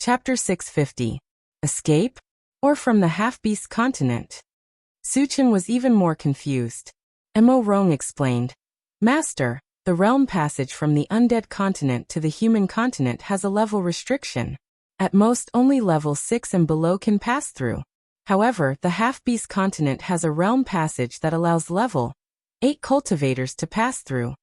Chapter 650. Escape? Or from the half-beast continent? Suchin was even more confused. Mo Rong explained, Master, the realm passage from the undead continent to the human continent has a level restriction. At most only level 6 and below can pass through. However, the half-beast continent has a realm passage that allows level 8 cultivators to pass through.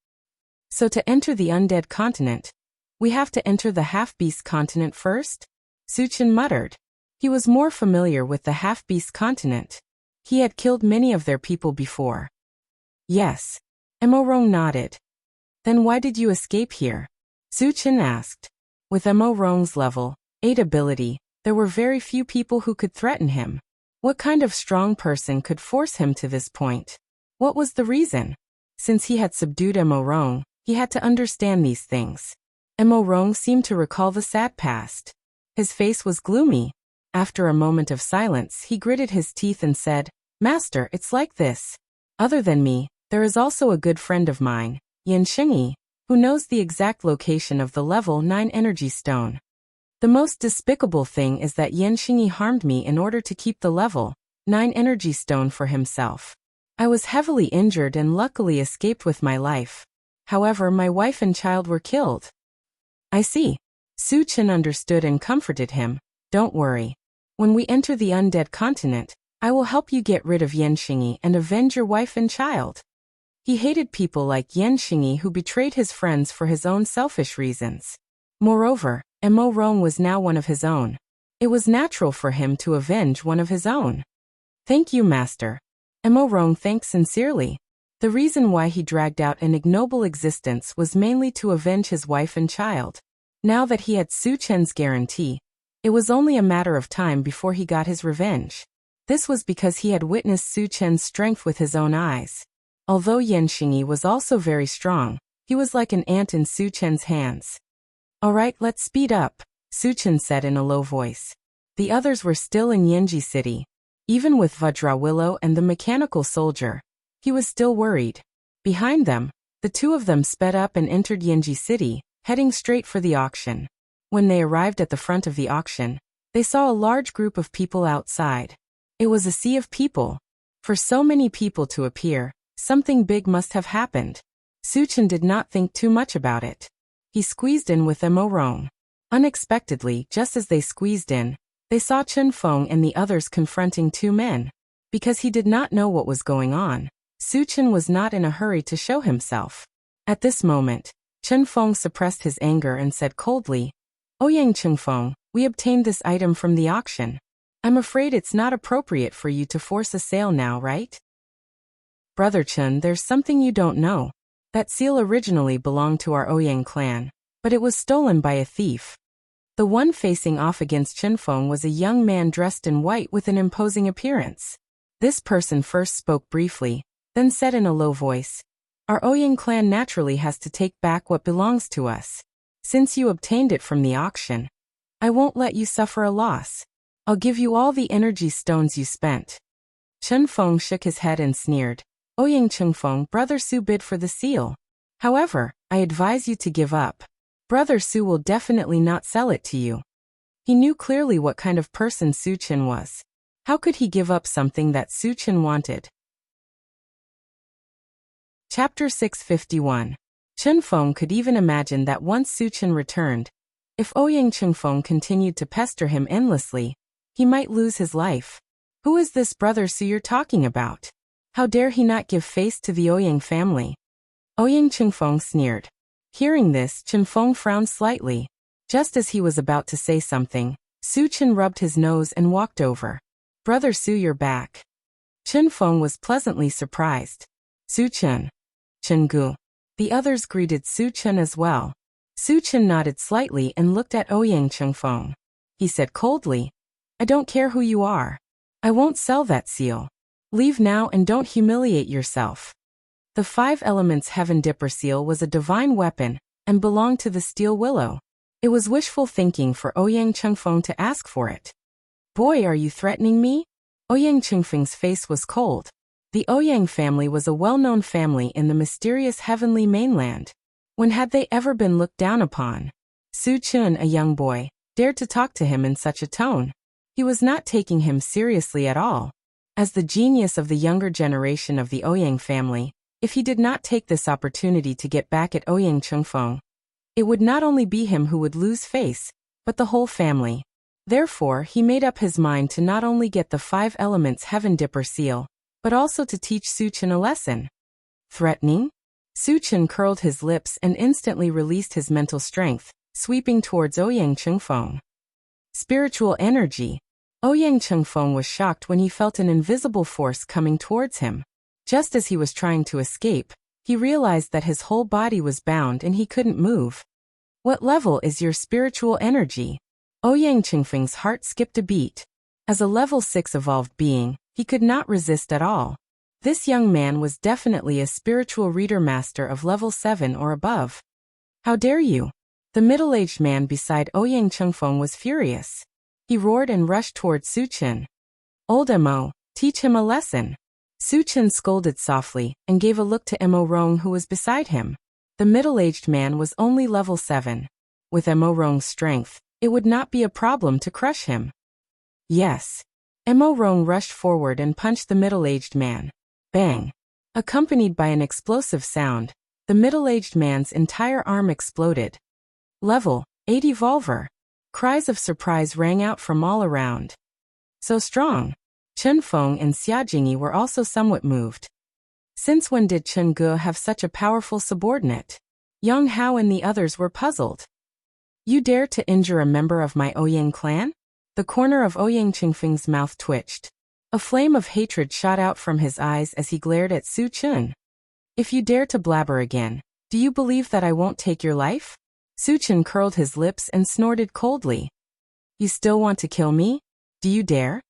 So to enter the undead continent, we have to enter the half-beast continent first? Suchin muttered. He was more familiar with the half-beast continent. He had killed many of their people before. Yes. Mo Rong nodded. Then why did you escape here? Suchin asked. With Mo Rong's level 8 ability, there were very few people who could threaten him. What kind of strong person could force him to this point? What was the reason? Since he had subdued Mo Rong, he had to understand these things. Mo Rong seemed to recall the sad past. His face was gloomy. After a moment of silence, he gritted his teeth and said, Master, it's like this. Other than me, there is also a good friend of mine, Yan Xingyi, who knows the exact location of the level 9 energy stone. The most despicable thing is that Yan Xingyi harmed me in order to keep the level 9 energy stone for himself. I was heavily injured and luckily escaped with my life. However, my wife and child were killed. I see. Suchin understood and comforted him. Don't worry. When we enter the undead continent, I will help you get rid of Yan Xingyi and avenge your wife and child. He hated people like Yan Xingyi who betrayed his friends for his own selfish reasons. Moreover, Mo Rong was now one of his own. It was natural for him to avenge one of his own. Thank you, Master. Mo Rong thanked sincerely. The reason why he dragged out an ignoble existence was mainly to avenge his wife and child. Now that he had Suchin's guarantee, it was only a matter of time before he got his revenge. This was because he had witnessed Suchin's strength with his own eyes. Although Yan Xingyi was also very strong, he was like an ant in Suchin's hands. Alright, let's speed up, Suchin said in a low voice. The others were still in Yanji City. Even with Vajra Willow and the mechanical soldier, he was still worried. Behind them, the two of them sped up and entered Yanji City, heading straight for the auction. When they arrived at the front of the auction, they saw a large group of people outside. It was a sea of people. For so many people to appear, something big must have happened. Suchin did not think too much about it. He squeezed in with Mo Rong. Unexpectedly, just as they squeezed in, they saw Chen Feng and the others confronting two men. Because he did not know what was going on, Suchin was not in a hurry to show himself. At this moment, Chen Feng suppressed his anger and said coldly, Ouyang Chen Feng, we obtained this item from the auction. I'm afraid it's not appropriate for you to force a sale now, right? Brother Chen, there's something you don't know. That seal originally belonged to our Ouyang clan, but it was stolen by a thief. The one facing off against Chen Feng was a young man dressed in white with an imposing appearance. This person first spoke briefly, then said in a low voice, Our Ouyang clan naturally has to take back what belongs to us. Since you obtained it from the auction, I won't let you suffer a loss. I'll give you all the energy stones you spent. Chen Feng shook his head and sneered. Ouyang Chen Feng, Brother Su bid for the seal. However, I advise you to give up. Brother Su will definitely not sell it to you. He knew clearly what kind of person Suchin was. How could he give up something that Suchin wanted? Chapter 651. Chen Feng could even imagine that once Suchin returned, if Ouyang Chen Feng continued to pester him endlessly, he might lose his life. Who is this Brother Su you're talking about? How dare he not give face to the Ouyang family? Ouyang Chen Feng sneered. Hearing this, Chen Feng frowned slightly. Just as he was about to say something, Suchin rubbed his nose and walked over. Brother Su, you're back. Chen Feng was pleasantly surprised. Suchin. Chen Gu. The others greeted Suchin as well. Suchin nodded slightly and looked at Ouyang Chen Feng. He said coldly, I don't care who you are. I won't sell that seal. Leave now and don't humiliate yourself. The 5 Elements Heaven Dipper seal was a divine weapon and belonged to the Steel Willow. It was wishful thinking for Ouyang Chen Feng to ask for it. Boy, are you threatening me? Ouyang Chen Feng's face was cold. The Ouyang family was a well-known family in the mysterious heavenly mainland. When had they ever been looked down upon? Suchin, a young boy, dared to talk to him in such a tone. He was not taking him seriously at all. As the genius of the younger generation of the Ouyang family, if he did not take this opportunity to get back at Ouyang Chengfeng, it would not only be him who would lose face, but the whole family. Therefore, he made up his mind to not only get the 5 elements Heaven Dipper seal, but also to teach Su Chen a lesson. Threatening? Su Chen curled his lips and instantly released his mental strength, sweeping towards Ouyang Chengfeng. Spiritual energy. Ouyang Chengfeng was shocked when he felt an invisible force coming towards him. Just as he was trying to escape, he realized that his whole body was bound and he couldn't move. What level is your spiritual energy? Ouyang Chengfeng's heart skipped a beat. As a level 6 evolved being, he could not resist at all. This young man was definitely a spiritual reader master of level 7 or above. How dare you? The middle-aged man beside Ouyang Chengfeng was furious. He roared and rushed towards Su Chen. Old Mo, teach him a lesson. Su Chen scolded softly and gave a look to Mo Rong who was beside him. The middle-aged man was only level 7. With Mo Rong's strength, it would not be a problem to crush him. Yes. Mo Rong rushed forward and punched the middle-aged man. Bang! Accompanied by an explosive sound, the middle-aged man's entire arm exploded. Level 8 Evolver. Cries of surprise rang out from all around. So strong. Chen Feng and Xia Jingyi were also somewhat moved. Since when did Chen Ge have such a powerful subordinate? Yang Hao and the others were puzzled. You dare to injure a member of my Ouyang clan? The corner of Ouyang Chengfeng's mouth twitched. A flame of hatred shot out from his eyes as he glared at Su Chen. If you dare to blabber again, do you believe that I won't take your life? Su Chen curled his lips and snorted coldly. You still want to kill me? Do you dare?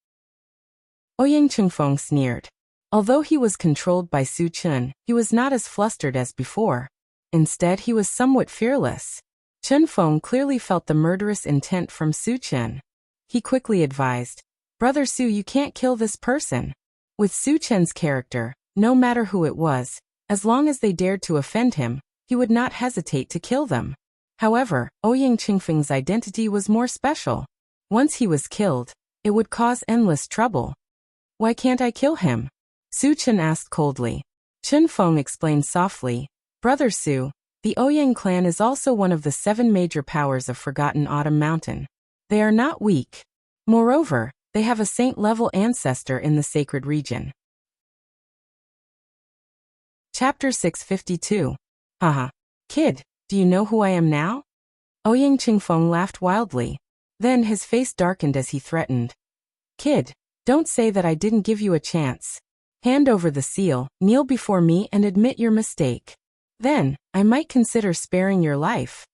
Ouyang Chengfeng sneered. Although he was controlled by Su Chen, he was not as flustered as before. Instead, he was somewhat fearless. Chen Feng clearly felt the murderous intent from Su Chen. He quickly advised, Brother Su, you can't kill this person. With Su Chen's character, no matter who it was, as long as they dared to offend him, he would not hesitate to kill them. However, Ouyang Chengfeng's identity was more special. Once he was killed, it would cause endless trouble. Why can't I kill him? Su Chen asked coldly. Chen Feng explained softly, Brother Su, the Ouyang clan is also one of the 7 major powers of Forgotten Autumn Mountain. They are not weak. Moreover, they have a saint-level ancestor in the sacred region. Chapter 652. Haha. Kid, do you know who I am now? Ouyang Chengfeng laughed wildly. Then his face darkened as he threatened. Kid, don't say that I didn't give you a chance. Hand over the seal, kneel before me and admit your mistake. Then, I might consider sparing your life.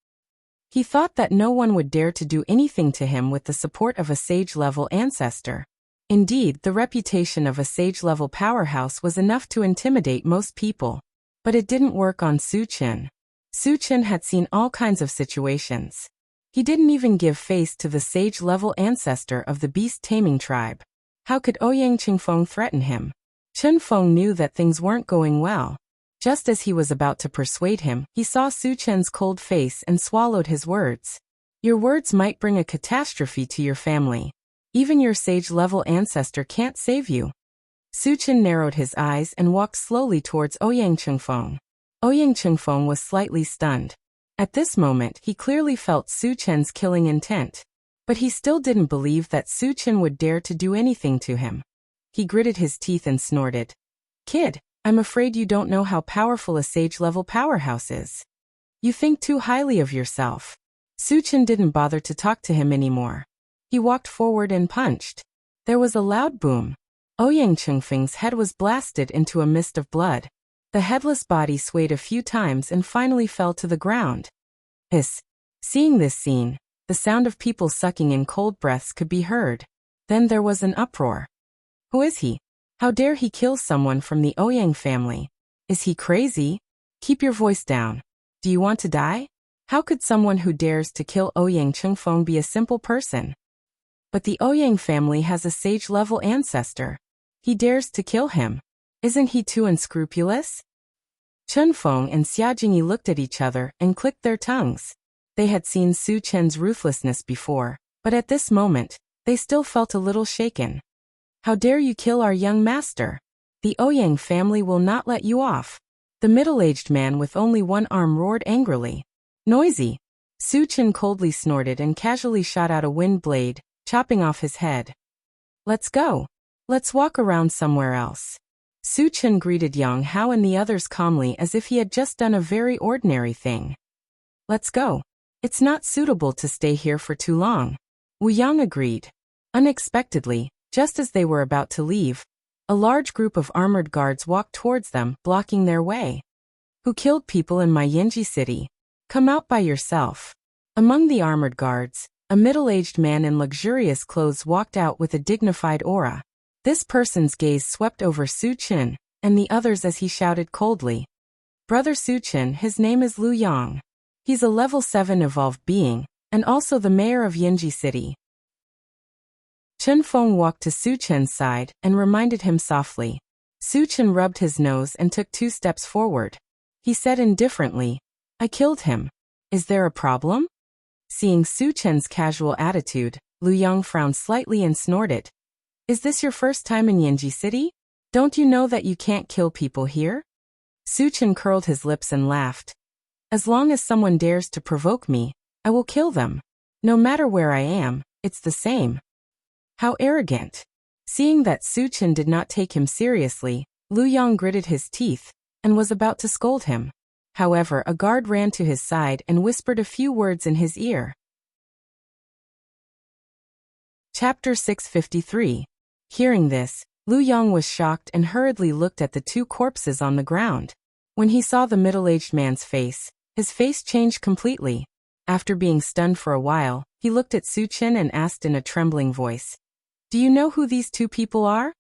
He thought that no one would dare to do anything to him with the support of a sage-level ancestor. Indeed, the reputation of a sage-level powerhouse was enough to intimidate most people. But it didn't work on Su Chen. Su Chen had seen all kinds of situations. He didn't even give face to the sage-level ancestor of the beast-taming tribe. How could Ouyang Chengfeng threaten him? Chen Feng knew that things weren't going well. Just as he was about to persuade him, he saw Su Chen's cold face and swallowed his words. Your words might bring a catastrophe to your family. Even your sage-level ancestor can't save you. Su Chen narrowed his eyes and walked slowly towards Ouyang Chengfeng. Ouyang Chengfeng was slightly stunned. At this moment, he clearly felt Su Chen's killing intent. But he still didn't believe that Su Chen would dare to do anything to him. He gritted his teeth and snorted. Kid, I'm afraid you don't know how powerful a sage-level powerhouse is. You think too highly of yourself. Su Chen didn't bother to talk to him anymore. He walked forward and punched. There was a loud boom. Ouyang Chengfeng's head was blasted into a mist of blood. The headless body swayed a few times and finally fell to the ground. Hiss. Seeing this scene, the sound of people sucking in cold breaths could be heard. Then there was an uproar. Who is he? How dare he kill someone from the Ouyang family? Is he crazy? Keep your voice down. Do you want to die? How could someone who dares to kill Ouyang Chengfeng be a simple person? But the Ouyang family has a sage-level ancestor. He dares to kill him. Isn't he too unscrupulous? Chen Feng and Xia Jingyi looked at each other and clicked their tongues. They had seen Su Chen's ruthlessness before, But at this moment, they still felt a little shaken. "How dare you kill our young master? The Ouyang family will not let you off." The middle-aged man with only one arm roared angrily. "Noisy!" Su Chen coldly snorted and casually shot out a wind blade, chopping off his head. "Let's go. Let's walk around somewhere else." Su Chen greeted Yang Hao and the others calmly as if he had just done a very ordinary thing. "Let's go. It's not suitable to stay here for too long." Wu Yang agreed. Unexpectedly, just as they were about to leave, a large group of armored guards walked towards them, blocking their way. "Who killed people in my Yanji city? Come out by yourself." Among the armored guards, a middle-aged man in luxurious clothes walked out with a dignified aura. This person's gaze swept over Su Chen and the others as he shouted coldly. "Brother Su Chen, his name is Lu Yang. He's a level 7 evolved being, and also the mayor of Yanji City." Chen Feng walked to Su Chen's side and reminded him softly. Su Chen rubbed his nose and took 2 steps forward. He said indifferently, "I killed him. Is there a problem?" Seeing Su Chen's casual attitude, Lu Yang frowned slightly and snorted. "Is this your first time in Yanji City? Don't you know that you can't kill people here?" Su Chen curled his lips and laughed. "As long as someone dares to provoke me, I will kill them. No matter where I am, it's the same." How arrogant. Seeing that Su Chen did not take him seriously, Lu Yang gritted his teeth and was about to scold him. However, a guard ran to his side and whispered a few words in his ear. Chapter 653. Hearing this, Lu Yang was shocked and hurriedly looked at the 2 corpses on the ground. When he saw the middle-aged man's face, his face changed completely. After being stunned for a while, he looked at Su Chen and asked in a trembling voice, "Do you know who these 2 people are?"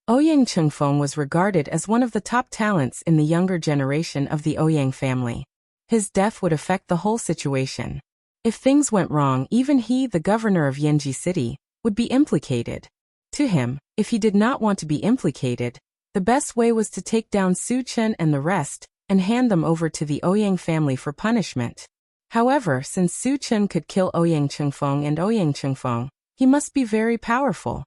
Ouyang Chengfeng was regarded as one of the top talents in the younger generation of the Ouyang family. His death would affect the whole situation. If things went wrong, even he, the governor of Yanji City, would be implicated. To him, if he did not want to be implicated, the best way was to take down Su Chen and the rest, and hand them over to the Ouyang family for punishment. However, since Su Chen could kill Ouyang Chengfeng and Ouyang Chengfeng, he must be very powerful.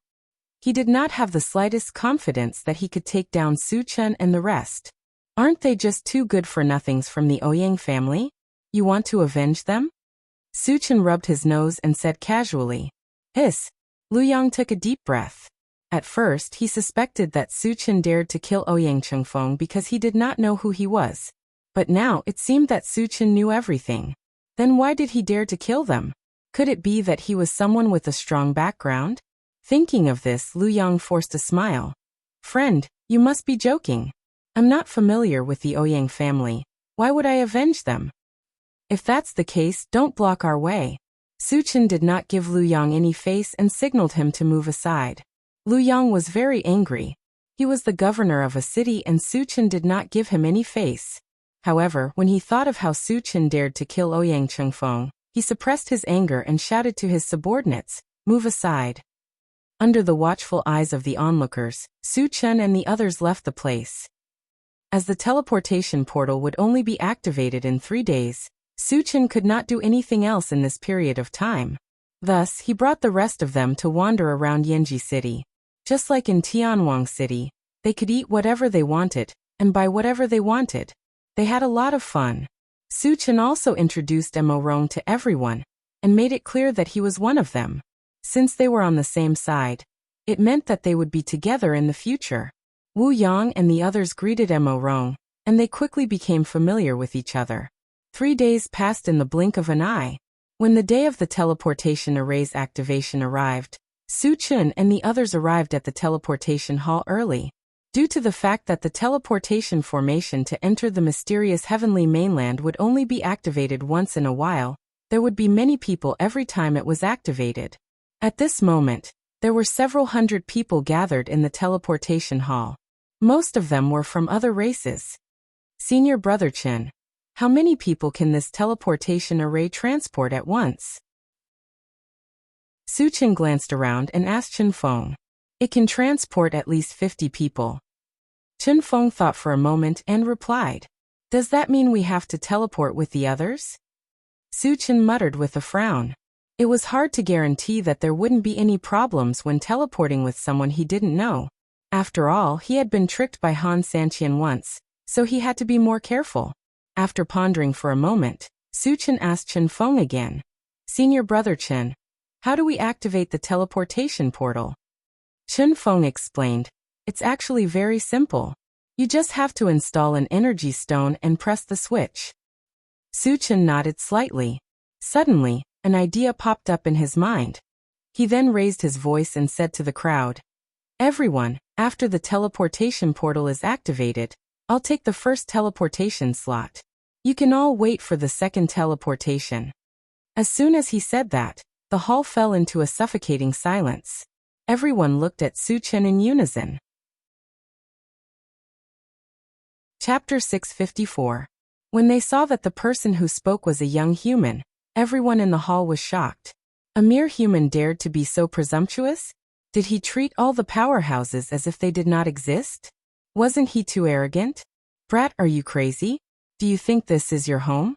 He did not have the slightest confidence that he could take down Su Chen and the rest. Aren't they just 2 good-for-nothings from the Ouyang family? You want to avenge them? Su Chen rubbed his nose and said casually. "Hiss." Lu Yang took a deep breath. At first, he suspected that Su Chen dared to kill Ouyang Chengfeng because he did not know who he was. But now it seemed that Su Chen knew everything. Then why did he dare to kill them? Could it be that he was someone with a strong background? Thinking of this, Lu Yang forced a smile. "Friend, you must be joking. I'm not familiar with the Ouyang family. Why would I avenge them?" "If that's the case, don't block our way." Su Chen did not give Lu Yang any face and signaled him to move aside. Lu Yang was very angry. He was the governor of a city and Su Chen did not give him any face. However, when he thought of how Su Chen dared to kill Ouyang Chengfeng, he suppressed his anger and shouted to his subordinates, "Move aside." Under the watchful eyes of the onlookers, Su Chen and the others left the place. As the teleportation portal would only be activated in 3 days, Su Chen could not do anything else in this period of time. Thus, he brought the rest of them to wander around Yanji City. Just like in Tianwang City, they could eat whatever they wanted, and buy whatever they wanted. They had a lot of fun. Su Chen also introduced Mo Rong to everyone, and made it clear that he was one of them. Since they were on the same side, it meant that they would be together in the future. Wu Yang and the others greeted Mo Rong, and they quickly became familiar with each other. 3 days passed in the blink of an eye. When the day of the teleportation array's activation arrived, Su Chen and the others arrived at the teleportation hall early. Due to the fact that the teleportation formation to enter the mysterious heavenly mainland would only be activated once in a while, there would be many people every time it was activated. At this moment, there were several hundred people gathered in the teleportation hall. Most of them were from other races. "Senior Brother Chen, how many people can this teleportation array transport at once?" Su Chen glanced around and asked Chen Feng. "It can transport at least 50 people. Chen Feng thought for a moment and replied. "Does that mean we have to teleport with the others?" Su Chen muttered with a frown. It was hard to guarantee that there wouldn't be any problems when teleporting with someone he didn't know. After all, he had been tricked by Han Santian once, so he had to be more careful. After pondering for a moment, Su Chen asked Chen Feng again. Senior brother Chen, how do we activate the teleportation portal? Chen Feng explained. It's actually very simple. You just have to install an energy stone and press the switch. Su Chen nodded slightly. Suddenly, an idea popped up in his mind. He then raised his voice and said to the crowd, Everyone, after the teleportation portal is activated, I'll take the first teleportation slot. You can all wait for the second teleportation. As soon as he said that, the hall fell into a suffocating silence. Everyone looked at Su Chen in unison. Chapter 654. When they saw that the person who spoke was a young human, everyone in the hall was shocked. A mere human dared to be so presumptuous? Did he treat all the powerhouses as if they did not exist? Wasn't he too arrogant? Brat, are you crazy? Do you think this is your home?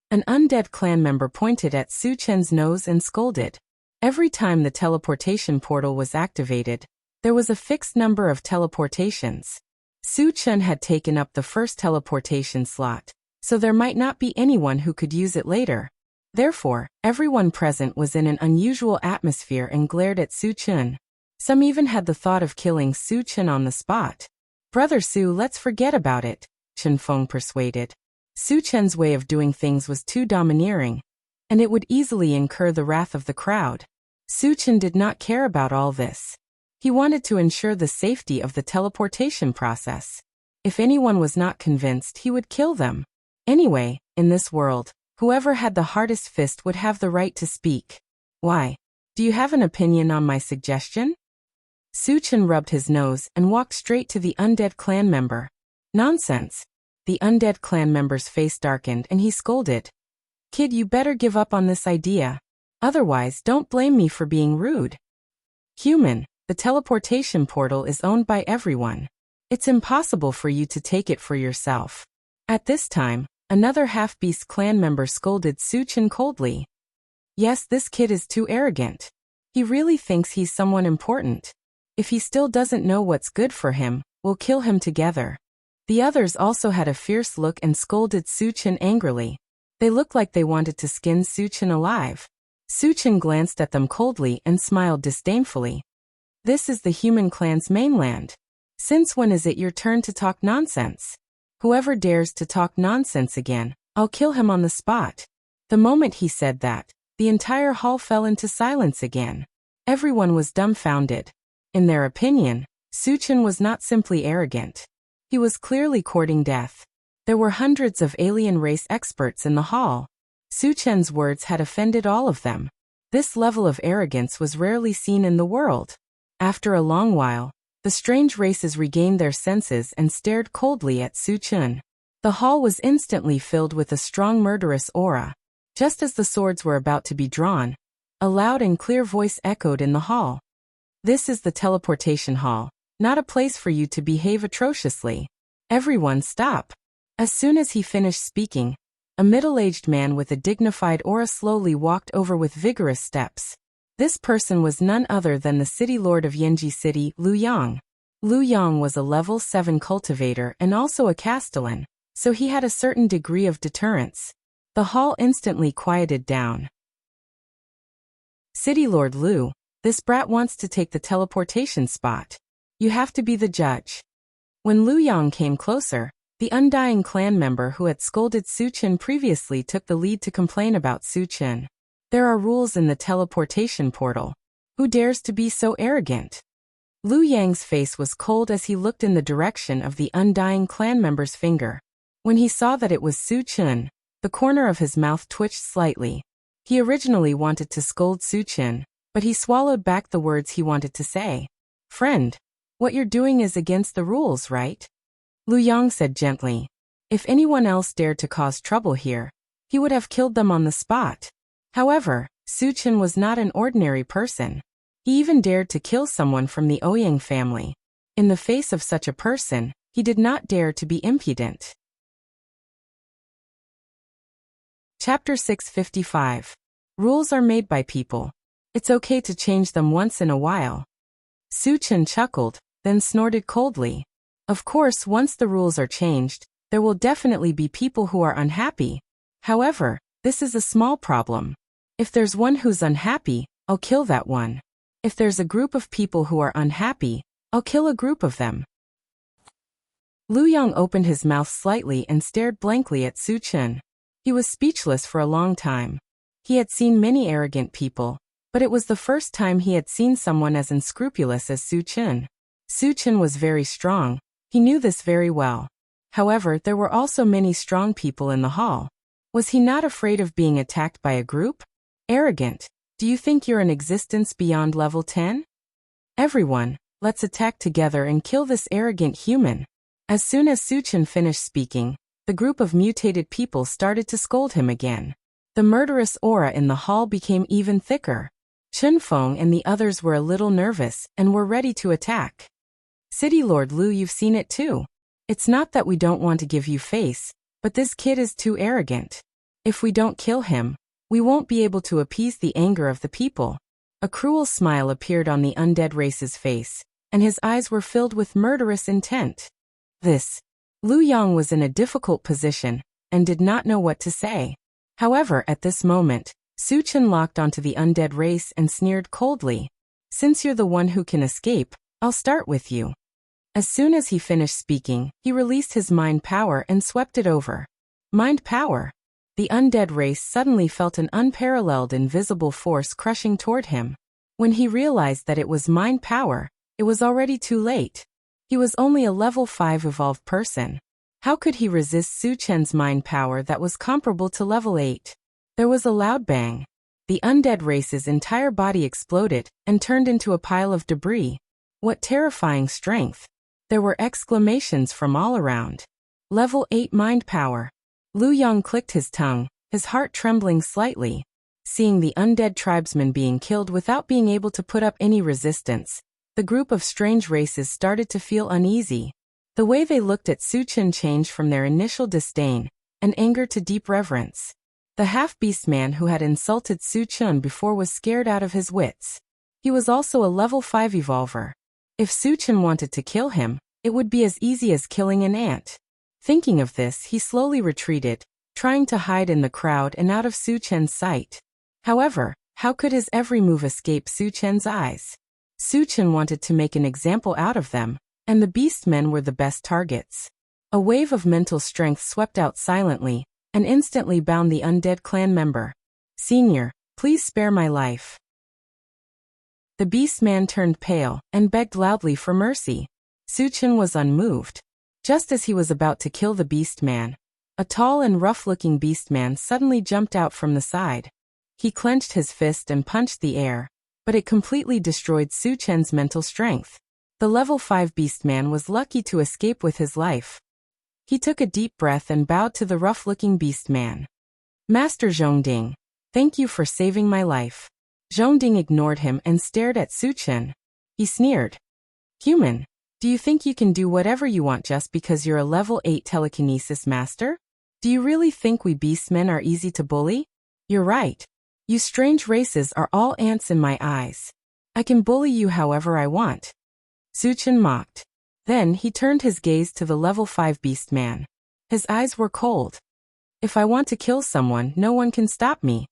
An undead clan member pointed at Su Chen's nose and scolded. Every time the teleportation portal was activated, there was a fixed number of teleportations. Su Chen had taken up the first teleportation slot, so there might not be anyone who could use it later. Therefore, everyone present was in an unusual atmosphere and glared at Su Chen. Some even had the thought of killing Su Chen on the spot. Brother Su, let's forget about it, Chen Feng persuaded. Su Chen's way of doing things was too domineering, and it would easily incur the wrath of the crowd. Su Chen did not care about all this. He wanted to ensure the safety of the teleportation process. If anyone was not convinced, he would kill them. Anyway, in this world, whoever had the hardest fist would have the right to speak. Why? Do you have an opinion on my suggestion? Su Chen rubbed his nose and walked straight to the undead clan member. Nonsense. The undead clan member's face darkened and he scolded. Kid, you better give up on this idea. Otherwise, don't blame me for being rude. Human, the teleportation portal is owned by everyone. It's impossible for you to take it for yourself. At this time, another half-beast clan member scolded Su Chen coldly. Yes, this kid is too arrogant. He really thinks he's someone important. If he still doesn't know what's good for him, we'll kill him together. The others also had a fierce look and scolded Su Chen angrily. They looked like they wanted to skin Su Chen alive. Su Chen glanced at them coldly and smiled disdainfully. This is the human clan's mainland. Since when is it your turn to talk nonsense? Whoever dares to talk nonsense again, I'll kill him on the spot. The moment he said that, the entire hall fell into silence again. Everyone was dumbfounded. In their opinion, Su Chen was not simply arrogant. He was clearly courting death. There were hundreds of alien race experts in the hall. Su Chen's words had offended all of them. This level of arrogance was rarely seen in the world. After a long while, the strange races regained their senses and stared coldly at Su Chen. The hall was instantly filled with a strong murderous aura. Just as the swords were about to be drawn, a loud and clear voice echoed in the hall. This is the teleportation hall, not a place for you to behave atrociously. Everyone stop. As soon as he finished speaking, a middle-aged man with a dignified aura slowly walked over with vigorous steps. This person was none other than the city lord of Yanji City, Lu Yang. Lu Yang was a level 7 cultivator and also a castellan, so he had a certain degree of deterrence. The hall instantly quieted down. City Lord Lu, this brat wants to take the teleportation spot. You have to be the judge. When Lu Yang came closer, the undying clan member who had scolded Su Chen previously took the lead to complain about Su Chen. There are rules in the teleportation portal. Who dares to be so arrogant? Lu Yang's face was cold as he looked in the direction of the undying clan member's finger. When he saw that it was Su Chen, the corner of his mouth twitched slightly. He originally wanted to scold Su Chen, but he swallowed back the words he wanted to say. Friend, what you're doing is against the rules, right? Lu Yang said gently. If anyone else dared to cause trouble here, he would have killed them on the spot. However, Su Chen was not an ordinary person. He even dared to kill someone from the Ouyang family. In the face of such a person, he did not dare to be impudent. Chapter 655. Rules are made by people. It's okay to change them once in a while. Su-chan chuckled, then snorted coldly. Of course, once the rules are changed, there will definitely be people who are unhappy. However, this is a small problem. If there's one who's unhappy, I'll kill that one. If there's a group of people who are unhappy, I'll kill a group of them. Lu Yong opened his mouth slightly and stared blankly at Su-chan. He was speechless for a long time. He had seen many arrogant people, but it was the first time he had seen someone as unscrupulous as Su-chan. Su-chan was very strong. He knew this very well. However, there were also many strong people in the hall. Was he not afraid of being attacked by a group? Arrogant. Do you think you're in existence beyond level 10? Everyone, let's attack together and kill this arrogant human. As soon as Su-chan finished speaking, the group of mutated people started to scold him again. The murderous aura in the hall became even thicker. Chunfeng and the others were a little nervous and were ready to attack. City Lord Lu, you've seen it too. It's not that we don't want to give you face, but this kid is too arrogant. If we don't kill him, we won't be able to appease the anger of the people. A cruel smile appeared on the undead race's face, and his eyes were filled with murderous intent. Lu Yong was in a difficult position, and did not know what to say. However, at this moment, Su-chan locked onto the undead race and sneered coldly. Since you're the one who can escape, I'll start with you. As soon as he finished speaking, he released his mind power and swept it over. Mind power. The undead race suddenly felt an unparalleled invisible force crushing toward him. When he realized that it was mind power, it was already too late. He was only a level 5 evolved person. How could he resist Su-chan's mind power that was comparable to level 8? There was a loud bang. The undead race's entire body exploded and turned into a pile of debris. What terrifying strength! There were exclamations from all around. Level 8 mind power. Lu Yong clicked his tongue, his heart trembling slightly. Seeing the undead tribesmen being killed without being able to put up any resistance, the group of strange races started to feel uneasy. The way they looked at Su-chan changed from their initial disdain and anger to deep reverence. The half-beast man who had insulted Su-chan before was scared out of his wits. He was also a level 5 evolver. If Su-chan wanted to kill him, it would be as easy as killing an ant. Thinking of this, he slowly retreated, trying to hide in the crowd and out of Su-chan's sight. However, how could his every move escape Su-chan's eyes? Su-chan wanted to make an example out of them, and the beast men were the best targets. A wave of mental strength swept out silently, and instantly bound the undead clan member. Senior, please spare my life. The beast man turned pale, and begged loudly for mercy. Su-chan was unmoved. Just as he was about to kill the beast man, a tall and rough-looking beast man suddenly jumped out from the side. He clenched his fist and punched the air, but it completely destroyed Su-chan's mental strength. The level 5 beastman was lucky to escape with his life. He took a deep breath and bowed to the rough-looking beastman. Master Zhongding, thank you for saving my life. Zhongding ignored him and stared at Su-chan. He sneered. Human, do you think you can do whatever you want just because you're a level 8 telekinesis master? Do you really think we beastmen are easy to bully? You're right. You strange races are all ants in my eyes. I can bully you however I want. Su-chan mocked. Then he turned his gaze to the level 5 beastman. His eyes were cold. If I want to kill someone, no one can stop me.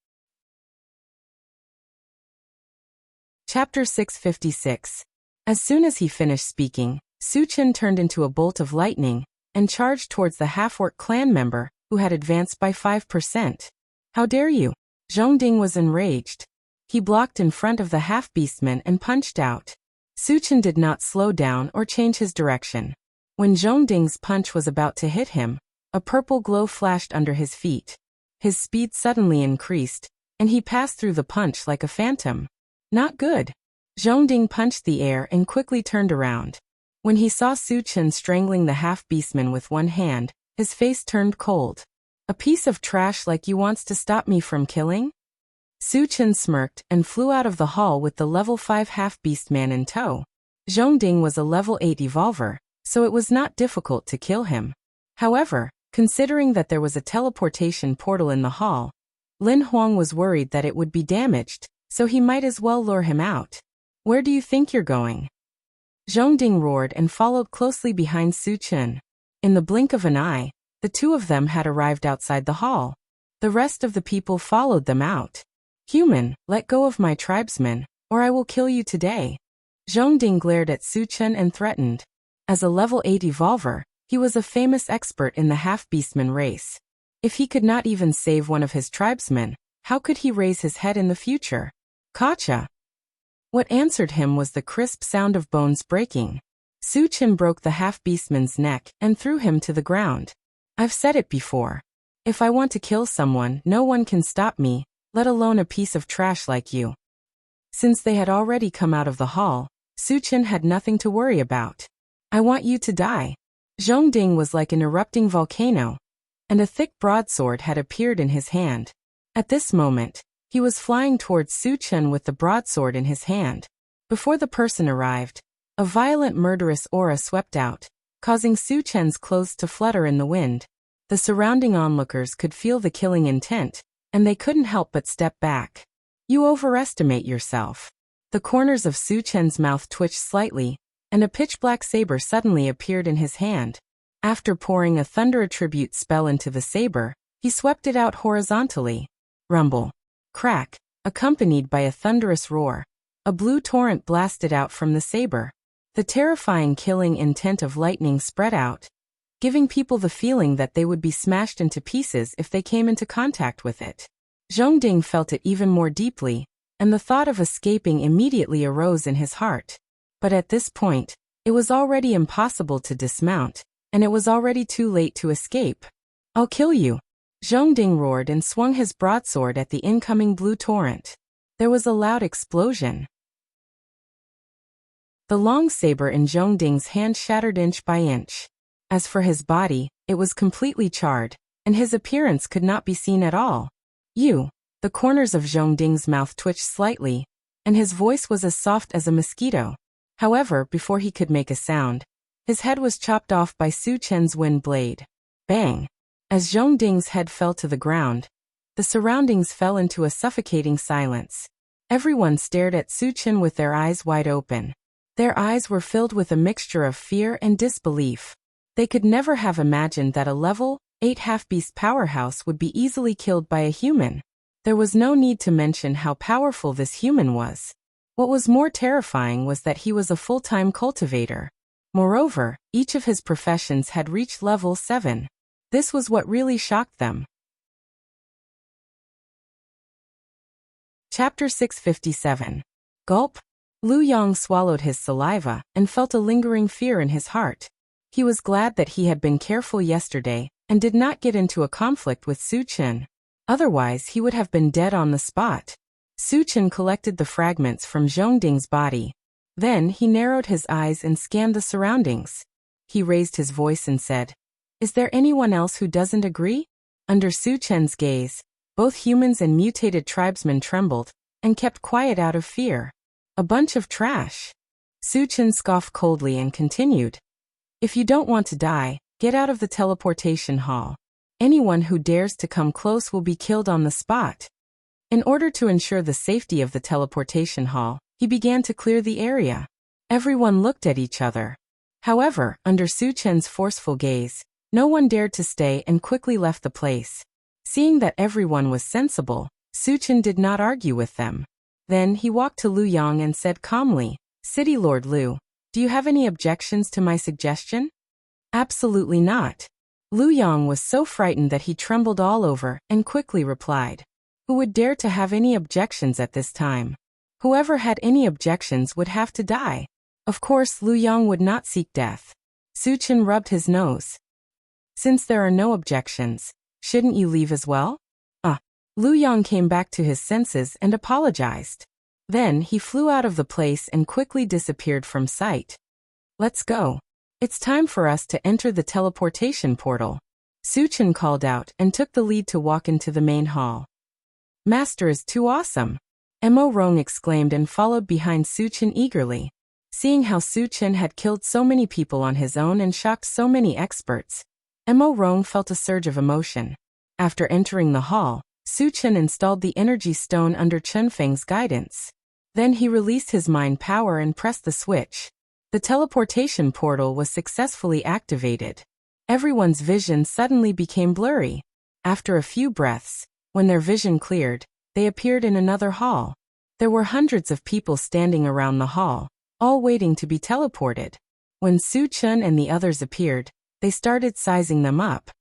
Chapter 656. As soon as he finished speaking, Su-chan turned into a bolt of lightning and charged towards the half-orc clan member who had advanced by 5%. How dare you? Zhongding was enraged. He blocked in front of the half-beastman and punched out. Su-chan did not slow down or change his direction. When Zhongding's punch was about to hit him, a purple glow flashed under his feet. His speed suddenly increased, and he passed through the punch like a phantom. Not good. Zhongding punched the air and quickly turned around. When he saw Su-chan strangling the half-beastman with one hand, his face turned cold. A piece of trash like you wants to stop me from killing? Su-chan smirked and flew out of the hall with the level 5 half-beastman in tow. Zhongding was a level 8 evolver, so it was not difficult to kill him. However, considering that there was a teleportation portal in the hall, Lin Huang was worried that it would be damaged, so he might as well lure him out. Where do you think you're going? Zhongding roared and followed closely behind Su Chen. In the blink of an eye, the two of them had arrived outside the hall. The rest of the people followed them out. Human, let go of my tribesmen, or I will kill you today. Zhongding glared at Su Chen and threatened. As a level 8 evolver, he was a famous expert in the half-beastman race. If he could not even save one of his tribesmen, how could he raise his head in the future? Gotcha! What answered him was the crisp sound of bones breaking. Su Chen broke the half-beastman's neck and threw him to the ground. I've said it before. If I want to kill someone, no one can stop me, let alone a piece of trash like you. Since they had already come out of the hall, Su Chen had nothing to worry about. I want you to die. Zhongding was like an erupting volcano, and a thick broadsword had appeared in his hand. At this moment, he was flying towards Su Chen with the broadsword in his hand. Before the person arrived, a violent murderous aura swept out, causing Su Chen's clothes to flutter in the wind. The surrounding onlookers could feel the killing intent, and they couldn't help but step back. You overestimate yourself. The corners of Su Chen's mouth twitched slightly, and a pitch-black saber suddenly appeared in his hand. After pouring a thunder attribute spell into the saber, he swept it out horizontally. Rumble. Crack, accompanied by a thunderous roar. A blue torrent blasted out from the saber. The terrifying killing intent of lightning spread out, giving people the feeling that they would be smashed into pieces if they came into contact with it. Zhongding felt it even more deeply, and the thought of escaping immediately arose in his heart. But at this point, it was already impossible to dismount, and it was already too late to escape. I'll kill you. Zhongding roared and swung his broadsword at the incoming blue torrent. There was a loud explosion. The long saber in Zhongding's hand shattered inch by inch. As for his body, it was completely charred, and his appearance could not be seen at all. The corners of Zhongding's mouth twitched slightly, and his voice was as soft as a mosquito. However, before he could make a sound, his head was chopped off by Su Chen's wind blade. Bang! As Zhongding's head fell to the ground, the surroundings fell into a suffocating silence. Everyone stared at Su Chen with their eyes wide open. Their eyes were filled with a mixture of fear and disbelief. They could never have imagined that a level 8 half-beast powerhouse would be easily killed by a human. There was no need to mention how powerful this human was. What was more terrifying was that he was a full-time cultivator. Moreover, each of his professions had reached level 7. This was what really shocked them. Chapter 657. Gulp. Lu Yong swallowed his saliva and felt a lingering fear in his heart. He was glad that he had been careful yesterday and did not get into a conflict with Su Chen. Otherwise, he would have been dead on the spot. Su Chen collected the fragments from Zhongding's body. Then he narrowed his eyes and scanned the surroundings. He raised his voice and said, "Is there anyone else who doesn't agree?" Under Su Chen's gaze, both humans and mutated tribesmen trembled and kept quiet out of fear. A bunch of trash. Su Chen scoffed coldly and continued, "If you don't want to die, get out of the teleportation hall. Anyone who dares to come close will be killed on the spot." In order to ensure the safety of the teleportation hall, he began to clear the area. Everyone looked at each other. However, under Su Chen's forceful gaze, no one dared to stay and quickly left the place. Seeing that everyone was sensible, Su Chen did not argue with them. Then he walked to Lu Yong and said calmly, "City Lord Lu, do you have any objections to my suggestion?" "Absolutely not." Lu Yong was so frightened that he trembled all over and quickly replied, "Who would dare to have any objections at this time? Whoever had any objections would have to die." Of course, Lu Yong would not seek death. Su Chen rubbed his nose. "Since there are no objections, shouldn't you leave as well?" Lu Yong came back to his senses and apologized. Then he flew out of the place and quickly disappeared from sight. "Let's go. It's time for us to enter the teleportation portal." Su Chen called out and took the lead to walk into the main hall. "Master is too awesome!" Mo Rong exclaimed and followed behind Su Chen eagerly. Seeing how Su Chen had killed so many people on his own and shocked so many experts, Mo Rong felt a surge of emotion. After entering the hall, Su Chen installed the energy stone under Chen Feng's guidance. Then he released his mind power and pressed the switch. The teleportation portal was successfully activated. Everyone's vision suddenly became blurry. After a few breaths, when their vision cleared, they appeared in another hall. There were hundreds of people standing around the hall, all waiting to be teleported. When Su Chen and the others appeared, they started sizing them up.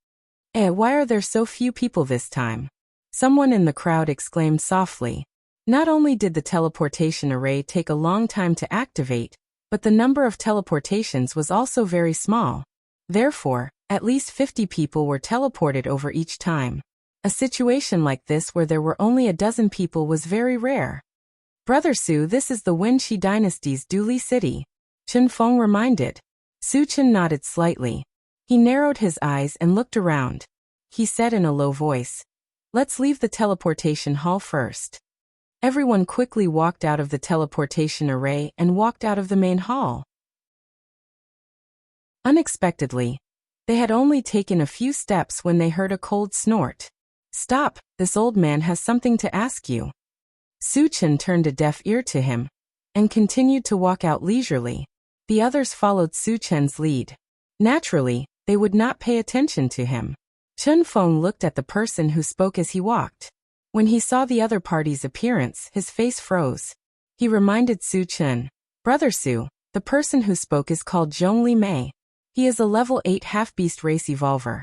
Why are there so few people this time? Someone in the crowd exclaimed softly. Not only did the teleportation array take a long time to activate, but the number of teleportations was also very small. Therefore, at least 50 people were teleported over each time. A situation like this where there were only a dozen people was very rare. Brother Su, this is the Wenxi dynasty's Duli city. Chen Feng reminded. Su Chen nodded slightly. He narrowed his eyes and looked around. He said in a low voice, "Let's leave the teleportation hall first." Everyone quickly walked out of the teleportation array and walked out of the main hall. Unexpectedly, they had only taken a few steps when they heard a cold snort. "Stop, this old man has something to ask you." Su Chen turned a deaf ear to him and continued to walk out leisurely. The others followed Su Chen's lead. Naturally, they would not pay attention to him. Chen Feng looked at the person who spoke as he walked. When he saw the other party's appearance, his face froze. He reminded Su Chen, "Brother Su, the person who spoke is called Zhongli Mei. He is a level 8 half-beast race evolver.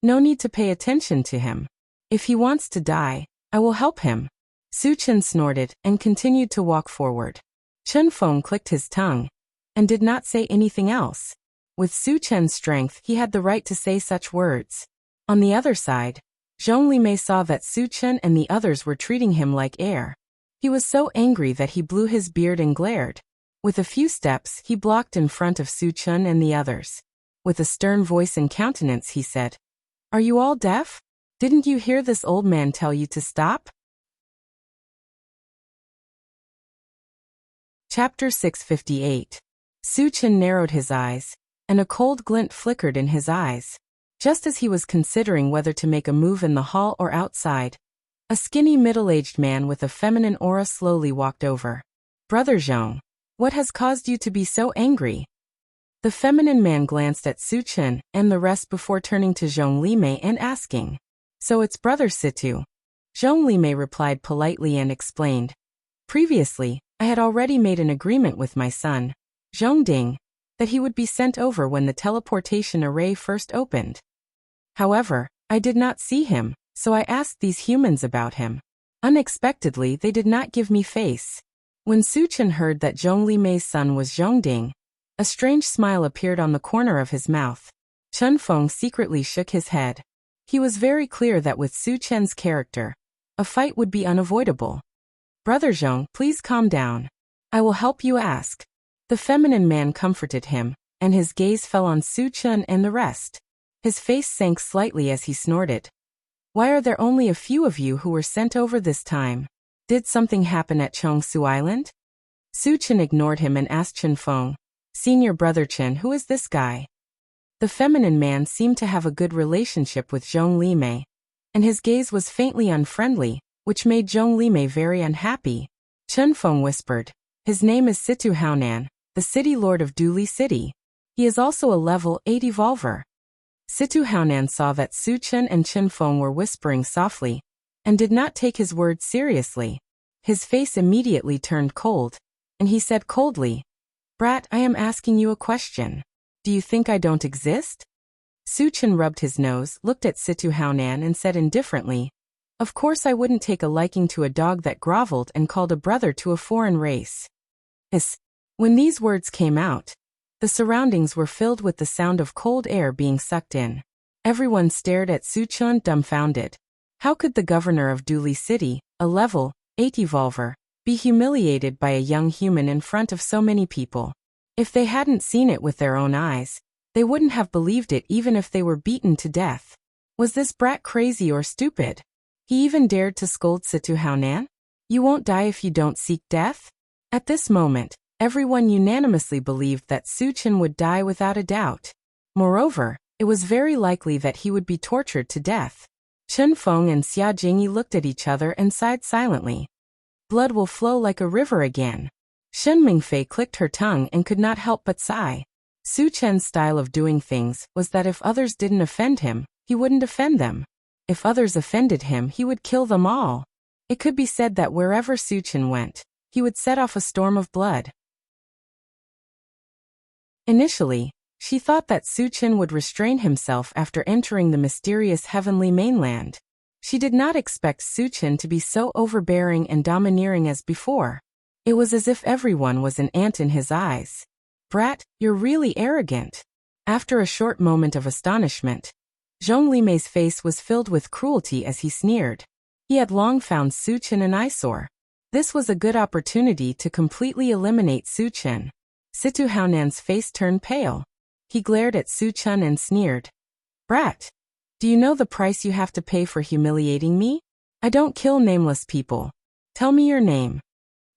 No need to pay attention to him. If he wants to die, I will help him." Su Chen snorted and continued to walk forward. Chen Feng clicked his tongue and did not say anything else. With Su Chen's strength, he had the right to say such words. On the other side, Zhongli Mei saw that Su Chen and the others were treating him like air. He was so angry that he blew his beard and glared. With a few steps, he blocked in front of Su Chen and the others. With a stern voice and countenance, he said, "Are you all deaf? Didn't you hear this old man tell you to stop?" Chapter 658. Su Chen narrowed his eyes, and a cold glint flickered in his eyes. Just as he was considering whether to make a move in the hall or outside, a skinny middle-aged man with a feminine aura slowly walked over. "Brother Zhong, what has caused you to be so angry?" The feminine man glanced at Su Chen and the rest before turning to Zhongli Mei and asking, "So it's Brother Situ?" Zhongli Mei replied politely and explained, "Previously, I had already made an agreement with my son, Zhongding, that he would be sent over when the teleportation array first opened. However, I did not see him, so I asked these humans about him. Unexpectedly, they did not give me face." When Su Chen heard that Zhongli Mei's son was Zhongding, a strange smile appeared on the corner of his mouth. Chen Feng secretly shook his head. He was very clear that with Su Chen's character, a fight would be unavoidable. "Brother Zhong, please calm down. I will help you ask." The feminine man comforted him, and his gaze fell on Su Chen and the rest. His face sank slightly as he snorted. "Why are there only a few of you who were sent over this time? Did something happen at Chongsu Island?" Su Chen ignored him and asked Chen Feng, "Senior Brother Chen, who is this guy?" The feminine man seemed to have a good relationship with Zhongli Mei, and his gaze was faintly unfriendly, which made Zhongli Mei very unhappy. Chen Feng whispered, "His name is Situ Haonan, the city lord of Duli City. He is also a level 8 evolver." Situ Haonan saw that Su Chen and Chen Feng were whispering softly, and did not take his words seriously. His face immediately turned cold, and he said coldly, "Brat, I am asking you a question. Do you think I don't exist?" Su Chen rubbed his nose, looked at Situ Haonan and said indifferently, "Of course I wouldn't take a liking to a dog that groveled and called a brother to a foreign race." When these words came out, the surroundings were filled with the sound of cold air being sucked in. Everyone stared at Su Chen dumbfounded. How could the governor of Duli City, a level 8 evolver, be humiliated by a young human in front of so many people? If they hadn't seen it with their own eyes, they wouldn't have believed it even if they were beaten to death. Was this brat crazy or stupid? He even dared to scold Situ Haonan? "You won't die if you don't seek death?" At this moment, everyone unanimously believed that Su Chen would die without a doubt. Moreover, it was very likely that he would be tortured to death. Chen Feng and Xia Jingyi looked at each other and sighed silently. Blood will flow like a river again. Shen Mingfei clicked her tongue and could not help but sigh. Su Chen's style of doing things was that if others didn't offend him, he wouldn't offend them. If others offended him, he would kill them all. It could be said that wherever Su Chen went, he would set off a storm of blood. Initially, she thought that Su Chen would restrain himself after entering the mysterious heavenly mainland. She did not expect Su Chen to be so overbearing and domineering as before. It was as if everyone was an ant in his eyes. "Brat, you're really arrogant." After a short moment of astonishment, Zhong Limei's face was filled with cruelty as he sneered. He had long found Su Chen an eyesore. This was a good opportunity to completely eliminate Su Chen. Situ Haonan's face turned pale. He glared at Su Chen and sneered. "Brat, do you know the price you have to pay for humiliating me? I don't kill nameless people. Tell me your name."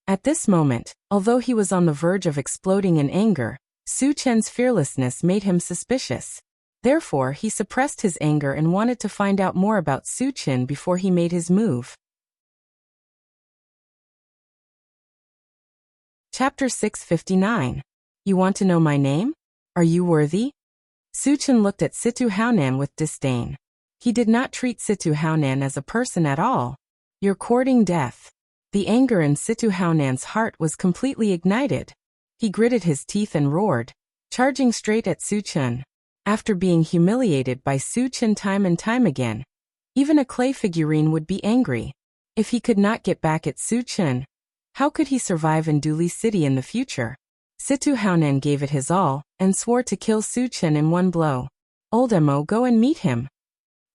At this moment, although he was on the verge of exploding in anger, Su Chen's fearlessness made him suspicious. Therefore, he suppressed his anger and wanted to find out more about Su Chen before he made his move. Chapter 659. You want to know my name? Are you worthy? Su Chen looked at Situ Haonan with disdain. He did not treat Situ Haonan as a person at all. "You're courting death." The anger in Situ Haonan's heart was completely ignited. He gritted his teeth and roared, charging straight at Su Chen. After being humiliated by Su Chen time and time again, even a clay figurine would be angry. If he could not get back at Su Chen, how could he survive in Duli City in the future? Situ Haonan gave it his all, and swore to kill Su Chen in one blow. "Old Mo, go and meet him."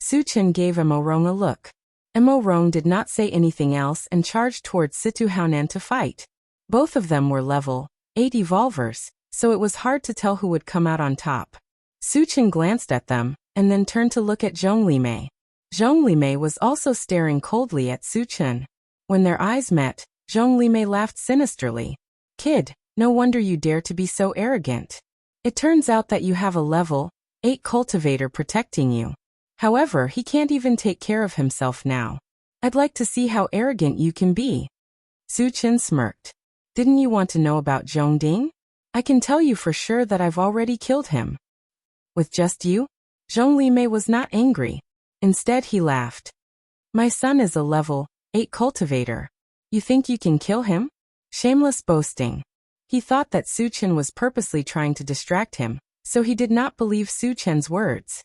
Su Chen gave Mo Rong a look. Mo Rong did not say anything else and charged towards Situ Haonan to fight. Both of them were level 8 evolvers, so it was hard to tell who would come out on top. Su Chen glanced at them, and then turned to look at Zhong Limei. Zhong Limei was also staring coldly at Su Chen. When their eyes met, Zhong Limei laughed sinisterly. "Kid, no wonder you dare to be so arrogant. It turns out that you have a level 8 cultivator protecting you. However, he can't even take care of himself now. I'd like to see how arrogant you can be." Su Chen smirked. "Didn't you want to know about Zhong Ding? I can tell you for sure that I've already killed him." "With just you?" Zhong Limei was not angry. Instead, he laughed. "My son is a level 8 cultivator. You think you can kill him?" Shameless boasting. He thought that Su Chen was purposely trying to distract him, so he did not believe Su Chen's words.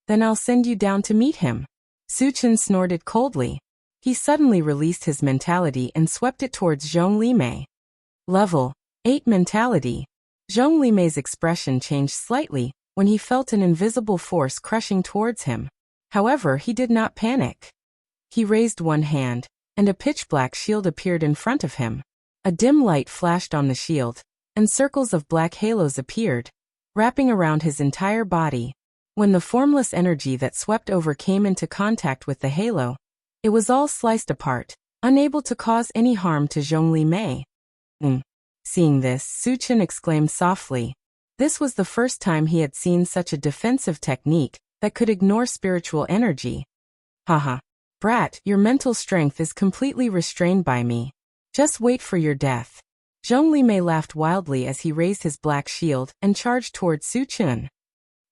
"Then I'll send you down to meet him." Su Chen snorted coldly. He suddenly released his mentality and swept it towards Zhong Limei. Level 8 mentality. Zhong Limei's expression changed slightly when he felt an invisible force crushing towards him. However, he did not panic. He raised one hand, and a pitch-black shield appeared in front of him. A dim light flashed on the shield, and circles of black halos appeared, wrapping around his entire body. When the formless energy that swept over came into contact with the halo, it was all sliced apart, unable to cause any harm to Zhong Limei. Seeing this, Su Chen exclaimed softly. This was the first time he had seen such a defensive technique that could ignore spiritual energy. "Haha. Brat, your mental strength is completely restrained by me. Just wait for your death." Zhong Limei laughed wildly as he raised his black shield and charged towards Su Chen.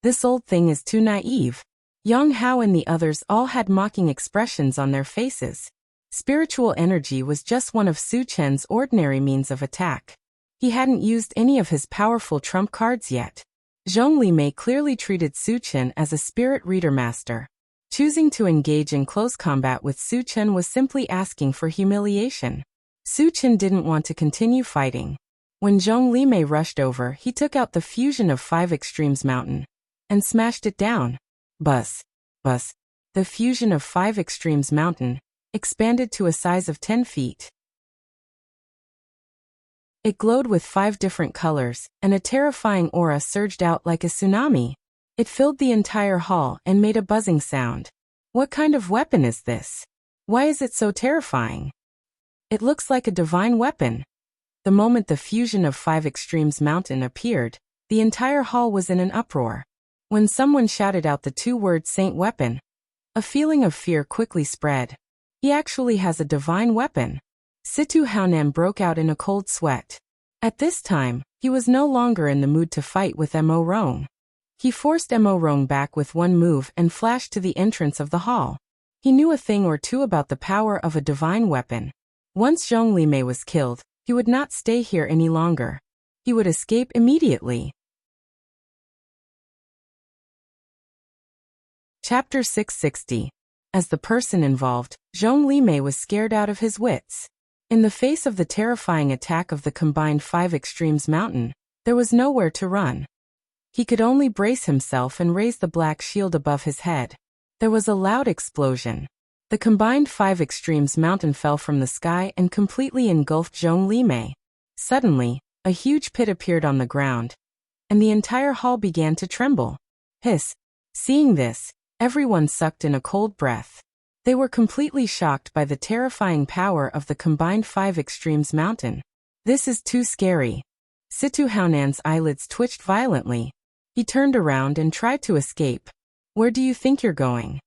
"This old thing is too naive." Yang Hao and the others all had mocking expressions on their faces. Spiritual energy was just one of Su Chen's ordinary means of attack. He hadn't used any of his powerful trump cards yet. Zhong Limei clearly treated Su Chen as a spirit reader master. Choosing to engage in close combat with Su Chen was simply asking for humiliation. Su Chen didn't want to continue fighting. When Zhong Limei rushed over, he took out the fusion of 5 Extremes Mountain and smashed it down. Buzz. Buzz. The fusion of 5 Extremes Mountain expanded to a size of 10 feet. It glowed with 5 different colors, and a terrifying aura surged out like a tsunami. It filled the entire hall and made a buzzing sound. What kind of weapon is this? Why is it so terrifying? It looks like a divine weapon. The moment the fusion of 5 Extremes Mountain appeared, the entire hall was in an uproar. When someone shouted out the 2 words Saint Weapon, A feeling of fear quickly spread. He actually has a divine weapon. Situ Haonan broke out in a cold sweat. At this time, he was no longer in the mood to fight with Mo Rong. He forced Mo Rong back with one move and flashed to the entrance of the hall. He knew a thing or two about the power of a divine weapon. Once Zhong Limei was killed, he would not stay here any longer. He would escape immediately. Chapter 660. As the person involved, Zhong Limei was scared out of his wits. In the face of the terrifying attack of the combined 5 extremes mountain, there was nowhere to run. He could only brace himself and raise the black shield above his head. There was a loud explosion. The combined 5 extremes mountain fell from the sky and completely engulfed Zhong Limei. Suddenly, a huge pit appeared on the ground, and the entire hall began to tremble. Hiss! Seeing this, everyone sucked in a cold breath. They were completely shocked by the terrifying power of the combined 5 extremes mountain. This is too scary. Situ Haonan's eyelids twitched violently. He turned around and tried to escape. Where do you think you're going?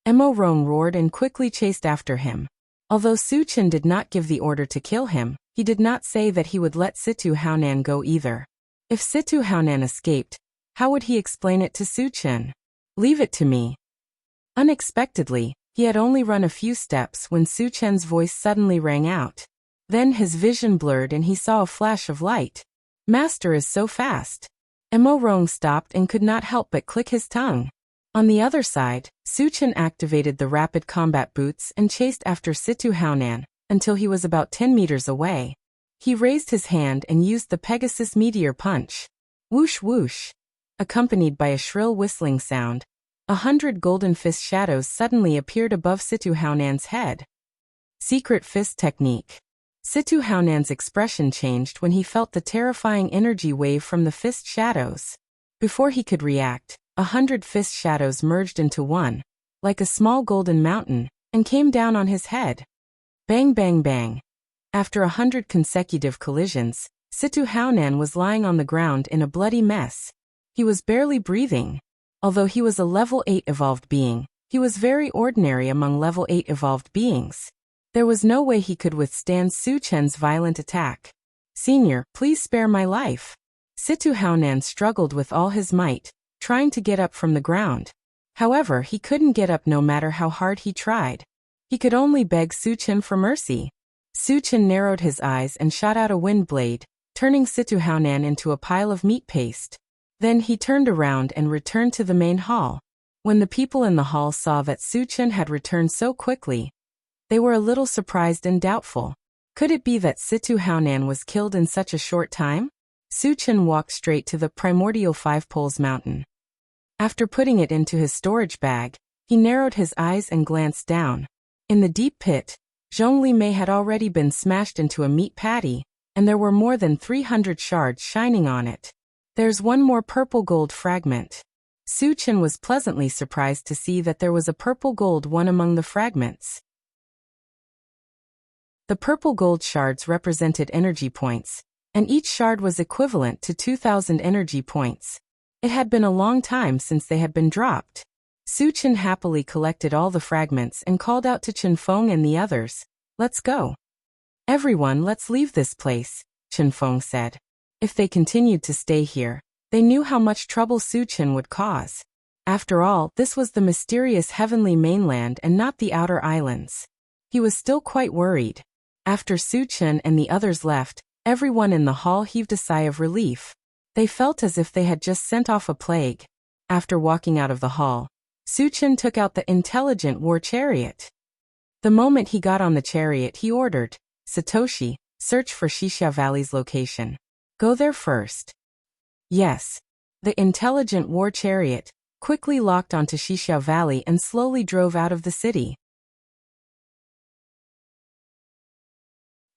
Mo Rong roared and quickly chased after him. Although Su Chen did not give the order to kill him, he did not say that he would let Situ Haonan go either. If Situ Haonan escaped, how would he explain it to Su Chen? Leave it to me. Unexpectedly, he had only run a few steps when Su Chen's voice suddenly rang out. Then his vision blurred and he saw a flash of light. Master is so fast. Mo Rong stopped and could not help but click his tongue. On the other side, Su Chen activated the rapid combat boots and chased after Situ Haonan until he was about 10 meters away. He raised his hand and used the Pegasus Meteor Punch. Whoosh whoosh. Accompanied by a shrill whistling sound, 100 golden fist shadows suddenly appeared above Situ Haonan's head. Secret Fist Technique. Situ Haonan's expression changed when he felt the terrifying energy wave from the fist shadows. Before he could react, 100 fist shadows merged into one, like a small golden mountain, and came down on his head. Bang bang bang. After 100 consecutive collisions, Situ Haonan was lying on the ground in a bloody mess. He was barely breathing. Although he was a level 8 evolved being, he was very ordinary among level 8 evolved beings. There was no way he could withstand Su Chen's violent attack. Senior, please spare my life. Situ Haonan struggled with all his might, trying to get up from the ground. However, he couldn't get up no matter how hard he tried. He could only beg Su Chen for mercy. Su Chen narrowed his eyes and shot out a wind blade, turning Situ Haonan into a pile of meat paste. Then he turned around and returned to the main hall. When the people in the hall saw that Su Chen had returned so quickly, they were a little surprised and doubtful. Could it be that Situ Haonan was killed in such a short time? Su Chen walked straight to the primordial 5 Poles mountain. After putting it into his storage bag, he narrowed his eyes and glanced down. In the deep pit, Zhong Limei had already been smashed into a meat patty, and there were more than 300 shards shining on it. There's one more purple gold fragment. Su Chen was pleasantly surprised to see that there was a purple gold one among the fragments. The purple gold shards represented energy points, and each shard was equivalent to 2,000 energy points. It had been a long time since they had been dropped. Su Chen happily collected all the fragments and called out to Chen Feng and the others. Let's go. Everyone, let's leave this place, Chen Feng said. If they continued to stay here, they knew how much trouble Su Chen would cause. After all, this was the mysterious heavenly mainland and not the outer islands. He was still quite worried. After Su Chen and the others left, everyone in the hall heaved a sigh of relief. They felt as if they had just sent off a plague. After walking out of the hall, Su Chen took out the intelligent war chariot. The moment he got on the chariot, he ordered, Satoshi, search for Xixia Valley's location. Go there first. Yes. The intelligent war chariot quickly locked onto Xixia Valley and slowly drove out of the city.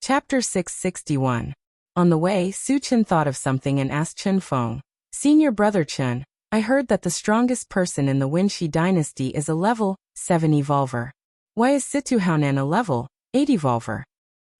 Chapter 661. On the way, Su Chen thought of something and asked Chen Feng, Senior Brother Chen, I heard that the strongest person in the Wenxi dynasty is a level 7 evolver. Why is Situ Haonan a level 8 evolver?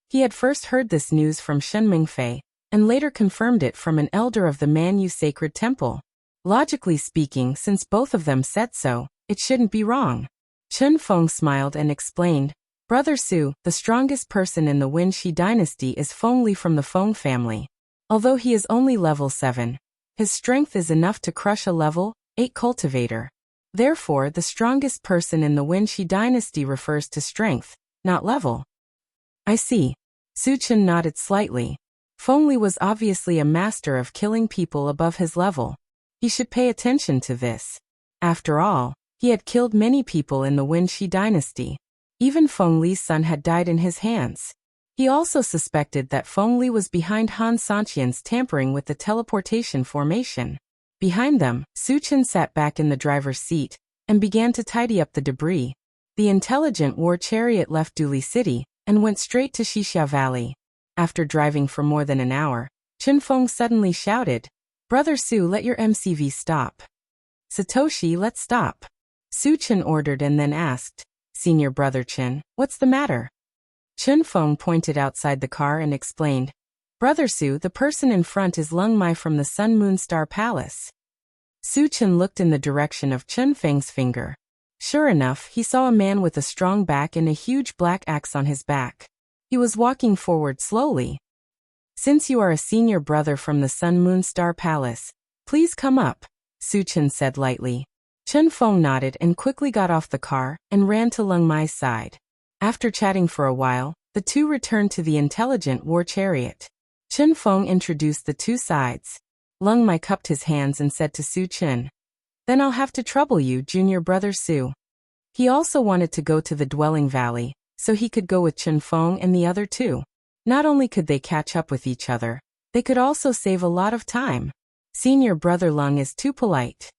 He had first heard this news from Shen Mingfei, and later confirmed it from an elder of the Manyu Sacred Temple. Logically speaking, since both of them said so, it shouldn't be wrong. Chen Feng smiled and explained, Brother Su, the strongest person in the Wenxi dynasty is Feng Li from the Feng family. Although he is only level 7, his strength is enough to crush a level 8 cultivator. Therefore, the strongest person in the Wenxi dynasty refers to strength, not level. I see. Su Chen nodded slightly. Feng Li was obviously a master of killing people above his level. He should pay attention to this. After all, he had killed many people in the Wenxi dynasty. Even Feng Li's son had died in his hands. He also suspected that Feng Li was behind Han Sanqian's tampering with the teleportation formation. Behind them, Su Chen sat back in the driver's seat and began to tidy up the debris. The intelligent war chariot left Duli City and went straight to Xixia Valley. After driving for more than an hour, Chen Feng suddenly shouted, Brother Su, let your MCV stop. Satoshi, let's stop. Su Chen ordered and then asked, Senior Brother Chen, what's the matter? Chen Feng pointed outside the car and explained, Brother Su, the person in front is Lung Mai from the Sun Moon Star Palace. Su Chen looked in the direction of Chen Feng's finger. Sure enough, he saw a man with a strong back and a huge black axe on his back. He was walking forward slowly. Since you are a senior brother from the Sun Moon Star Palace, please come up, Su Chen said lightly. Chen Feng nodded and quickly got off the car and ran to Lung Mai's side. After chatting for a while, the two returned to the intelligent war chariot. Chen Feng introduced the two sides. Lung Mai cupped his hands and said to Su Chen, Then I'll have to trouble you, junior brother Su. He also wanted to go to the dwelling valley, so he could go with Chen Feng and the other two. Not only could they catch up with each other, they could also save a lot of time. Senior brother Lung is too polite.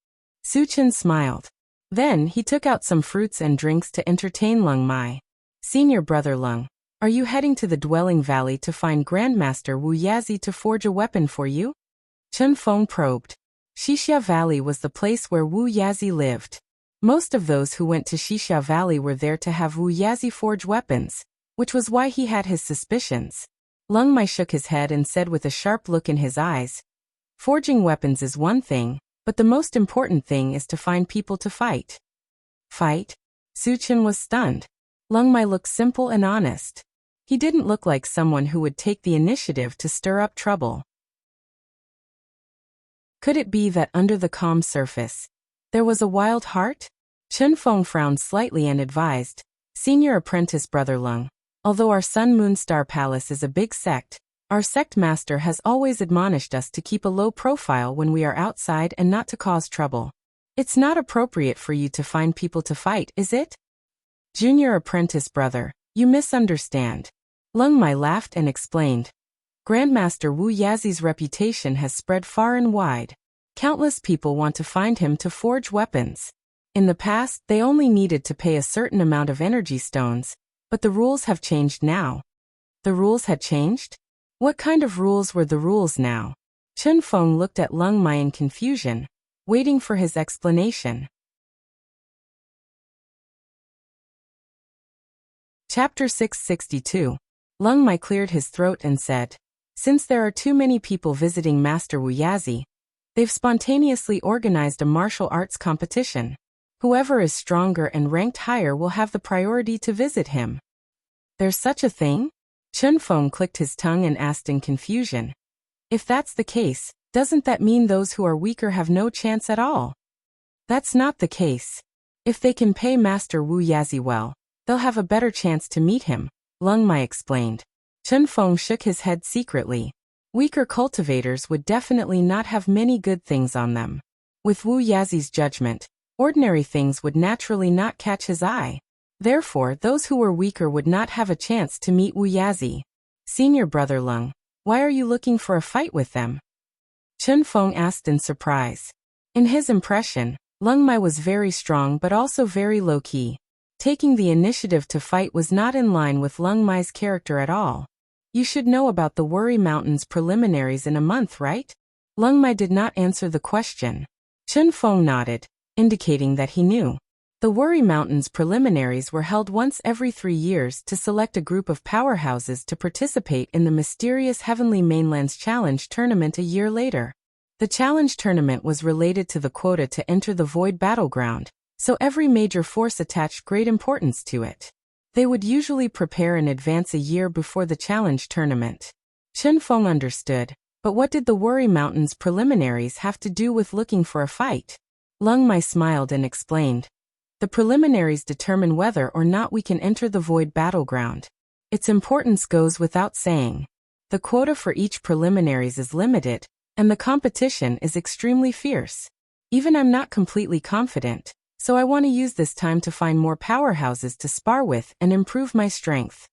Su Chen smiled. Then he took out some fruits and drinks to entertain Lung Mai. Senior brother Lung, are you heading to the dwelling valley to find Grandmaster Wu Yazi to forge a weapon for you? Chen Feng probed. Xixia Valley was the place where Wu Yazi lived. Most of those who went to Xixia Valley were there to have Wu Yazi forge weapons, which was why he had his suspicions. Lung Mai shook his head and said with a sharp look in his eyes, Forging weapons is one thing, but the most important thing is to find people to fight. Fight? Su Chen was stunned. Lung Mai looked simple and honest. He didn't look like someone who would take the initiative to stir up trouble. Could it be that under the calm surface, there was a wild heart? Chen Feng frowned slightly and advised, Senior apprentice brother Lung, although our Sun Moon Star Palace is a big sect, our sect master has always admonished us to keep a low profile when we are outside and not to cause trouble. It's not appropriate for you to find people to fight, is it? Junior apprentice brother, you misunderstand. Lung Mai laughed and explained. Grandmaster Wu Yazi's reputation has spread far and wide. Countless people want to find him to forge weapons. In the past, they only needed to pay a certain amount of energy stones, but the rules have changed now. The rules had changed? What kind of rules were the rules now? Chen Feng looked at Lung Mai in confusion, waiting for his explanation. Chapter 662. Lung Mai cleared his throat and said, Since there are too many people visiting Master Wu Yazi, they've spontaneously organized a martial arts competition. Whoever is stronger and ranked higher will have the priority to visit him. There's such a thing? Chen Feng clicked his tongue and asked in confusion. If that's the case, doesn't that mean those who are weaker have no chance at all? That's not the case. If they can pay Master Wu Yazi well, they'll have a better chance to meet him, Lung Mai explained. Chen Feng shook his head secretly. Weaker cultivators would definitely not have many good things on them. With Wu Yazi's judgment, ordinary things would naturally not catch his eye. Therefore, those who were weaker would not have a chance to meet Wu Yazi. Senior brother Lung, why are you looking for a fight with them? Chen Feng asked in surprise. In his impression, Lung Mai was very strong but also very low-key. Taking the initiative to fight was not in line with Lung Mai's character at all. You should know about the Worry Mountains preliminaries in a month, right? Lung Mai did not answer the question. Chen Feng nodded, indicating that he knew. The Worry Mountains preliminaries were held once every 3 years to select a group of powerhouses to participate in the mysterious Heavenly Mainlands Challenge tournament a year later. The challenge tournament was related to the quota to enter the Void Battleground, so every major force attached great importance to it. They would usually prepare in advance a year before the challenge tournament. Chen Feng understood, but what did the Worry Mountain's preliminaries have to do with looking for a fight? Lung Mai smiled and explained. The preliminaries determine whether or not we can enter the Void Battleground. Its importance goes without saying. The quota for each preliminaries is limited, and the competition is extremely fierce. Even I'm not completely confident, so I want to use this time to find more powerhouses to spar with and improve my strength.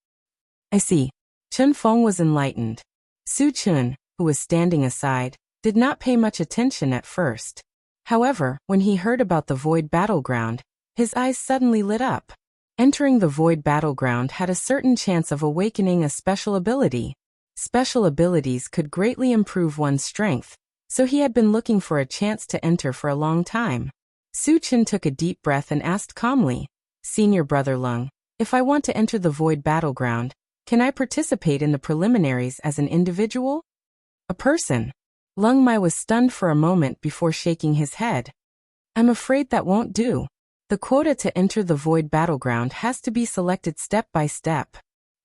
I see. Chen Feng was enlightened. Su Chun, who was standing aside, did not pay much attention at first. However, when he heard about the Void Battleground, his eyes suddenly lit up. Entering the Void Battleground had a certain chance of awakening a special ability. Special abilities could greatly improve one's strength, so he had been looking for a chance to enter for a long time. Su Chen took a deep breath and asked calmly, Senior Brother Lung, if I want to enter the Void Battleground, can I participate in the preliminaries as an individual? A person? Lung Mai was stunned for a moment before shaking his head. I'm afraid that won't do. The quota to enter the Void Battleground has to be selected step by step.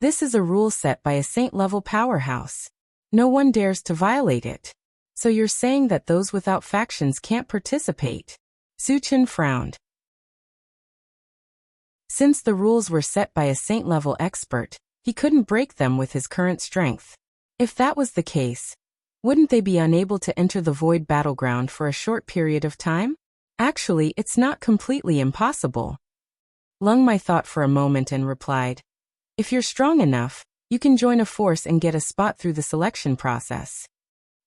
This is a rule set by a saint-level powerhouse. No one dares to violate it. So you're saying that those without factions can't participate? Su Chen frowned. Since the rules were set by a saint-level expert, he couldn't break them with his current strength. If that was the case, wouldn't they be unable to enter the Void Battleground for a short period of time? Actually, it's not completely impossible. Lung Mai thought for a moment and replied, if you're strong enough, you can join a force and get a spot through the selection process.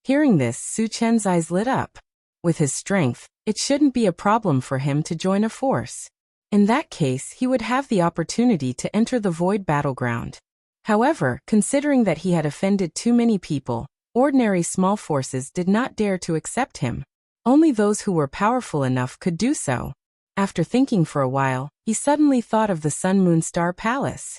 Hearing this, Su Chen's eyes lit up. With his strength, it shouldn't be a problem for him to join a force. In that case, he would have the opportunity to enter the Void Battleground. However, considering that he had offended too many people, ordinary small forces did not dare to accept him. Only those who were powerful enough could do so. After thinking for a while, he suddenly thought of the Sun Moon Star Palace.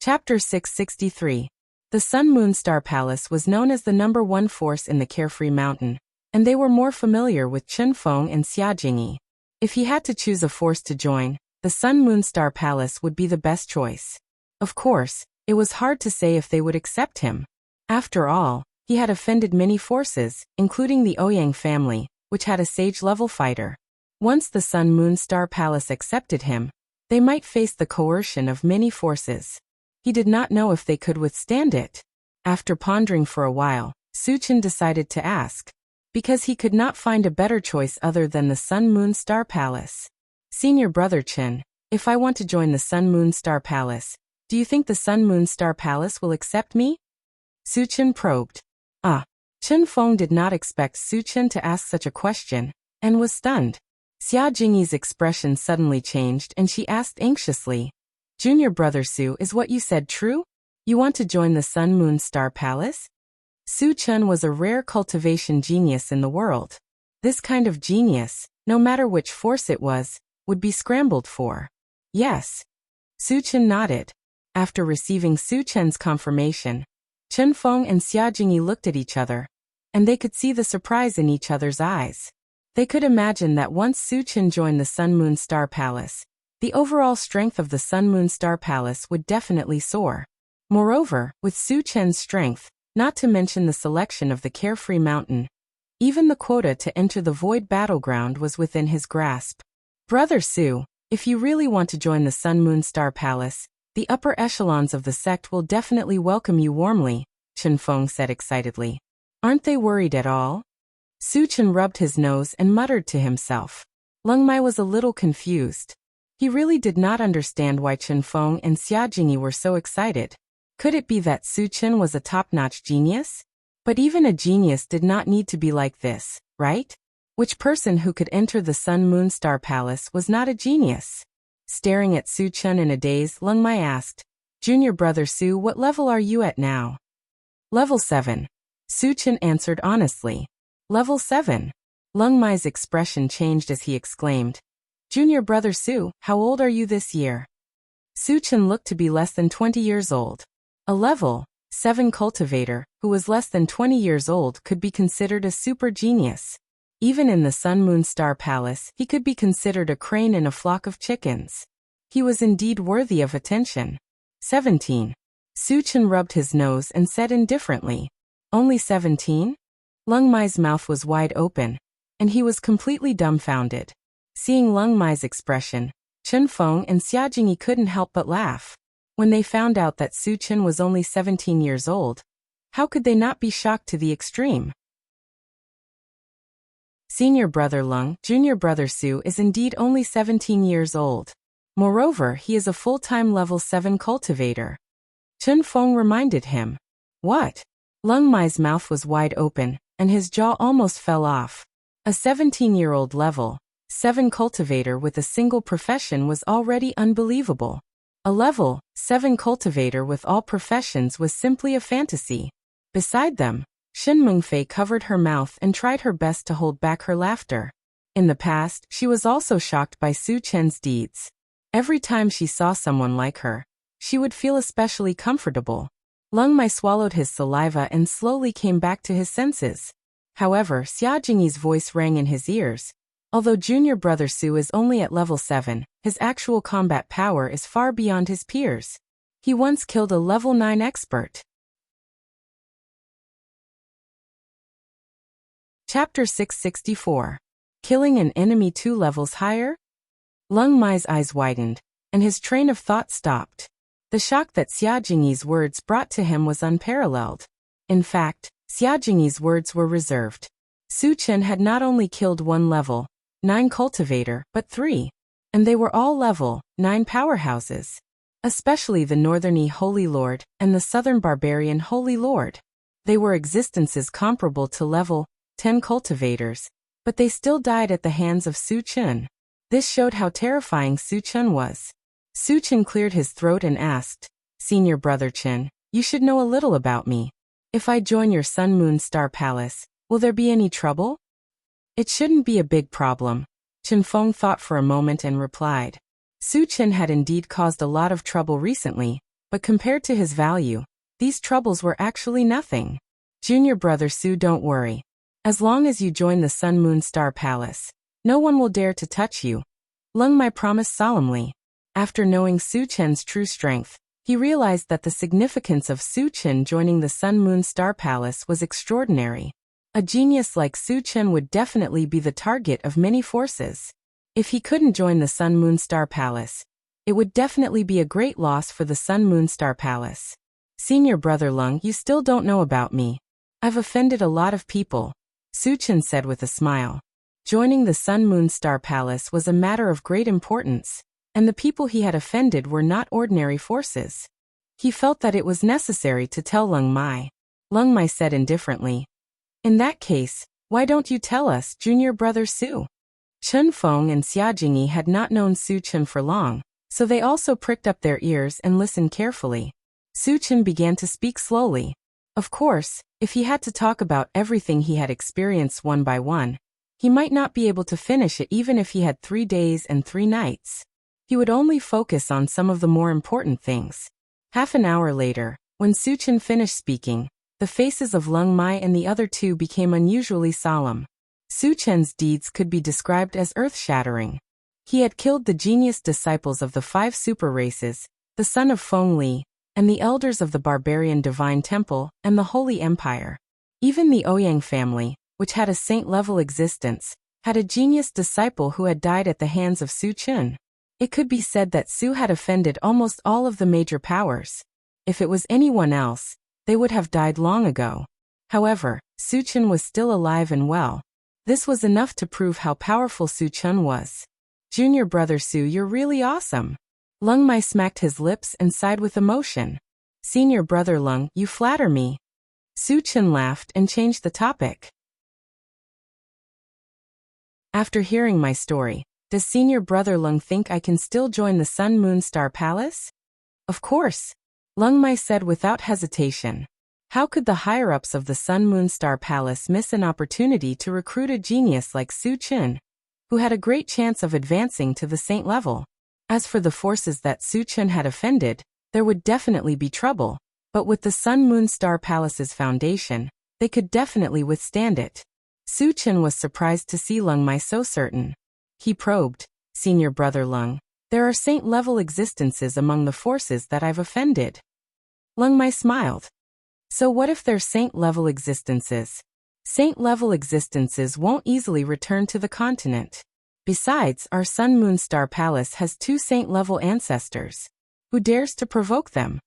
Chapter 663. The Sun Moon Star Palace was known as the #1 force in the Carefree Mountain, and they were more familiar with Chen Feng and Xia Jingyi. If he had to choose a force to join, the Sun Moon Star Palace would be the best choice. Of course, it was hard to say if they would accept him. After all, he had offended many forces, including the Ouyang family, which had a sage-level fighter. Once the Sun Moon Star Palace accepted him, they might face the coercion of many forces. He did not know if they could withstand it. After pondering for a while, Su Chen decided to ask, because he could not find a better choice other than the Sun Moon Star Palace. Senior Brother Chen, if I want to join the Sun Moon Star Palace, do you think the Sun Moon Star Palace will accept me? Su Chen probed. Chen Feng did not expect Su Chen to ask such a question, and was stunned. Xia Jingyi's expression suddenly changed and she asked anxiously, Junior Brother Su, is what you said true? You want to join the Sun Moon Star Palace? Su Chen was a rare cultivation genius in the world. This kind of genius, no matter which force it was, would be scrambled for. Yes. Su Chen nodded. After receiving Su Chen's confirmation, Chen Feng and Xia Jingyi looked at each other, and they could see the surprise in each other's eyes. They could imagine that once Su Chen joined the Sun Moon Star Palace, the overall strength of the Sun Moon Star Palace would definitely soar. Moreover, with Su Chen's strength, not to mention the selection of the Carefree Mountain, even the quota to enter the Void Battleground was within his grasp. Brother Su, if you really want to join the Sun Moon Star Palace, the upper echelons of the sect will definitely welcome you warmly, Chen Feng said excitedly. Aren't they worried at all? Su Chen rubbed his nose and muttered to himself. Lung Mai was a little confused. He really did not understand why Chen Feng and Xia Jingyi were so excited. Could it be that Su Chen was a top-notch genius? But even a genius did not need to be like this, right? Which person who could enter the Sun Moon Star Palace was not a genius? Staring at Su Chen in a daze, Lung Mai asked, Junior Brother Su, what level are you at now? Level 7. Su Chen answered honestly. Level 7. Lung Mai's expression changed as he exclaimed, Junior Brother Su, how old are you this year? Su Chen looked to be less than 20 years old. A level 7 cultivator, who was less than 20 years old, could be considered a super genius. Even in the Sun Moon Star Palace, he could be considered a crane in a flock of chickens. He was indeed worthy of attention. 17. Su Chen rubbed his nose and said indifferently, "Only 17? Lung Mai's mouth was wide open, and he was completely dumbfounded. Seeing Lung Mai's expression, Chen Feng and Xia Jingyi couldn't help but laugh. When they found out that Su Chen was only 17 years old, how could they not be shocked to the extreme? Senior brother Lung, junior brother Su is indeed only 17 years old. Moreover, he is a full-time level 7 cultivator. Chen Feng reminded him. What? Lung Mai's mouth was wide open, and his jaw almost fell off. A 17-year-old level 7 cultivator with a single profession was already unbelievable. A level 7 cultivator with all professions was simply a fantasy. Beside them, Shin Mengfei covered her mouth and tried her best to hold back her laughter. In the past, she was also shocked by Su Chen's deeds. Every time she saw someone like her, she would feel especially comfortable. Lung Mai swallowed his saliva and slowly came back to his senses. However, Xia Jingyi's voice rang in his ears. Although junior brother Su is only at level 7, his actual combat power is far beyond his peers. He once killed a level 9 expert. Chapter 664. Killing an enemy 2 levels higher? Lung Mai's eyes widened, and his train of thought stopped. The shock that Xia Jingyi's words brought to him was unparalleled. In fact, Xia Jingyi's words were reserved. Su Chen had not only killed 1 level 9 cultivator, but 3. And they were all level 9 powerhouses. Especially the Northerny Holy Lord and the Southern Barbarian Holy Lord. They were existences comparable to level 10 cultivators, but they still died at the hands of Su Chen. This showed how terrifying Su Chen was. Su Chen cleared his throat and asked, Senior brother Chen, you should know a little about me. If I join your Sun Moon Star Palace, will there be any trouble? It shouldn't be a big problem. Chen Feng thought for a moment and replied. Su Chen had indeed caused a lot of trouble recently, but compared to his value, these troubles were actually nothing. Junior brother Su, don't worry. As long as you join the Sun Moon Star Palace, no one will dare to touch you. Lung Mai promised solemnly. After knowing Su Chen's true strength, he realized that the significance of Su Chen joining the Sun Moon Star Palace was extraordinary. A genius like Su Chen would definitely be the target of many forces. If he couldn't join the Sun Moon Star Palace, it would definitely be a great loss for the Sun Moon Star Palace. Senior brother Lung, you still don't know about me. I've offended a lot of people, Su Chen said with a smile. Joining the Sun Moon Star Palace was a matter of great importance, and the people he had offended were not ordinary forces. He felt that it was necessary to tell Lung Mai. Lung Mai said indifferently. In that case, why don't you tell us, junior brother Su? Chen Feng and Xia Jingyi had not known Su Chen for long, so they also pricked up their ears and listened carefully. Su Chen began to speak slowly. Of course, if he had to talk about everything he had experienced one by one, he might not be able to finish it even if he had 3 days and 3 nights. He would only focus on some of the more important things. Half an hour later, when Su Chen finished speaking, the faces of Lung Mai and the other 2 became unusually solemn. Su Chen's deeds could be described as earth-shattering. He had killed the genius disciples of the 5 super races, the son of Feng Li, and the elders of the barbarian Divine Temple and the Holy Empire. Even the Ouyang family, which had a saint-level existence, had a genius disciple who had died at the hands of Su Chen. It could be said that Su had offended almost all of the major powers. If it was anyone else, they would have died long ago. However, Su Chen was still alive and well. This was enough to prove how powerful Su Chen was. Junior brother Su, you're really awesome. Lung Mai smacked his lips and sighed with emotion. Senior brother Lung, you flatter me. Su Chen laughed and changed the topic. After hearing my story, does senior brother Lung think I can still join the Sun Moon Star Palace? Of course, Lung Mai said without hesitation. How could the higher-ups of the Sun Moon Star Palace miss an opportunity to recruit a genius like Su Chen, who had a great chance of advancing to the saint level? As for the forces that Su Chen had offended, there would definitely be trouble, but with the Sun Moon Star Palace's foundation, they could definitely withstand it. Su Chen was surprised to see Leng Mai so certain. He probed, "Senior brother Leng, there are saint-level existences among the forces that I've offended." Leng Mai smiled. "So what if they're saint-level existences? Saint-level existences won't easily return to the continent. Besides, our Sun Moon Star Palace has 2 saint-level ancestors. Who dares to provoke them?"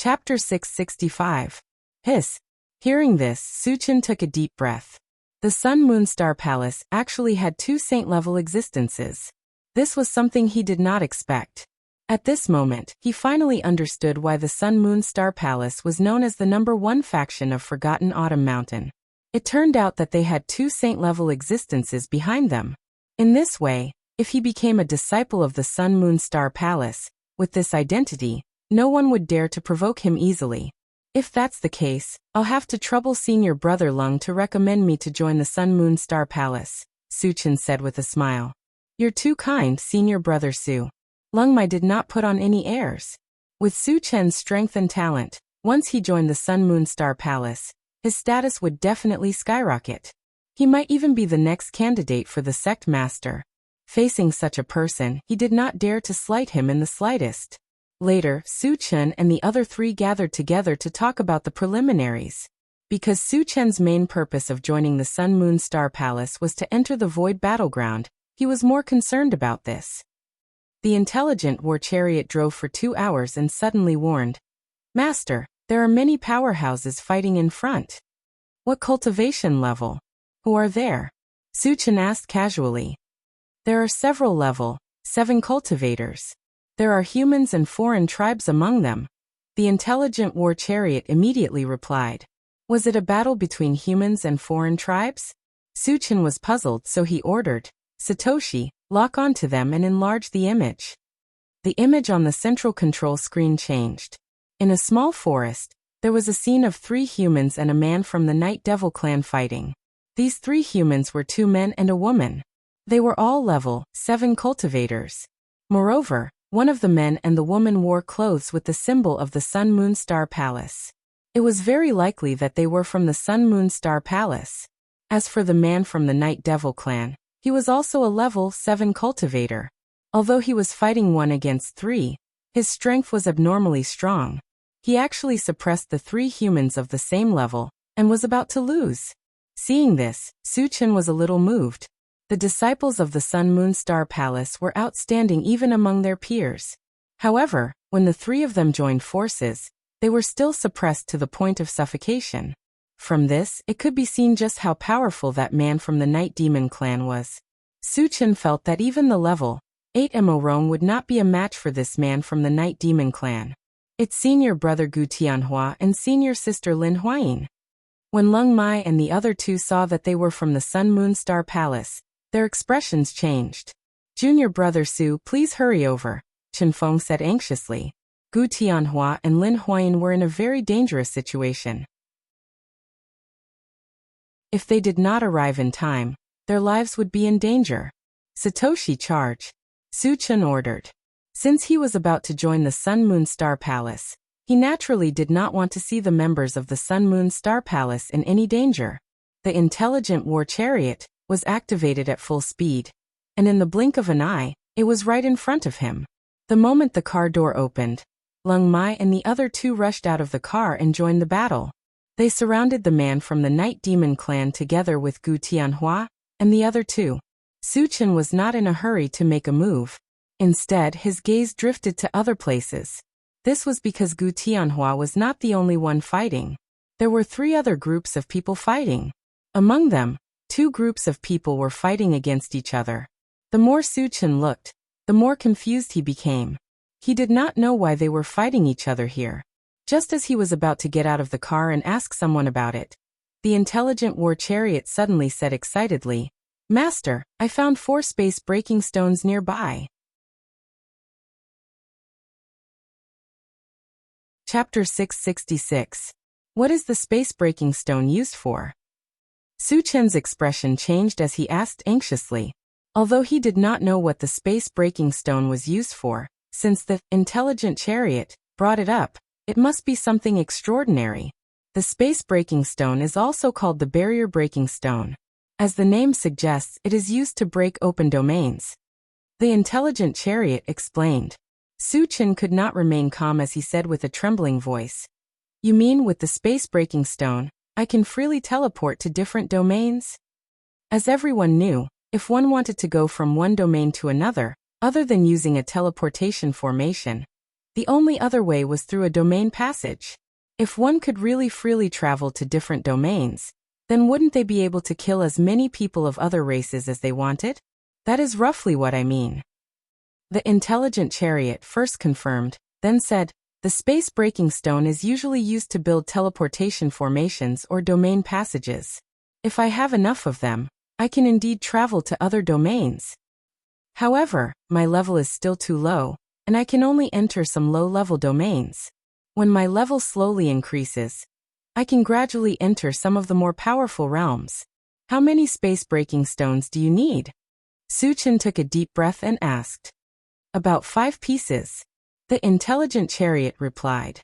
Chapter 665. Hiss. Hearing this, Su Chen took a deep breath. The Sun Moon Star Palace actually had 2 saint-level existences. This was something he did not expect. At this moment, he finally understood why the Sun Moon Star Palace was known as the #1 faction of Forgotten Autumn Mountain. It turned out that they had 2 saint-level existences behind them. In this way, if he became a disciple of the Sun Moon Star Palace, with this identity, no one would dare to provoke him easily. If that's the case, I'll have to trouble senior brother Leng to recommend me to join the Sun Moon Star Palace, Su Chen said with a smile. You're too kind, senior brother Su. Leng Mai did not put on any airs. With Su Chen's strength and talent, once he joined the Sun Moon Star Palace, his status would definitely skyrocket. He might even be the next candidate for the sect master. Facing such a person, he did not dare to slight him in the slightest. Later, Su Chen and the other 3 gathered together to talk about the preliminaries. Because Su Chen's main purpose of joining the Sun Moon Star Palace was to enter the Void Battleground, he was more concerned about this. The intelligent war chariot drove for 2 hours and suddenly warned, "Master, there are many powerhouses fighting in front." "What cultivation level? Who are there?" Su Chen asked casually. "There are several level 7 cultivators. There are humans and foreign tribes among them." The intelligent war chariot immediately replied. Was it a battle between humans and foreign tribes? Su Chen was puzzled, so he ordered, "Satoshi, lock onto them and enlarge the image." The image on the central control screen changed. In a small forest, there was a scene of 3 humans and a man from the Night Devil clan fighting. These 3 humans were 2 men and a woman. They were all level 7 cultivators. Moreover, one of the men and the woman wore clothes with the symbol of the Sun Moon Star Palace. It was very likely that they were from the Sun Moon Star Palace. As for the man from the Night Devil clan, he was also a level 7 cultivator. Although he was fighting 1 against 3, his strength was abnormally strong. He actually suppressed the 3 humans of the same level, and was about to lose. Seeing this, Su Chen was a little moved. The disciples of the Sun Moon Star Palace were outstanding even among their peers. However, when the 3 of them joined forces, they were still suppressed to the point of suffocation. From this, it could be seen just how powerful that man from the Night Demon clan was. Su Chen felt that even the level 8 Mo Rong would not be a match for this man from the Night Demon clan. Its senior brother Gu Tianhua and senior sister Lin Huayin. When Leng Mai and the other 2 saw that they were from the Sun Moon Star Palace, their expressions changed. "Junior brother Su, please hurry over," Chen Feng said anxiously. Gu Tianhua and Lin Huayin were in a very dangerous situation. If they did not arrive in time, their lives would be in danger. "Satoshi, charge," Su Chen ordered. Since he was about to join the Sun Moon Star Palace, he naturally did not want to see the members of the Sun Moon Star Palace in any danger. The intelligent war chariot was activated at full speed, and in the blink of an eye, it was right in front of him. The moment the car door opened, Leng Mai and the other 2 rushed out of the car and joined the battle. They surrounded the man from the Night Demon clan together with Gu Tianhua and the other 2. Su Chen was not in a hurry to make a move. Instead, his gaze drifted to other places. This was because Gu Tianhua was not the only one fighting. There were 3 other groups of people fighting. Among them, 2 groups of people were fighting against each other. The more Su Chen looked, the more confused he became. He did not know why they were fighting each other here. Just as he was about to get out of the car and ask someone about it, the intelligent war chariot suddenly said excitedly, "Master, I found 4 space-breaking stones nearby." Chapter 666. What is the space-breaking stone used for? Su Chen's expression changed as he asked anxiously. Although he did not know what the space-breaking stone was used for, since the intelligent chariot brought it up, It must be something extraordinary. The space-breaking stone is also called the barrier-breaking stone. As the name suggests, it is used to break open domains. The intelligent chariot explained. Su-chin could not remain calm as he said with a trembling voice. You mean with the space-breaking stone, I can freely teleport to different domains? As everyone knew, if one wanted to go from one domain to another, other than using a teleportation formation, the only other way was through a domain passage. If one could really freely travel to different domains, then wouldn't they be able to kill as many people of other races as they wanted? That is roughly what I mean. The intelligent chariot first confirmed, then said, the space-breaking stone is usually used to build teleportation formations or domain passages. If I have enough of them, I can indeed travel to other domains. However, my level is still too low, and I can only enter some low-level domains. When my level slowly increases, I can gradually enter some of the more powerful realms. How many space-breaking stones do you need? Su-chin took a deep breath and asked. About 5 pieces. The intelligent chariot replied.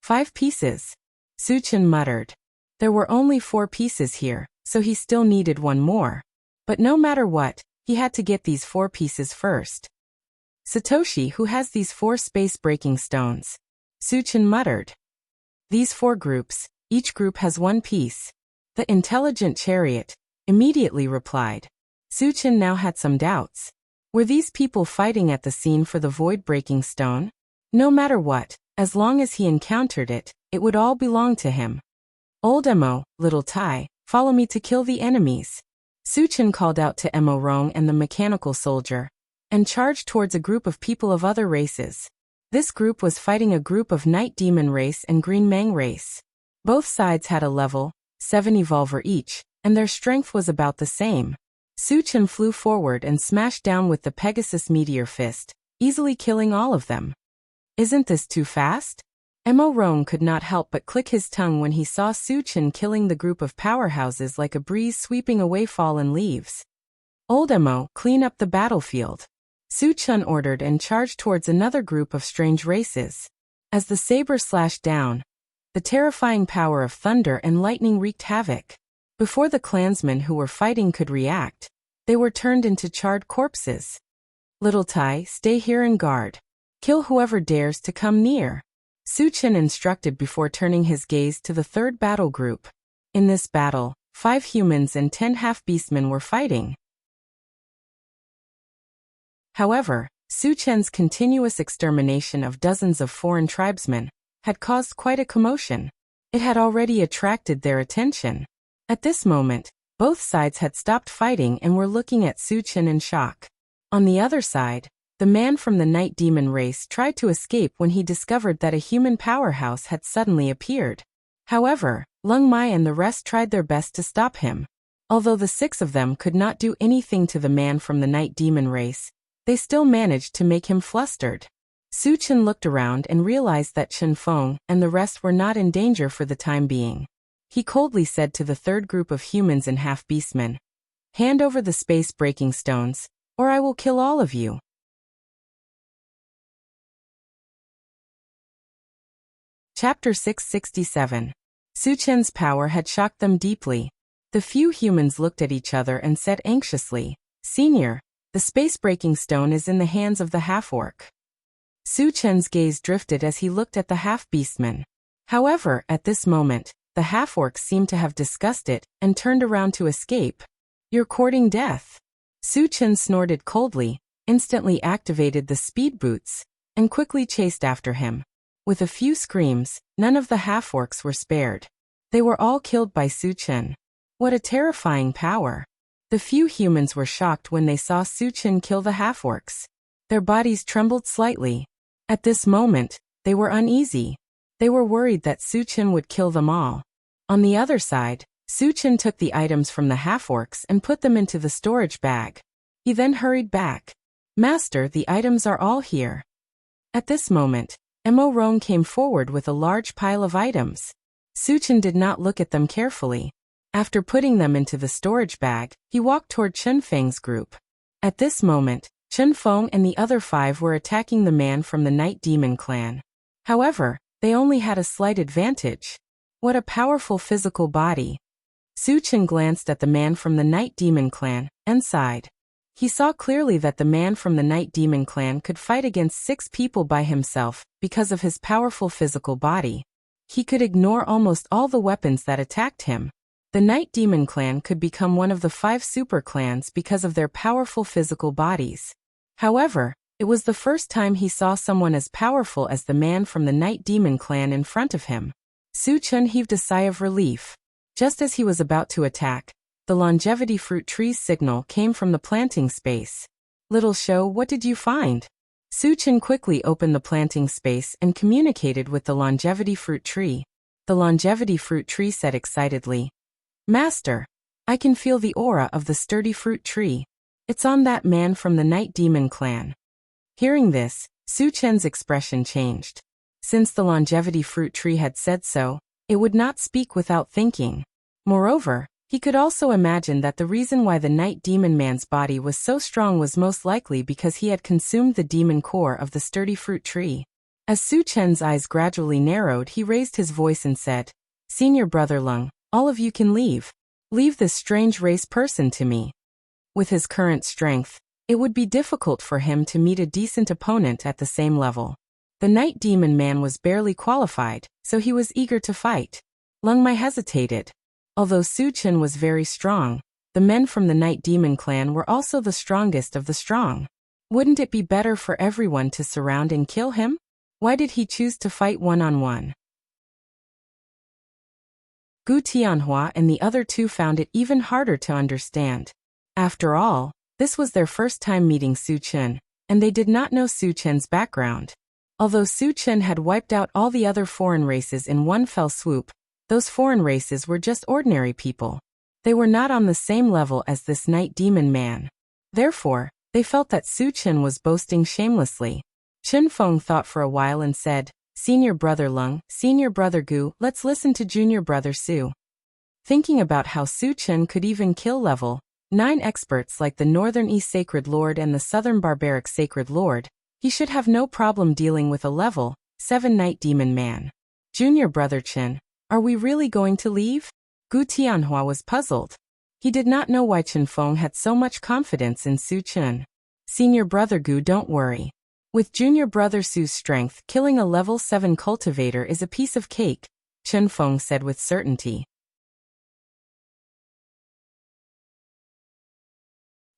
5 pieces. Su-chin muttered. There were only 4 pieces here, so he still needed one more. But no matter what, he had to get these 4 pieces first. Satoshi, who has these 4 space-breaking stones? Su-chin muttered. These 4 groups, each group has 1 piece. The intelligent chariot immediately replied. Su-chin now had some doubts. Were these people fighting at the scene for the void-breaking stone? No matter what, as long as he encountered it, it would all belong to him. Old Emo, little Tai, follow me to kill the enemies. Su-chin called out to Emo Rong and the mechanical soldier, and charged towards a group of people of other races. This group was fighting a group of Night Demon race and Green Mang race. Both sides had a level 7 evolver each, and their strength was about the same. Su-chin flew forward and smashed down with the Pegasus Meteor Fist, easily killing all of them. Isn't this too fast? Emo Rong could not help but click his tongue when he saw Su-chin killing the group of powerhouses like a breeze sweeping away fallen leaves. Old Emo, clean up the battlefield. Su-chin ordered and charged towards another group of strange races. As the saber slashed down, the terrifying power of thunder and lightning wreaked havoc. Before the clansmen who were fighting could react, they were turned into charred corpses. Little Tai, stay here and guard. Kill whoever dares to come near. Su-chin instructed before turning his gaze to the 3rd battle group. In this battle, 5 humans and 10 half-beastmen were fighting. However, Su-chin's continuous extermination of dozens of foreign tribesmen had caused quite a commotion. It had already attracted their attention. At this moment, both sides had stopped fighting and were looking at Su-chin in shock. On the other side, the man from the Night Demon race tried to escape when he discovered that a human powerhouse had suddenly appeared. However, Lung Mai and the rest tried their best to stop him. Although the 6 of them could not do anything to the man from the Night Demon race, they still managed to make him flustered. Su-chin looked around and realized that Chen Feng and the rest were not in danger for the time being. He coldly said to the 3rd group of humans and half-beastmen, hand over the space-breaking stones, or I will kill all of you. Chapter 667. Su-chin's power had shocked them deeply. The few humans looked at each other and said anxiously, Senior, the space-breaking stone is in the hands of the half-orc. Su-chin's gaze drifted as he looked at the half-beastmen. However, at this moment, the half-orcs seemed to have discussed it and turned around to escape. You're courting death. Su-chin snorted coldly, instantly activated the speed boots, and quickly chased after him. With a few screams, none of the half-orcs were spared. They were all killed by Su-chin. What a terrifying power. The few humans were shocked when they saw Su-chin kill the half-orcs. Their bodies trembled slightly. At this moment, they were uneasy. They were worried that Su-chin would kill them all. On the other side, Su-chin took the items from the half-orcs and put them into the storage bag. He then hurried back. Master, the items are all here. At this moment, Emo Rong came forward with a large pile of items. Su-chin did not look at them carefully. After putting them into the storage bag, he walked toward Chen Feng's group. At this moment, Chen Feng and the other 5 were attacking the man from the Night Demon clan. However, They only had a slight advantage. What a powerful physical body. Su Chen glanced at the man from the Night Demon clan, and sighed. He saw clearly that the man from the Night Demon clan could fight against 6 people by himself because of his powerful physical body. He could ignore almost all the weapons that attacked him. The Night Demon clan could become one of the 5 super clans because of their powerful physical bodies. However, it was the first time he saw someone as powerful as the man from the Night Demon clan in front of him. Su Chen heaved a sigh of relief. Just as he was about to attack, the longevity fruit tree's signal came from the planting space. Little show, what did you find? Su Chen quickly opened the planting space and communicated with the longevity fruit tree. The longevity fruit tree said excitedly, Master, I can feel the aura of the sturdy fruit tree. It's on that man from the Night Demon clan. Hearing this, Su Chen's expression changed. Since the longevity fruit tree had said so, it would not speak without thinking. Moreover, he could also imagine that the reason why the Night Demon man's body was so strong was most likely because he had consumed the demon core of the sturdy fruit tree. As Su Chen's eyes gradually narrowed, he raised his voice and said, Senior Brother Lung, all of you can leave. Leave this strange race person to me. With his current strength, it would be difficult for him to meet a decent opponent at the same level. The Night Demon man was barely qualified, so he was eager to fight. Lung Mai hesitated. Although Su Chen was very strong, the men from the Night Demon clan were also the strongest of the strong. Wouldn't it be better for everyone to surround and kill him? Why did he choose to fight one-on-one? Gu Tianhua and the other 2 found it even harder to understand. After all, this was their first time meeting Su Chen, and they did not know Su Chen's background. Although Su Chen had wiped out all the other foreign races in one fell swoop, those foreign races were just ordinary people. They were not on the same level as this Night Demon man. Therefore, they felt that Su Chen was boasting shamelessly. Chen Feng thought for a while and said, Senior Brother Lung, Senior Brother Gu, let's listen to Junior Brother Su. Thinking about how Su Chen could even kill level 9 experts like the Northern East Sacred Lord and the Southern Barbaric Sacred Lord, he should have no problem dealing with a level 7 Night Demon man. Junior Brother Chen, are we really going to leave? Gu Tianhua was puzzled. He did not know why Chen Feng had so much confidence in Su Chen. Senior Brother Gu, don't worry. With Junior Brother Su's strength, killing a level 7 cultivator is a piece of cake, Chen Feng said with certainty.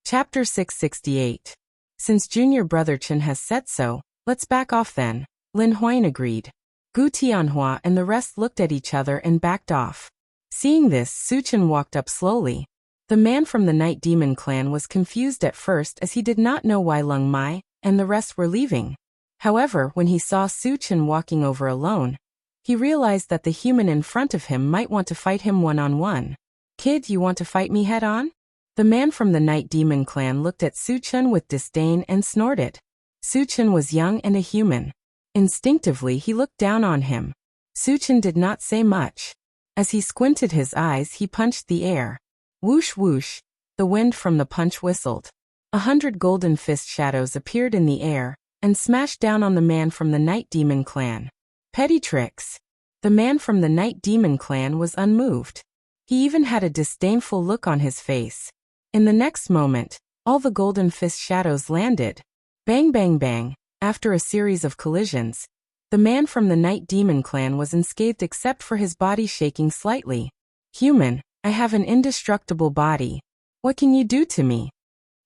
Chapter 668. Since Junior Brother Chen has said so, let's back off then, Lin Huayan agreed. Gu Tianhua and the rest looked at each other and backed off. Seeing this, Su Chen walked up slowly. The man from the Night Demon clan was confused at first as he did not know why Lung Mai and the rest were leaving. However, when he saw Su Chen walking over alone, he realized that the human in front of him might want to fight him one-on-one. Kid, you want to fight me head-on? The man from the Night Demon clan looked at Su Chen with disdain and snorted. Su Chen was young and a human. Instinctively, he looked down on him. Su Chen did not say much. As he squinted his eyes, he punched the air. Whoosh whoosh, the wind from the punch whistled. 100 golden fist shadows appeared in the air and smashed down on the man from the Night Demon clan. Petty tricks. The man from the Night Demon clan was unmoved. He even had a disdainful look on his face. In the next moment, all the golden fist shadows landed. Bang bang bang, after a series of collisions. The man from the Night Demon clan was unscathed except for his body shaking slightly. Human, I have an indestructible body. What can you do to me?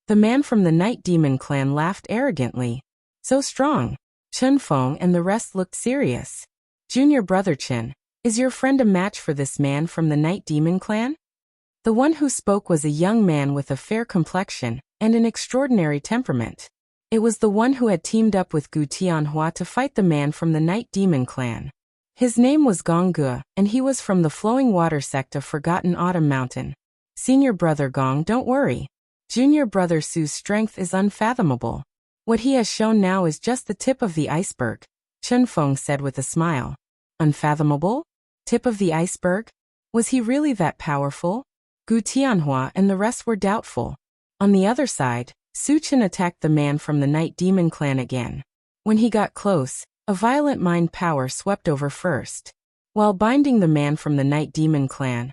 The man from the Night Demon clan laughed arrogantly. So strong. Chen Feng and the rest looked serious. Junior Brother Chen, is your friend a match for this man from the Night Demon clan? The one who spoke was a young man with a fair complexion and an extraordinary temperament. It was the one who had teamed up with Gu Tianhua to fight the man from the Night Demon clan. His name was Gong Ge, and he was from the Flowing Water sect of Forgotten Autumn Mountain. Senior Brother Gong, don't worry. Junior Brother Su's strength is unfathomable. What he has shown now is just the tip of the iceberg, Chen Feng said with a smile. Unfathomable? Tip of the iceberg? Was he really that powerful? Gu Tianhua and the rest were doubtful. On the other side, Su Chen attacked the man from the Night Demon clan again. When he got close, A violent mind power swept over first. While binding the man from the Night Demon clan,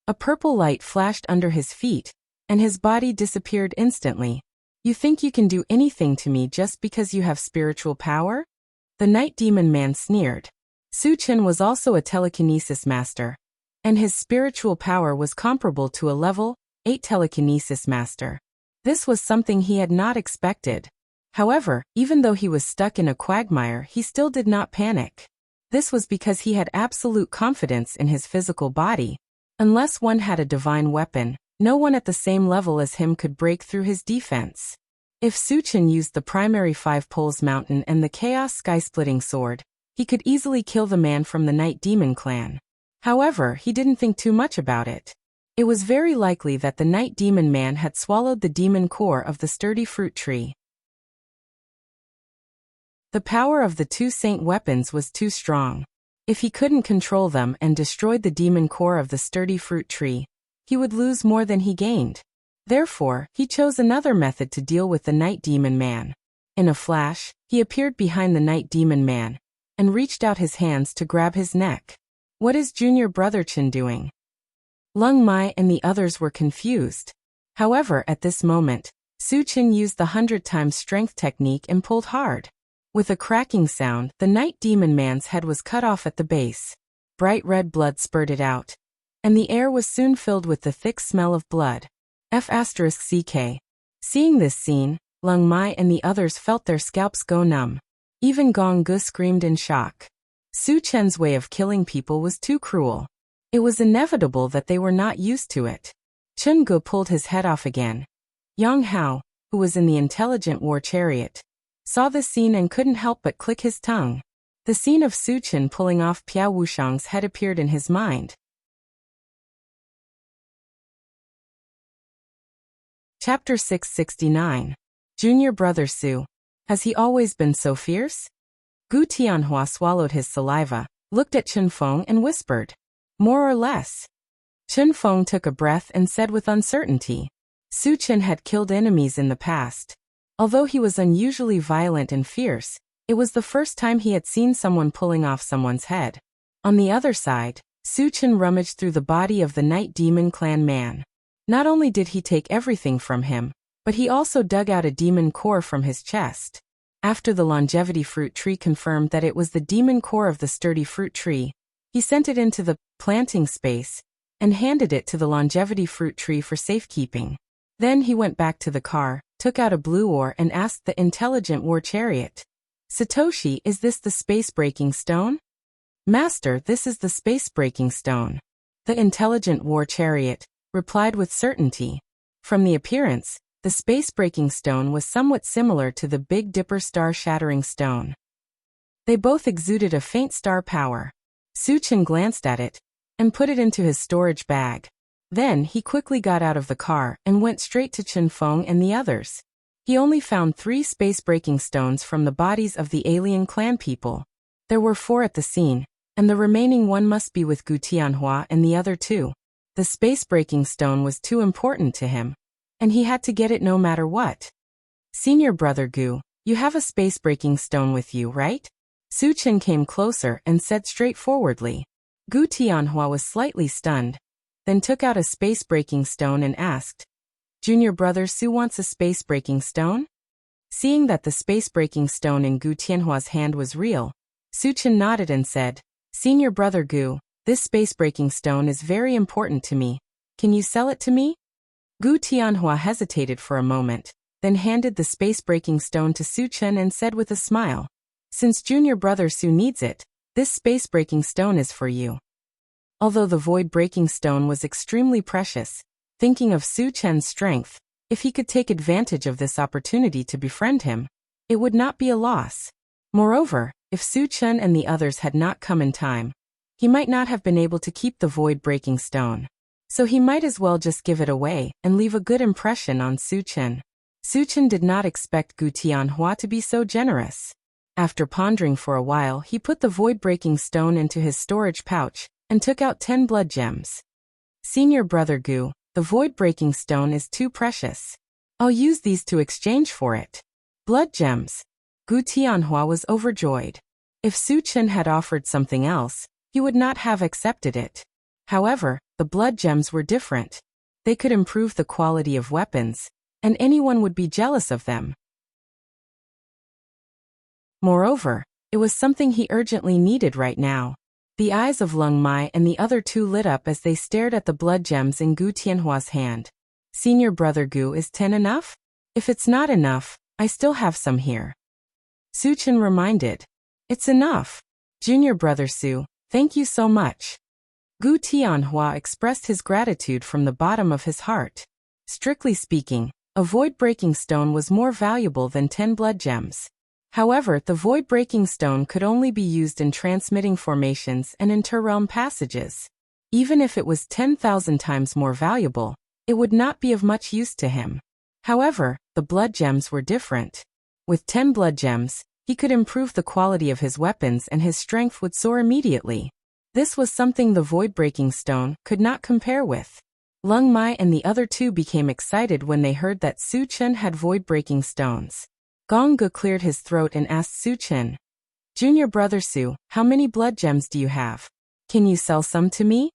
a purple light flashed under his feet, and his body disappeared instantly. You think you can do anything to me just because you have spiritual power? The Night Demon man sneered. Su Chen was also a telekinesis master, and his spiritual power was comparable to a level 8 telekinesis master. This was something he had not expected. However, even though he was stuck in a quagmire, he still did not panic. This was because he had absolute confidence in his physical body. Unless one had a divine weapon, no one at the same level as him could break through his defense. If Su Chen used the primary 5 poles mountain and the chaos sky-splitting sword, he could easily kill the man from the Night Demon clan. However, he didn't think too much about it. It was very likely that the Night Demon man had swallowed the demon core of the sturdy fruit tree. The power of the 2 saint weapons was too strong. If he couldn't control them and destroyed the demon core of the sturdy fruit tree, he would lose more than he gained. Therefore, he chose another method to deal with the Night Demon man. In a flash, he appeared behind the Night Demon man, and reached out his hands to grab his neck. What is junior brother Chen doing? Lung Mai and the others were confused. However, at this moment, Su Chen used the 100 times strength technique and pulled hard. With a cracking sound, the Night Demon man's head was cut off at the base. Bright red blood spurted out, and the air was soon filled with the thick smell of blood. F***CK. Seeing this scene, Lung Mai and the others felt their scalps go numb. Even Gong Gu screamed in shock. Su Chen's way of killing people was too cruel. It was inevitable that they were not used to it. Chun Gu pulled his head off again. Yang Hao, who was in the intelligent war chariot, saw the scene and couldn't help but click his tongue. The scene of Su Chen pulling off Piao Wushang's head appeared in his mind. Chapter 669. Junior Brother Su. Has he always been so fierce? Gu Tianhua swallowed his saliva, looked at Chen Feng and whispered, more or less. Chen Feng took a breath and said with uncertainty, Su Chen had killed enemies in the past. Although he was unusually violent and fierce, it was the first time he had seen someone pulling off someone's head. On the other side, Su Chen rummaged through the body of the Night Demon clan man. Not only did he take everything from him, but he also dug out a demon core from his chest. After the longevity fruit tree confirmed that it was the demon core of the sturdy fruit tree, he sent it into the planting space and handed it to the longevity fruit tree for safekeeping. Then he went back to the car, took out a blue ore and asked the intelligent war chariot, Satoshi, is this the space-breaking stone? Master, this is the space-breaking stone. The intelligent war chariot replied with certainty. From the appearance, the space-breaking stone was somewhat similar to the Big Dipper star-shattering stone. They both exuded a faint star power. Su Chen glanced at it and put it into his storage bag. Then he quickly got out of the car and went straight to Chen Feng and the others. He only found 3 space-breaking stones from the bodies of the alien clan people. There were 4 at the scene, and the remaining one must be with Gu Tianhua and the other 2. The space-breaking stone was too important to him, and he had to get it no matter what. Senior brother Gu, you have a space-breaking stone with you, right? Su Chen came closer and said straightforwardly. Gu Tianhua was slightly stunned, then took out a space-breaking stone and asked, Junior brother Su wants a space-breaking stone? Seeing that the space-breaking stone in Gu Tianhua's hand was real, Su Chen nodded and said, Senior brother Gu, this space-breaking stone is very important to me. Can you sell it to me? Gu Tianhua hesitated for a moment, then handed the space-breaking stone to Su Chen and said with a smile, Since junior brother Su needs it, this space-breaking stone is for you. Although the void-breaking stone was extremely precious, thinking of Su Chen's strength, if he could take advantage of this opportunity to befriend him, it would not be a loss. Moreover, if Su Chen and the others had not come in time, he might not have been able to keep the void-breaking stone. So he might as well just give it away and leave a good impression on Su Chen. Su Chen did not expect Gu Tianhua to be so generous. After pondering for a while, he put the void-breaking stone into his storage pouch and took out 10 blood gems. Senior brother Gu, the void-breaking stone is too precious. I'll use these to exchange for it. Blood gems. Gu Tianhua was overjoyed. If Su Chen had offered something else, he would not have accepted it. However, the blood gems were different. They could improve the quality of weapons, and anyone would be jealous of them. Moreover, it was something he urgently needed right now. The eyes of Lung Mai and the other two lit up as they stared at the blood gems in Gu Tianhua's hand. Senior brother Gu, is 10 enough? If it's not enough, I still have some here. Su Chen reminded. It's enough. Junior brother Su, thank you so much. Gu Tianhua expressed his gratitude from the bottom of his heart. Strictly speaking, a void-breaking stone was more valuable than 10 blood gems. However, the void-breaking stone could only be used in transmitting formations and interrealm passages. Even if it was 10,000 times more valuable, it would not be of much use to him. However, the blood gems were different. With 10 blood gems, he could improve the quality of his weapons and his strength would soar immediately. This was something the void-breaking stone could not compare with. Lung Mai and the other two became excited when they heard that Su Chen had void-breaking stones. Gong Gu cleared his throat and asked Su Chen, Junior brother Su, how many blood gems do you have? Can you sell some to me?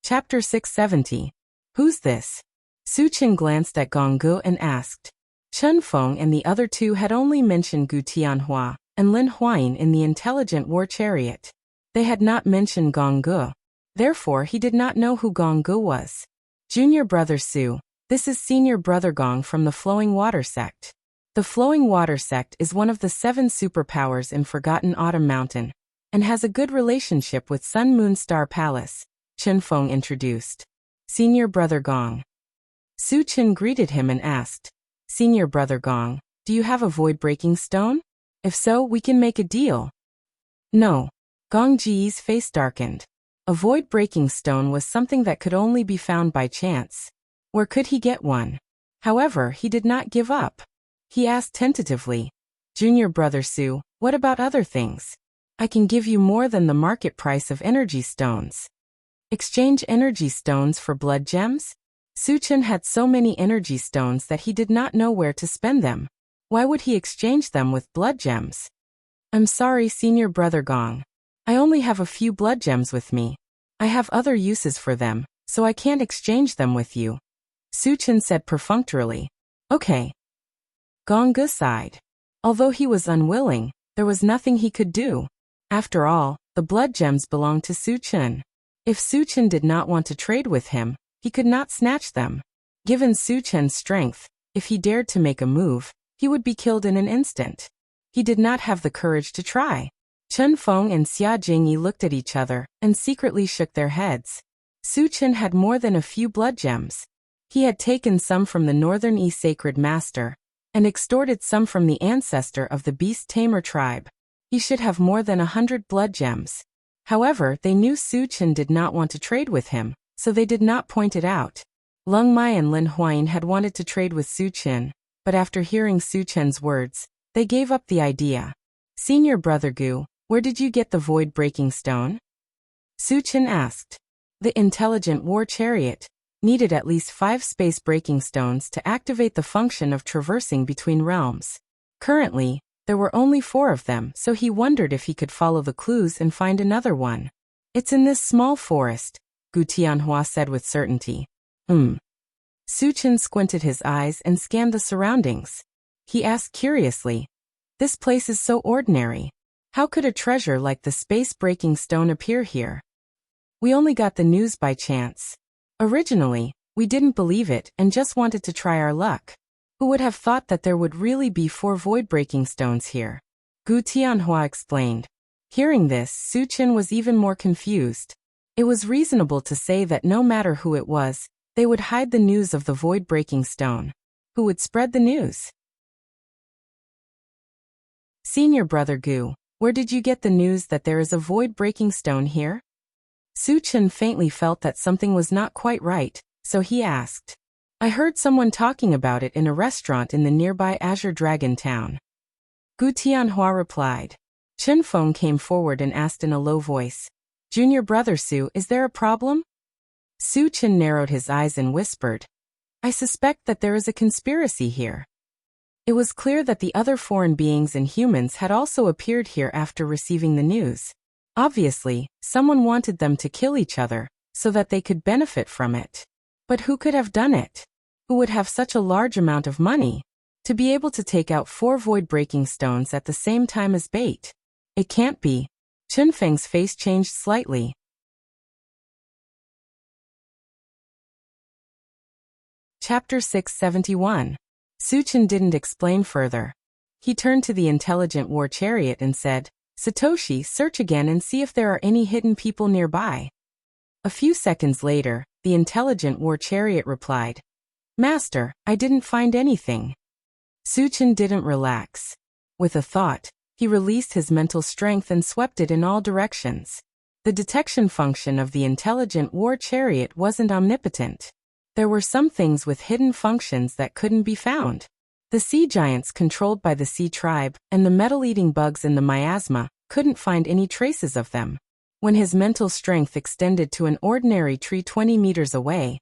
Chapter 670. Who's this? Su Chen glanced at Gong Gu and asked. Chen Feng and the other two had only mentioned Gu Tianhua and Lin Huayin in the intelligent war chariot. They had not mentioned Gong Gu. Therefore, he did not know who Gong Gu was. Junior brother Su, this is senior brother Gong from the Flowing Water sect. The Flowing Water sect is one of the 7 superpowers in Forgotten Autumn Mountain, and has a good relationship with Sun Moon Star Palace, Chen Feng introduced. Senior brother Gong. Su Chen greeted him and asked, Senior brother Gong, do you have a void-breaking stone? If so, we can make a deal. No. Gong Ji's face darkened. A void-breaking stone was something that could only be found by chance. Where could he get one? However, he did not give up. He asked tentatively, Junior brother Su, what about other things? I can give you more than the market price of energy stones. Exchange energy stones for blood gems? Su Chen had so many energy stones that he did not know where to spend them. Why would he exchange them with blood gems? I'm sorry, senior brother Gong. I only have a few blood gems with me. I have other uses for them, so I can't exchange them with you. Su Chen said perfunctorily. Okay. Gong Gu sighed. Although he was unwilling, there was nothing he could do. After all, the blood gems belonged to Su Chen. If Su Chen did not want to trade with him, he could not snatch them. Given Su Chen's strength, if he dared to make a move, he would be killed in an instant. He did not have the courage to try. Chen Feng and Xia Jingyi looked at each other and secretly shook their heads. Su Chen had more than a few blood gems. He had taken some from the Northern Yi Sacred Master and extorted some from the ancestor of the Beast Tamer tribe. He should have more than 100 blood gems. However, they knew Su Chen did not want to trade with him, so they did not point it out. Lung Mai and Lin Huayin had wanted to trade with Su Chen, but after hearing Su Chen's words, they gave up the idea. Senior brother Gu, where did you get the void-breaking stone? Su Chen asked. The intelligent war chariot needed at least 5 space-breaking stones to activate the function of traversing between realms. Currently, there were only 4 of them, so he wondered if he could follow the clues and find another one. It's in this small forest, Gu Tianhua said with certainty. Su Chen squinted his eyes and scanned the surroundings. He asked curiously, this place is so ordinary. How could a treasure like the space-breaking stone appear here? We only got the news by chance. Originally, we didn't believe it and just wanted to try our luck. Who would have thought that there would really be 4 void-breaking stones here? Gu Tianhua explained. Hearing this, Su Chen was even more confused. It was reasonable to say that no matter who it was, they would hide the news of the void-breaking stone. Who would spread the news? Senior brother Gu, where did you get the news that there is a void-breaking stone here? Su Chen faintly felt that something was not quite right, so he asked. I heard someone talking about it in a restaurant in the nearby Azure Dragon town. Gu Tianhua replied. Chen Feng came forward and asked in a low voice. Junior brother Su, is there a problem? Su Chen narrowed his eyes and whispered. I suspect that there is a conspiracy here. It was clear that the other foreign beings and humans had also appeared here after receiving the news. Obviously, someone wanted them to kill each other, so that they could benefit from it. But who could have done it? Who would have such a large amount of money to be able to take out 4 void-breaking stones at the same time as bait? It can't be. Chunfeng's face changed slightly. Chapter 671. Suchin didn't explain further. He turned to the intelligent war chariot and said, "Satoshi, search again and see if there are any hidden people nearby." A few seconds later, the intelligent war chariot replied, "Master, I didn't find anything." Suchin didn't relax. With a thought, he released his mental strength and swept it in all directions. The detection function of the intelligent war chariot wasn't omnipotent. There were some things with hidden functions that couldn't be found. The sea giants controlled by the sea tribe and the metal-eating bugs in the miasma couldn't find any traces of them. When his mental strength extended to an ordinary tree 20 meters away,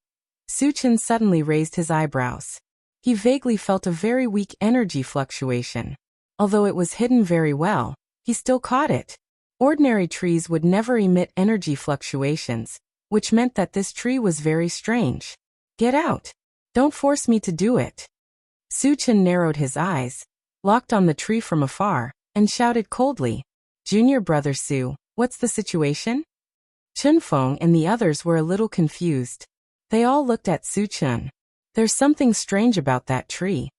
Suchin suddenly raised his eyebrows. He vaguely felt a very weak energy fluctuation. Although it was hidden very well, he still caught it. Ordinary trees would never emit energy fluctuations, which meant that this tree was very strange. "Get out! Don't force me to do it." Suchin narrowed his eyes, locked on the tree from afar, and shouted coldly, "Junior brother Su, what's the situation?" Chunfeng and the others were a little confused. They all looked at Suchin. "There's something strange about that tree."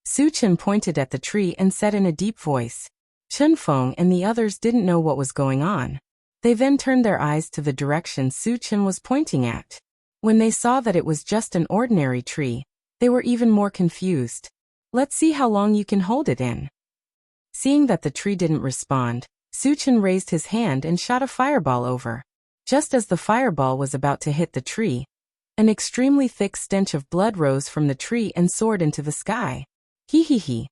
Suchin pointed at the tree and said in a deep voice. Chunfeng and the others didn't know what was going on. They then turned their eyes to the direction Suchin was pointing at. When they saw that it was just an ordinary tree, they were even more confused. "Let's see how long you can hold it in." Seeing that the tree didn't respond, Suchin raised his hand and shot a fireball over. Just as the fireball was about to hit the tree, an extremely thick stench of blood rose from the tree and soared into the sky. Hee.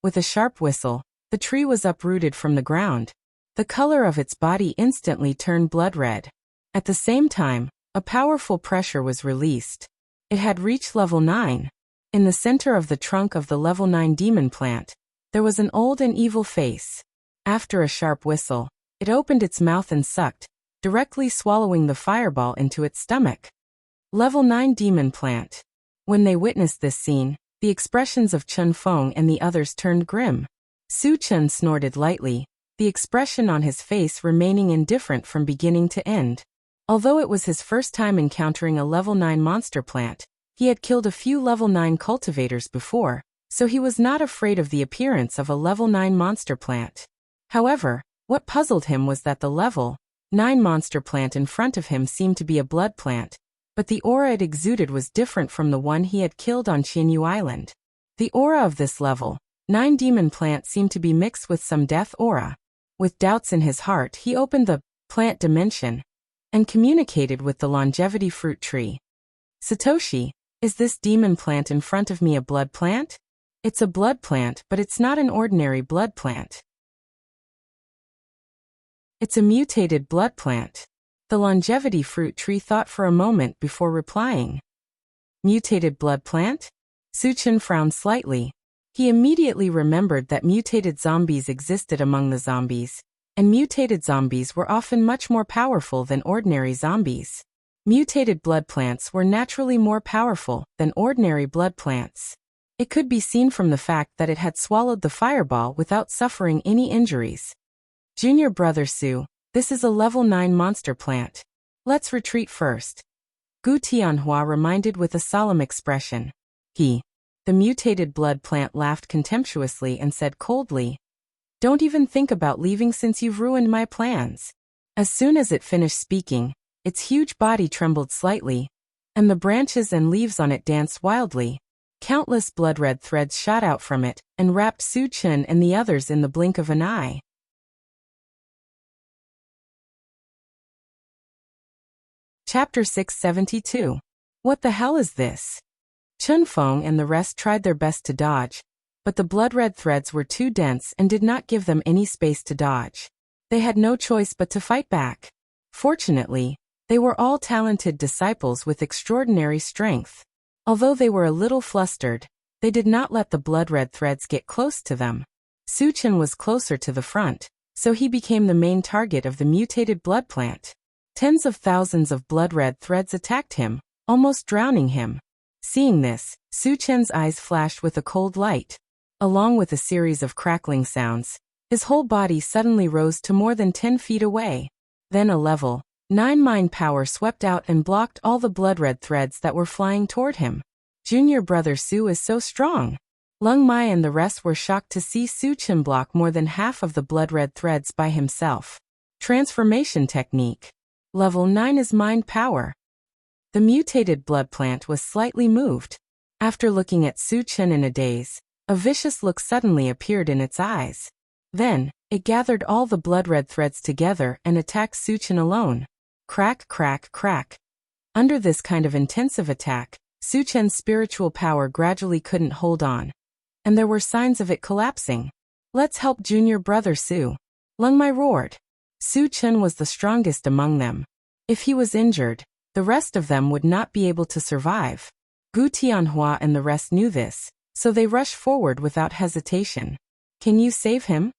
With a sharp whistle, the tree was uprooted from the ground. The color of its body instantly turned blood red. At the same time, a powerful pressure was released. It had reached level 9. In the center of the trunk of the level 9 demon plant, there was an old and evil face. After a sharp whistle, it opened its mouth and sucked, directly swallowing the fireball into its stomach. Level 9 demon plant. When they witnessed this scene, the expressions of Chunfeng and the others turned grim. Suchin snorted lightly, the expression on his face remaining indifferent from beginning to end. Although it was his first time encountering a level 9 monster plant, he had killed a few level 9 cultivators before, so he was not afraid of the appearance of a level 9 monster plant. However, what puzzled him was that the level 9 monster plant in front of him seemed to be a blood plant, but the aura it exuded was different from the one he had killed on Qianyu Island. The aura of this level 9 demon plant seemed to be mixed with some death aura. With doubts in his heart, he opened the plant dimension and communicated with the longevity fruit tree. "Satoshi, is this demon plant in front of me a blood plant?" "It's a blood plant, but it's not an ordinary blood plant. It's a mutated blood plant." The longevity fruit tree thought for a moment before replying. "Mutated blood plant?" Suchin frowned slightly. He immediately remembered that mutated zombies existed among the zombies, and mutated zombies were often much more powerful than ordinary zombies. Mutated blood plants were naturally more powerful than ordinary blood plants. It could be seen from the fact that it had swallowed the fireball without suffering any injuries. "Junior brother Su, this is a level 9 monster plant. Let's retreat first," Gu Tianhua reminded with a solemn expression. The mutated blood plant laughed contemptuously and said coldly, "Don't even think about leaving since you've ruined my plans." As soon as it finished speaking, its huge body trembled slightly, and the branches and leaves on it danced wildly. Countless blood-red threads shot out from it and wrapped Suchin and the others in the blink of an eye. Chapter 672. What the hell is this? Chunfeng and the rest tried their best to dodge, but the blood-red threads were too dense and did not give them any space to dodge. They had no choice but to fight back. Fortunately, they were all talented disciples with extraordinary strength. Although they were a little flustered, They did not let the blood-red threads get close to them. Su Chen was closer to the front, so he became the main target of the mutated blood plant. Tens of thousands of blood-red threads attacked him, almost drowning him. Seeing this, Su Chen's eyes flashed with a cold light. Along with a series of crackling sounds, his whole body suddenly rose to more than 10 feet away. Then a level 9 mind power swept out and blocked all the blood-red threads that were flying toward him. Junior brother Su is so strong. Lung Mai and the rest were shocked to see Su Chen block more than half of the blood-red threads by himself. Transformation technique. Level 9 is mind power. The mutated blood plant was slightly moved. After looking at Su Chen in a daze, a vicious look suddenly appeared in its eyes. Then, it gathered all the blood-red threads together and attacked Su Chen alone. Crack, crack, crack. Under this kind of intensive attack, Su Chen's spiritual power gradually couldn't hold on, and there were signs of it collapsing. Let's help junior brother Su. Lung Mai roared. Su Chen was the strongest among them. If he was injured, the rest of them would not be able to survive. Gu Tianhua and the rest knew this, so they rushed forward without hesitation. Can you save him?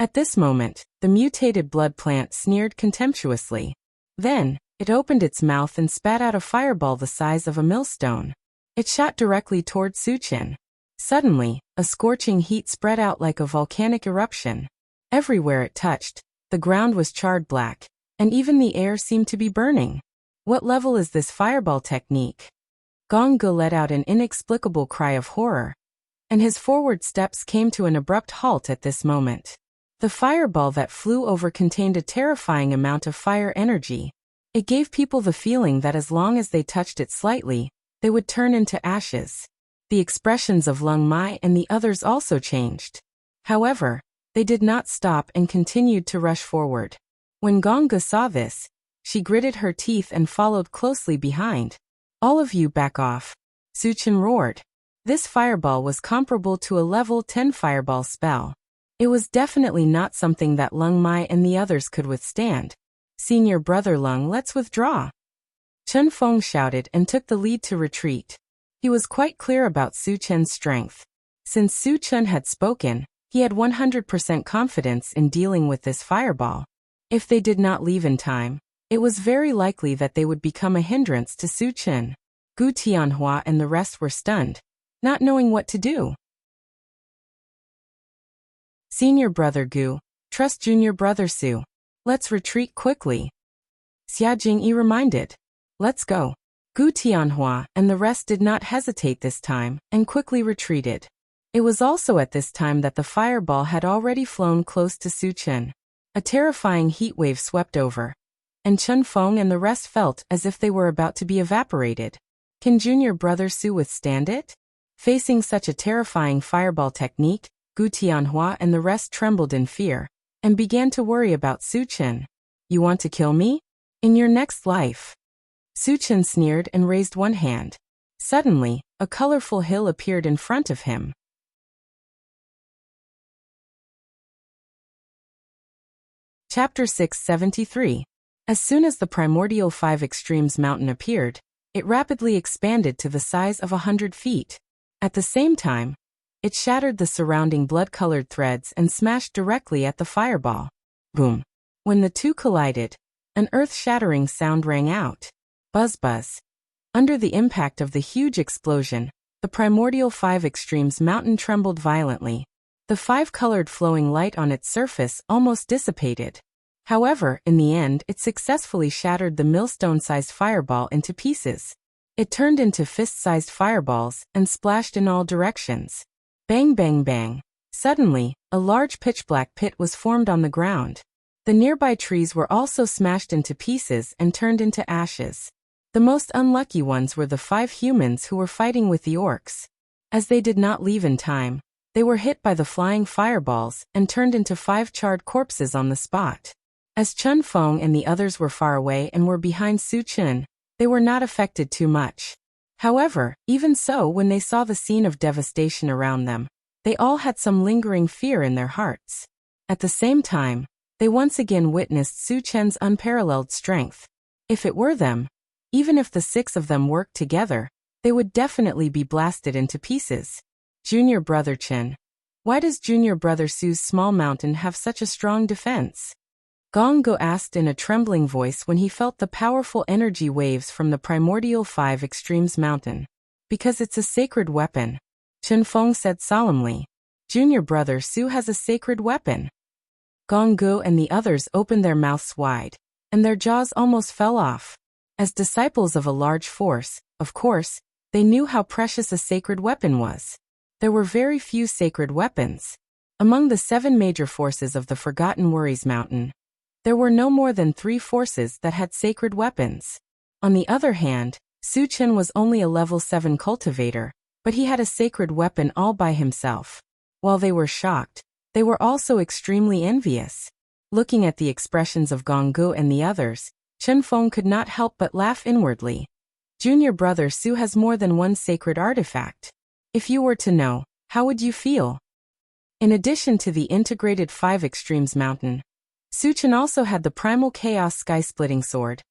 At this moment, the mutated blood plant sneered contemptuously. Then, it opened its mouth and spat out a fireball the size of a millstone. It shot directly toward Su Chen. Suddenly, a scorching heat spread out like a volcanic eruption. Everywhere it touched, the ground was charred black, and even the air seemed to be burning. What level is this fireball technique? Gong Ge let out an inexplicable cry of horror, and his forward steps came to an abrupt halt at this moment. The fireball that flew over contained a terrifying amount of fire energy. It gave people the feeling that as long as they touched it slightly, they would turn into ashes. The expressions of Lung Mai and the others also changed. However, they did not stop and continued to rush forward. When Gong Ge saw this, she gritted her teeth and followed closely behind. All of you back off, Su Chen roared. This fireball was comparable to a level 10 fireball spell. It was definitely not something that Lung Mai and the others could withstand. Senior brother Lung, let's withdraw. Chen Feng shouted and took the lead to retreat. He was quite clear about Su Chen's strength. Since Su Chen had spoken, he had 100% confidence in dealing with this fireball. If they did not leave in time, it was very likely that they would become a hindrance to Su Chen. Gu Tianhua and the rest were stunned, not knowing what to do. Senior brother Gu, trust junior brother Su. Let's retreat quickly. Xia Jingyi reminded. Let's go. Gu Tianhua and the rest did not hesitate this time and quickly retreated. It was also at this time that the fireball had already flown close to Su Chen. A terrifying heat wave swept over, and Chen Feng and the rest felt as if they were about to be evaporated. Can junior brother Su withstand it? Facing such a terrifying fireball technique, Gu Tianhua and the rest trembled in fear and began to worry about Su Chen. You want to kill me? In your next life. Su Chen sneered and raised one hand. Suddenly, a colorful hill appeared in front of him. Chapter 673. As soon as the primordial 5 extremes mountain appeared, it rapidly expanded to the size of 100 feet. At the same time, it shattered the surrounding blood-colored threads and smashed directly at the fireball. Boom. When the two collided, an earth-shattering sound rang out. Buzz buzz. Under the impact of the huge explosion, the primordial 5 extremes mountain trembled violently. The 5-colored flowing light on its surface almost dissipated. However, in the end, it successfully shattered the millstone-sized fireball into pieces. It turned into fist-sized fireballs and splashed in all directions. Bang bang bang. Suddenly, a large pitch-black pit was formed on the ground. The nearby trees were also smashed into pieces and turned into ashes. The most unlucky ones were the 5 humans who were fighting with the orcs. As they did not leave in time, they were hit by the flying fireballs and turned into 5 charred corpses on the spot. As Chen Feng and the others were far away and were behind Su Chen, they were not affected too much. However, even so, when they saw the scene of devastation around them, they all had some lingering fear in their hearts. At the same time, they once again witnessed Su Chen's unparalleled strength. If it were them, even if the 6 of them worked together, they would definitely be blasted into pieces. Junior brother Chen. Why does junior brother Su's small mountain have such a strong defense? Gong Go asked in a trembling voice when he felt the powerful energy waves from the primordial 5 extremes mountain. Because it's a sacred weapon. Chen Feng said solemnly. Junior brother Su has a sacred weapon. Gong Go and the others opened their mouths wide, and their jaws almost fell off. As disciples of a large force, of course, they knew how precious a sacred weapon was. There were very few sacred weapons. Among the 7 major forces of the Forgotten Worries Mountain, there were no more than 3 forces that had sacred weapons. On the other hand, Su Chen was only a level 7 cultivator, but he had a sacred weapon all by himself. While they were shocked, they were also extremely envious. Looking at the expressions of Gong Go and the others, Chen Feng could not help but laugh inwardly. Junior brother Su has more than one sacred artifact. If you were to know, how would you feel? In addition to the integrated 5 extremes mountain, Su Chen also had the primal chaos sky-splitting sword,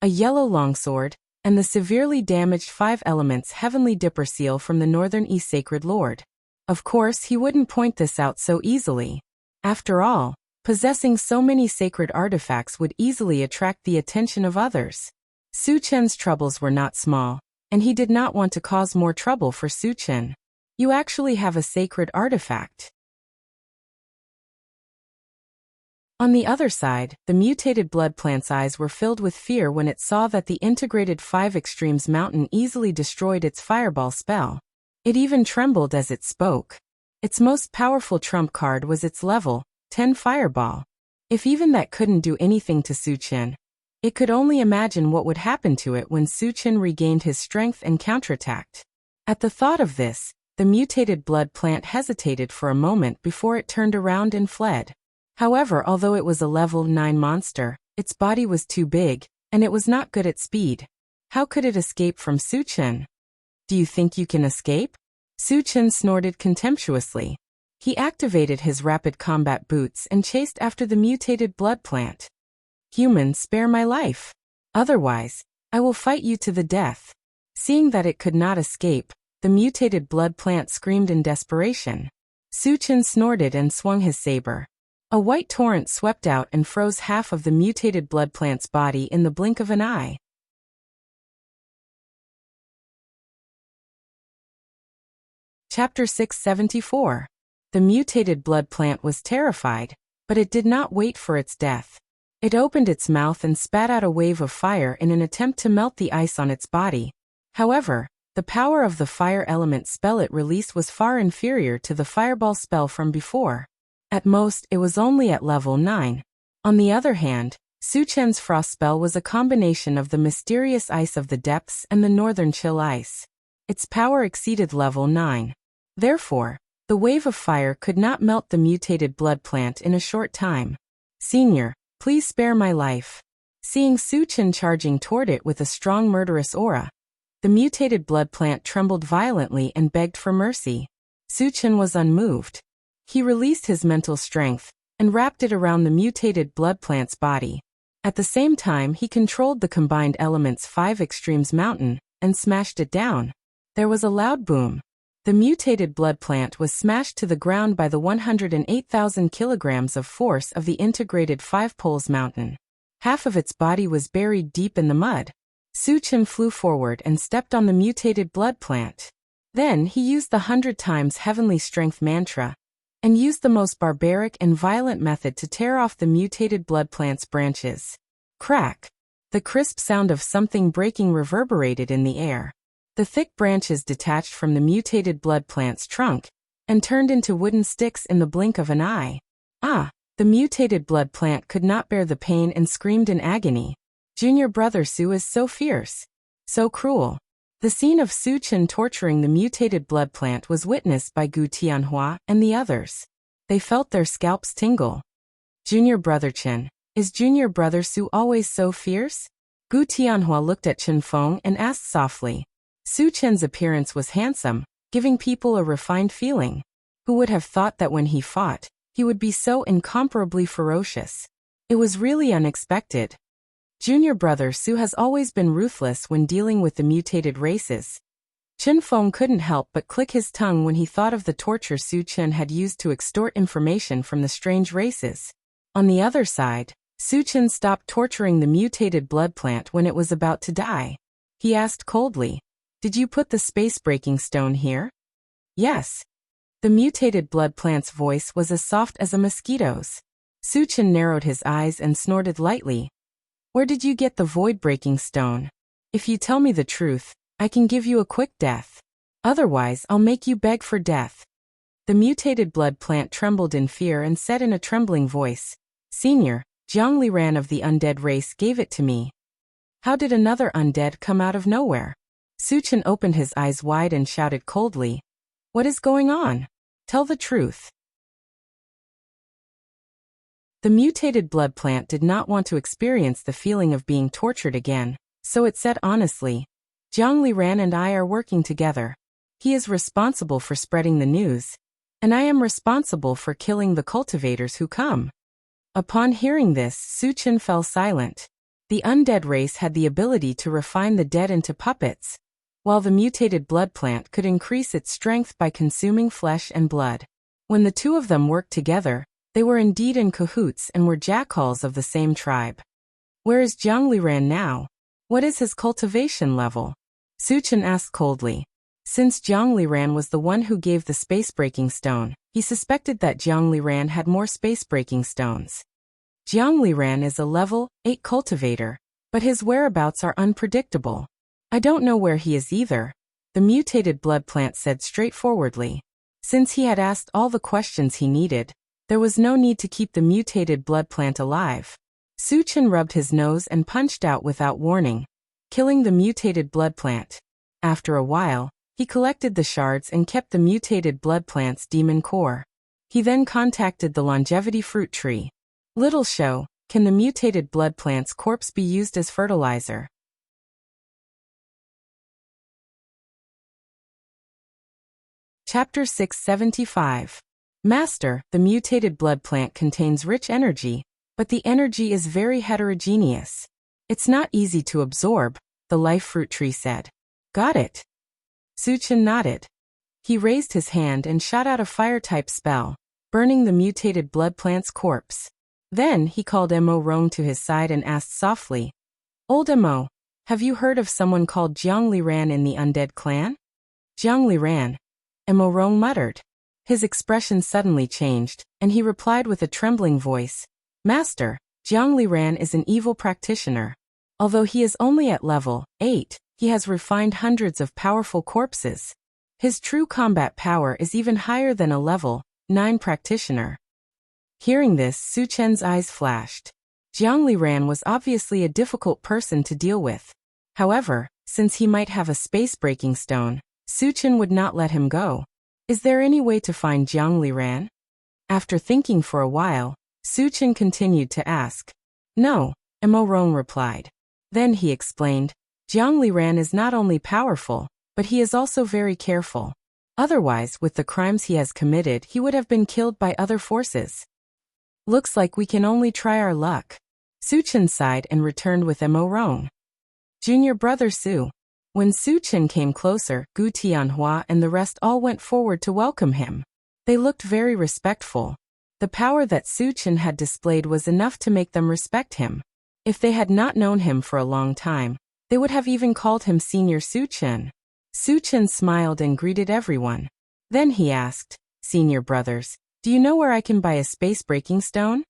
a yellow longsword, and the severely damaged 5 elements heavenly dipper seal from the Northern East Sacred Lord. Of course, he wouldn't point this out so easily. After all, possessing so many sacred artifacts would easily attract the attention of others. Su Chen's troubles were not small, and he did not want to cause more trouble for Su Chen. You actually have a sacred artifact. On the other side, the mutated blood plant's eyes were filled with fear when it saw that the integrated 5 extremes mountain easily destroyed its fireball spell. It even trembled as it spoke. Its most powerful trump card was its level 10 fireball. If even that couldn't do anything to Su Chen, it could only imagine what would happen to it when Su Chen regained his strength and counterattacked. At the thought of this, the mutated blood plant hesitated for a moment before it turned around and fled. However, although it was a level 9 monster, its body was too big, and it was not good at speed. How could it escape from Su Chen? Do you think you can escape? Su Chen snorted contemptuously. He activated his rapid combat boots and chased after the mutated blood plant. Human, spare my life. Otherwise, I will fight you to the death. Seeing that it could not escape, the mutated blood plant screamed in desperation. Su Chen snorted and swung his saber. A white torrent swept out and froze half of the mutated blood plant's body in the blink of an eye. Chapter 674. The mutated blood plant was terrified, but it did not wait for its death. It opened its mouth and spat out a wave of fire in an attempt to melt the ice on its body. However, the power of the fire element spell it released was far inferior to the fireball spell from before. At most, it was only at level 9. On the other hand, Su Chen's frost spell was a combination of the mysterious ice of the depths and the northern chill ice. Its power exceeded level 9. Therefore, the wave of fire could not melt the mutated blood plant in a short time. Senior, please spare my life. Seeing Su Chen charging toward it with a strong murderous aura, the mutated blood plant trembled violently and begged for mercy. Su Chen was unmoved. He released his mental strength and wrapped it around the mutated blood plant's body. At the same time, he controlled the combined elements 5 extremes mountain and smashed it down. There was a loud boom. The mutated blood plant was smashed to the ground by the 108,000 kilograms of force of the integrated 5 poles mountain. Half of its body was buried deep in the mud. Su Chen flew forward and stepped on the mutated blood plant. Then he used the 100 times heavenly strength mantra and used the most barbaric and violent method to tear off the mutated blood plant's branches. Crack! The crisp sound of something breaking reverberated in the air. The thick branches detached from the mutated blood plant's trunk and turned into wooden sticks in the blink of an eye. Ah! The mutated blood plant could not bear the pain and screamed in agony. Junior brother Su is so fierce, so cruel. The scene of Su Chen torturing the mutated blood plant was witnessed by Gu Tianhua and the others. They felt their scalps tingle. Junior brother Chen, is junior brother Su always so fierce? Gu Tianhua looked at Chen Feng and asked softly. Su Chen's appearance was handsome, giving people a refined feeling. Who would have thought that when he fought, he would be so incomparably ferocious? It was really unexpected. Junior brother Su has always been ruthless when dealing with the mutated races. Chen Feng couldn't help but click his tongue when he thought of the torture Su Chen had used to extort information from the strange races. On the other side, Su Chen stopped torturing the mutated blood plant when it was about to die. He asked coldly, "Did you put the space-breaking stone here?" "Yes." The mutated blood plant's voice was as soft as a mosquito's. Su Chen narrowed his eyes and snorted lightly. "Where did you get the void-breaking stone? If you tell me the truth, I can give you a quick death. Otherwise, I'll make you beg for death." The mutated blood plant trembled in fear and said in a trembling voice, "Senior, Jiang Liran of the undead race gave it to me." "How did another undead come out of nowhere?" Su Chen opened his eyes wide and shouted coldly, "What is going on? Tell the truth." The mutated blood plant did not want to experience the feeling of being tortured again, so it said honestly, "Jiang Liran and I are working together. He is responsible for spreading the news, and I am responsible for killing the cultivators who come." Upon hearing this, Su Chen fell silent. The undead race had the ability to refine the dead into puppets, while the mutated blood plant could increase its strength by consuming flesh and blood. When the two of them worked together, they were indeed in cahoots and were jackals of the same tribe. "Where is Jiang Liran now? What is his cultivation level?" Su Chen asked coldly. Since Jiang Liran was the one who gave the space-breaking stone, he suspected that Jiang Liran had more space-breaking stones. Jiang Liran is a level 8 cultivator, but his whereabouts are unpredictable. "I don't know where he is either," the mutated blood plant said straightforwardly. Since he had asked all the questions he needed, there was no need to keep the mutated blood plant alive. Su Chen rubbed his nose and punched out without warning, killing the mutated blood plant. After a while, he collected the shards and kept the mutated blood plant's demon core. He then contacted the longevity fruit tree. "Little show, can the mutated blood plant's corpse be used as fertilizer?" Chapter 675. Master, the mutated blood plant contains rich energy, but the energy is very heterogeneous. It's not easy to absorb, the life fruit tree said. "Got it." Su Chen nodded. He raised his hand and shot out a fire-type spell, burning the mutated blood plant's corpse. Then he called Mo Rong to his side and asked softly, "Old Mo, have you heard of someone called Jiang Liran in the undead clan?" "Jiang Liran," Mo Rong muttered. His expression suddenly changed, and he replied with a trembling voice, "Master, Jiang Liran is an evil practitioner. Although he is only at level 8, he has refined hundreds of powerful corpses. His true combat power is even higher than a level 9 practitioner." Hearing this, Su Chen's eyes flashed. Jiang Liran was obviously a difficult person to deal with. However, since he might have a space-breaking stone, Su Chen would not let him go. "Is there any way to find Jiang Liran?" After thinking for a while, Su Chen continued to ask. "No," Mo Rong replied. Then he explained, "Jiang Liran is not only powerful, but he is also very careful. Otherwise, with the crimes he has committed, he would have been killed by other forces. Looks like we can only try our luck." Su Chen sighed and returned with Mo Rong. "Junior brother Su." When Su Chen came closer, Gu Tianhua and the rest all went forward to welcome him. They looked very respectful. The power that Su Chen had displayed was enough to make them respect him. If they had not known him for a long time, they would have even called him Senior Su Chen. Su Chen smiled and greeted everyone. Then he asked, "Senior brothers, do you know where I can buy a space-breaking stone?"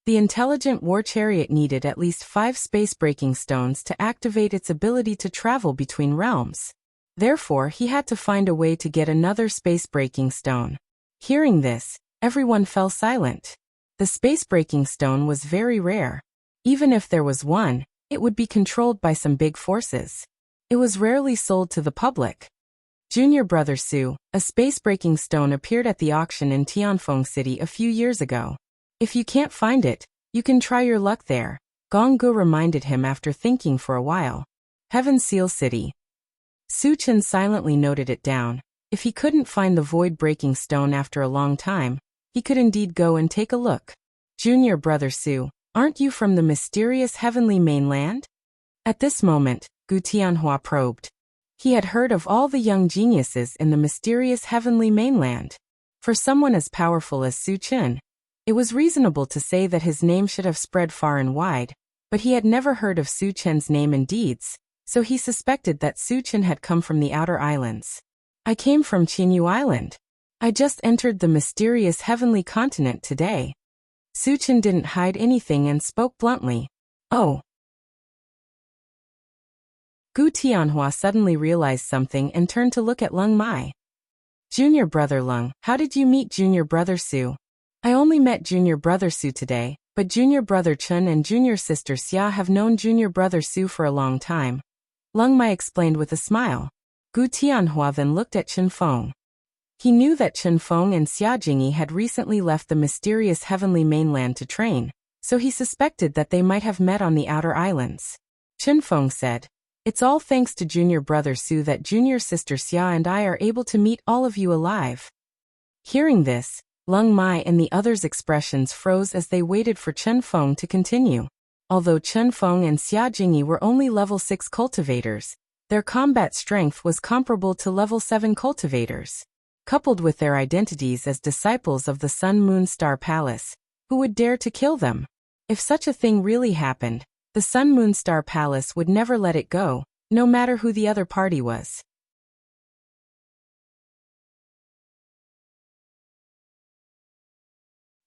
The intelligent war chariot needed at least 5 space-breaking stones to activate its ability to travel between realms. Therefore, he had to find a way to get another space-breaking stone. Hearing this, everyone fell silent. The space-breaking stone was very rare. Even if there was one, it would be controlled by some big forces. It was rarely sold to the public. Junior brother Su, a space-breaking stone appeared at the auction in Tianfeng City a few years ago. If you can't find it, you can try your luck there, Gong Gu reminded him after thinking for a while. Heaven Seal City. Su Chen silently noted it down. If he couldn't find the void-breaking stone after a long time, he could indeed go and take a look. Junior brother Su, aren't you from the mysterious heavenly mainland? At this moment, Gu Tianhua probed. He had heard of all the young geniuses in the mysterious heavenly mainland. For someone as powerful as Su Chen, it was reasonable to say that his name should have spread far and wide, but he had never heard of Su Chen's name and deeds, so he suspected that Su Chen had come from the outer islands. I came from Qinyu Island. I just entered the mysterious heavenly continent today. Su Chen didn't hide anything and spoke bluntly. Oh. Gu Tianhua suddenly realized something and turned to look at Leng Mai. Junior brother Leng, how did you meet junior brother Su? I only met junior brother Su today, but junior brother Chen and junior sister Xia have known junior brother Su for a long time. Leng Mai explained with a smile. Gu Tianhua then looked at Chen Feng. He knew that Chen Feng and Xia Jingyi had recently left the mysterious heavenly mainland to train, so he suspected that they might have met on the outer islands. Chen Feng said, "It's all thanks to junior brother Su that junior sister Xia and I are able to meet all of you alive." Hearing this, Leng Mai and the others' expressions froze as they waited for Chen Feng to continue. Although Chen Feng and Xia Jingyi were only level 6 cultivators, their combat strength was comparable to level 7 cultivators. Coupled with their identities as disciples of the Sun Moon Star Palace, who would dare to kill them? If such a thing really happened, the Sun Moon Star Palace would never let it go, no matter who the other party was.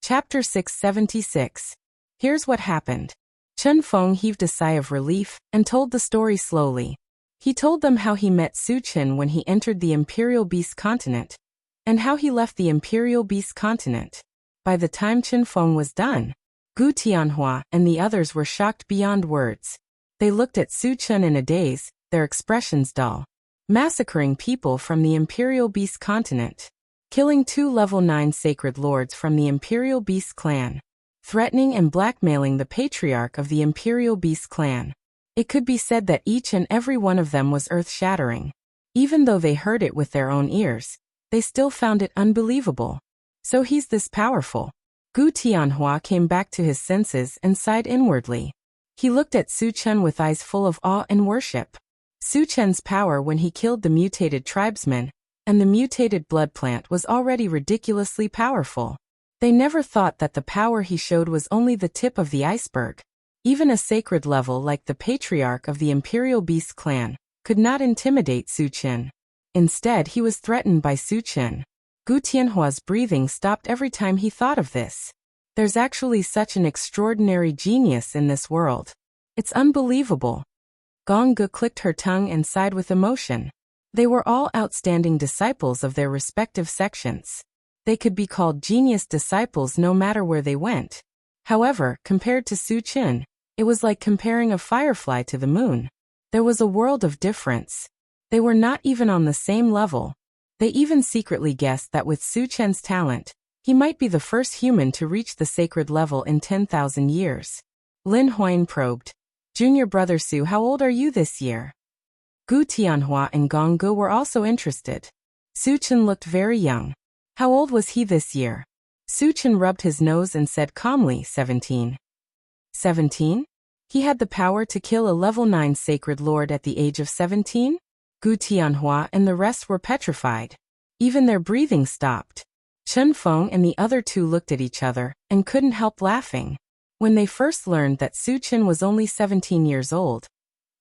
Chapter 676. Here's what happened. Chen Feng heaved a sigh of relief and told the story slowly. He told them how he met Su Chen when he entered the Imperial Beast Continent, and how he left the Imperial Beast Continent. By the time Chen Feng was done, Gu Tianhua and the others were shocked beyond words. They looked at Su Chen in a daze, their expressions dull. Massacring people from the Imperial Beast Continent. Killing 2 level 9 sacred lords from the Imperial Beast clan. Threatening and blackmailing the patriarch of the Imperial Beast clan. It could be said that each and every one of them was earth-shattering. Even though they heard it with their own ears, they still found it unbelievable. So he's this powerful. Gu Tianhua came back to his senses and sighed inwardly. He looked at Su Chen with eyes full of awe and worship. Su Chen's power when he killed the mutated tribesmen and the mutated blood plant was already ridiculously powerful. They never thought that the power he showed was only the tip of the iceberg. Even a sacred level like the patriarch of the Imperial Beast clan could not intimidate Su Chen. Instead, he was threatened by Su Chen. Gu Tianhua's breathing stopped every time he thought of this. There's actually such an extraordinary genius in this world. It's unbelievable. Gong Gu clicked her tongue and sighed with emotion. They were all outstanding disciples of their respective sections. They could be called genius disciples no matter where they went. However, compared to Su Chen, it was like comparing a firefly to the moon. There was a world of difference. They were not even on the same level. They even secretly guessed that with Su Chen's talent, he might be the first human to reach the sacred level in 10,000 years. Lin Huayan probed. Junior brother Su, how old are you this year? Gu Tianhua and Gong Gu were also interested. Su Chen looked very young. How old was he this year? Su Chen rubbed his nose and said calmly, 17. 17? He had the power to kill a level 9 sacred lord at the age of 17? Gu Tianhua and the rest were petrified. Even their breathing stopped. Chen Feng and the other two looked at each other and couldn't help laughing. When they first learned that Su Chen was only 17 years old,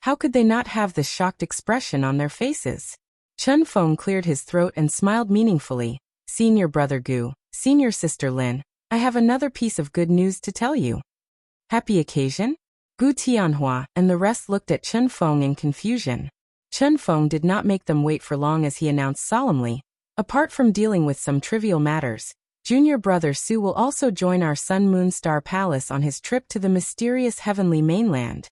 how could they not have the shocked expression on their faces? Chen Feng cleared his throat and smiled meaningfully. Senior brother Gu, senior sister Lin, I have another piece of good news to tell you. Happy occasion? Gu Tianhua and the rest looked at Chen Feng in confusion. Chen Feng did not make them wait for long as he announced solemnly, apart from dealing with some trivial matters, junior brother Su will also join our Sun Moon Star Palace on his trip to the mysterious heavenly mainland.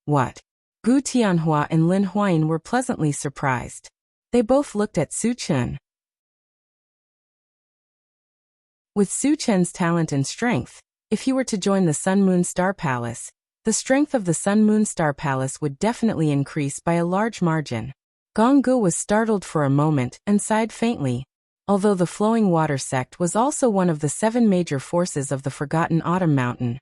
What? Gu Tianhua and Lin Huayan were pleasantly surprised. They both looked at Su Chen. With Su Chen's talent and strength, if he were to join the Sun Moon Star Palace, the strength of the Sun Moon Star Palace would definitely increase by a large margin. Gong Gu was startled for a moment and sighed faintly. Although the Flowing Water Sect was also one of the 7 major forces of the Forgotten Autumn Mountain,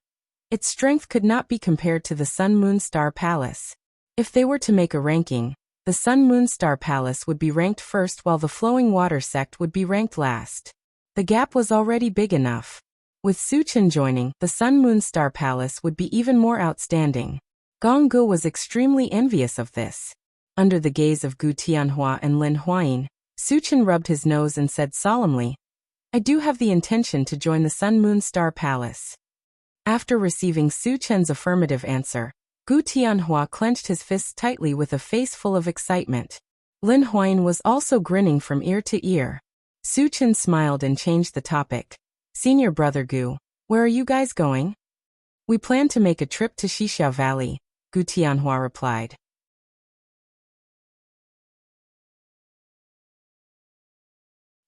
its strength could not be compared to the Sun Moon Star Palace. If they were to make a ranking, the Sun Moon Star Palace would be ranked first while the Flowing Water Sect would be ranked last. The gap was already big enough. With Suchen joining, the Sun Moon Star Palace would be even more outstanding. Gong Gu was extremely envious of this. Under the gaze of Gu Tianhua and Lin Huayin, Suchen rubbed his nose and said solemnly, I do have the intention to join the Sun Moon Star Palace. After receiving Suchen's affirmative answer, Gu Tianhua clenched his fists tightly with a face full of excitement. Lin Huayin was also grinning from ear to ear. Suchen smiled and changed the topic. Senior brother Gu, where are you guys going? We plan to make a trip to Xixiao Valley, Gu Tianhua replied.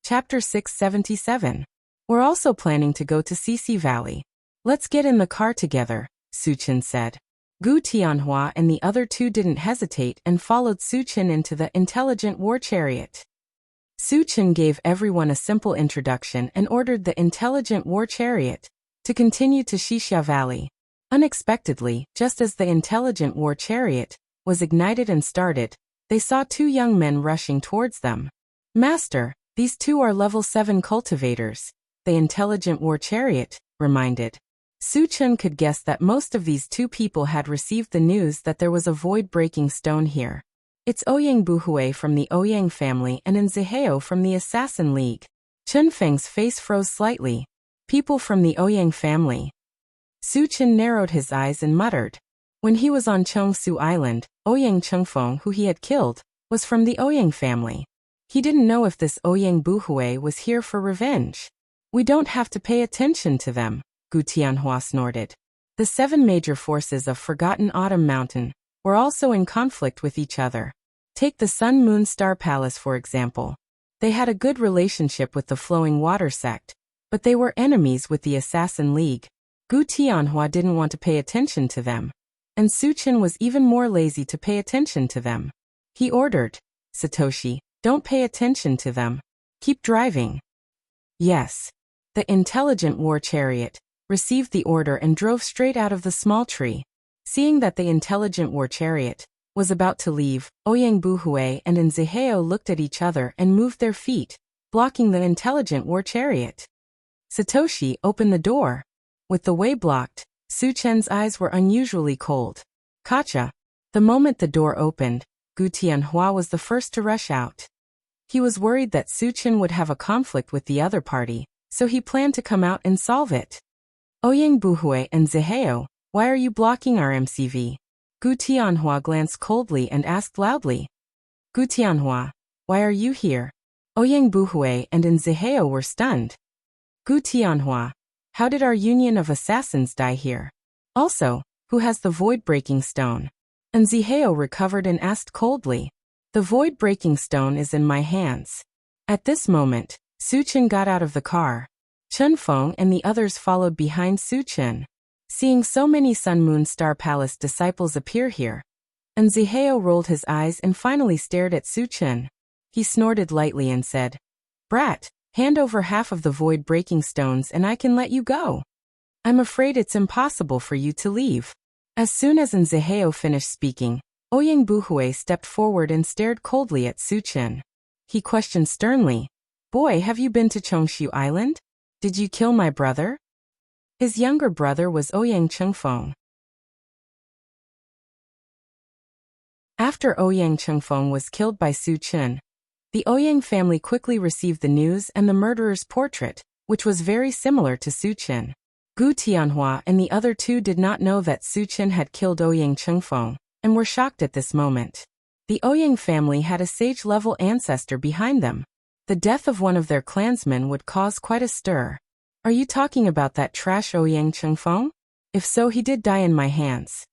Chapter 677. We're also planning to go to Xixi Valley. Let's get in the car together, Suchen said. Gu Tianhua and the other two didn't hesitate and followed Suchen into the intelligent war chariot. Suchen gave everyone a simple introduction and ordered the intelligent war chariot to continue to Xixiao Valley. Unexpectedly, just as the intelligent war chariot was ignited and started, they saw two young men rushing towards them. Master, these two are level 7 cultivators, the intelligent war chariot reminded. Suchen could guess that most of these two people had received the news that there was a void-breaking stone here. It's Ouyang Buhui from the Ouyang family and Nziheo from the Assassin League. Chun Feng's face froze slightly. People from the Ouyang family. Suchen narrowed his eyes and muttered. When he was on Chongsu Island, Ouyang Chengfeng, who he had killed, was from the Ouyang family. He didn't know if this Ouyang Buhui was here for revenge. We don't have to pay attention to them, Gu Tianhua snorted. The 7 major forces of Forgotten Autumn Mountain were also in conflict with each other. Take the Sun Moon Star Palace for example. They had a good relationship with the Flowing Water Sect, but they were enemies with the Assassin League. Gu Tianhua didn't want to pay attention to them, and Suchen was even more lazy to pay attention to them. He ordered, Satoshi, don't pay attention to them. Keep driving. Yes. The intelligent war chariot received the order and drove straight out of the small tree. Seeing that the intelligent war chariot was about to leave, Ouyang Buhui and Nziheo looked at each other and moved their feet, blocking the intelligent war chariot. Satoshi, opened the door. With the way blocked, Suchen's eyes were unusually cold. Kacha. The moment the door opened, Gu Tianhua was the first to rush out. He was worried that Suchen would have a conflict with the other party, so he planned to come out and solve it. Ouyang Buhui and Nziheo, why are you blocking our MCV? Gu Tianhua glanced coldly and asked loudly. Gu Tianhua, why are you here? Ouyang Buhui and Nziheo were stunned. Gu Tianhua, how did our union of assassins die here? Also, who has the void-breaking stone? Nziheo recovered and asked coldly. The void-breaking stone is in my hands. At this moment, Suchen got out of the car. Chun Feng and the others followed behind Suchen. Seeing so many Sun Moon Star Palace disciples appear here, Nziheo rolled his eyes and finally stared at Suchen. He snorted lightly and said, Brat, hand over half of the void-breaking stones and I can let you go. I'm afraid it's impossible for you to leave. As soon as Nziheo finished speaking, Ouyang Buhui stepped forward and stared coldly at Suchen. He questioned sternly, Boy, have you been to Chongshu Island? Did you kill my brother? His younger brother was Ouyang Chengfeng. After Ouyang Chengfeng was killed by Suchen, the Ouyang family quickly received the news and the murderer's portrait, which was very similar to Suchen. Gu Tianhua and the other two did not know that Suchen had killed Ouyang Chengfeng, and were shocked at this moment. The Ouyang family had a sage-level ancestor behind them. The death of one of their clansmen would cause quite a stir. Are you talking about that trash Ouyang Chengfeng? If so, he did die in my hands.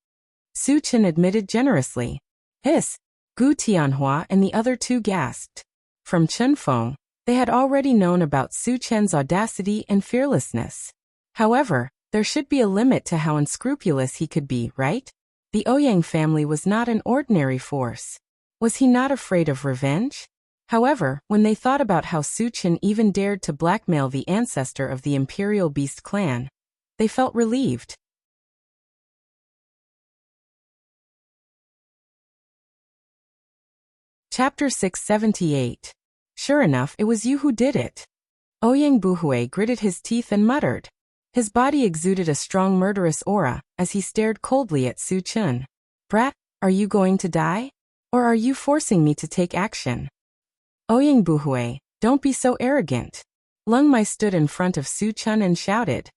Suchen admitted generously. Hiss! Gu Tianhua and the other two gasped. From Chunfeng, they had already known about Suchen's audacity and fearlessness. However, there should be a limit to how unscrupulous he could be, right? The Ouyang family was not an ordinary force. Was he not afraid of revenge? However, when they thought about how Suchen even dared to blackmail the ancestor of the Imperial Beast clan, they felt relieved. Chapter 678. Sure enough, it was you who did it. Ouyang Buhui gritted his teeth and muttered. His body exuded a strong murderous aura as he stared coldly at Su Chun. Brat, are you going to die? Or are you forcing me to take action? Ouyang Buhui, don't be so arrogant. Lung Mai stood in front of Su Chun and shouted.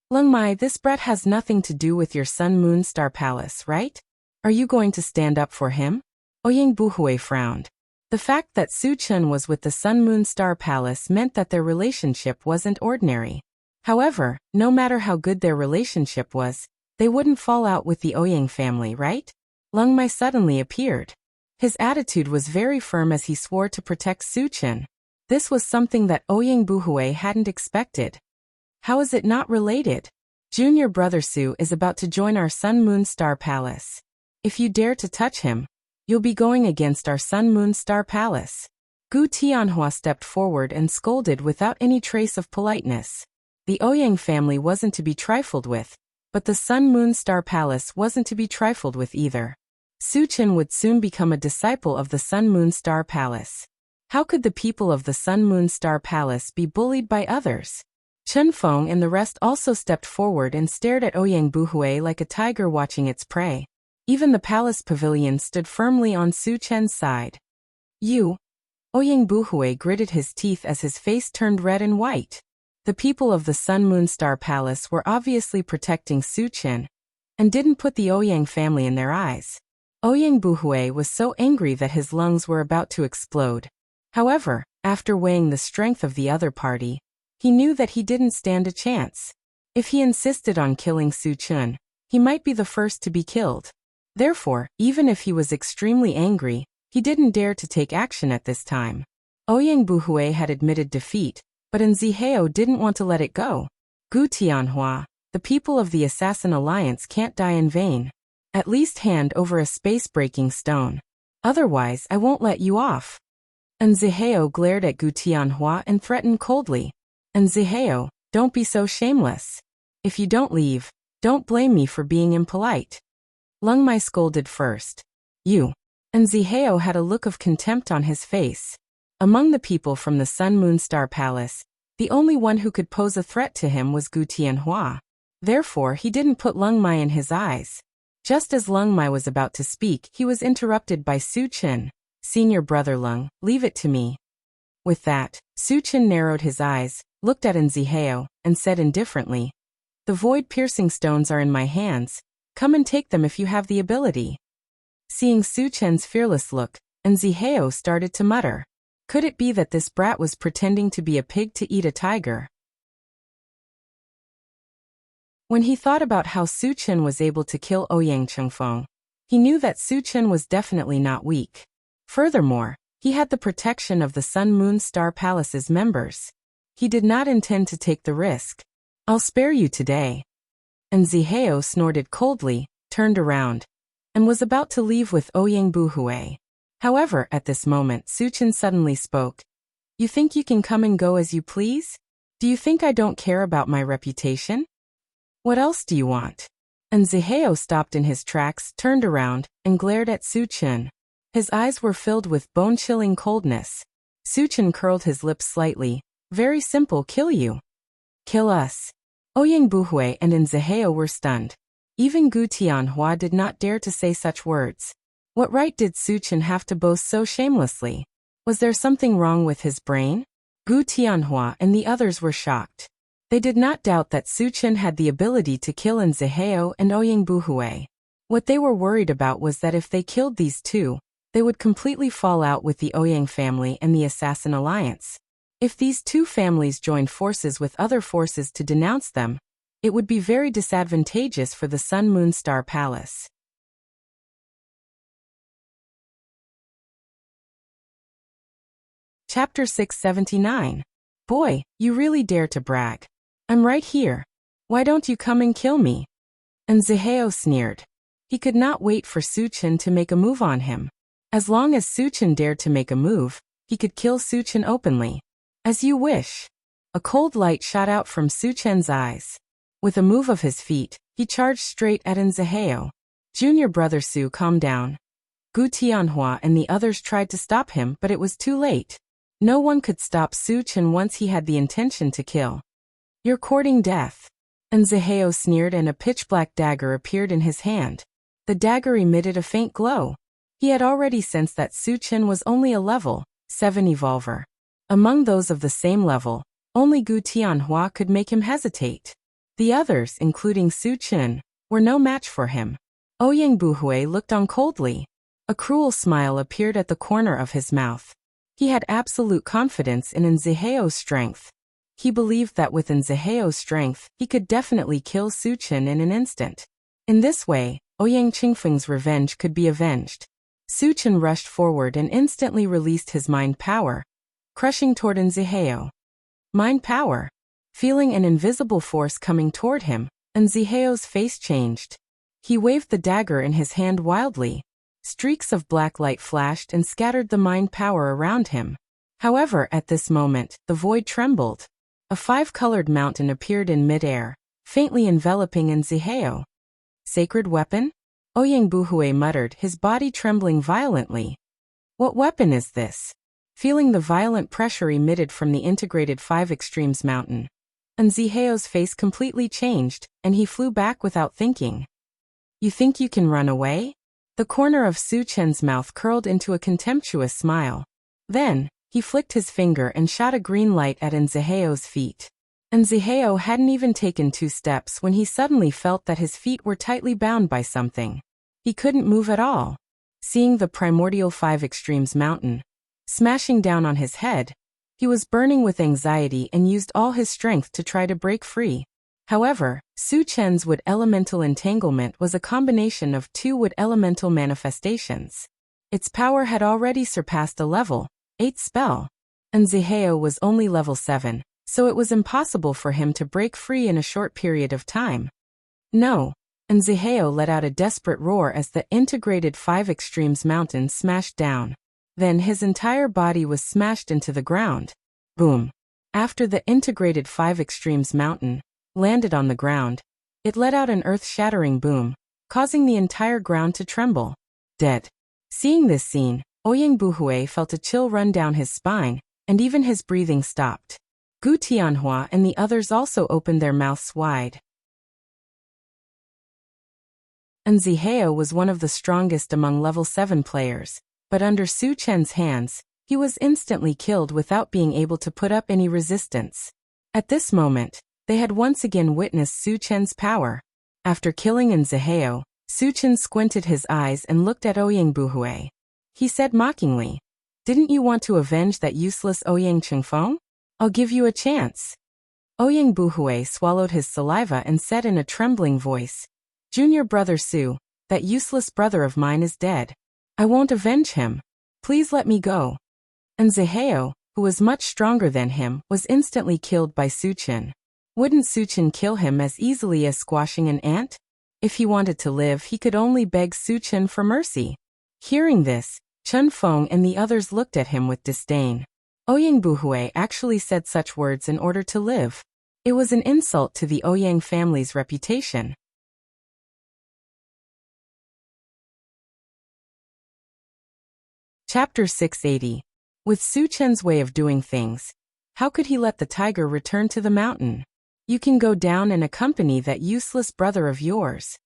Lung Mai, this brat has nothing to do with your Sun Moon Star Palace, right? Are you going to stand up for him? Ouyang Buhui frowned. The fact that Su Chun was with the Sun Moon Star Palace meant that their relationship wasn't ordinary. However, no matter how good their relationship was, they wouldn't fall out with the Ouyang family, right? Lung Mai suddenly appeared. His attitude was very firm as he swore to protect Su Chun. This was something that Ouyang Buhui hadn't expected. How is it not related? Junior brother Su is about to join our Sun Moon Star Palace. If you dare to touch him, you'll be going against our Sun Moon Star Palace. Gu Tianhua stepped forward and scolded without any trace of politeness. The Ouyang family wasn't to be trifled with, but the Sun Moon Star Palace wasn't to be trifled with either. Su Chun would soon become a disciple of the Sun Moon Star Palace. How could the people of the Sun Moon Star Palace be bullied by others? Chun Feng and the rest also stepped forward and stared at Ouyang Buhui like a tiger watching its prey. Even the palace pavilion stood firmly on Su Chen's side. You? Ouyang Buhui gritted his teeth as his face turned red and white. The people of the Sun Moon Star Palace were obviously protecting Su Chen and didn't put the Ouyang family in their eyes. Ouyang Buhui was so angry that his lungs were about to explode. However, after weighing the strength of the other party, he knew that he didn't stand a chance. If he insisted on killing Su Chun, he might be the first to be killed. Therefore, even if he was extremely angry, he didn't dare to take action at this time. Ouyang Buhui had admitted defeat, but Nziheo didn't want to let it go. Gu Tianhua, the people of the Assassin Alliance can't die in vain. At least hand over a space-breaking stone. Otherwise, I won't let you off. Nziheo glared at Gu Tianhua and threatened coldly. Nziheo, don't be so shameless. If you don't leave, don't blame me for being impolite. Lung Mai scolded first. You. Nziheo had a look of contempt on his face. Among the people from the Sun Moon Star Palace, the only one who could pose a threat to him was Gu Tianhua. Therefore, he didn't put Lung Mai in his eyes. Just as Lung Mai was about to speak, he was interrupted by Su Chen. Senior brother Lung, leave it to me. With that, Su Chen narrowed his eyes, looked at Nziheo, and said indifferently, the void-piercing stones are in my hands. Come and take them if you have the ability. Seeing Su Chen's fearless look, Nziheo started to mutter. Could it be that this brat was pretending to be a pig to eat a tiger? When he thought about how Su Chen was able to kill Ouyang Chengfeng, he knew that Su Chen was definitely not weak. Furthermore, he had the protection of the Sun Moon Star Palace's members. He did not intend to take the risk. I'll spare you today. Nziheo snorted coldly, turned around, and was about to leave with Ouyang Buhui. However, at this moment Su Chen suddenly spoke. You think you can come and go as you please? Do you think I don't care about my reputation? What else do you want? Nziheo stopped in his tracks, turned around, and glared at Su Chen. His eyes were filled with bone-chilling coldness. Su Chen curled his lips slightly. Very simple, kill you. Kill us. Ouyang Buhui and Nziheo were stunned. Even Gu Tianhua did not dare to say such words. What right did Su Chen have to boast so shamelessly? Was there something wrong with his brain? Gu Tianhua and the others were shocked. They did not doubt that Su Chen had the ability to kill Nziheo and Ouyang Buhui. What they were worried about was that if they killed these two, they would completely fall out with the Ouyang family and the Assassin Alliance. If these two families joined forces with other forces to denounce them, it would be very disadvantageous for the Sun Moon Star Palace. Chapter 679. Boy, you really dare to brag. I'm right here. Why don't you come and kill me? Nziheo sneered. He could not wait for Su Chen to make a move on him. As long as Su Chen dared to make a move, he could kill Su Chen openly. As you wish. A cold light shot out from Su Chen's eyes. With a move of his feet, he charged straight at Nziheo. Junior brother Su, calm down. Gu Tianhua and the others tried to stop him, but it was too late. No one could stop Su Chen once he had the intention to kill. "You're courting death." And Zihao sneered, and a pitch-black dagger appeared in his hand. The dagger emitted a faint glow. He had already sensed that Su Chen was only a level 7 evolver. Among those of the same level, only Gu Tianhua could make him hesitate. The others, including Su Chen, were no match for him. Ouyang Buhui looked on coldly. A cruel smile appeared at the corner of his mouth. He had absolute confidence in Zihao's strength. He believed that with Zihao's strength, he could definitely kill Su Chen in an instant. In this way, Ouyang Qingfeng's revenge could be avenged. Su Chen rushed forward and instantly released his mind power, crushing toward Zihao. Mind power. Feeling an invisible force coming toward him, Zihao's face changed. He waved the dagger in his hand wildly. Streaks of black light flashed and scattered the mind power around him. However, at this moment, the void trembled. A 5-colored mountain appeared in mid-air, faintly enveloping Zihao. Sacred weapon? Ouyang Buhui muttered, his body trembling violently. What weapon is this? Feeling the violent pressure emitted from the integrated 5 extremes mountain, Zihao's face completely changed, and he flew back without thinking. You think you can run away? The corner of Su Chen's mouth curled into a contemptuous smile. Then, he flicked his finger and shot a green light at Zihao's feet. Zihao hadn't even taken 2 steps when he suddenly felt that his feet were tightly bound by something. He couldn't move at all. Seeing the primordial 5 extremes mountain smashing down on his head, he was burning with anxiety and used all his strength to try to break free. However, Su Chen's wood elemental entanglement was a combination of 2 wood elemental manifestations. Its power had already surpassed a level 8 spell, and Zihao was only level 7, so it was impossible for him to break free in a short period of time. No, and Zihao let out a desperate roar as the integrated 5 extremes mountain smashed down. Then his entire body was smashed into the ground. Boom. After the integrated 5 extremes mountain landed on the ground, it let out an earth-shattering boom, causing the entire ground to tremble. Dead. Seeing this scene, Ouyang Buhui felt a chill run down his spine, and even his breathing stopped. Gu Tianhua and the others also opened their mouths wide. Zihao was one of the strongest among level 7 players, but under Su Chen's hands, he was instantly killed without being able to put up any resistance. At this moment, they had once again witnessed Su Chen's power. After killing Zihao, Su Chen squinted his eyes and looked at Ouyang Buhui. He said mockingly, "Didn't you want to avenge that useless Ouyang Qingfeng? I'll give you a chance." Ouyang Buhui swallowed his saliva and said in a trembling voice, "Junior brother Su, that useless brother of mine is dead. I won't avenge him. Please let me go." Zihao, who was much stronger than him, was instantly killed by Su Chen. Wouldn't Su Chen kill him as easily as squashing an ant? If he wanted to live, he could only beg Su Chen for mercy. Hearing this, Chen Feng and the others looked at him with disdain. Ouyang Buhui actually said such words in order to live. It was an insult to the Ouyang family's reputation. Chapter 680. With Su Chen's way of doing things, how could he let the tiger return to the mountain? You can go down and accompany that useless brother of yours.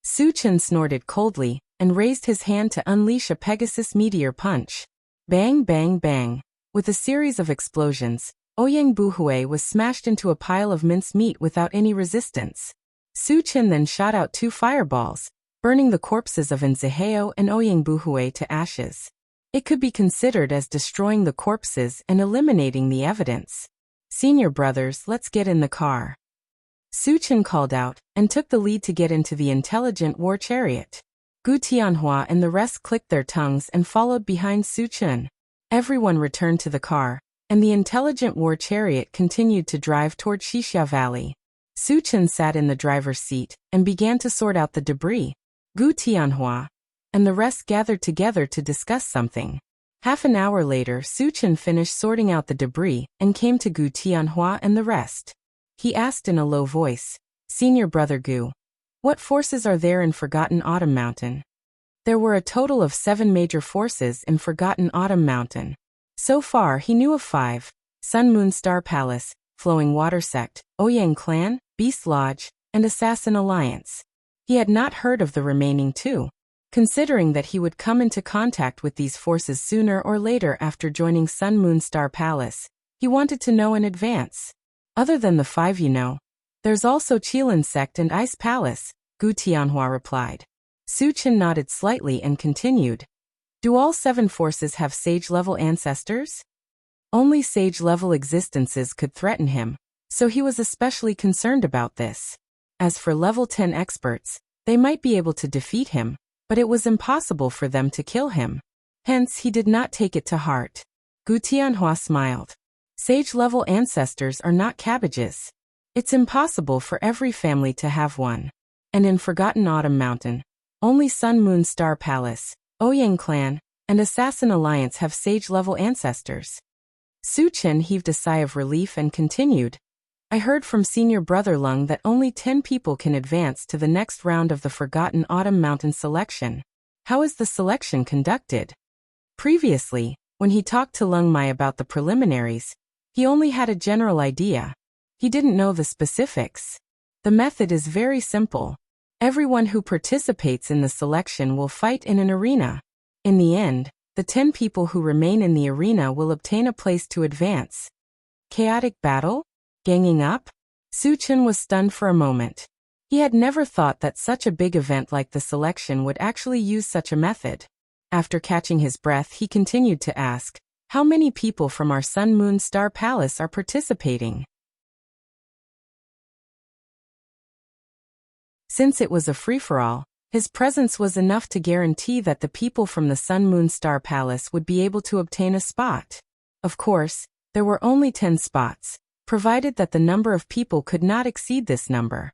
Su Chen snorted coldly and raised his hand to unleash a Pegasus meteor punch. Bang, bang, bang. With a series of explosions, Ouyang Buhui was smashed into a pile of minced meat without any resistance. Su Chen then shot out 2 fireballs, burning the corpses of Zihao and Ouyang Buhui to ashes. It could be considered as destroying the corpses and eliminating the evidence. "Senior brothers, let's get in the car." Su Chen called out, and took the lead to get into the intelligent war chariot. Gu Tianhua and the rest clicked their tongues and followed behind Su Chen. Everyone returned to the car, and the intelligent war chariot continued to drive toward Xixia Valley. Su Chen sat in the driver's seat, and began to sort out the debris. Gu Tianhua and the rest gathered together to discuss something. Half an hour later, Su Chen finished sorting out the debris and came to Gu Tianhua and the rest. He asked in a low voice, "Senior brother Gu, what forces are there in Forgotten Autumn Mountain?" There were a total of 7 major forces in Forgotten Autumn Mountain. So far, he knew of 5: Sun Moon Star Palace, Flowing Water Sect, Ouyang Clan, Beast Lodge, and Assassin Alliance. He had not heard of the remaining 2. Considering that he would come into contact with these forces sooner or later after joining Sun Moon Star Palace, he wanted to know in advance. Other than the 5 you know, there's also Qilin Sect and Ice Palace, Gu Tianhua replied. Su Chen nodded slightly and continued. Do all 7 forces have sage-level ancestors? Only sage-level existences could threaten him, so he was especially concerned about this. As for level 10 experts, they might be able to defeat him, but it was impossible for them to kill him. Hence, he did not take it to heart. Gu Tianhua smiled. Sage-level ancestors are not cabbages. It's impossible for every family to have one. And in Forgotten Autumn Mountain, only Sun Moon Star Palace, Ouyang Clan, and Assassin Alliance have sage-level ancestors. Su Chen heaved a sigh of relief and continued. I heard from Senior Brother Lung that only 10 people can advance to the next round of the Forgotten Autumn Mountain selection. How is the selection conducted? Previously, when he talked to Lung Mai about the preliminaries, he only had a general idea. He didn't know the specifics. The method is very simple. Everyone who participates in the selection will fight in an arena. In the end, the 10 people who remain in the arena will obtain a place to advance. Chaotic battle? Ganging up? Su Chen was stunned for a moment. He had never thought that such a big event like the selection would actually use such a method. After catching his breath, he continued to ask, how many people from our Sun Moon Star Palace are participating? Since it was a free-for-all, his presence was enough to guarantee that the people from the Sun Moon Star Palace would be able to obtain a spot. Of course, there were only 10 spots, provided that the number of people could not exceed this number.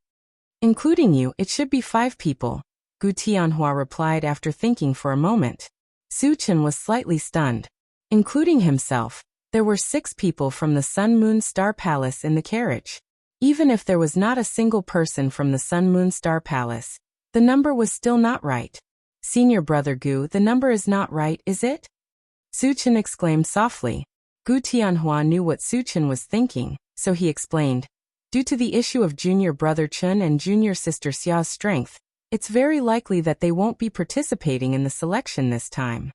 Including you, it should be 5 people, Gu Tianhua replied after thinking for a moment. Su Chen was slightly stunned. Including himself, there were 6 people from the Sun Moon Star Palace in the carriage. Even if there was not a single person from the Sun Moon Star Palace, the number was still not right. Senior Brother Gu, the number is not right, is it? Su Chen exclaimed softly. Gu Tianhua knew what Su Chen was thinking, so he explained. Due to the issue of Junior Brother Chun and Junior Sister Xia's strength, it's very likely that they won't be participating in the selection this time.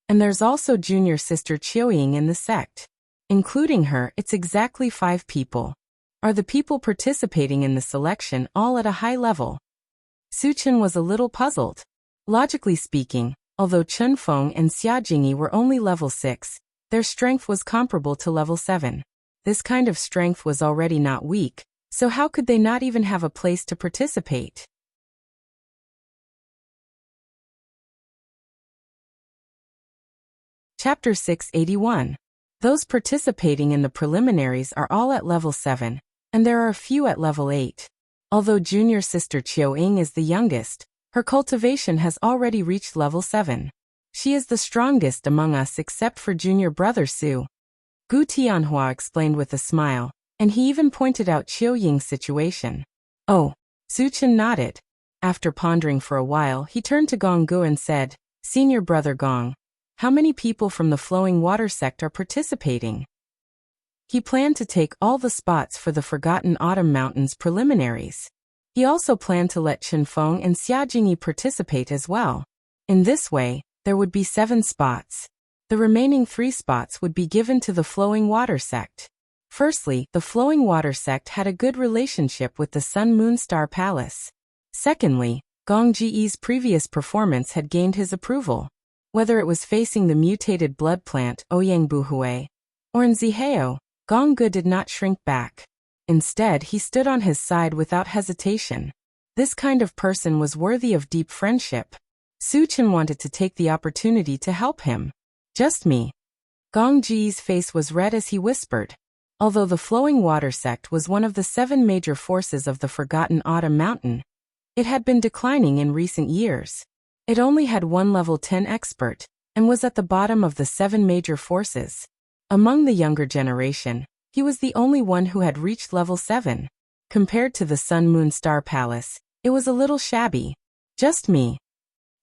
And there's also Junior Sister Qiuying in the sect. Including her, it's exactly 5 people. Are the people participating in the selection all at a high level? Su Chen was a little puzzled. Logically speaking, although Chun Feng and Xia Jingyi were only level 6, their strength was comparable to level 7. This kind of strength was already not weak, so how could they not even have a place to participate? Chapter 681. Those participating in the preliminaries are all at level 7, and there are a few at level 8. Although Junior Sister Qiuying is the youngest, her cultivation has already reached level 7. She is the strongest among us except for Junior Brother Su. Gu Tianhua explained with a smile, and he even pointed out Qiuying's situation. Oh, Su Chen nodded. After pondering for a while, he turned to Gong Gu and said, Senior Brother Gong, how many people from the Flowing Water Sect are participating? He planned to take all the spots for the Forgotten Autumn Mountains preliminaries. He also planned to let Chen Feng and Xia Jingyi participate as well. In this way, there would be 7 spots. The remaining 3 spots would be given to the Flowing Water Sect. Firstly, the Flowing Water Sect had a good relationship with the Sun Moon Star Palace. Secondly, Gong Ji's previous performance had gained his approval. Whether it was facing the mutated blood plant Ouyang Buhui or in Zihao, Gong Gu did not shrink back. Instead, he stood on his side without hesitation. This kind of person was worthy of deep friendship. Su Chen wanted to take the opportunity to help him. Just me. Gong Ji's face was red as he whispered. Although the Flowing Water Sect was one of the 7 major forces of the Forgotten Autumn Mountain, it had been declining in recent years. It only had 1 level 10 expert, and was at the bottom of the 7 major forces. Among the younger generation, he was the only one who had reached level 7. Compared to the Sun Moon Star Palace, it was a little shabby. Just me.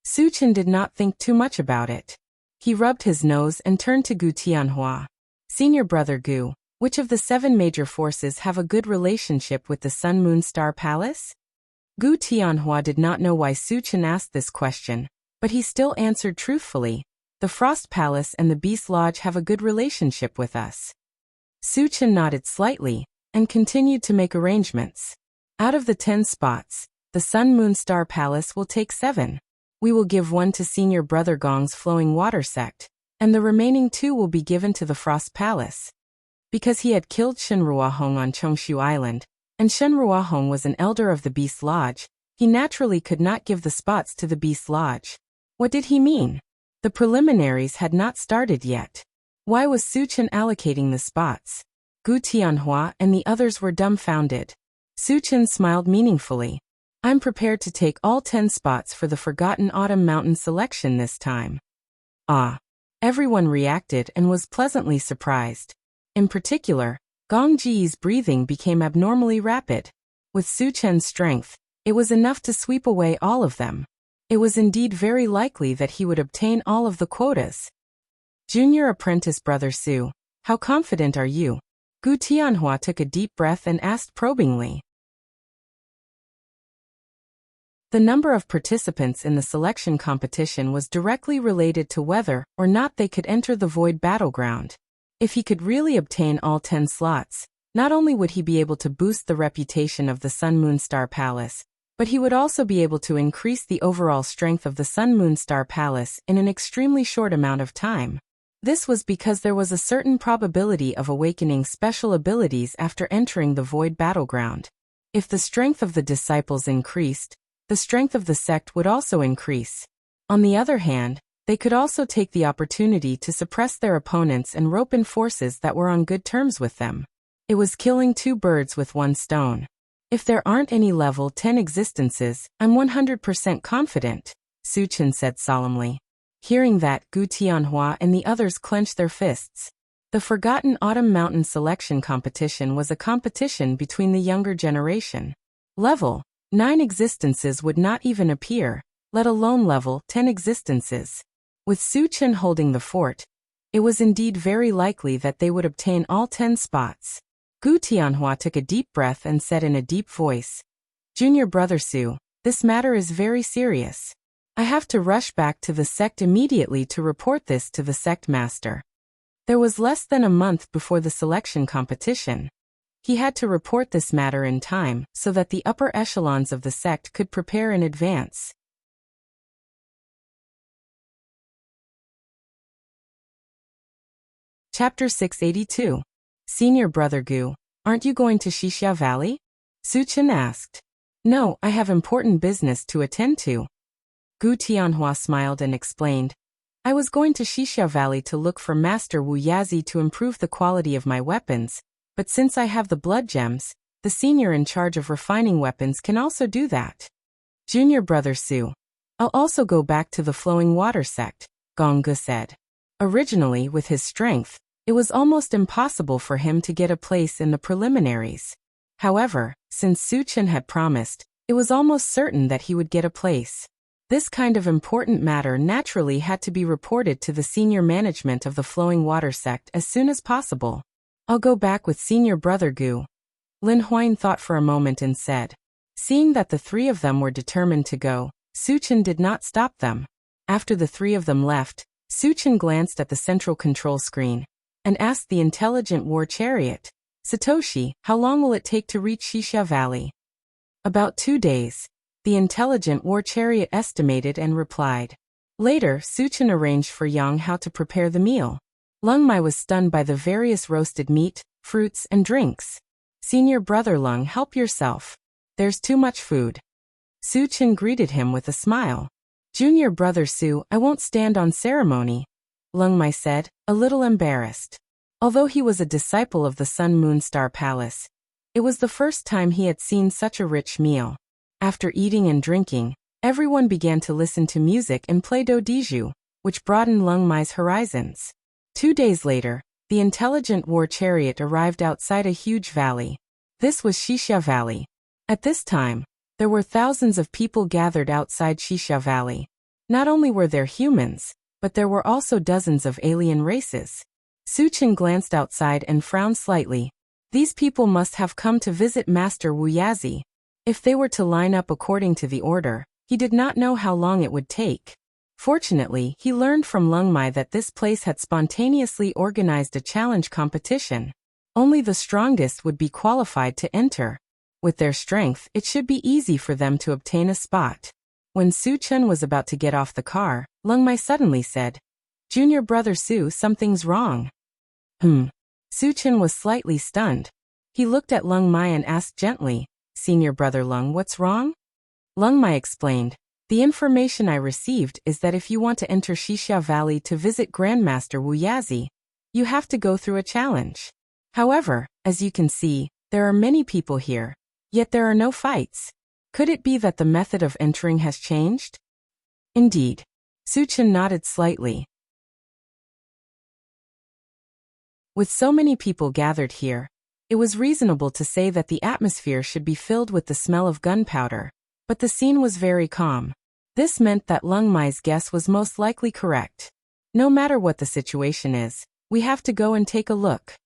Su Chen did not think too much about it. He rubbed his nose and turned to Gu Tianhua. Senior brother Gu, which of the 7 major forces have a good relationship with the Sun Moon Star Palace? Gu Tianhua did not know why Su Chen asked this question, but he still answered truthfully. The Frost Palace and the Beast Lodge have a good relationship with us. Su Chen nodded slightly and continued to make arrangements. Out of the 10 spots, the Sun Moon Star Palace will take 7. We will give 1 to Senior Brother Gong's Flowing Water Sect, and the remaining 2 will be given to the Frost Palace. Because he had killed Shen Ruahong on Chongshu Island, and Shen Ruahong was an elder of the Beast Lodge, he naturally could not give the spots to the Beast Lodge. What did he mean? The preliminaries had not started yet. Why was Su Chen allocating the spots? Gu Tianhua and the others were dumbfounded. Su Chen smiled meaningfully. I'm prepared to take all 10 spots for the Forgotten Autumn Mountain selection this time. Ah! Everyone reacted and was pleasantly surprised. In particular, Gong Ji's breathing became abnormally rapid. With Su Chen's strength, it was enough to sweep away all of them. It was indeed very likely that he would obtain all of the quotas. Junior apprentice brother Su, how confident are you? Gu Tianhua took a deep breath and asked probingly. The number of participants in the selection competition was directly related to whether or not they could enter the Void Battleground. If he could really obtain all 10 slots, not only would he be able to boost the reputation of the Sun Moon Star Palace, but he would also be able to increase the overall strength of the Sun Moon Star Palace in an extremely short amount of time. This was because there was a certain probability of awakening special abilities after entering the Void Battleground. If the strength of the disciples increased, the strength of the sect would also increase. On the other hand, they could also take the opportunity to suppress their opponents and rope in forces that were on good terms with them. It was killing 2 birds with 1 stone. If there aren't any level 10 existences, I'm 100% confident, Su Chen said solemnly. Hearing that, Gu Tianhua and the others clenched their fists. The Forgotten Autumn Mountain selection competition was a competition between the younger generation. Level 9 existences would not even appear, let alone level 10 existences. With Su Chen holding the fort, it was indeed very likely that they would obtain all 10 spots. Gu Tianhua took a deep breath and said in a deep voice, Junior brother Su, this matter is very serious. I have to rush back to the sect immediately to report this to the sect master. There was less than a month before the selection competition. He had to report this matter in time so that the upper echelons of the sect could prepare in advance. Chapter 682. Senior Brother Gu, aren't you going to Xixia Valley? Su Chen asked. No, I have important business to attend to. Gu Tianhua smiled and explained. I was going to Xixia Valley to look for Master Wu Yazi to improve the quality of my weapons, but since I have the blood gems, the senior in charge of refining weapons can also do that. Junior brother Su, I'll also go back to the Flowing Water Sect, Gong Ge said. Originally, with his strength, it was almost impossible for him to get a place in the preliminaries. However, since Su Chen had promised, it was almost certain that he would get a place. This kind of important matter naturally had to be reported to the senior management of the Flowing Water Sect as soon as possible. I'll go back with Senior Brother Gu. Lin Huayan thought for a moment and said. Seeing that the 3 of them were determined to go, Su Chen did not stop them. After the 3 of them left, Su Chen glanced at the central control screen and asked the intelligent war chariot, Satoshi, how long will it take to reach Xixia Valley? About 2 days, the intelligent war chariot estimated and replied. Later, Su Chen arranged for Yang how to prepare the meal. Lung Mai was stunned by the various roasted meat, fruits, and drinks. Senior brother Lung, help yourself. There's too much food. Su Chen greeted him with a smile. Junior brother Su, I won't stand on ceremony, Lung Mai said, a little embarrassed. Although he was a disciple of the Sun Moon Star Palace, it was the first time he had seen such a rich meal. After eating and drinking, everyone began to listen to music and play dodiju, which broadened Lung Mai's horizons. 2 days later, the intelligent war chariot arrived outside a huge valley. This was Xixia Valley. At this time, there were thousands of people gathered outside Xixia Valley. Not only were there humans, but there were also dozens of alien races. Suchin glanced outside and frowned slightly. These people must have come to visit Master Wuyazi. If they were to line up according to the order, he did not know how long it would take. Fortunately, he learned from Lung Mai that this place had spontaneously organized a challenge competition. Only the strongest would be qualified to enter. With their strength, it should be easy for them to obtain a spot. When Su Chun was about to get off the car, Lung Mai suddenly said, "Junior brother Su, something's wrong." Su Chun was slightly stunned. He looked at Lung Mai and asked gently, "Senior brother Lung, what's wrong?" Lung Mai explained, "The information I received is that if you want to enter Xixia Valley to visit Grandmaster Wuyazi, you have to go through a challenge. However, as you can see, there are many people here, yet there are no fights. Could it be that the method of entering has changed?" Indeed. Su Chun nodded slightly. With so many people gathered here, it was reasonable to say that the atmosphere should be filled with the smell of gunpowder, but the scene was very calm. This meant that Lung Mai's guess was most likely correct. No matter what the situation is, we have to go and take a look,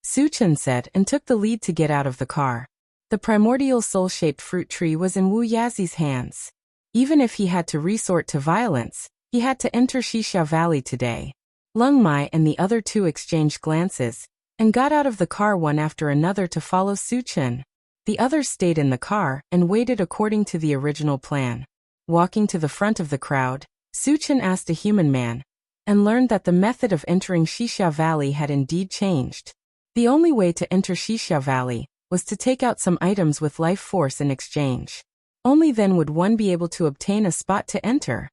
Su Chun said and took the lead to get out of the car. The primordial soul-shaped fruit tree was in Wu Yazi's hands. Even if he had to resort to violence, he had to enter Xixia Valley today. Lung Mai and the other two exchanged glances, and got out of the car one after another to follow Su Chun. The others stayed in the car and waited according to the original plan. Walking to the front of the crowd, Su Chun asked a human man, and learned that the method of entering Xixia Valley had indeed changed. The only way to enter Xixia Valley was to take out some items with life force in exchange. Only then would one be able to obtain a spot to enter.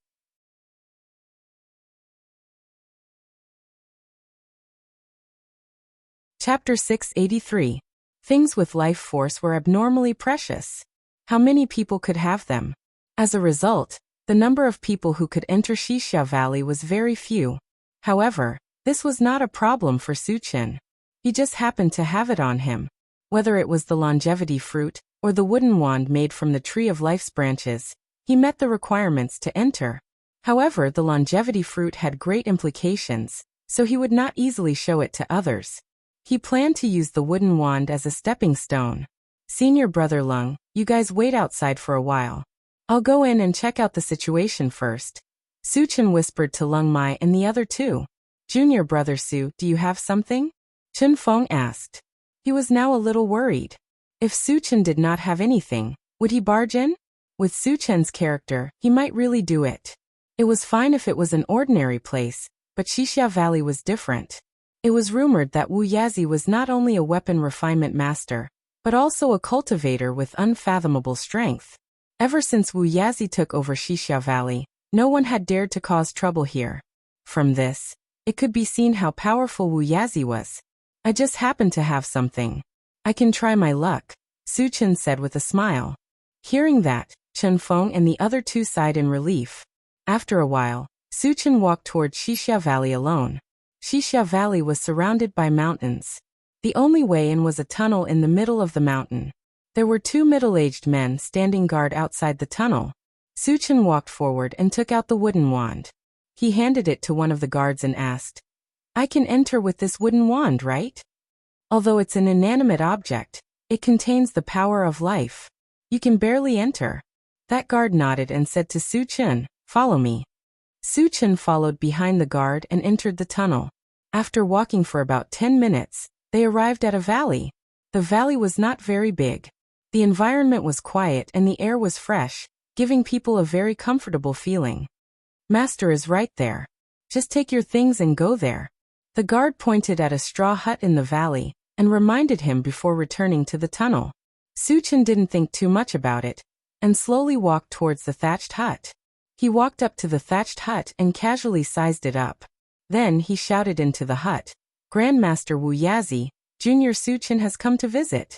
Chapter 683. Things with life force were abnormally precious. How many people could have them? As a result, the number of people who could enter Xixia Valley was very few. However, this was not a problem for Su Chun. He just happened to have it on him. Whether it was the longevity fruit, or the wooden wand made from the tree of life's branches, he met the requirements to enter. However, the longevity fruit had great implications, so he would not easily show it to others. He planned to use the wooden wand as a stepping stone. "Senior brother Lung, you guys wait outside for a while. I'll go in and check out the situation first," Su Chun whispered to Lung Mai and the other two. "Junior brother Su, do you have something?" Chun Feng asked. He was now a little worried. If Su Chun did not have anything, would he barge in? With Su Chun's character, he might really do it. It was fine if it was an ordinary place, but Xixia Valley was different. It was rumored that Wu Yazi was not only a weapon refinement master, but also a cultivator with unfathomable strength. Ever since Wu Yazi took over Xixia Valley, no one had dared to cause trouble here. From this, it could be seen how powerful Wu Yazi was. "I just happen to have something. I can try my luck," Su Chun said with a smile. Hearing that, Chun Feng and the other two sighed in relief. After a while, Su Chun walked toward Xixia Valley alone. Xixia Valley was surrounded by mountains. The only way in was a tunnel in the middle of the mountain. There were two middle-aged men standing guard outside the tunnel. Su Chun walked forward and took out the wooden wand. He handed it to one of the guards and asked, "I can enter with this wooden wand, right? Although it's an inanimate object, it contains the power of life. You can barely enter." That guard nodded and said to Su Chun, "Follow me." Su Chun followed behind the guard and entered the tunnel. After walking for about 10 minutes, they arrived at a valley. The valley was not very big. The environment was quiet and the air was fresh, giving people a very comfortable feeling. "Master is right there. Just take your things and go there." The guard pointed at a straw hut in the valley, and reminded him before returning to the tunnel. Su Chun didn't think too much about it, and slowly walked towards the thatched hut. He walked up to the thatched hut and casually sized it up. Then he shouted into the hut, "Grandmaster Wu Yazi, Junior Su Chun has come to visit.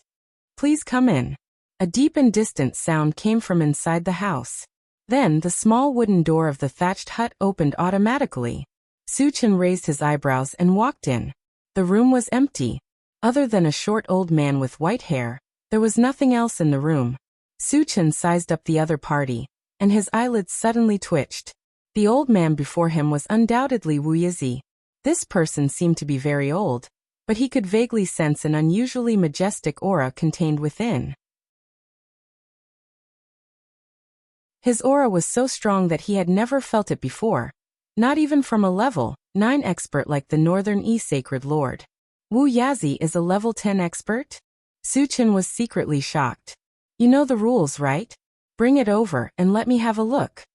Please come in." A deep and distant sound came from inside the house. Then the small wooden door of the thatched hut opened automatically. Su Chun raised his eyebrows and walked in. The room was empty. Other than a short old man with white hair, there was nothing else in the room. Su Chun sized up the other party, and his eyelids suddenly twitched. The old man before him was undoubtedly Wu Yizi. This person seemed to be very old, but he could vaguely sense an unusually majestic aura contained within. His aura was so strong that he had never felt it before, not even from a level 9 expert like the Northern Sacred Lord. Wu Yazi is a level 10 expert? Su Chen was secretly shocked. You know the rules, right? Bring it over and let me have a look.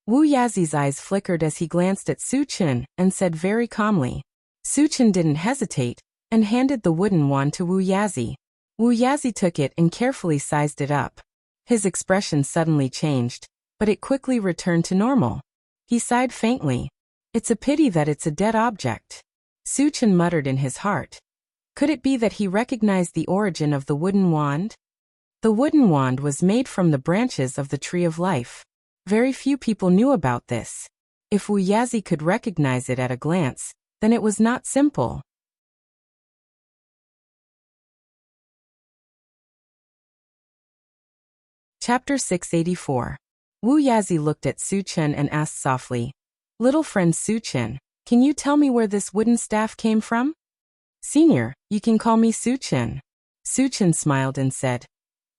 Wu Yazi's eyes flickered as he glanced at Su Chen and said very calmly. Su Chen didn't hesitate and handed the wooden wand to Wu Yazi. Wu Yazi took it and carefully sized it up. His expression suddenly changed, but it quickly returned to normal. He sighed faintly. It's a pity that it's a dead object. Su Chen muttered in his heart. Could it be that he recognized the origin of the wooden wand? The wooden wand was made from the branches of the Tree of Life. Very few people knew about this. If Wu Yazi could recognize it at a glance, then it was not simple. Chapter 684. Wu Yazi looked at Su Chen and asked softly, Little friend Su Chen, can you tell me where this wooden staff came from? Senior, you can call me Su Chen. Su Chen smiled and said,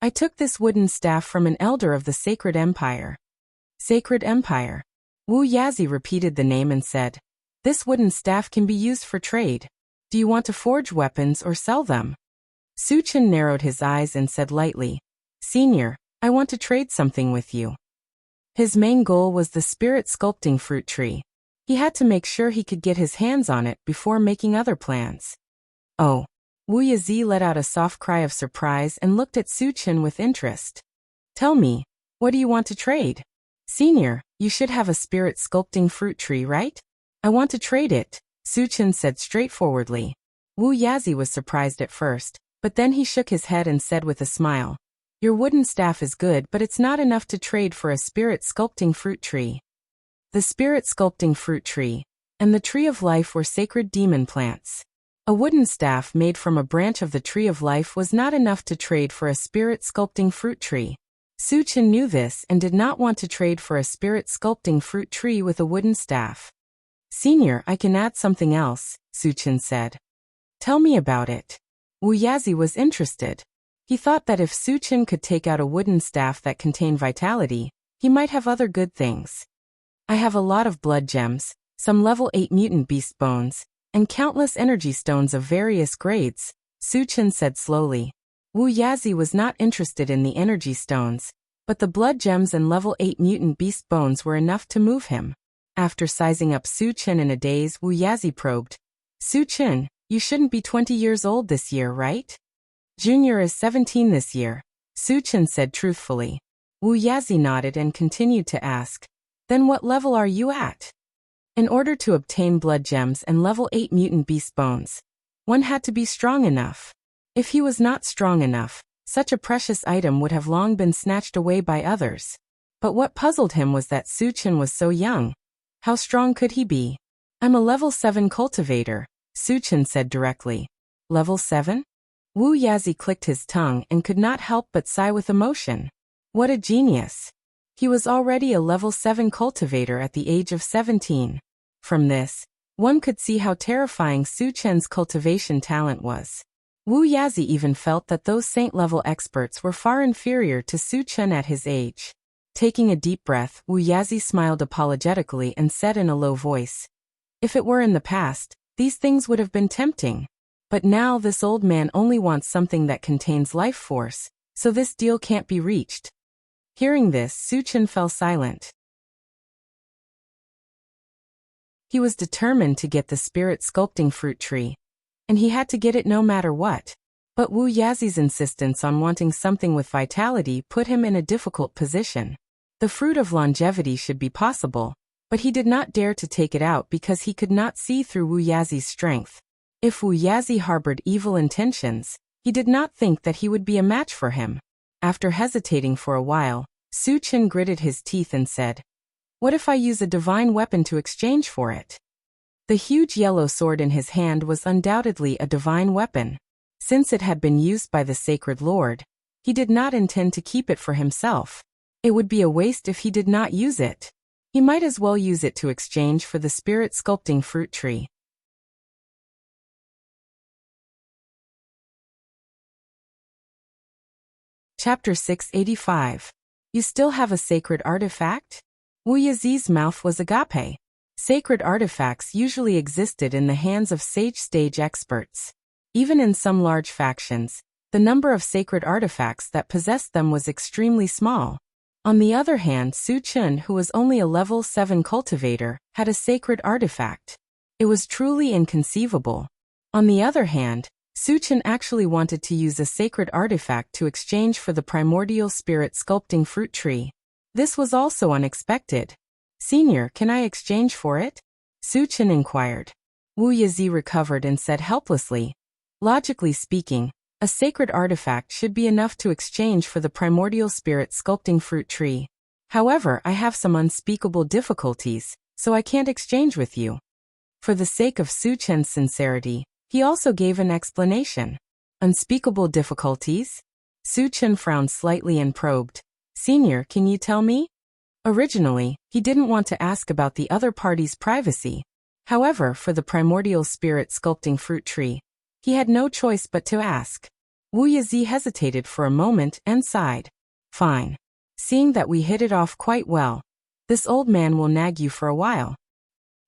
I took this wooden staff from an elder of the Sacred Empire. Sacred Empire. Wu Yazi repeated the name and said, This wooden staff can be used for trade. Do you want to forge weapons or sell them? Su Chen narrowed his eyes and said lightly, Senior, I want to trade something with you. His main goal was the spirit sculpting fruit tree. He had to make sure he could get his hands on it before making other plans. Oh. Wu Yazi let out a soft cry of surprise and looked at Su Chen with interest. Tell me, what do you want to trade? Senior, you should have a spirit sculpting fruit tree, right? I want to trade it, Su Chen said straightforwardly. Wu Yazi was surprised at first, but then he shook his head and said with a smile, Your wooden staff is good, but it's not enough to trade for a spirit sculpting fruit tree. The spirit sculpting fruit tree and the Tree of Life were sacred demon plants. A wooden staff made from a branch of the Tree of Life was not enough to trade for a spirit sculpting fruit tree. Su Chen knew this and did not want to trade for a spirit sculpting fruit tree with a wooden staff. Senior, I can add something else, Su Chen said. Tell me about it. Wu Yazi was interested. He thought that if Su Chen could take out a wooden staff that contained vitality, he might have other good things. I have a lot of blood gems, some level 8 mutant beast bones, and countless energy stones of various grades, Su Chen said slowly. Wu Yazi was not interested in the energy stones, but the blood gems and level 8 mutant beast bones were enough to move him. After sizing up Su Chen in a daze, Wu Yazi probed. Su Chen, you shouldn't be 20 years old this year, right? Junior is 17 this year, Su Chen said truthfully. Wu Yazi nodded and continued to ask, Then what level are you at? In order to obtain blood gems and level 8 mutant beast bones, one had to be strong enough. If he was not strong enough, such a precious item would have long been snatched away by others. But what puzzled him was that Su Chen was so young. How strong could he be? I'm a level 7 cultivator, Su Chen said directly. Level 7? Wu Yazi clicked his tongue and could not help but sigh with emotion. What a genius! He was already a level 7 cultivator at the age of 17. From this, one could see how terrifying Su Chen's cultivation talent was. Wu Yazi even felt that those saint-level experts were far inferior to Su Chen at his age. Taking a deep breath, Wu Yazi smiled apologetically and said in a low voice, If it were in the past, these things would have been tempting. But now this old man only wants something that contains life force, so this deal can't be reached. Hearing this, Su Chen fell silent. He was determined to get the spirit sculpting fruit tree, and he had to get it no matter what. But Wu Yazi's insistence on wanting something with vitality put him in a difficult position. The fruit of longevity should be possible, but he did not dare to take it out because he could not see through Wu Yazi's strength. If Wu Yazi harbored evil intentions, he did not think that he would be a match for him. After hesitating for a while, Su Chen gritted his teeth and said, What if I use a divine weapon to exchange for it? The huge yellow sword in his hand was undoubtedly a divine weapon. Since it had been used by the Sacred Lord, he did not intend to keep it for himself. It would be a waste if he did not use it. He might as well use it to exchange for the spirit sculpting fruit tree. Chapter 685. You still have a sacred artifact? Wu Yazi's mouth was agape. Sacred artifacts usually existed in the hands of sage experts. Even in some large factions, the number of sacred artifacts that possessed them was extremely small. On the other hand, Su Chun, who was only a level 7 cultivator, had a sacred artifact. It was truly inconceivable. On the other hand, Su Chun actually wanted to use a sacred artifact to exchange for the primordial spirit sculpting fruit tree. This was also unexpected. Senior, can I exchange for it? Su Chun inquired. Wu Yazi recovered and said helplessly, logically speaking, a sacred artifact should be enough to exchange for the primordial spirit sculpting fruit tree. However, I have some unspeakable difficulties, so I can't exchange with you. For the sake of Su Chun's sincerity, he also gave an explanation. Unspeakable difficulties? Su Chun frowned slightly and probed. Senior, can you tell me? Originally, he didn't want to ask about the other party's privacy. However, for the primordial spirit sculpting fruit tree, he had no choice but to ask. Wu Yazi hesitated for a moment and sighed. Fine. Seeing that we hit it off quite well, this old man will nag you for a while.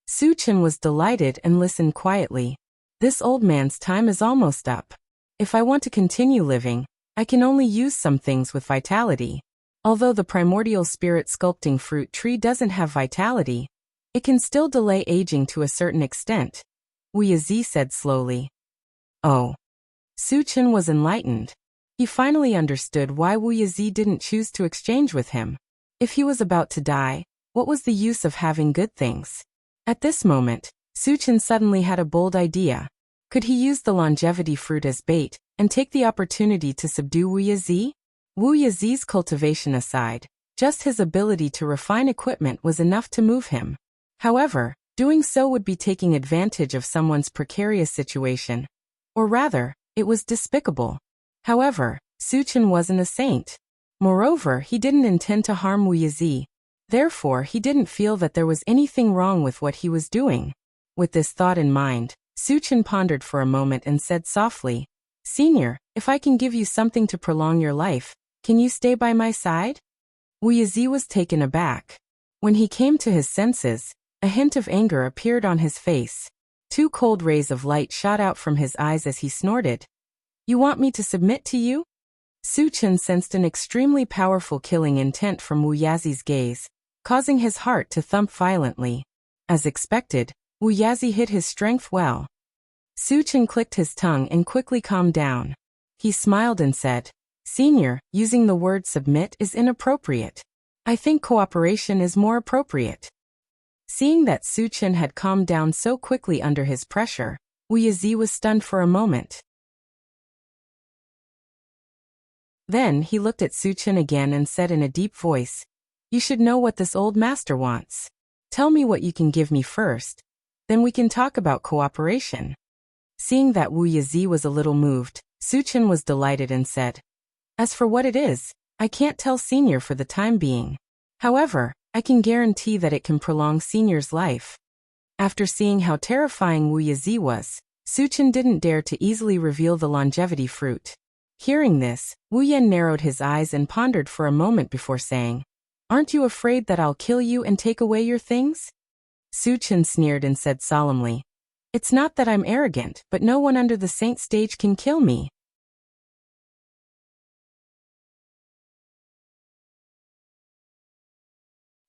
Su Chun was delighted and listened quietly. This old man's time is almost up. If I want to continue living, I can only use some things with vitality. Although the primordial spirit sculpting fruit tree doesn't have vitality, it can still delay aging to a certain extent, Wu Yazi said slowly. Oh. Su Chun was enlightened. He finally understood why Wu Yazi didn't choose to exchange with him. If he was about to die, what was the use of having good things? At this moment, Su Chun suddenly had a bold idea. Could he use the longevity fruit as bait and take the opportunity to subdue Wu Yazi? Wu Yazi's cultivation aside, just his ability to refine equipment was enough to move him. However, doing so would be taking advantage of someone's precarious situation. Or rather, it was despicable. However, Su Chun wasn't a saint. Moreover, he didn't intend to harm Wu Yazi. Therefore, he didn't feel that there was anything wrong with what he was doing. With this thought in mind, Su Chun pondered for a moment and said softly, Senior, if I can give you something to prolong your life, can you stay by my side? Wu Yazi was taken aback. When he came to his senses, a hint of anger appeared on his face. 2 cold rays of light shot out from his eyes as he snorted. You want me to submit to you? Su Chun sensed an extremely powerful killing intent from Wu Yazi's gaze, causing his heart to thump violently. As expected, Wu Yazi hid his strength well. Su Chun clicked his tongue and quickly calmed down. He smiled and said, Senior, using the word submit is inappropriate. I think cooperation is more appropriate. Seeing that Su Chun had calmed down so quickly under his pressure, Wu Yazi was stunned for a moment. Then he looked at Su Chun again and said in a deep voice, You should know what this old master wants. Tell me what you can give me first. Then we can talk about cooperation. Seeing that Wu Yazi was a little moved, Su Chun was delighted and said, As for what it is, I can't tell Senior for the time being. However, I can guarantee that it can prolong Senior's life. After seeing how terrifying Wu Yazi was, Su Chun didn't dare to easily reveal the longevity fruit. Hearing this, Wu Yan narrowed his eyes and pondered for a moment before saying, Aren't you afraid that I'll kill you and take away your things? Su Chun sneered and said solemnly, It's not that I'm arrogant, but no one under the saint stage can kill me.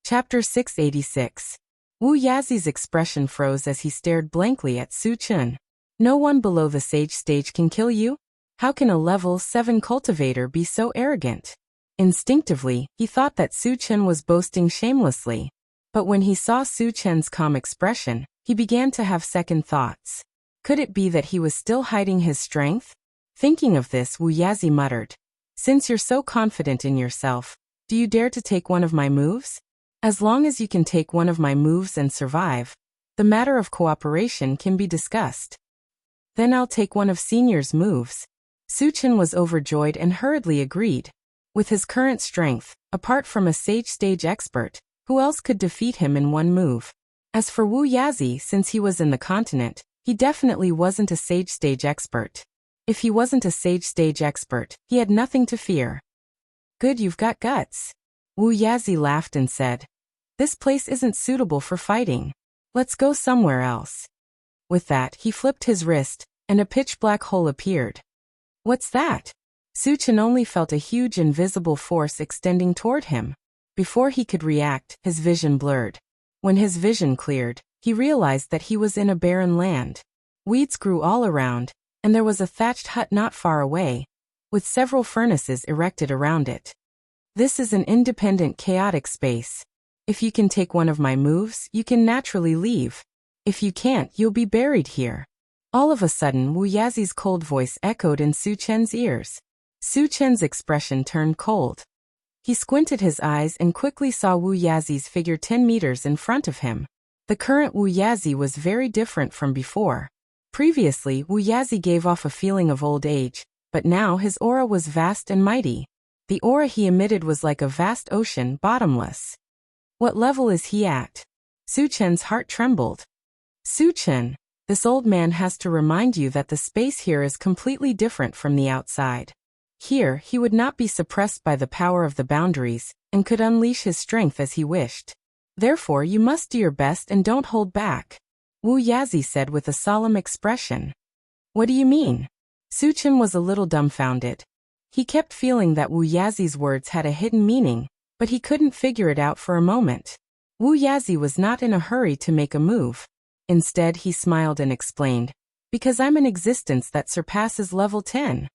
Chapter 686. Wu Yazi's expression froze as he stared blankly at Su Chun. No one below the sage stage can kill you? How can a level 7 cultivator be so arrogant? Instinctively, he thought that Su Chun was boasting shamelessly. But when he saw Su Chun's calm expression, he began to have second thoughts. Could it be that he was still hiding his strength? Thinking of this, Wu Yazi muttered, Since you're so confident in yourself, do you dare to take one of my moves? As long as you can take one of my moves and survive, the matter of cooperation can be discussed. Then I'll take one of Senior's moves. Su Chun was overjoyed and hurriedly agreed. With his current strength, apart from a sage expert, Who else could defeat him in one move? As for Wu Yazi, since he was in the continent, he definitely wasn't a sage stage expert. If he wasn't a sage stage expert, he had nothing to fear. Good, you've got guts. Wu Yazi laughed and said, "This place isn't suitable for fighting. Let's go somewhere else." With that, he flipped his wrist, and a pitch-black hole appeared. What's that? Su Chen only felt a huge invisible force extending toward him. Before he could react, his vision blurred. When his vision cleared, he realized that he was in a barren land. Weeds grew all around, and there was a thatched hut not far away, with several furnaces erected around it. This is an independent, chaotic space. If you can take one of my moves, you can naturally leave. If you can't, you'll be buried here. All of a sudden, Wu Yazi's cold voice echoed in Su Chen's ears. Su Chen's expression turned cold. He squinted his eyes and quickly saw Wu Yazi's figure 10 meters in front of him. The current Wu Yazi was very different from before. Previously, Wu Yazi gave off a feeling of old age, but now his aura was vast and mighty. The aura he emitted was like a vast ocean, bottomless. What level is he at? Su Chen's heart trembled. Su Chen, this old man has to remind you that the space here is completely different from the outside. Here, he would not be suppressed by the power of the boundaries, and could unleash his strength as he wished. Therefore, you must do your best and don't hold back. Wu Yazi said with a solemn expression. What do you mean? Su Chen was a little dumbfounded. He kept feeling that Wu Yazi's words had a hidden meaning, but he couldn't figure it out for a moment. Wu Yazi was not in a hurry to make a move. Instead, he smiled and explained, "Because I'm an existence that surpasses level 10.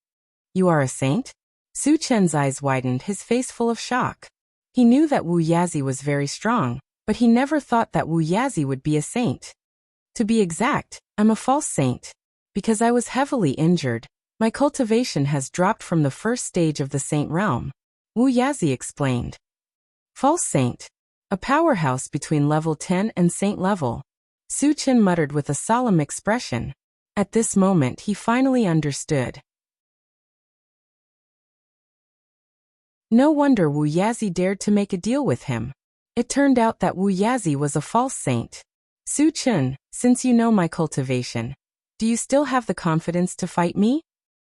You are a saint?" Su Chen's eyes widened, his face full of shock. He knew that Wu Yazi was very strong, but he never thought that Wu Yazi would be a saint. To be exact, I'm a false saint. Because I was heavily injured, my cultivation has dropped from the first stage of the saint realm. Wu Yazi explained. False saint. A powerhouse between level 10 and saint level. Su Chen muttered with a solemn expression. At this moment he finally understood. No wonder Wu Yazi dared to make a deal with him. It turned out that Wu Yazi was a false saint. Su Chen, since you know my cultivation, do you still have the confidence to fight me?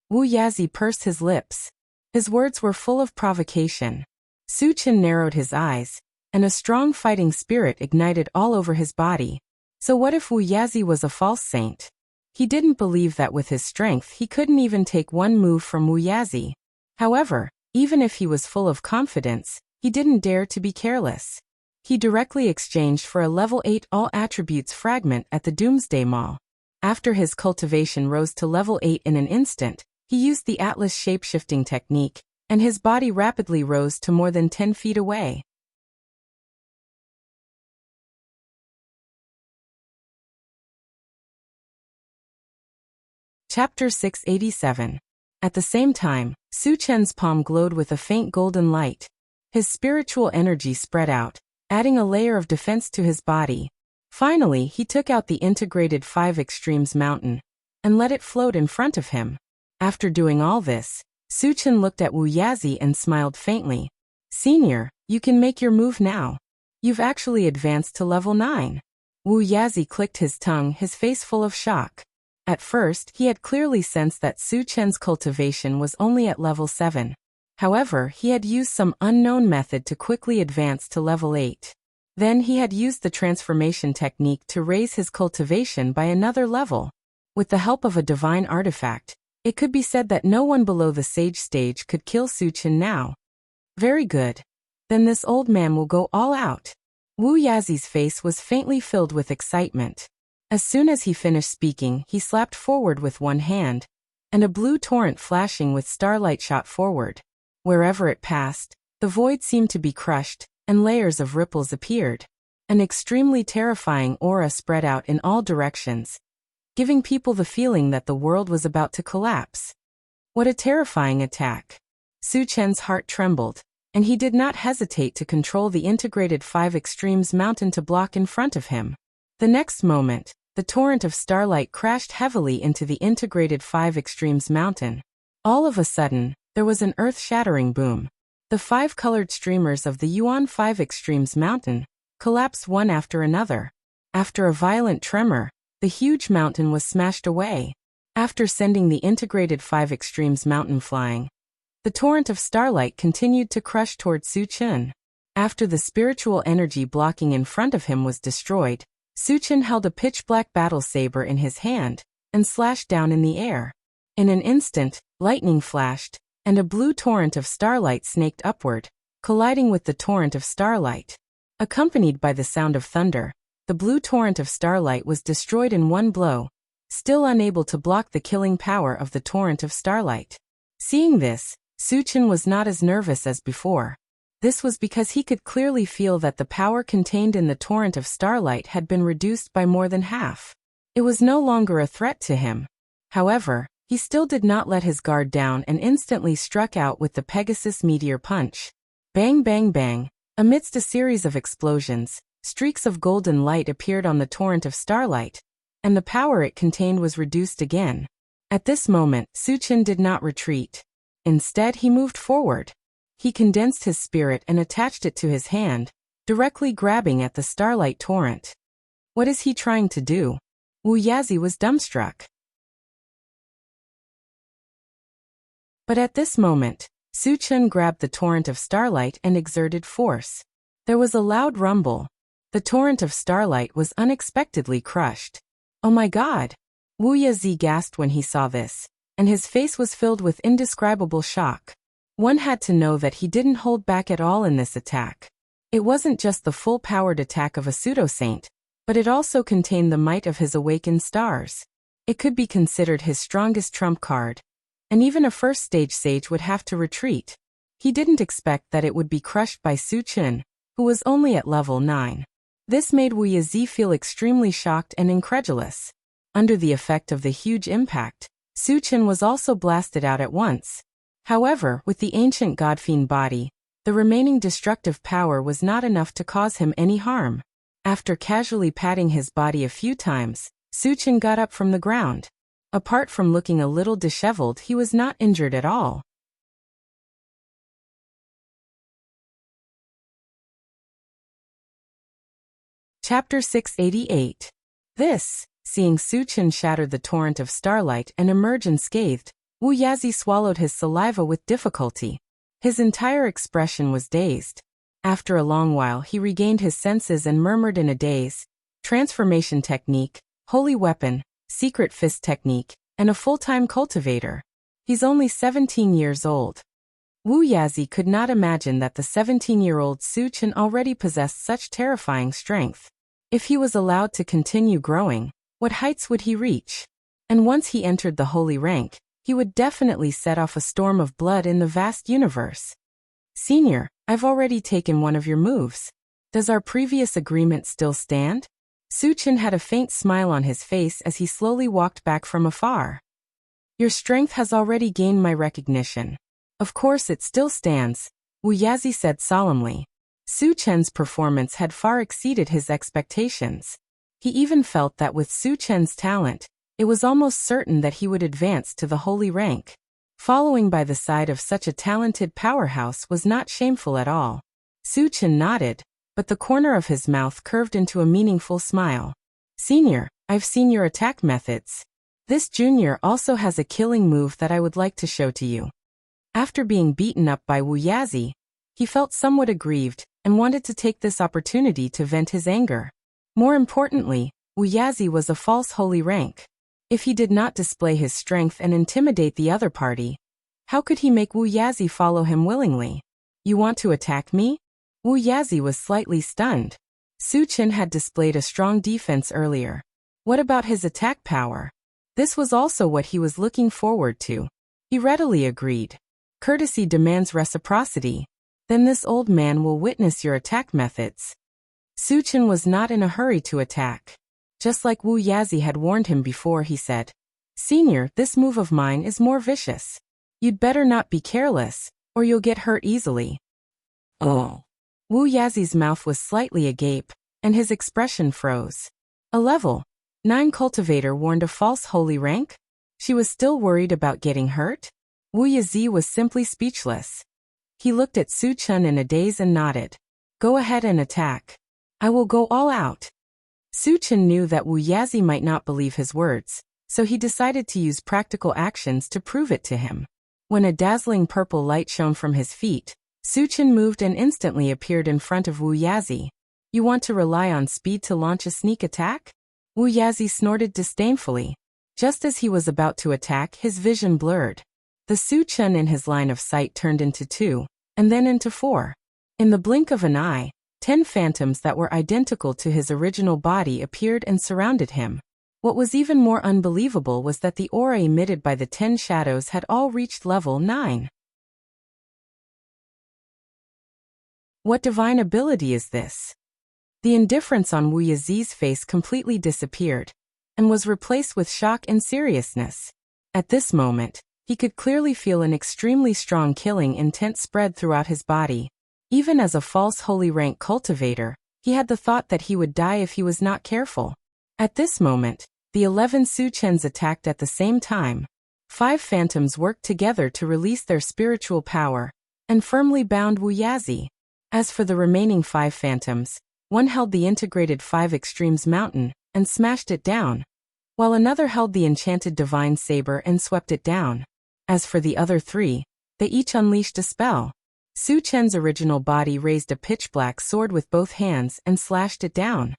Wu Yazi pursed his lips. His words were full of provocation. Su Chen narrowed his eyes, and a strong fighting spirit ignited all over his body. So what if Wu Yazi was a false saint? He didn't believe that with his strength he couldn't even take one move from Wu Yazi. However, even if he was full of confidence, he didn't dare to be careless. He directly exchanged for a level 8 all attributes fragment at the Doomsday Mall. After his cultivation rose to level 8 in an instant, he used the Atlas shape-shifting technique, and his body rapidly rose to more than 10 feet away. Chapter 687. At the same time, Su Chen's palm glowed with a faint golden light. His spiritual energy spread out, adding a layer of defense to his body. Finally, he took out the integrated 5 Extremes mountain and let it float in front of him. After doing all this, Su Chen looked at Wu Yazi and smiled faintly. Senior, you can make your move now. You've actually advanced to level 9. Wu Yazi clicked his tongue, his face full of shock. At first, he had clearly sensed that Su Chen's cultivation was only at level 7. However, he had used some unknown method to quickly advance to level 8. Then he had used the transformation technique to raise his cultivation by another level. With the help of a divine artifact, it could be said that no one below the sage stage could kill Su Chen now. Very good. Then this old man will go all out. Wu Yazi's face was faintly filled with excitement. As soon as he finished speaking, he slapped forward with one hand, and a blue torrent flashing with starlight shot forward. Wherever it passed, the void seemed to be crushed, and layers of ripples appeared. An extremely terrifying aura spread out in all directions, giving people the feeling that the world was about to collapse. What a terrifying attack! Su Chen's heart trembled, and he did not hesitate to control the integrated 5 Extremes mountain to block in front of him. The next moment, the torrent of starlight crashed heavily into the integrated 5 Extremes mountain. All of a sudden, there was an earth-shattering boom. The 5 colored streamers of the Yuan 5 Extremes mountain collapsed one after another. After a violent tremor, the huge mountain was smashed away. After sending the integrated 5 Extremes mountain flying, the torrent of starlight continued to crush toward Su Chen. After the spiritual energy blocking in front of him was destroyed, Su Chen held a pitch-black battle saber in his hand and slashed down in the air. In an instant, lightning flashed, and a blue torrent of starlight snaked upward, colliding with the torrent of starlight. Accompanied by the sound of thunder, the blue torrent of starlight was destroyed in one blow, still unable to block the killing power of the torrent of starlight. Seeing this, Su Chen was not as nervous as before. This was because he could clearly feel that the power contained in the torrent of starlight had been reduced by more than half. It was no longer a threat to him. However, he still did not let his guard down and instantly struck out with the Pegasus Meteor Punch. Bang bang bang. Amidst a series of explosions, streaks of golden light appeared on the torrent of starlight, and the power it contained was reduced again. At this moment, Su Chen did not retreat. Instead, he moved forward. He condensed his spirit and attached it to his hand, directly grabbing at the starlight torrent. What is he trying to do? Wu Yazi was dumbstruck. But at this moment, Su Chen grabbed the torrent of starlight and exerted force. There was a loud rumble. The torrent of starlight was unexpectedly crushed. Oh my God! Wu Yazi gasped when he saw this, and his face was filled with indescribable shock. One had to know that he didn't hold back at all in this attack. It wasn't just the full-powered attack of a pseudo-saint, but it also contained the might of his awakened stars. It could be considered his strongest trump card, and even a first-stage sage would have to retreat. He didn't expect that it would be crushed by Su Chen, who was only at level 9. This made Wu Yazi feel extremely shocked and incredulous. Under the effect of the huge impact, Su Chen was also blasted out at once. However, with the ancient godfiend body, the remaining destructive power was not enough to cause him any harm. After casually patting his body a few times, Su Chen got up from the ground. Apart from looking a little disheveled, he was not injured at all. Chapter 688. Seeing Su Chen shatter the torrent of starlight and emerge unscathed, Wu Yazi swallowed his saliva with difficulty. His entire expression was dazed. After a long while he regained his senses and murmured in a daze, "Transformation technique, holy weapon, secret fist technique, and a full-time cultivator. He's only 17 years old." Wu Yazi could not imagine that the 17-year-old Su Chen already possessed such terrifying strength. If he was allowed to continue growing, what heights would he reach? And once he entered the holy rank, he would definitely set off a storm of blood in the vast universe. "Senior, I've already taken one of your moves. Does our previous agreement still stand?" Su Chen had a faint smile on his face as he slowly walked back from afar. "Your strength has already gained my recognition. Of course it still stands," Wu Yazi said solemnly. Su Chen's performance had far exceeded his expectations. He even felt that with Su Chen's talent, it was almost certain that he would advance to the holy rank. Following by the side of such a talented powerhouse was not shameful at all. Su Chen nodded, but the corner of his mouth curved into a meaningful smile. "Senior, I've seen your attack methods. This junior also has a killing move that I would like to show to you." After being beaten up by Wu Yazi, he felt somewhat aggrieved and wanted to take this opportunity to vent his anger. More importantly, Wu Yazi was a false holy rank. If he did not display his strength and intimidate the other party, how could he make Wu Yazi follow him willingly? "You want to attack me?" Wu Yazi was slightly stunned. Su Chen had displayed a strong defense earlier. What about his attack power? This was also what he was looking forward to. He readily agreed. "Courtesy demands reciprocity. Then this old man will witness your attack methods." Su Chen was not in a hurry to attack. Just like Wu Yazi had warned him before, he said, "Senior, this move of mine is more vicious. You'd better not be careless, or you'll get hurt easily." "Oh." Wu Yazi's mouth was slightly agape, and his expression froze. A level 9 cultivator warned a false holy rank? She was still worried about getting hurt? Wu Yazi was simply speechless. He looked at Su Chun in a daze and nodded. Go ahead and attack. I will go all out. Su Chun knew that Wu Yazi might not believe his words, so he decided to use practical actions to prove it to him. When a dazzling purple light shone from his feet, Su Chun moved and instantly appeared in front of Wu Yazi. You want to rely on speed to launch a sneak attack? Wu Yazi snorted disdainfully. Just as he was about to attack, his vision blurred. The Su Chun in his line of sight turned into 2, and then into 4. In the blink of an eye, 10 phantoms that were identical to his original body appeared and surrounded him. What was even more unbelievable was that the aura emitted by the 10 shadows had all reached level 9. What divine ability is this? The indifference on Wu Yazi's face completely disappeared, and was replaced with shock and seriousness. At this moment, he could clearly feel an extremely strong killing intent spread throughout his body. Even as a false holy rank cultivator, he had the thought that he would die if he was not careful. At this moment, the 11 Su Chens attacked at the same time. 5 phantoms worked together to release their spiritual power, and firmly bound Wu Yazi. As for the remaining 5 phantoms, one held the integrated 5 Extremes Mountain, and smashed it down, while another held the enchanted Divine Saber and swept it down. As for the other 3, they each unleashed a spell. Su Chen's original body raised a pitch-black sword with both hands and slashed it down.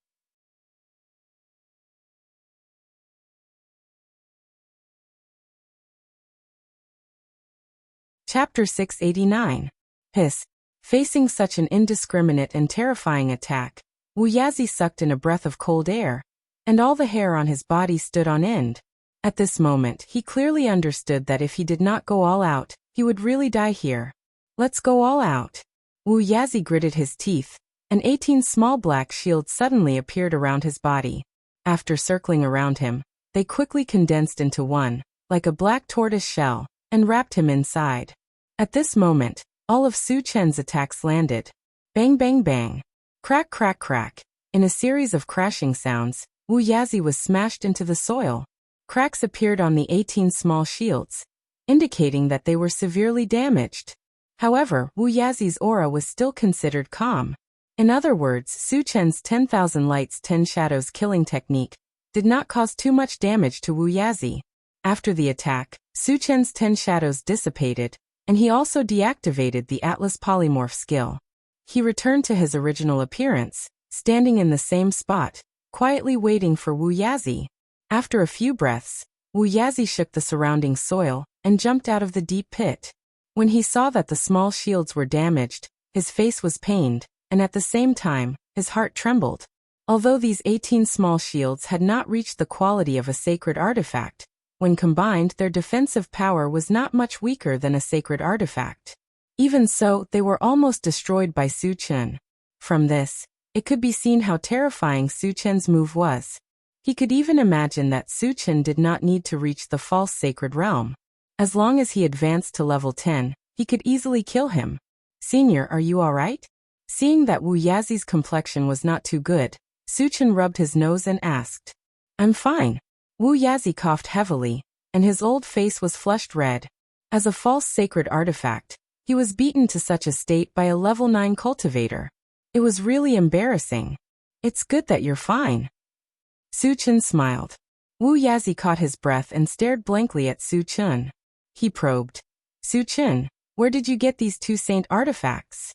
Chapter 689. Hiss. Facing such an indiscriminate and terrifying attack, Wu Yazi sucked in a breath of cold air, and all the hair on his body stood on end. At this moment, he clearly understood that if he did not go all out, he would really die here. Let's go all out. Wu Yazi gritted his teeth, and 18 small black shields suddenly appeared around his body. After circling around him, they quickly condensed into one, like a black tortoise shell, and wrapped him inside. At this moment, all of Su Chen's attacks landed. Bang bang bang. Crack crack crack. In a series of crashing sounds, Wu Yazi was smashed into the soil. Cracks appeared on the 18 small shields, indicating that they were severely damaged. However, Wu Yazi's aura was still considered calm. In other words, Su Chen's 10,000 lights 10 shadows killing technique did not cause too much damage to Wu Yazi. After the attack, Su Chen's 10 shadows dissipated, and he also deactivated the Atlas Polymorph skill. He returned to his original appearance, standing in the same spot, quietly waiting for Wu Yazi. After a few breaths, Wu Yazi shook the surrounding soil and jumped out of the deep pit. When he saw that the small shields were damaged, his face was pained, and at the same time, his heart trembled. Although these 18 small shields had not reached the quality of a sacred artifact, when combined, their defensive power was not much weaker than a sacred artifact. Even so, they were almost destroyed by Su Chen. From this, it could be seen how terrifying Su Chen's move was. He could even imagine that Su Chen did not need to reach the false sacred realm. As long as he advanced to level 10, he could easily kill him. Senior, are you alright? Seeing that Wu Yazi's complexion was not too good, Su Chen rubbed his nose and asked. I'm fine. Wu Yazi coughed heavily, and his old face was flushed red. As a false sacred artifact, he was beaten to such a state by a level 9 cultivator. It was really embarrassing. It's good that you're fine. Su Chen smiled. Wu Yazi caught his breath and stared blankly at Su Chen. He probed. Su Chen, where did you get these 2 saint artifacts?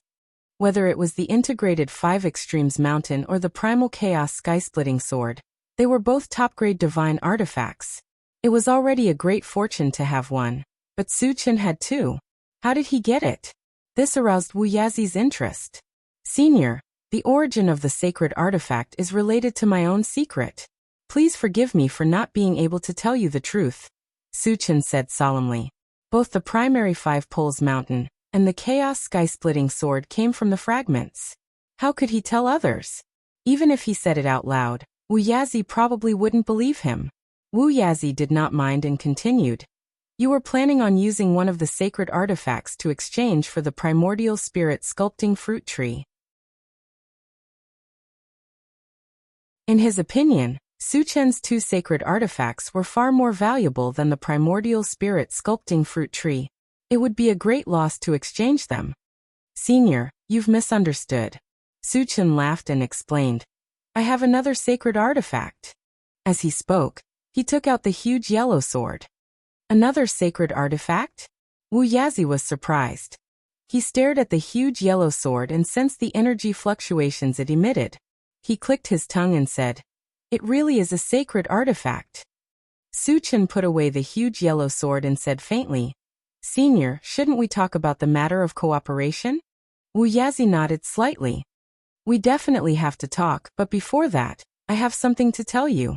Whether it was the integrated 5 Extremes Mountain or the Primal Chaos Sky-Splitting Sword, they were both top-grade divine artifacts. It was already a great fortune to have one, but Su Chen had 2. How did he get it? This aroused Wu Yazi's interest. Senior, the origin of the sacred artifact is related to my own secret. Please forgive me for not being able to tell you the truth, Su Chen said solemnly. Both the primary 5 Poles Mountain and the Chaos Sky-Splitting Sword came from the fragments. How could he tell others? Even if he said it out loud, Wu Yazi probably wouldn't believe him. Wu Yazi did not mind and continued. You were planning on using one of the sacred artifacts to exchange for the primordial spirit sculpting fruit tree. In his opinion, Su Chen's 2 sacred artifacts were far more valuable than the primordial spirit sculpting fruit tree. It would be a great loss to exchange them. Senior, you've misunderstood. Suchin laughed and explained, I have another sacred artifact. As he spoke, he took out the huge yellow sword. Another sacred artifact? Wu Yazi was surprised. He stared at the huge yellow sword and sensed the energy fluctuations it emitted. He clicked his tongue and said, It really is a sacred artifact. Suchin put away the huge yellow sword and said faintly, Senior, shouldn't we talk about the matter of cooperation? Wu Yazi nodded slightly. We definitely have to talk, but before that, I have something to tell you.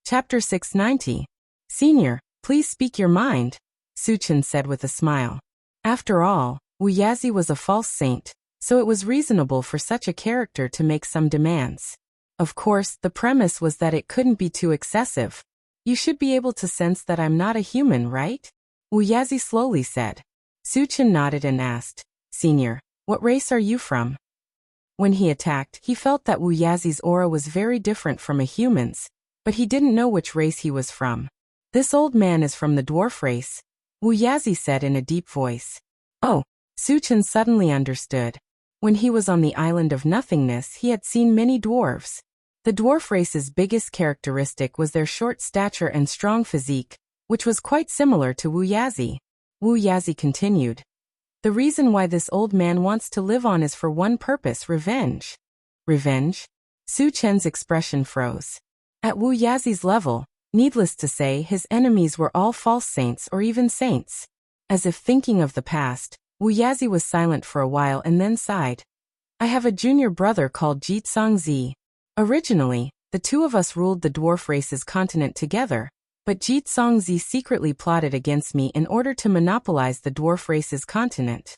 Chapter 690. Senior, please speak your mind, Suchin said with a smile. After all, Wu Yazi was a false saint, so it was reasonable for such a character to make some demands. Of course, the premise was that it couldn't be too excessive. You should be able to sense that I'm not a human, right? Wu Yazi slowly said. Suchin nodded and asked, Senior, what race are you from? When he attacked, he felt that Wu Yazi's aura was very different from a human's, but he didn't know which race he was from. This old man is from the dwarf race, Wu Yazi said in a deep voice. Oh, Suchin suddenly understood. When he was on the island of nothingness, he had seen many dwarves. The dwarf race's biggest characteristic was their short stature and strong physique, which was quite similar to Wu Yazi. Wu Yazi continued. The reason why this old man wants to live on is for one purpose, revenge. Revenge? Suchin's expression froze. At Wu Yazi's level, needless to say, his enemies were all false saints or even saints. As if thinking of the past, Wu Yazi was silent for a while and then sighed. I have a junior brother called Jitsongzi. Originally, the two of us ruled the dwarf race's continent together, but Jitsongzi secretly plotted against me in order to monopolize the dwarf race's continent.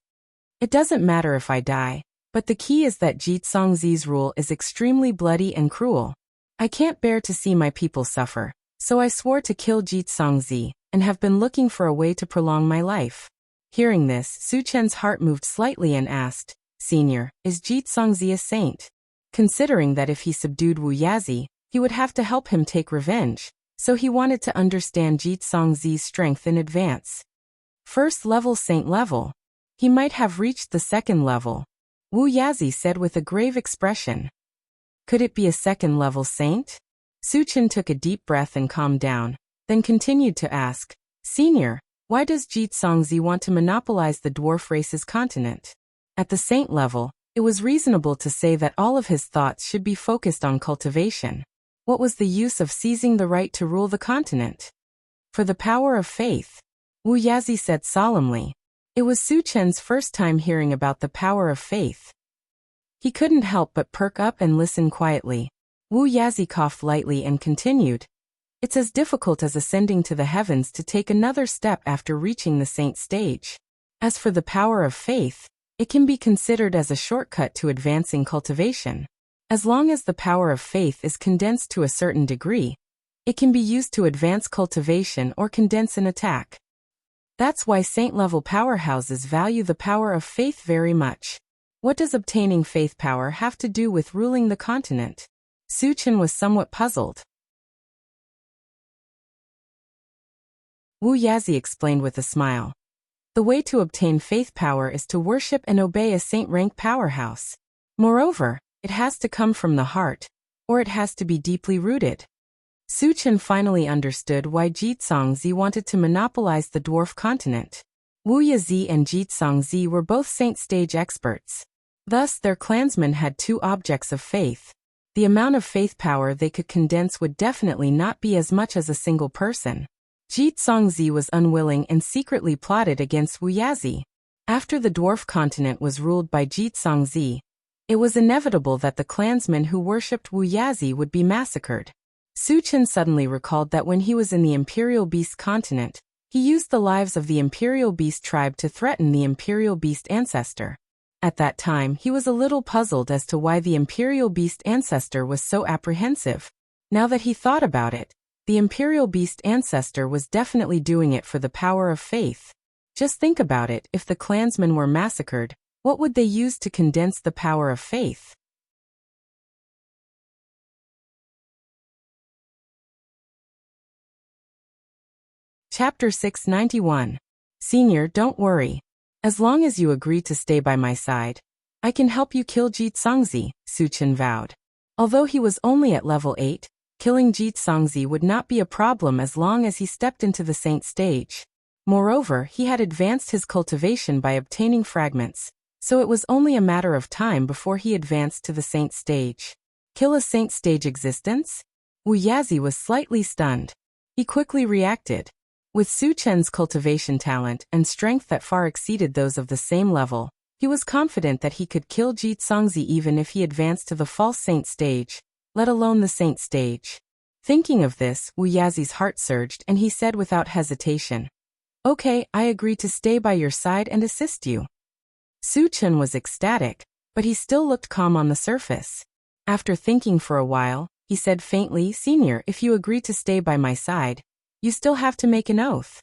It doesn't matter if I die, but the key is that Jitsongzi's rule is extremely bloody and cruel. I can't bear to see my people suffer, so I swore to kill Jitsongzi, and have been looking for a way to prolong my life. Hearing this, Suchin's heart moved slightly and asked, Senior, is Jitsongzi a saint? Considering that if he subdued Wu Yazi, he would have to help him take revenge, so he wanted to understand Jitsongzi's strength in advance. First level saint level. He might have reached the second level, Wu Yazi said with a grave expression. Could it be a second-level saint? Suchin took a deep breath and calmed down, then continued to ask, Senior, why does Jitsongzi want to monopolize the dwarf race's continent? At the saint level, it was reasonable to say that all of his thoughts should be focused on cultivation. What was the use of seizing the right to rule the continent? For the power of faith, Wu Yazi said solemnly. It was Suchin's first time hearing about the power of faith. He couldn't help but perk up and listen quietly. Wu Yazi coughed lightly and continued. It's as difficult as ascending to the heavens to take another step after reaching the saint stage. As for the power of faith, it can be considered as a shortcut to advancing cultivation. As long as the power of faith is condensed to a certain degree, it can be used to advance cultivation or condense an attack. That's why saint-level powerhouses value the power of faith very much. What does obtaining faith power have to do with ruling the continent? Suchin was somewhat puzzled. Wu Yazi explained with a smile. The way to obtain faith power is to worship and obey a saint-rank powerhouse. Moreover, it has to come from the heart, or it has to be deeply rooted. Suchin finally understood why Jitsongzi wanted to monopolize the dwarf continent. Wu Yazi and Jitsongzi were both saint stage experts. Thus, their clansmen had two objects of faith. The amount of faith power they could condense would definitely not be as much as a single person. Jitsongzi was unwilling and secretly plotted against Wu Yazi. After the dwarf continent was ruled by Jitsongzi, it was inevitable that the clansmen who worshipped Wu Yazi would be massacred. Suchin suddenly recalled that when he was in the Imperial Beast continent, he used the lives of the Imperial Beast tribe to threaten the Imperial Beast ancestor. At that time, he was a little puzzled as to why the Imperial Beast ancestor was so apprehensive. Now that he thought about it, the Imperial Beast ancestor was definitely doing it for the power of faith. Just think about it, if the clansmen were massacred, what would they use to condense the power of faith? Chapter 691. Senior, don't worry. As long as you agree to stay by my side, I can help you kill Ji Tsongzi, Suchen vowed. Although he was only at level 8, killing Ji Tsongzi would not be a problem as long as he stepped into the saint stage. Moreover, he had advanced his cultivation by obtaining fragments, so it was only a matter of time before he advanced to the saint stage. Kill a saint stage existence? Wu Yazi was slightly stunned. He quickly reacted. With Su Chen's cultivation talent and strength that far exceeded those of the same level, he was confident that he could kill Ji Tsongzi even if he advanced to the false saint stage, let alone the saint stage. Thinking of this, Wu Yazi's heart surged and he said without hesitation, "Okay, I agree to stay by your side and assist you." Su Chen was ecstatic, but he still looked calm on the surface. After thinking for a while, he said faintly, "Senior, if you agree to stay by my side, you still have to make an oath."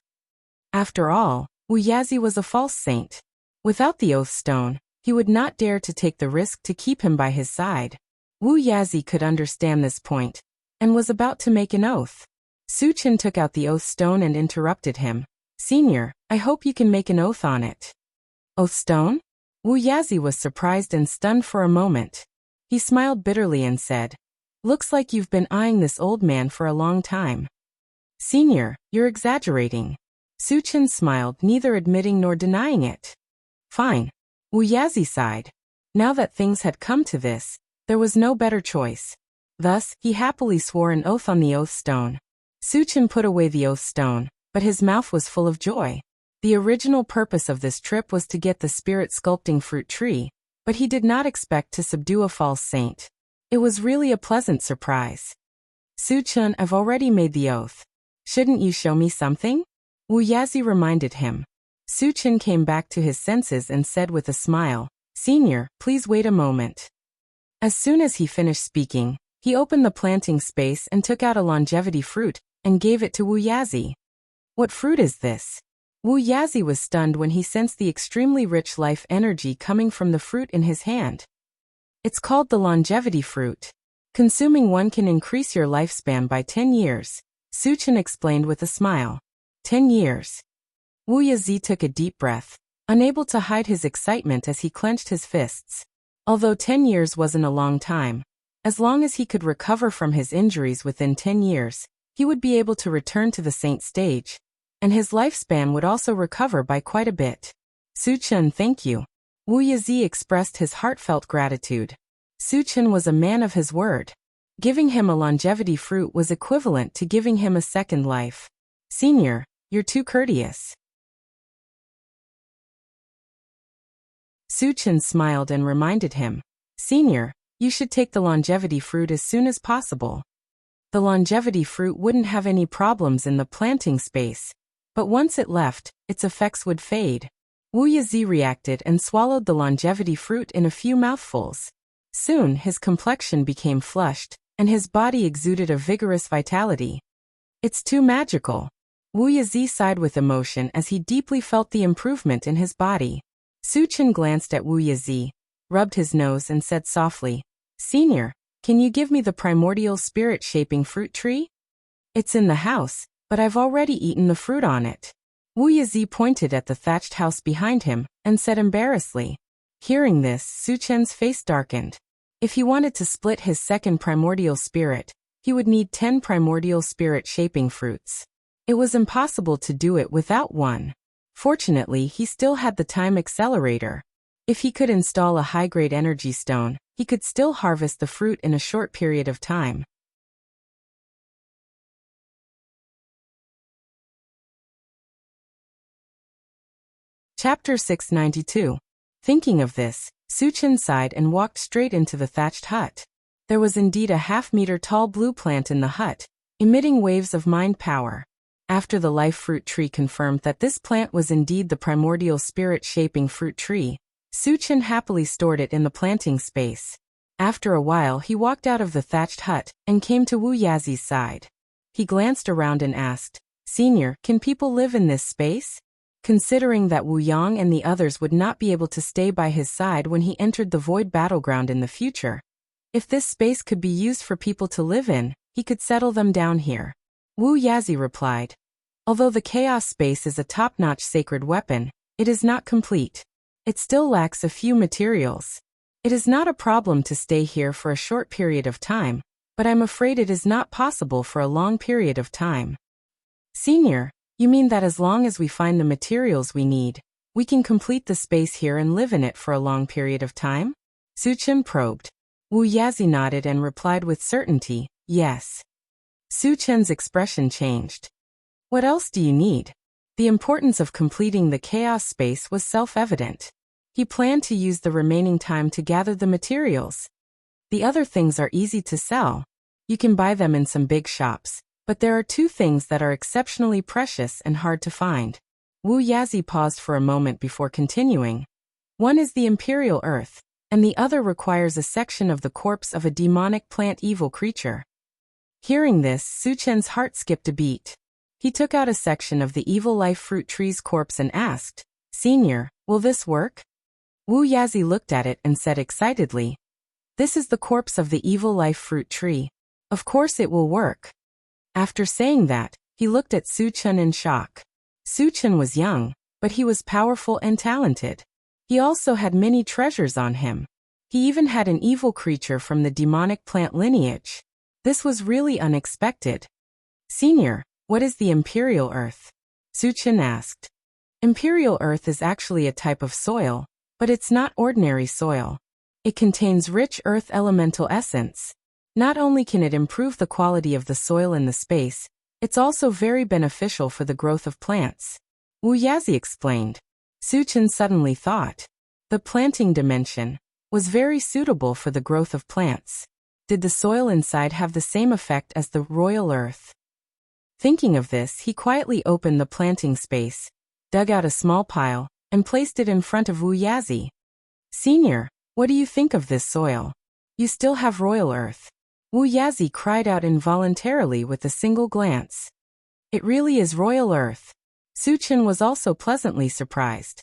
After all, Wu Yazi was a false saint. Without the oath stone, he would not dare to take the risk to keep him by his side. Wu Yazi could understand this point, and was about to make an oath. Su Chen took out the oath stone and interrupted him. "Senior, I hope you can make an oath on it." Oath stone? Wu Yazi was surprised and stunned for a moment. He smiled bitterly and said, "Looks like you've been eyeing this old man for a long time." "Senior, you're exaggerating." Su Chen smiled, neither admitting nor denying it. "Fine." Wu Yazi sighed. Now that things had come to this, there was no better choice. Thus, he happily swore an oath on the oath stone. Su Chen put away the oath stone, but his mouth was full of joy. The original purpose of this trip was to get the spirit sculpting fruit tree, but he did not expect to subdue a false saint. It was really a pleasant surprise. "Su Chen, I've already made the oath. Shouldn't you show me something?" Wu Yazi reminded him. Su Chen came back to his senses and said with a smile, "Senior, please wait a moment." As soon as he finished speaking, he opened the planting space and took out a longevity fruit and gave it to Wu Yazi. "What fruit is this?" Wu Yazi was stunned when he sensed the extremely rich life energy coming from the fruit in his hand. "It's called the longevity fruit. Consuming one can increase your lifespan by 10 years, Su Chen explained with a smile. 10 years. Wu Yazi took a deep breath, unable to hide his excitement as he clenched his fists. Although 10 years wasn't a long time, as long as he could recover from his injuries within 10 years, he would be able to return to the saint stage, and his lifespan would also recover by quite a bit. "Su Chen, thank you." Wu Yazi expressed his heartfelt gratitude. Su Chen was a man of his word. Giving him a longevity fruit was equivalent to giving him a second life. "Senior, you're too courteous." Su Chen smiled and reminded him, "Senior, you should take the longevity fruit as soon as possible." The longevity fruit wouldn't have any problems in the planting space, but once it left, its effects would fade. Wu Yazi reacted and swallowed the longevity fruit in a few mouthfuls. Soon his complexion became flushed, and his body exuded a vigorous vitality. "It's too magical." Wu Yazi sighed with emotion as he deeply felt the improvement in his body. Su Chen glanced at Wu Yazi, rubbed his nose and said softly, "Senior, can you give me the primordial spirit-shaping fruit tree?" "It's in the house, but I've already eaten the fruit on it." Wu Yazi pointed at the thatched house behind him and said embarrassedly. Hearing this, Su Chen's face darkened. If he wanted to split his second primordial spirit, he would need 10 primordial spirit-shaping fruits. It was impossible to do it without one. Fortunately, he still had the time accelerator. If he could install a high-grade energy stone, he could still harvest the fruit in a short period of time. Chapter 692. Thinking of this, Su Chen sighed and walked straight into the thatched hut. There was indeed a half-meter-tall blue plant in the hut, emitting waves of mind power. After the life fruit tree confirmed that this plant was indeed the primordial spirit-shaping fruit tree, Su Chen happily stored it in the planting space. After a while he walked out of the thatched hut and came to Wu Yazi's side. He glanced around and asked, "Senior, can people live in this space?" Considering that Wu Yang and the others would not be able to stay by his side when he entered the void battleground in the future, if this space could be used for people to live in, he could settle them down here. Wu Yazi replied, Although the chaos space is a top-notch sacred weapon, it is not complete. It still lacks a few materials. It is not a problem to stay here for a short period of time, but I'm afraid it is not possible for a long period of time. Senior, you mean that as long as we find the materials we need, we can complete the space here and live in it for a long period of time? Suchen probed. Wu Yazi nodded and replied with certainty, yes. Suchen's expression changed. What else do you need? The importance of completing the chaos space was self-evident. He planned to use the remaining time to gather the materials. The other things are easy to sell. You can buy them in some big shops, but there are two things that are exceptionally precious and hard to find. Wu Yazi paused for a moment before continuing. One is the Imperial Earth, and the other requires a section of the corpse of a demonic plant evil creature. Hearing this, Suchen's heart skipped a beat. He took out a section of the evil life fruit tree's corpse and asked, Senior, will this work? Wu Yazi looked at it and said excitedly, this is the corpse of the evil life fruit tree. Of course it will work. After saying that, he looked at Suchen in shock. Suchen was young, but he was powerful and talented. He also had many treasures on him. He even had an evil creature from the demonic plant lineage. This was really unexpected. Senior, what is the Imperial Earth? Suchen asked. Imperial Earth is actually a type of soil, but it's not ordinary soil. It contains rich earth elemental essence. Not only can it improve the quality of the soil in the space, it's also very beneficial for the growth of plants. Wu Yazi explained. Suchen suddenly thought. The planting dimension was very suitable for the growth of plants. Did the soil inside have the same effect as the royal earth? Thinking of this, he quietly opened the planting space, dug out a small pile, and placed it in front of Wu Yazi. Senior, what do you think of this soil? You still have royal earth. Wu Yazi cried out involuntarily with a single glance. It really is royal earth. Suchen was also pleasantly surprised.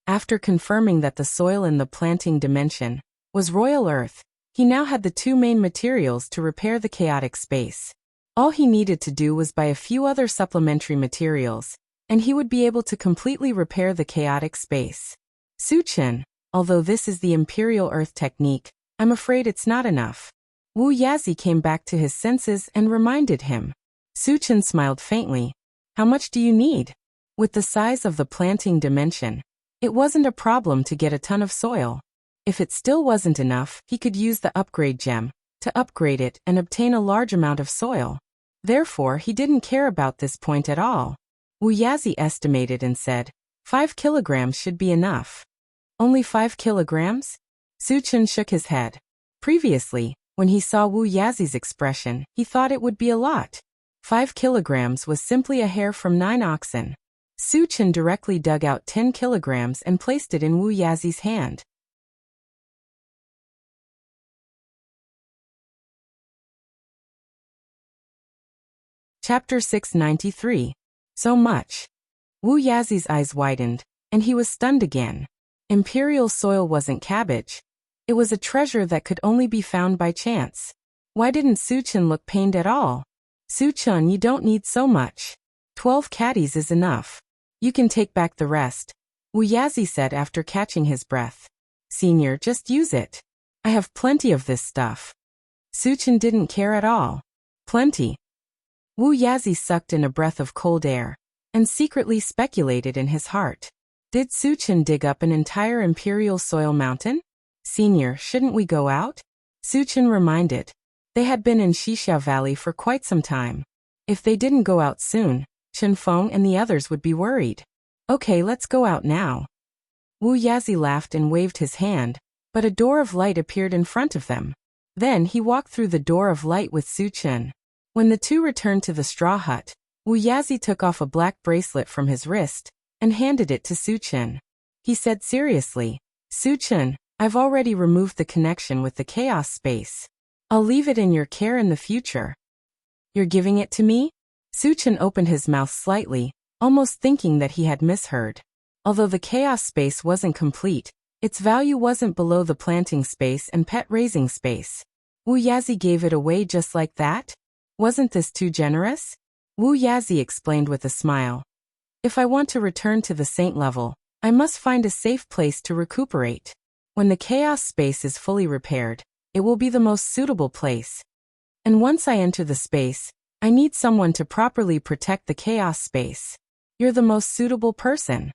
After confirming that the soil in the planting dimension was royal earth, he now had the two main materials to repair the chaotic space. All he needed to do was buy a few other supplementary materials, and he would be able to completely repair the chaotic space. Suchen, although this is the Imperial Earth technique, I'm afraid it's not enough. Wu Yazi came back to his senses and reminded him. Suchen smiled faintly. How much do you need? With the size of the planting dimension, it wasn't a problem to get a ton of soil. If it still wasn't enough, he could use the upgrade gem to upgrade it and obtain a large amount of soil. Therefore, he didn't care about this point at all. Wu Yazi estimated and said, 5 kilograms should be enough. Only 5 kilograms? Suchen shook his head. Previously, when he saw Wu Yazi's expression, he thought it would be a lot. 5 kilograms was simply a hair from 9 oxen. Suchen directly dug out 10 kilograms and placed it in Wu Yazi's hand. Chapter 693. So much. Wu Yazi's eyes widened, and he was stunned again. Imperial soil wasn't cabbage. It was a treasure that could only be found by chance. Why didn't Suchen look pained at all? Suchen, you don't need so much. 12 caddies is enough. You can take back the rest, Wu Yazi said after catching his breath. Senior, just use it. I have plenty of this stuff. Suchen didn't care at all. Plenty. Wu Yazi sucked in a breath of cold air, and secretly speculated in his heart. Did Suchen dig up an entire imperial soil mountain? Senior, shouldn't we go out? Suchen reminded. They had been in Xixiao Valley for quite some time. If they didn't go out soon, Chen Feng and the others would be worried. Okay, let's go out now. Wu Yazi laughed and waved his hand, but a door of light appeared in front of them. Then he walked through the door of light with Suchen. When the two returned to the straw hut, Wu Yazi took off a black bracelet from his wrist and handed it to Suchen. He said seriously, Suchen, I've already removed the connection with the chaos space. I'll leave it in your care in the future. You're giving it to me? Suchen opened his mouth slightly, almost thinking that he had misheard. Although the chaos space wasn't complete, its value wasn't below the planting space and pet raising space. Wu Yazi gave it away just like that? Wasn't this too generous? Wu Yazi explained with a smile. If I want to return to the saint level, I must find a safe place to recuperate. When the chaos space is fully repaired, it will be the most suitable place. And once I enter the space, I need someone to properly protect the chaos space. You're the most suitable person.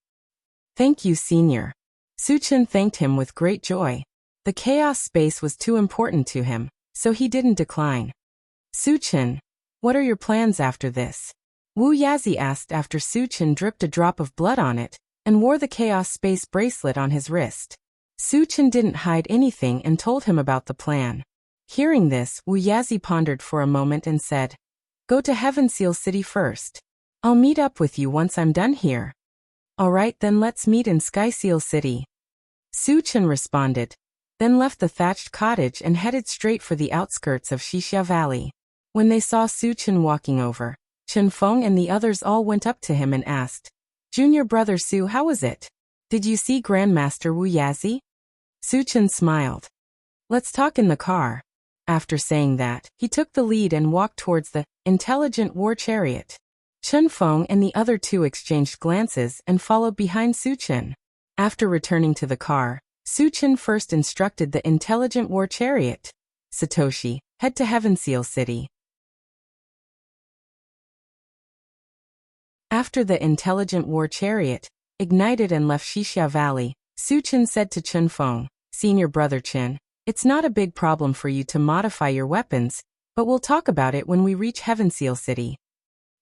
Thank you, Senior. Suchen thanked him with great joy. The chaos space was too important to him, so he didn't decline. Suchen, what are your plans after this? Wu Yazi asked after Suchen dripped a drop of blood on it and wore the chaos space bracelet on his wrist. Suchen didn't hide anything and told him about the plan. Hearing this, Wu Yazi pondered for a moment and said, Go to Heaven Seal City first. I'll meet up with you once I'm done here. Alright, then let's meet in Sky Seal City. Suchen responded, then left the thatched cottage and headed straight for the outskirts of Xixia Valley. When they saw Suchen walking over, Chen Feng and the others all went up to him and asked, Junior brother Su, how was it? Did you see Grandmaster Wu Yazi? Suchen smiled. Let's talk in the car. After saying that, he took the lead and walked towards the intelligent war chariot. Chen Feng and the other two exchanged glances and followed behind Suchen. After returning to the car, Suchen first instructed the intelligent war chariot, Satoshi, head to Heaven Seal City. After the intelligent war chariot ignited and left Xixia Valley, Suchen said to Chen Feng, Senior brother Chen, it's not a big problem for you to modify your weapons, but we'll talk about it when we reach Heaven Seal City.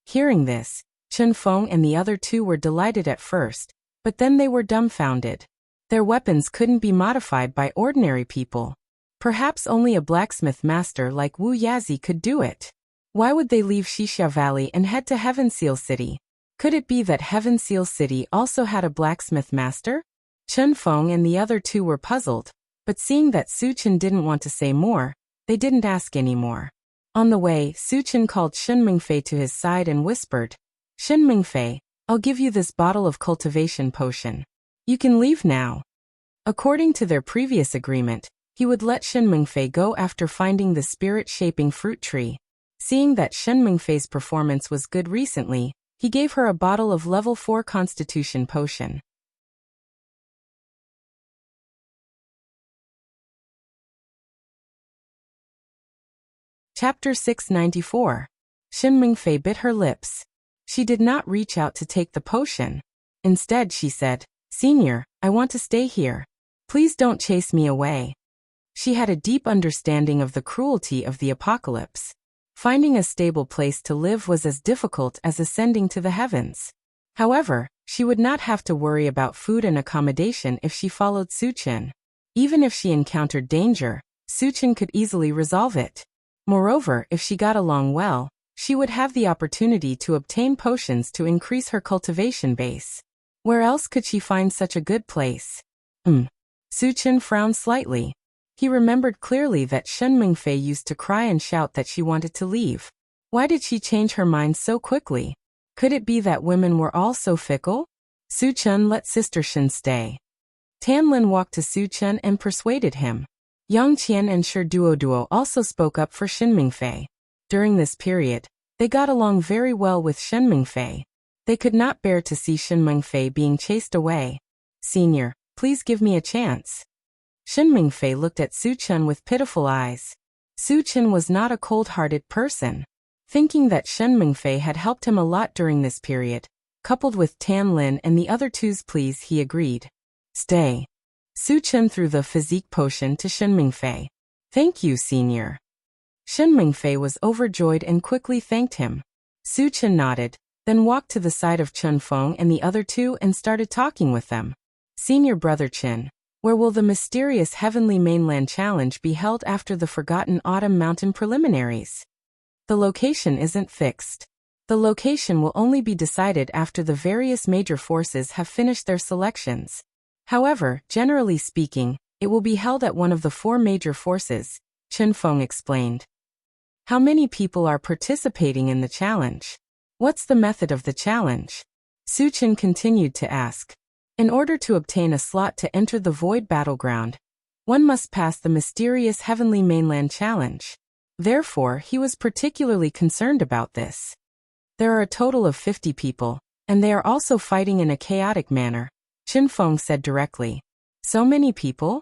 Hearing this, Chen Feng and the other two were delighted at first, but then they were dumbfounded. Their weapons couldn't be modified by ordinary people. Perhaps only a blacksmith master like Wu Yazi could do it. Why would they leave Xixia Valley and head to Heaven Seal City? Could it be that Heaven Seal City also had a blacksmith master? Chen Feng and the other two were puzzled, but seeing that Suchen didn't want to say more, they didn't ask any more. On the way, Suchen called Shen Mingfei to his side and whispered, Shen Mingfei, I'll give you this bottle of cultivation potion. You can leave now. According to their previous agreement, he would let Shen Mingfei go after finding the spirit-shaping fruit tree. Seeing that Shen Mingfei's performance was good recently, he gave her a bottle of level 4 constitution potion. Chapter 694. Shen Mingfei bit her lips. She did not reach out to take the potion. Instead, she said, Senior, I want to stay here. Please don't chase me away. She had a deep understanding of the cruelty of the apocalypse. Finding a stable place to live was as difficult as ascending to the heavens. However, she would not have to worry about food and accommodation if she followed Suchen. Even if she encountered danger, Suchen could easily resolve it. Moreover, if she got along well, she would have the opportunity to obtain potions to increase her cultivation base. Where else could she find such a good place? Suchen frowned slightly. He remembered clearly that Shen Mingfei used to cry and shout that she wanted to leave. Why did she change her mind so quickly? Could it be that women were all so fickle? Suchen let Sister Shen stay. Tanlin walked to Suchen and persuaded him. Yang Qian and Shi Duoduo also spoke up for Shen Mingfei. During this period, they got along very well with Shen Mingfei. They could not bear to see Shen Mingfei being chased away. Senior, please give me a chance. Shen Mingfei looked at Suchen with pitiful eyes. Suchen was not a cold-hearted person. Thinking that Shen Mingfei had helped him a lot during this period, coupled with Tan Lin and the other two's pleas, he agreed. Stay. Suchen threw the physique potion to Shen Mingfei. Thank you, Senior. Shen Mingfei was overjoyed and quickly thanked him. Suchen nodded, then walked to the side of Chen Feng and the other two and started talking with them. Senior brother Chen, where will the mysterious Heavenly Mainland Challenge be held after the Forgotten Autumn Mountain preliminaries? The location isn't fixed. The location will only be decided after the various major forces have finished their selections. However, generally speaking, it will be held at one of the 4 major forces, Chen Feng explained. How many people are participating in the challenge? What's the method of the challenge? Suchen continued to ask. In order to obtain a slot to enter the Void Battleground, one must pass the mysterious Heavenly Mainland Challenge. Therefore, he was particularly concerned about this. There are a total of 50 people, and they are also fighting in a chaotic manner, Chen Feng said directly. So many people?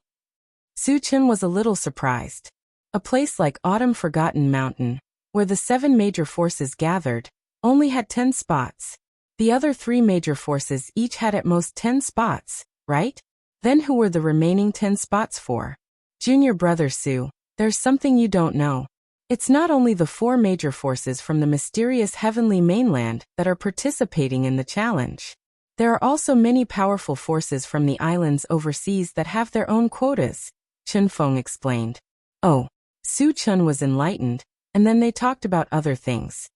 Su Chen was a little surprised. A place like Autumn Forgotten Mountain, where the 7 major forces gathered, only had 10 spots. The other 3 major forces each had at most 10 spots, right? Then who were the remaining 10 spots for? Junior brother Su, there's something you don't know. It's not only the 4 major forces from the mysterious heavenly mainland that are participating in the challenge. There are also many powerful forces from the islands overseas that have their own quotas, Chen Feng explained. Oh, Su Chen was enlightened, and then they talked about other things.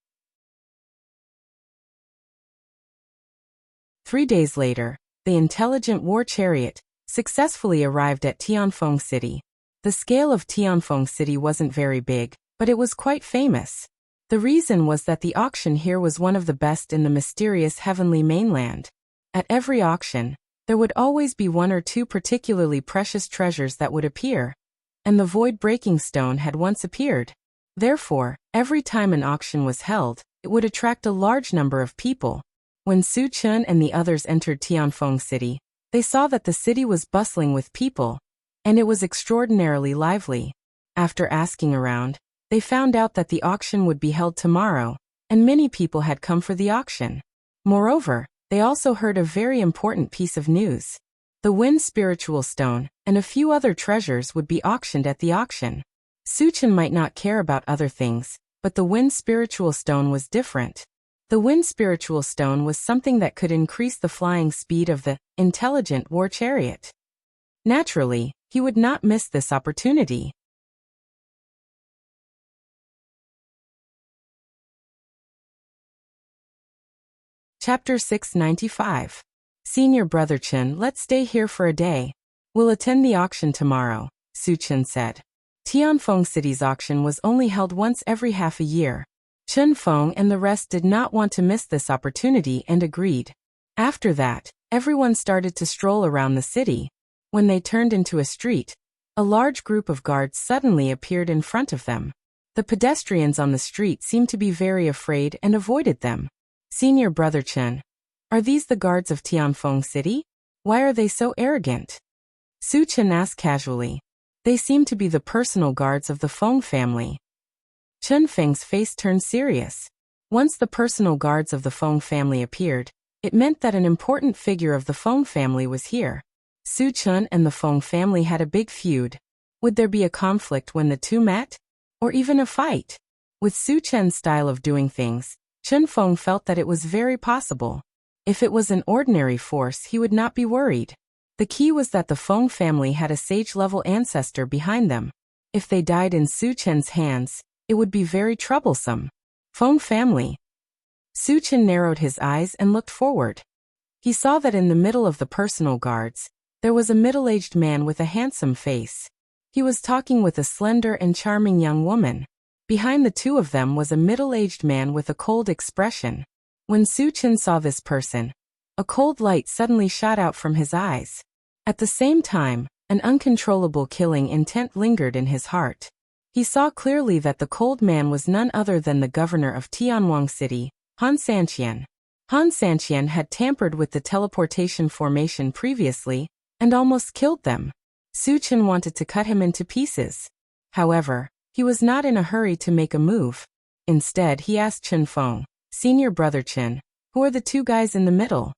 3 days later, the intelligent war chariot successfully arrived at Tianfeng City. The scale of Tianfeng City wasn't very big, but it was quite famous. The reason was that the auction here was one of the best in the mysterious heavenly mainland. At every auction, there would always be 1 or 2 particularly precious treasures that would appear, and the void-breaking stone had once appeared. Therefore, every time an auction was held, it would attract a large number of people. When Su Chen and the others entered Tianfeng City, they saw that the city was bustling with people, and it was extraordinarily lively. After asking around, they found out that the auction would be held tomorrow, and many people had come for the auction. Moreover, they also heard a very important piece of news. The Wind Spiritual Stone and a few other treasures would be auctioned at the auction. Su Chen might not care about other things, but the Wind Spiritual Stone was different. The Wind Spiritual Stone was something that could increase the flying speed of the intelligent war chariot. Naturally, he would not miss this opportunity. Chapter 695. Senior Brother Chen, let's stay here for a day. We'll attend the auction tomorrow, Su Chen said. Tianfeng City's auction was only held once every half a year. Chen Feng and the rest did not want to miss this opportunity and agreed. After that, everyone started to stroll around the city. When they turned into a street, a large group of guards suddenly appeared in front of them. The pedestrians on the street seemed to be very afraid and avoided them. Senior Brother Chen, are these the guards of Tianfeng City? Why are they so arrogant? Su Chen asked casually. They seem to be the personal guards of the Feng family. Chen Feng's face turned serious. Once the personal guards of the Feng family appeared, it meant that an important figure of the Feng family was here. Su Chen and the Feng family had a big feud. Would there be a conflict when the two met? Or even a fight? With Su Chen's style of doing things, Chen Feng felt that it was very possible. If it was an ordinary force, he would not be worried. The key was that the Feng family had a sage-level ancestor behind them. If they died in Su Chen's hands, it would be very troublesome. Feng family. Su Chen narrowed his eyes and looked forward. He saw that in the middle of the personal guards, there was a middle-aged man with a handsome face. He was talking with a slender and charming young woman. Behind the two of them was a middle-aged man with a cold expression. When Su Chen saw this person, a cold light suddenly shot out from his eyes. At the same time, an uncontrollable killing intent lingered in his heart. He saw clearly that the cold man was none other than the governor of Tianwang City, Han Sanqian. Han Sanqian had tampered with the teleportation formation previously, and almost killed them. Su Chen wanted to cut him into pieces. However, he was not in a hurry to make a move. Instead, he asked Chen Feng, Senior Brother Chen, who are the two guys in the middle?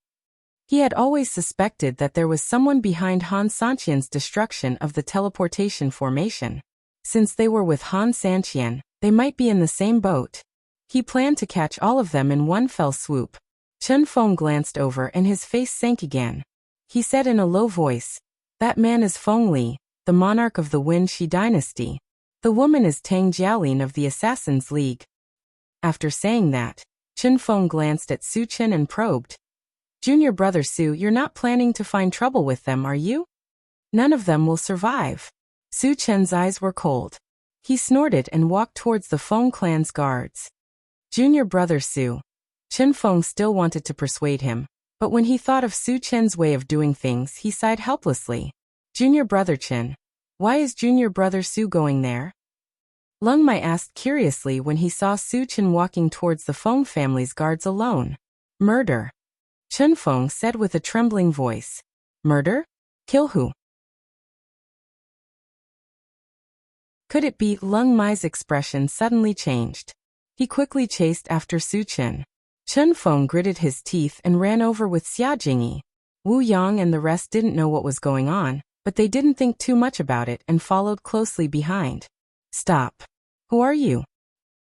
He had always suspected that there was someone behind Han Sanqian's destruction of the teleportation formation. Since they were with Han Sanqian, they might be in the same boat. He planned to catch all of them in one fell swoop. Chen Feng glanced over and his face sank again. He said in a low voice, That man is Feng Li, the monarch of the Wen Shi dynasty. The woman is Tang Jiaolin of the Assassin's League. After saying that, Chen Feng glanced at Su Chen and probed. Junior Brother Su, you're not planning to find trouble with them, are you? None of them will survive. Su Chen's eyes were cold. He snorted and walked towards the Feng clan's guards. Junior Brother Su. Chen Feng still wanted to persuade him, but when he thought of Su Chen's way of doing things, he sighed helplessly. Junior Brother Chen. Why is Junior Brother Su going there? Lung Mai asked curiously when he saw Su Chen walking towards the Feng family's guards alone. Murder. Chen Feng said with a trembling voice. Murder? Kill who? Could it be? Lung Mai's expression suddenly changed. He quickly chased after Su Chen. Chen Feng gritted his teeth and ran over with Xia Jingyi. Wu Yang and the rest didn't know what was going on, but they didn't think too much about it and followed closely behind. Stop. Who are you?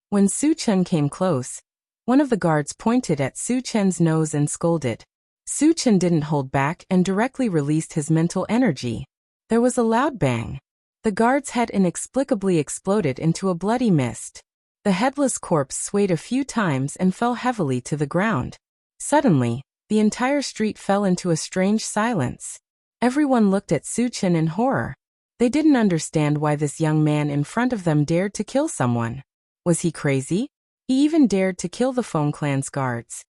When Su Chen came close, one of the guards pointed at Su Chen's nose and scolded. Su Chen didn't hold back and directly released his mental energy. There was a loud bang. The guard's head inexplicably exploded into a bloody mist. The headless corpse swayed a few times and fell heavily to the ground. Suddenly, the entire street fell into a strange silence. Everyone looked at Su Chen in horror. They didn't understand why this young man in front of them dared to kill someone. Was he crazy? He even dared to kill the Feng clan's guards.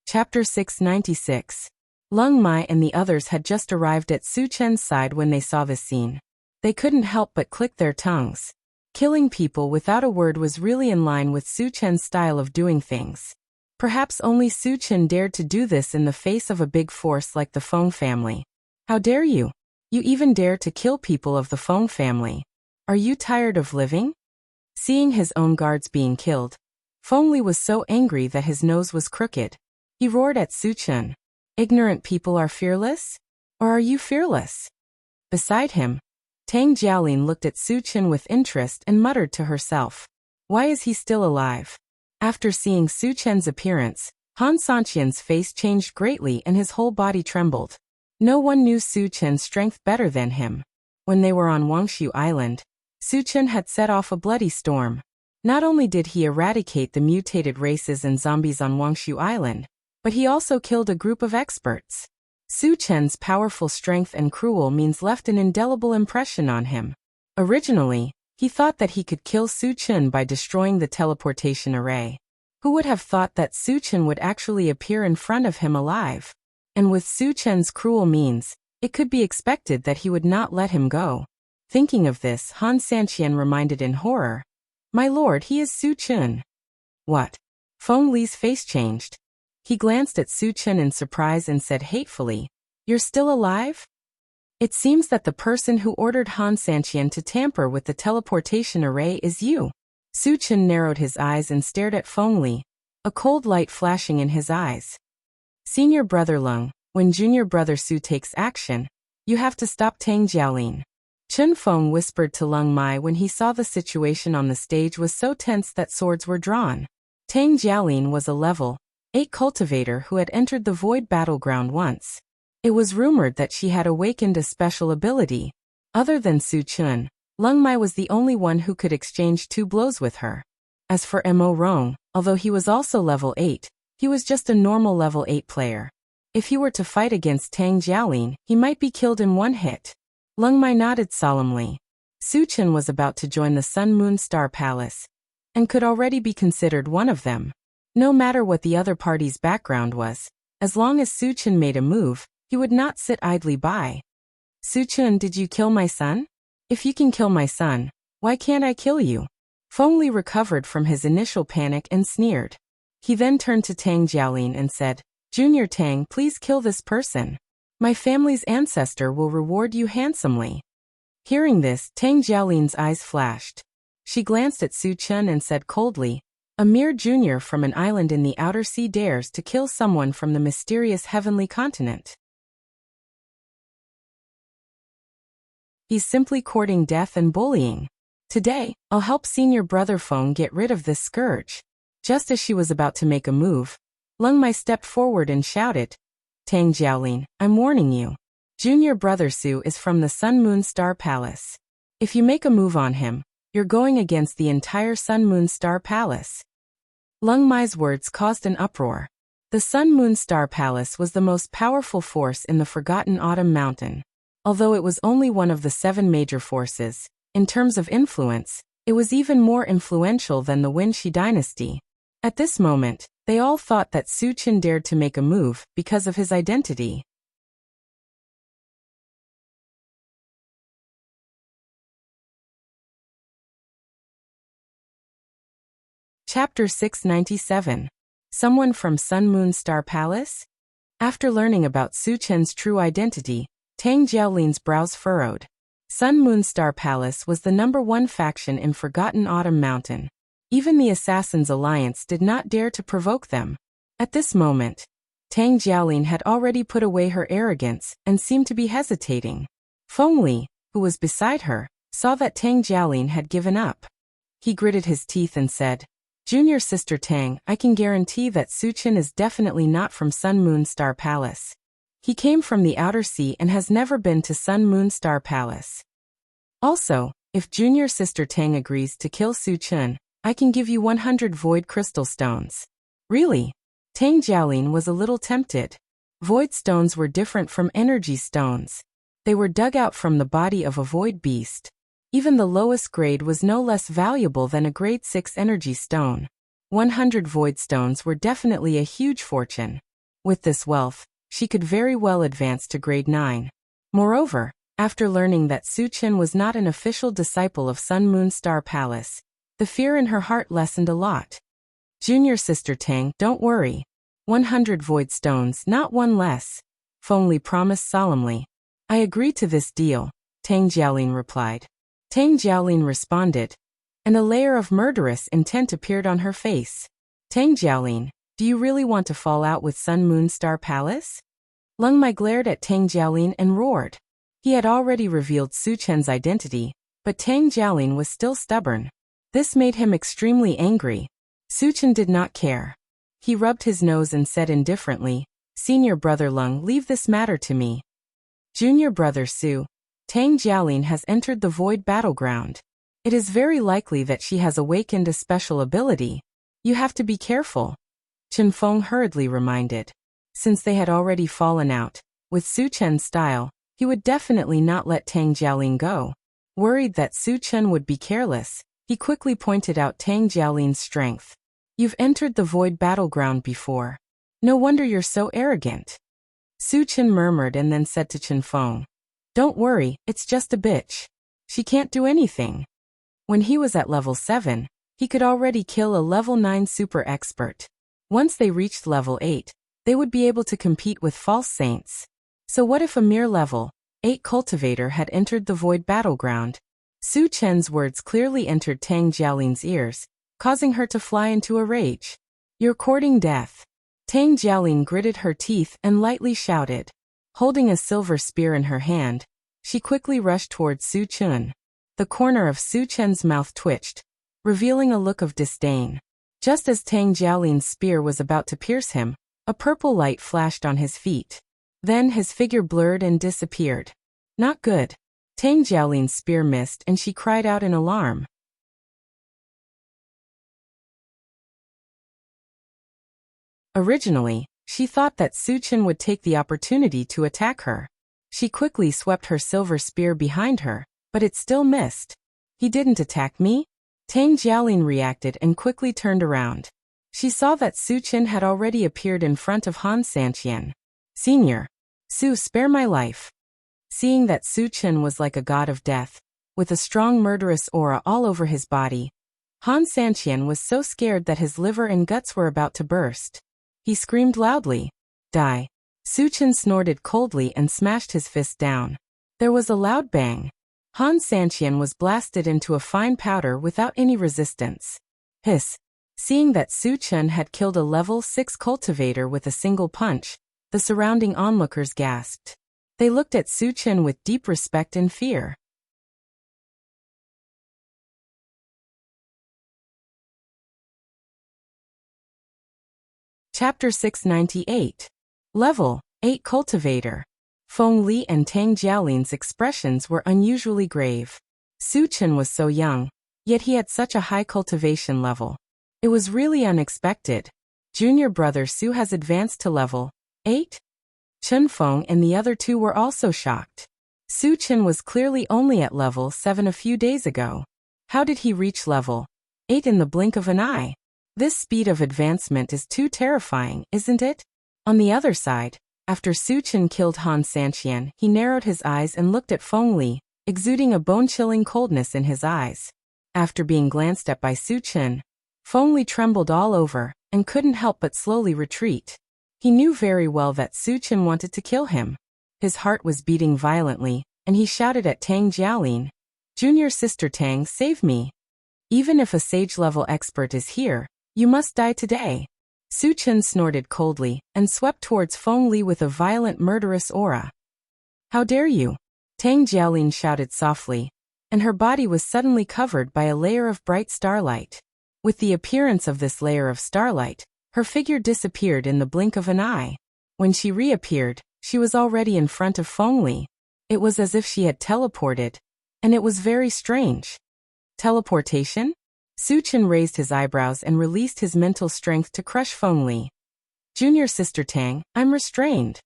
Chapter 696. Lung Mai and the others had just arrived at Su Chen's side when they saw this scene. They couldn't help but click their tongues. Killing people without a word was really in line with Su Chen's style of doing things. Perhaps only Su Chen dared to do this in the face of a big force like the Feng family. How dare you? You even dare to kill people of the Feng family. Are you tired of living? Seeing his own guards being killed, Feng Li was so angry that his nose was crooked. He roared at Su Chen. Ignorant people are fearless? Or are you fearless? Beside him, Tang Jiaolin looked at Su Chen with interest and muttered to herself. Why is he still alive? After seeing Su Chen's appearance, Han Sanqian's face changed greatly and his whole body trembled. No one knew Su Chen's strength better than him. When they were on Wangshu Island, Su Chen had set off a bloody storm. Not only did he eradicate the mutated races and zombies on Wangshu Island, but he also killed a group of experts. Su Chen's powerful strength and cruel means left an indelible impression on him. Originally, he thought that he could kill Su Chen by destroying the teleportation array. Who would have thought that Su Chen would actually appear in front of him alive? And with Su Chen's cruel means, it could be expected that he would not let him go. Thinking of this, Han Sanqian reminded in horror. My lord, he is Su Chen. What? Feng Li's face changed. He glanced at Su Chen in surprise and said hatefully, You're still alive? It seems that the person who ordered Han Sanqian to tamper with the teleportation array is you. Su Chen narrowed his eyes and stared at Feng Li, a cold light flashing in his eyes. Senior brother Lung, when junior brother Su takes action, you have to stop Tang Jiaolin. Chen Feng whispered to Lung Mai when he saw the situation on the stage was so tense that swords were drawn. Tang Jiaolin was a level 8 cultivator who had entered the Void Battleground once. It was rumored that she had awakened a special ability. Other than Su Chen, Lung Mai was the only one who could exchange 2 blows with her. As for Mo Rong, although he was also level 8, he was just a normal level 8 player. If he were to fight against Tang Jiaolin, he might be killed in one hit. Lung Mai nodded solemnly. Su Chen was about to join the Sun Moon Star Palace, and could already be considered one of them. No matter what the other party's background was, as long as Su Chen made a move, he would not sit idly by. Su Chen, did you kill my son? If you can kill my son, why can't I kill you? Feng Li recovered from his initial panic and sneered. He then turned to Tang Jiaolin and said, Junior Tang, please kill this person. My family's ancestor will reward you handsomely. Hearing this, Tang Jiaolin's eyes flashed. She glanced at Su Chen and said coldly, A mere junior from an island in the outer sea dares to kill someone from the mysterious heavenly continent. He's simply courting death and bullying. Today, I'll help senior brother Feng get rid of this scourge. Just as she was about to make a move, Lung Mai stepped forward and shouted, Tang Jiaolin, I'm warning you. Junior brother Su is from the Sun Moon Star Palace. If you make a move on him, you're going against the entire Sun Moon Star Palace. Lung Mai's words caused an uproar. The Sun Moon Star Palace was the most powerful force in the Forgotten Autumn Mountain. Although it was only one of the 7 major forces, in terms of influence, it was even more influential than the Wenxi dynasty. At this moment, they all thought that Su Chen dared to make a move because of his identity. Chapter 697. Someone from Sun Moon Star Palace? After learning about Su Chen's true identity, Tang Jiaolin's brows furrowed. Sun Moon Star Palace was the #1 faction in Forgotten Autumn Mountain. Even the Assassins' Alliance did not dare to provoke them. At this moment, Tang Jiaolin had already put away her arrogance and seemed to be hesitating. Feng Li, who was beside her, saw that Tang Jiaolin had given up. He gritted his teeth and said, "Junior Sister Tang, I can guarantee that Su Chen is definitely not from Sun Moon Star Palace. He came from the outer sea and has never been to Sun Moon Star Palace. Also, if Junior Sister Tang agrees to kill Su Chen, I can give you 100 void crystal stones." Really? Tang Jiaolin was a little tempted. Void stones were different from energy stones. They were dug out from the body of a void beast. Even the lowest grade was no less valuable than a grade 6 energy stone. 100 void stones were definitely a huge fortune. With this wealth, she could very well advance to grade 9. Moreover, after learning that Su Chen was not an official disciple of Sun Moon Star Palace, the fear in her heart lessened a lot. "Junior Sister Tang, don't worry. 100 void stones, not one less," Feng Li promised solemnly. "I agree to this deal," Tang Jiaolin replied. Tang Jiaolin responded, and a layer of murderous intent appeared on her face. "Tang Jiaolin, do you really want to fall out with Sun Moon Star Palace?" Leng Mai glared at Tang Jiaolin and roared. He had already revealed Su Chen's identity, but Tang Jiaolin was still stubborn. This made him extremely angry. Su Chen did not care. He rubbed his nose and said indifferently, "Senior brother Leng, leave this matter to me. Junior brother Su, Tang Jiaolin has entered the void battleground. It is very likely that she has awakened a special ability. You have to be careful," Chen Feng hurriedly reminded. Since they had already fallen out, with Su Chen's style, he would definitely not let Tang Jiaolin go. Worried that Su Chen would be careless, he quickly pointed out Tang Jiaolin's strength. "You've entered the void battleground before. No wonder you're so arrogant." Su Chen murmured and then said to Chen Feng, "Don't worry, it's just a bitch. She can't do anything." When he was at level 7, he could already kill a level 9 super expert. Once they reached level 8, they would be able to compete with false saints. So what if a mere level 8 cultivator had entered the void battleground? Su Chen's words clearly entered Tang Jiaolin's ears, causing her to fly into a rage. "You're courting death." Tang Jiaolin gritted her teeth and lightly shouted. Holding a silver spear in her hand, she quickly rushed towards Su Chen. The corner of Su Chen's mouth twitched, revealing a look of disdain. Just as Tang Jiaolin's spear was about to pierce him, a purple light flashed on his feet. Then his figure blurred and disappeared. Not good. Tang Jiaolin's spear missed and she cried out in alarm. Originally, she thought that Su Chen would take the opportunity to attack her. She quickly swept her silver spear behind her, but it still missed. "He didn't attack me?" Tang Jiaolin reacted and quickly turned around. She saw that Su Chen had already appeared in front of Han Sanqian. "Senior. Su, spare my life." Seeing that Su Chen was like a god of death, with a strong murderous aura all over his body, Han Sanqian was so scared that his liver and guts were about to burst. He screamed loudly, "Die." Su Chen snorted coldly and smashed his fist down. There was a loud bang. Han Sanqian was blasted into a fine powder without any resistance. Hiss. Seeing that Su Chen had killed a level 6 cultivator with a single punch, the surrounding onlookers gasped. They looked at Su Chen with deep respect and fear. Chapter 698. Level 8 Cultivator. Feng Li and Tang Jiaolin's expressions were unusually grave. Su Chen was so young, yet he had such a high cultivation level. It was really unexpected. Junior brother Su has advanced to level 8? Chen Feng and the other two were also shocked. Su Chen was clearly only at level 7 a few days ago. How did he reach level 8 in the blink of an eye? This speed of advancement is too terrifying, isn't it? On the other side, after Su Chen killed Han Sanqian, he narrowed his eyes and looked at Feng Li, exuding a bone-chilling coldness in his eyes. After being glanced at by Su Chen, Feng Li trembled all over, and couldn't help but slowly retreat. He knew very well that Su Chen wanted to kill him. His heart was beating violently, and he shouted at Tang Jialin, "Junior sister Tang, save me. Even if a sage-level expert is here, you must die today." Su Chen snorted coldly, and swept towards Feng Li with a violent murderous aura. "How dare you?" Tang Jialin shouted softly, and her body was suddenly covered by a layer of bright starlight. With the appearance of this layer of starlight, her figure disappeared in the blink of an eye. When she reappeared, she was already in front of Feng Li. It was as if she had teleported, and it was very strange. Teleportation? Su Chen raised his eyebrows and released his mental strength to crush Feng Li. "Junior sister Tang, I'm restrained,"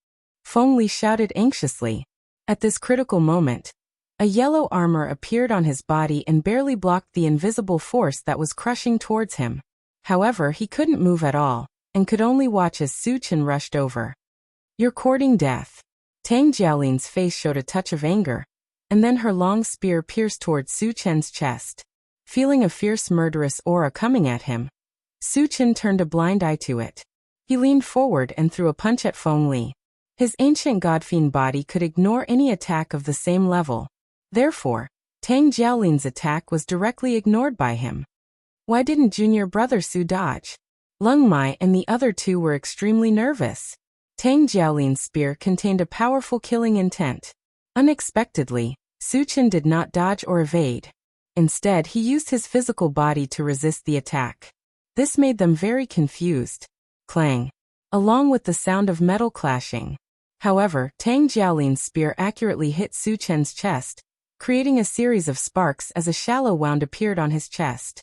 Feng Li shouted anxiously. At this critical moment, a yellow armor appeared on his body and barely blocked the invisible force that was crushing towards him. However, he couldn't move at all, and could only watch as Su Chen rushed over. "You're courting death." Tang Jialin's face showed a touch of anger, and then her long spear pierced towards Su Chen's chest. Feeling a fierce murderous aura coming at him, Su Chen turned a blind eye to it. He leaned forward and threw a punch at Feng Li. His ancient godfiend body could ignore any attack of the same level. Therefore, Tang Jialin's attack was directly ignored by him. Why didn't junior brother Su dodge? Lung Mai and the other two were extremely nervous. Tang Jialin's spear contained a powerful killing intent. Unexpectedly, Su Chen did not dodge or evade. Instead, he used his physical body to resist the attack. This made them very confused. Clang! Along with the sound of metal clashing. However, Tang Jialin's spear accurately hit Su Chen's chest, creating a series of sparks as a shallow wound appeared on his chest.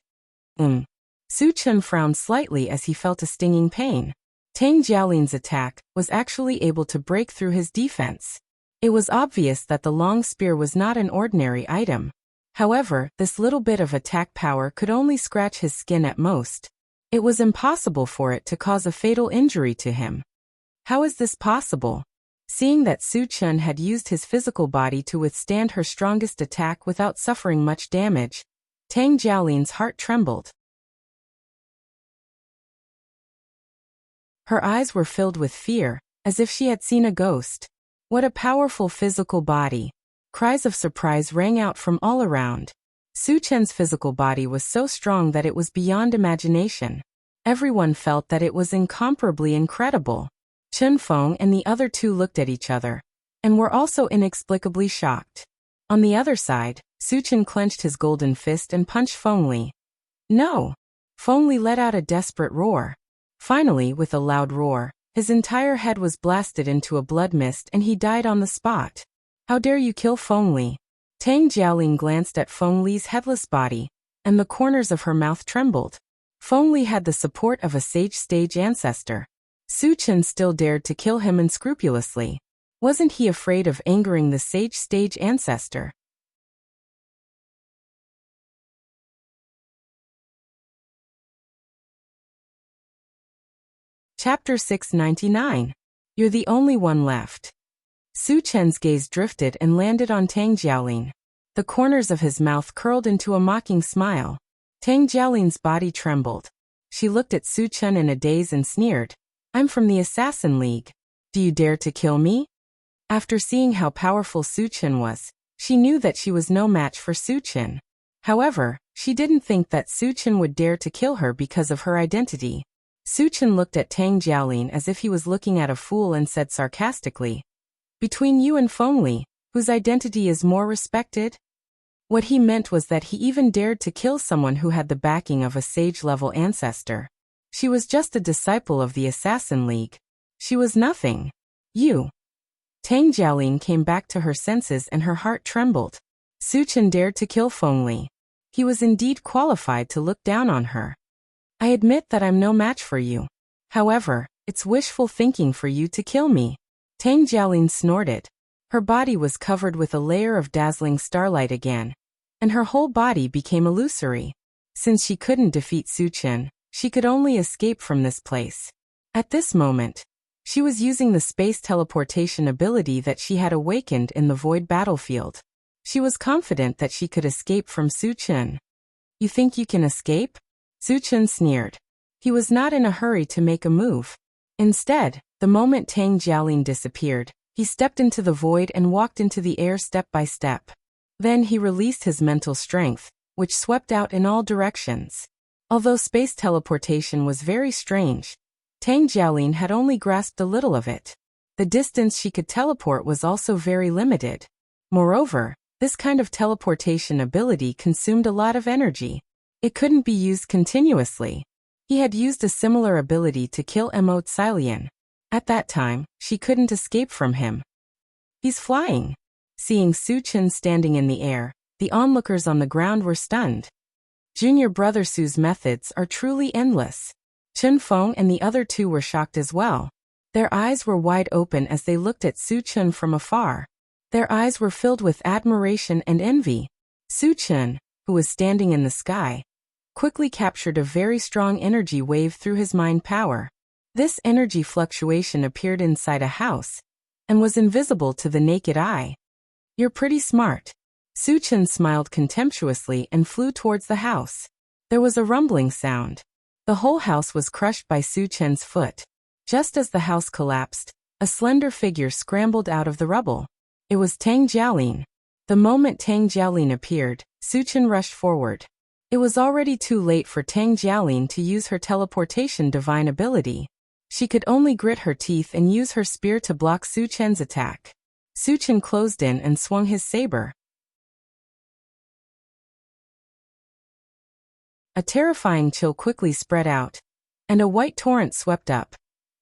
Su Chen frowned slightly as he felt a stinging pain. Tang Jialin's attack was actually able to break through his defense. It was obvious that the long spear was not an ordinary item. However, this little bit of attack power could only scratch his skin at most. It was impossible for it to cause a fatal injury to him. How is this possible? Seeing that Su Chen had used his physical body to withstand her strongest attack without suffering much damage, Tang Jialin's heart trembled. Her eyes were filled with fear, as if she had seen a ghost. What a powerful physical body! Cries of surprise rang out from all around. Su Chen's physical body was so strong that it was beyond imagination. Everyone felt that it was incomparably incredible. Chen Feng and the other two looked at each other, and were also inexplicably shocked. On the other side, Su Chen clenched his golden fist and punched Feng Li. "No!" Feng Li let out a desperate roar. Finally, with a loud roar, his entire head was blasted into a blood mist and he died on the spot. "How dare you kill Feng Li?" Tang Jialin glanced at Feng Li's headless body, and the corners of her mouth trembled. Feng Li had the support of a sage-stage ancestor. Su Chen still dared to kill him unscrupulously. Wasn't he afraid of angering the sage-stage ancestor? Chapter 699. You're the only one left. Su Chen's gaze drifted and landed on Tang Jialin. The corners of his mouth curled into a mocking smile. Tang Jialin's body trembled. She looked at Su Chen in a daze and sneered. "I'm from the Assassin League. Do you dare to kill me?" After seeing how powerful Su Chen was, she knew that she was no match for Su Chen. However, she didn't think that Su Chen would dare to kill her because of her identity. Su Chen looked at Tang Jialin as if he was looking at a fool and said sarcastically, "Between you and Feng Li, whose identity is more respected?" What he meant was that he even dared to kill someone who had the backing of a sage-level ancestor. She was just a disciple of the Assassin League. She was nothing. You. Tang Jialin came back to her senses and her heart trembled. Su Chen dared to kill Feng Li. He was indeed qualified to look down on her. "I admit that I'm no match for you. However, it's wishful thinking for you to kill me." Tang Jialin snorted. Her body was covered with a layer of dazzling starlight again, and her whole body became illusory. Since she couldn't defeat Su Chen, she could only escape from this place. At this moment, she was using the space teleportation ability that she had awakened in the void battlefield. She was confident that she could escape from Su Chen. "You think you can escape?" Su Chen sneered. He was not in a hurry to make a move. Instead, the moment Tang Jialin disappeared, he stepped into the void and walked into the air step by step. Then he released his mental strength, which swept out in all directions. Although space teleportation was very strange, Tang Jialin had only grasped a little of it. The distance she could teleport was also very limited. Moreover, this kind of teleportation ability consumed a lot of energy. It couldn't be used continuously. He had used a similar ability to kill Mo Xilian. At that time, she couldn't escape from him. He's flying. Seeing Su Chen standing in the air, the onlookers on the ground were stunned. Junior brother Su's methods are truly endless. Chen Feng and the other two were shocked as well. Their eyes were wide open as they looked at Su Chen from afar. Their eyes were filled with admiration and envy. Su Chen, who was standing in the sky, quickly captured a very strong energy wave through his mind power. This energy fluctuation appeared inside a house and was invisible to the naked eye. You're pretty smart. Su Chen smiled contemptuously and flew towards the house. There was a rumbling sound. The whole house was crushed by Su Chen's foot. Just as the house collapsed, a slender figure scrambled out of the rubble. It was Tang Jialin. The moment Tang Jialin appeared, Su Chen rushed forward. It was already too late for Tang Jialin to use her teleportation divine ability. She could only grit her teeth and use her spear to block Su Chen's attack. Su Chen closed in and swung his saber. A terrifying chill quickly spread out, and a white torrent swept up,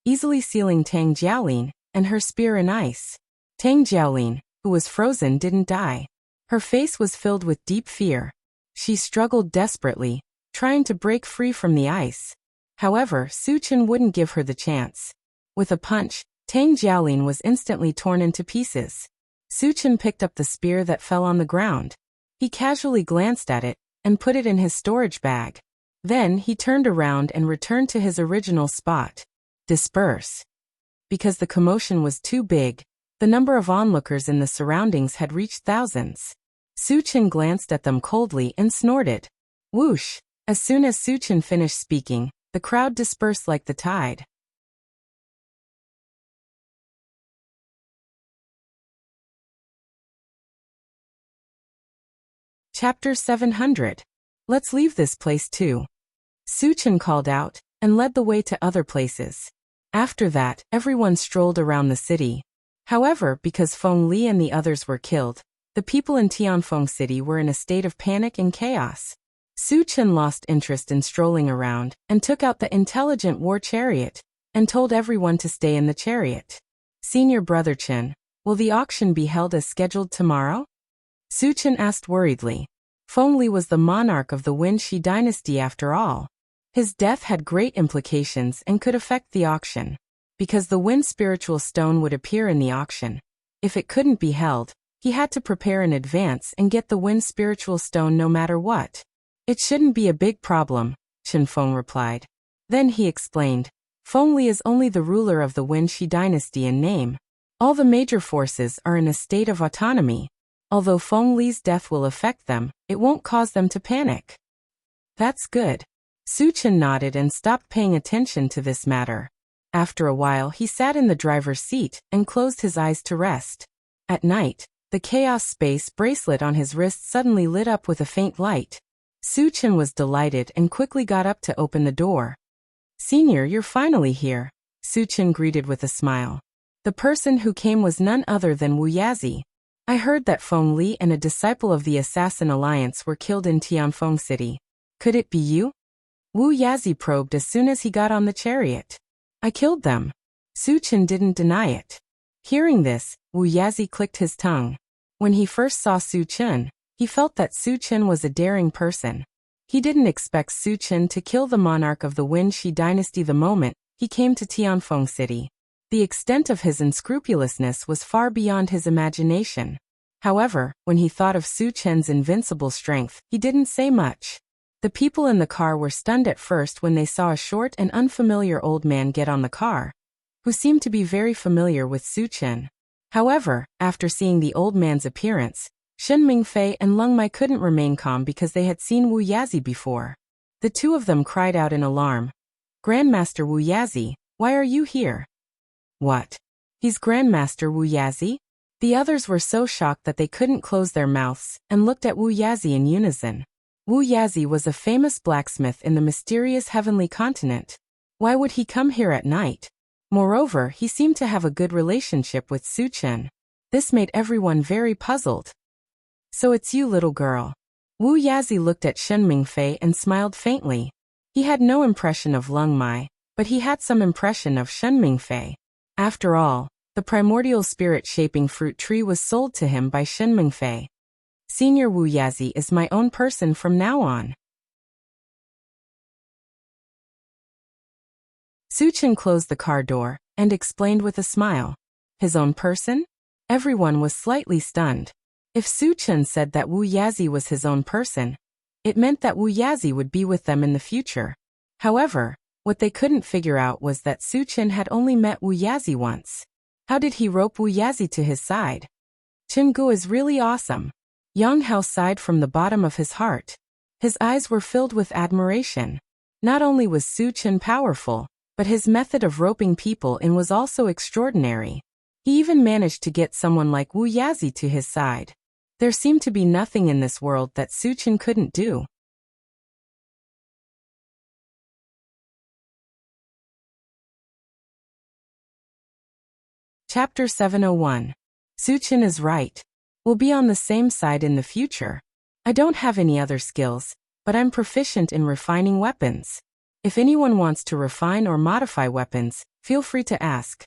easily sealing Tang Jialin and her spear in ice. Tang Jialin, who was frozen, didn't die. Her face was filled with deep fear. She struggled desperately, trying to break free from the ice. However, Su Chen wouldn't give her the chance. With a punch, Tang Jialin was instantly torn into pieces. Su Chen picked up the spear that fell on the ground. He casually glanced at it and put it in his storage bag. Then he turned around and returned to his original spot. Disperse. Because the commotion was too big, the number of onlookers in the surroundings had reached thousands. Su Chen glanced at them coldly and snorted. Whoosh! As soon as Su Chen finished speaking, the crowd dispersed like the tide. Chapter 700. Let's leave this place too. Su Chen called out and led the way to other places. After that, everyone strolled around the city. However, because Feng Li and the others were killed, the people in Tianfeng City were in a state of panic and chaos. Su Chen lost interest in strolling around and took out the intelligent war chariot and told everyone to stay in the chariot. Senior brother Chen, will the auction be held as scheduled tomorrow? Su Chen asked worriedly. Feng Li was the monarch of the Wen Shi dynasty after all. His death had great implications and could affect the auction. Because the Wen spiritual stone would appear in the auction, if it couldn't be held, he had to prepare in advance and get the Wen spiritual stone no matter what. It shouldn't be a big problem, Chen Feng replied. Then he explained, Feng Li is only the ruler of the Wen Shi dynasty in name. All the major forces are in a state of autonomy. Although Feng Li's death will affect them, it won't cause them to panic. That's good. Su Chen nodded and stopped paying attention to this matter. After a while he sat in the driver's seat and closed his eyes to rest. At night, the Chaos Space bracelet on his wrist suddenly lit up with a faint light. Su Chen was delighted and quickly got up to open the door. Senior, you're finally here, Su Chen greeted with a smile. The person who came was none other than Wu Yazi. I heard that Feng Li and a disciple of the Assassin Alliance were killed in Tianfeng City. Could it be you? Wu Yazi probed as soon as he got on the chariot. I killed them. Su Chen didn't deny it. Hearing this, Wu Yazi clicked his tongue. When he first saw Su Chen, he felt that Su Chen was a daring person. He didn't expect Su Chen to kill the monarch of the Wen Shi dynasty the moment he came to Tianfeng City. The extent of his unscrupulousness was far beyond his imagination. However, when he thought of Su Chen's invincible strength, he didn't say much. The people in the car were stunned at first when they saw a short and unfamiliar old man get on the car, who seemed to be very familiar with Su Chen. However, after seeing the old man's appearance, Shen Mingfei and Leng Mai couldn't remain calm because they had seen Wu Yazi before. The two of them cried out in alarm. Grandmaster Wu Yazi, why are you here? What? He's Grandmaster Wu Yazi? The others were so shocked that they couldn't close their mouths and looked at Wu Yazi in unison. Wu Yazi was a famous blacksmith in the mysterious heavenly continent. Why would he come here at night? Moreover, he seemed to have a good relationship with Su Chen. This made everyone very puzzled. So it's you, little girl. Wu Yazi looked at Shen Mingfei and smiled faintly. He had no impression of Lung Mai, but he had some impression of Shen Mingfei. After all, the primordial spirit-shaping fruit tree was sold to him by Shen Mingfei. Senior Wu Yazi is my own person from now on. Su Chen closed the car door and explained with a smile. His own person? Everyone was slightly stunned. If Su Chen said that Wu Yazi was his own person, it meant that Wu Yazi would be with them in the future. However, what they couldn't figure out was that Su Chen had only met Wu Yazi once. How did he rope Wu Yazi to his side? Chen Gu is really awesome. Yang Hao sighed from the bottom of his heart. His eyes were filled with admiration. Not only was Su Chen powerful, but his method of roping people in was also extraordinary. He even managed to get someone like Wu Yazi to his side. There seemed to be nothing in this world that Su Chen couldn't do. Chapter 701. Su Chen is right. We'll be on the same side in the future. I don't have any other skills, but I'm proficient in refining weapons. If anyone wants to refine or modify weapons, feel free to ask.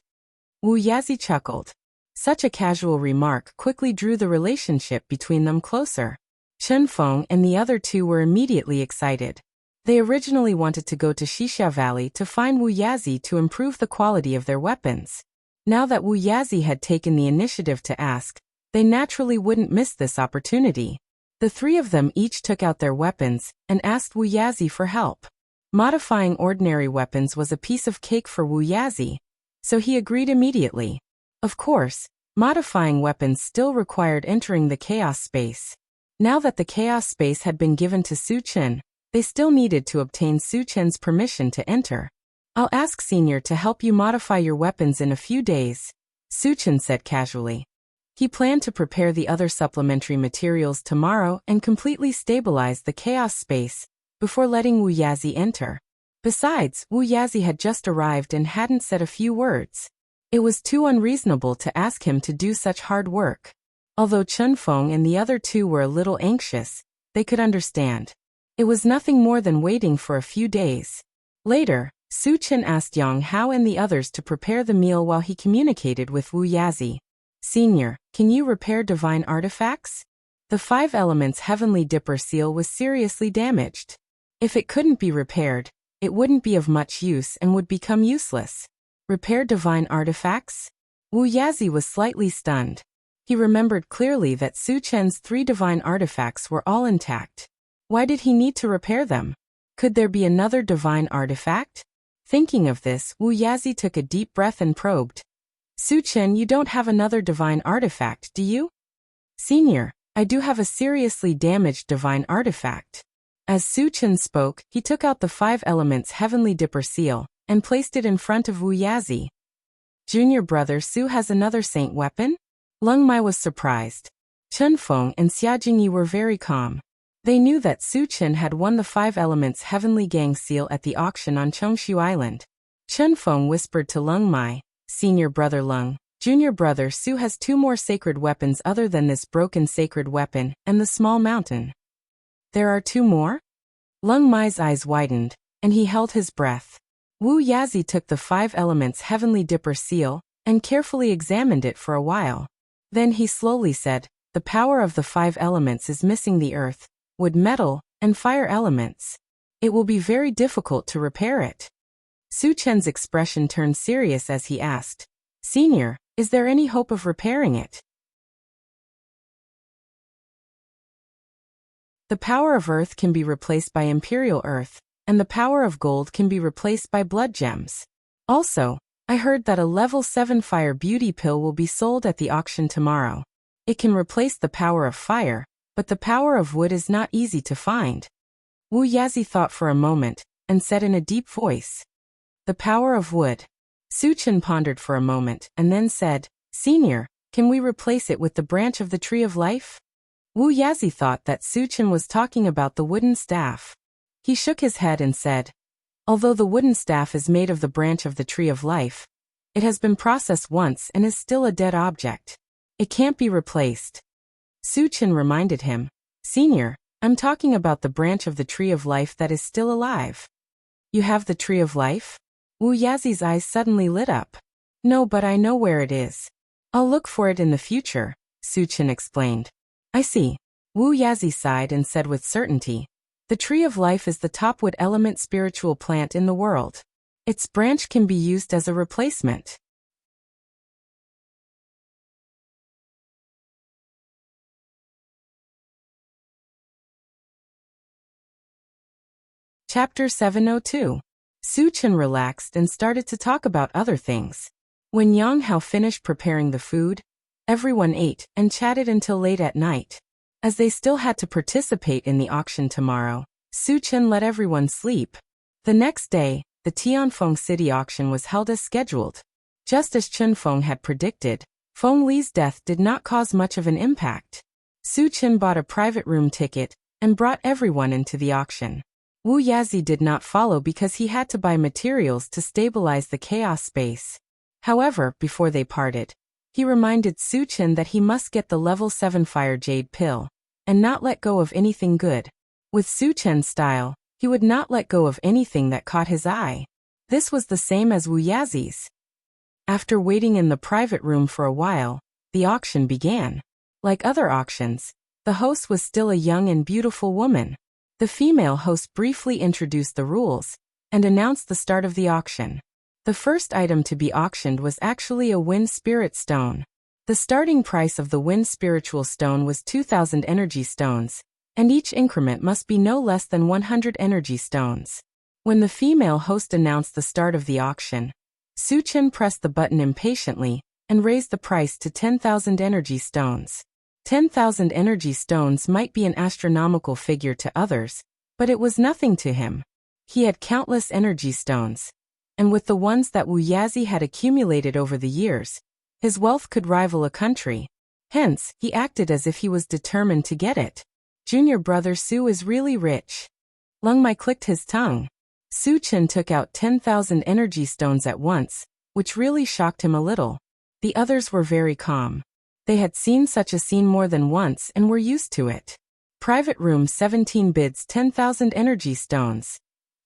Wu Yazi chuckled. Such a casual remark quickly drew the relationship between them closer. Chen Feng and the other two were immediately excited. They originally wanted to go to Xixia Valley to find Wu Yazi to improve the quality of their weapons. Now that Wu Yazi had taken the initiative to ask, they naturally wouldn't miss this opportunity. The three of them each took out their weapons and asked Wu Yazi for help. Modifying ordinary weapons was a piece of cake for Wu Yazi, so he agreed immediately. Of course, modifying weapons still required entering the chaos space. Now that the chaos space had been given to Su Chen, they still needed to obtain Su Chen's permission to enter. I'll ask Senior to help you modify your weapons in a few days, Su Chen said casually. He planned to prepare the other supplementary materials tomorrow and completely stabilize the chaos space before letting Wu Yazi enter. Besides, Wu Yazi had just arrived and hadn't said a few words. It was too unreasonable to ask him to do such hard work. Although Chen Feng and the other two were a little anxious, they could understand. It was nothing more than waiting for a few days. Later, Su Chen asked Yang Hao and the others to prepare the meal while he communicated with Wu Yazi. Senior, can you repair divine artifacts? The 5 elements heavenly dipper seal was seriously damaged. If it couldn't be repaired, it wouldn't be of much use and would become useless. Repair divine artifacts? Wu Yazi was slightly stunned. He remembered clearly that Su Chen's 3 divine artifacts were all intact. Why did he need to repair them? Could there be another divine artifact? Thinking of this, Wu Yazi took a deep breath and probed. Su Chen, you don't have another divine artifact, do you? Senior, I do have a seriously damaged divine artifact. As Su Chen spoke, he took out the 5 elements heavenly dipper seal and placed it in front of Wu Yazi. Junior brother Su has another saint weapon? Lung Mai was surprised. Chen Feng and Xia Jingyi were very calm. They knew that Su Chen had won the 5 elements heavenly gang seal at the auction on Chongshu Island. Chen Feng whispered to Lung Mai, Senior brother Lung, junior brother Su has 2 more sacred weapons other than this broken sacred weapon and the small mountain. There are 2 more? Lung Mai's eyes widened, and he held his breath. Wu Yazi took the 5 elements heavenly dipper seal and carefully examined it for a while. Then he slowly said, the power of the 5 elements is missing the earth, wood, metal, and fire elements. It will be very difficult to repair it. Su Chen's expression turned serious as he asked, Senior, is there any hope of repairing it? The power of earth can be replaced by imperial earth, and the power of gold can be replaced by blood gems. Also, I heard that a level 7 fire beauty pill will be sold at the auction tomorrow. It can replace the power of fire, but the power of wood is not easy to find. Wu Yazi thought for a moment, and said in a deep voice, "The power of wood." Su Chen pondered for a moment, and then said, "Senior, can we replace it with the branch of the tree of life?" Wu Yazi thought that Su Chen was talking about the wooden staff. He shook his head and said, "Although the wooden staff is made of the branch of the tree of life, it has been processed once and is still a dead object. It can't be replaced." Su Chen reminded him, "Senior, I'm talking about the branch of the tree of life that is still alive." "You have the tree of life?" Wu Yazi's eyes suddenly lit up. "No, but I know where it is. I'll look for it in the future," Su Chen explained. "I see." Wu Yazi sighed and said with certainty, "The tree of life is the top wood element spiritual plant in the world. Its branch can be used as a replacement." Chapter 702. Su Chen relaxed and started to talk about other things. When Yang Hao finished preparing the food, everyone ate and chatted until late at night. As they still had to participate in the auction tomorrow, Su Chen let everyone sleep. The next day, the Tianfeng City auction was held as scheduled. Just as Chen Feng had predicted, Feng Li's death did not cause much of an impact. Su Chen bought a private room ticket and brought everyone into the auction. Wu Yazi did not follow because he had to buy materials to stabilize the chaos space. However, before they parted, he reminded Su Chen that he must get the level 7 Fire Jade pill, and not let go of anything good. With Su Chen's style, he would not let go of anything that caught his eye. This was the same as Wu Yazi's. After waiting in the private room for a while, the auction began. Like other auctions, the host was still a young and beautiful woman. The female host briefly introduced the rules and announced the start of the auction. The first item to be auctioned was actually a wind spirit stone. The starting price of the wind spiritual stone was 2,000 energy stones, and each increment must be no less than 100 energy stones. When the female host announced the start of the auction, Su Chen pressed the button impatiently and raised the price to 10,000 energy stones. 10,000 energy stones might be an astronomical figure to others, but it was nothing to him. He had countless energy stones, and with the ones that Wu Yazi had accumulated over the years, his wealth could rival a country. Hence, he acted as if he was determined to get it. Junior brother Su is really rich. Lung Mai clicked his tongue. Su Chen took out 10,000 energy stones at once, which really shocked him a little. The others were very calm. They had seen such a scene more than once and were used to it. Private room 17 bids 10,000 energy stones.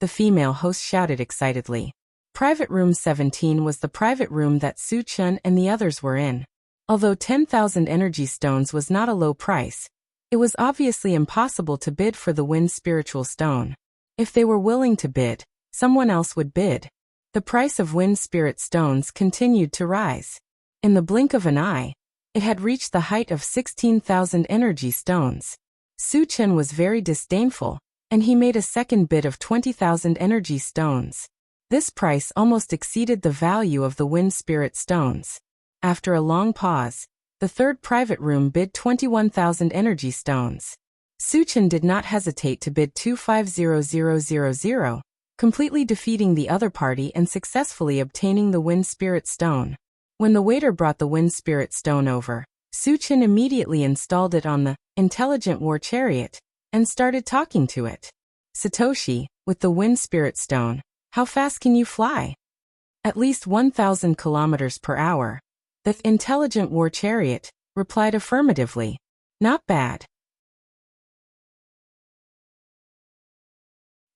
The female host shouted excitedly. Private room 17 was the private room that Su Chen and the others were in. Although 10,000 energy stones was not a low price, it was obviously impossible to bid for the wind spiritual stone. If they were willing to bid, someone else would bid. The price of wind spirit stones continued to rise. In the blink of an eye, it had reached the height of 16,000 energy stones. Su Chen was very disdainful, and he made a second bid of 20,000 energy stones. This price almost exceeded the value of the wind spirit stones. After a long pause, the third private room bid 21,000 energy stones. Su Chen did not hesitate to bid 250000, completely defeating the other party and successfully obtaining the wind spirit stone. When the waiter brought the wind spirit stone over, Su Chen immediately installed it on the intelligent war chariot and started talking to it. "Satoshi, with the wind spirit stone, how fast can you fly?" "At least 1,000 kilometers per hour. The intelligent war chariot replied affirmatively. "Not bad."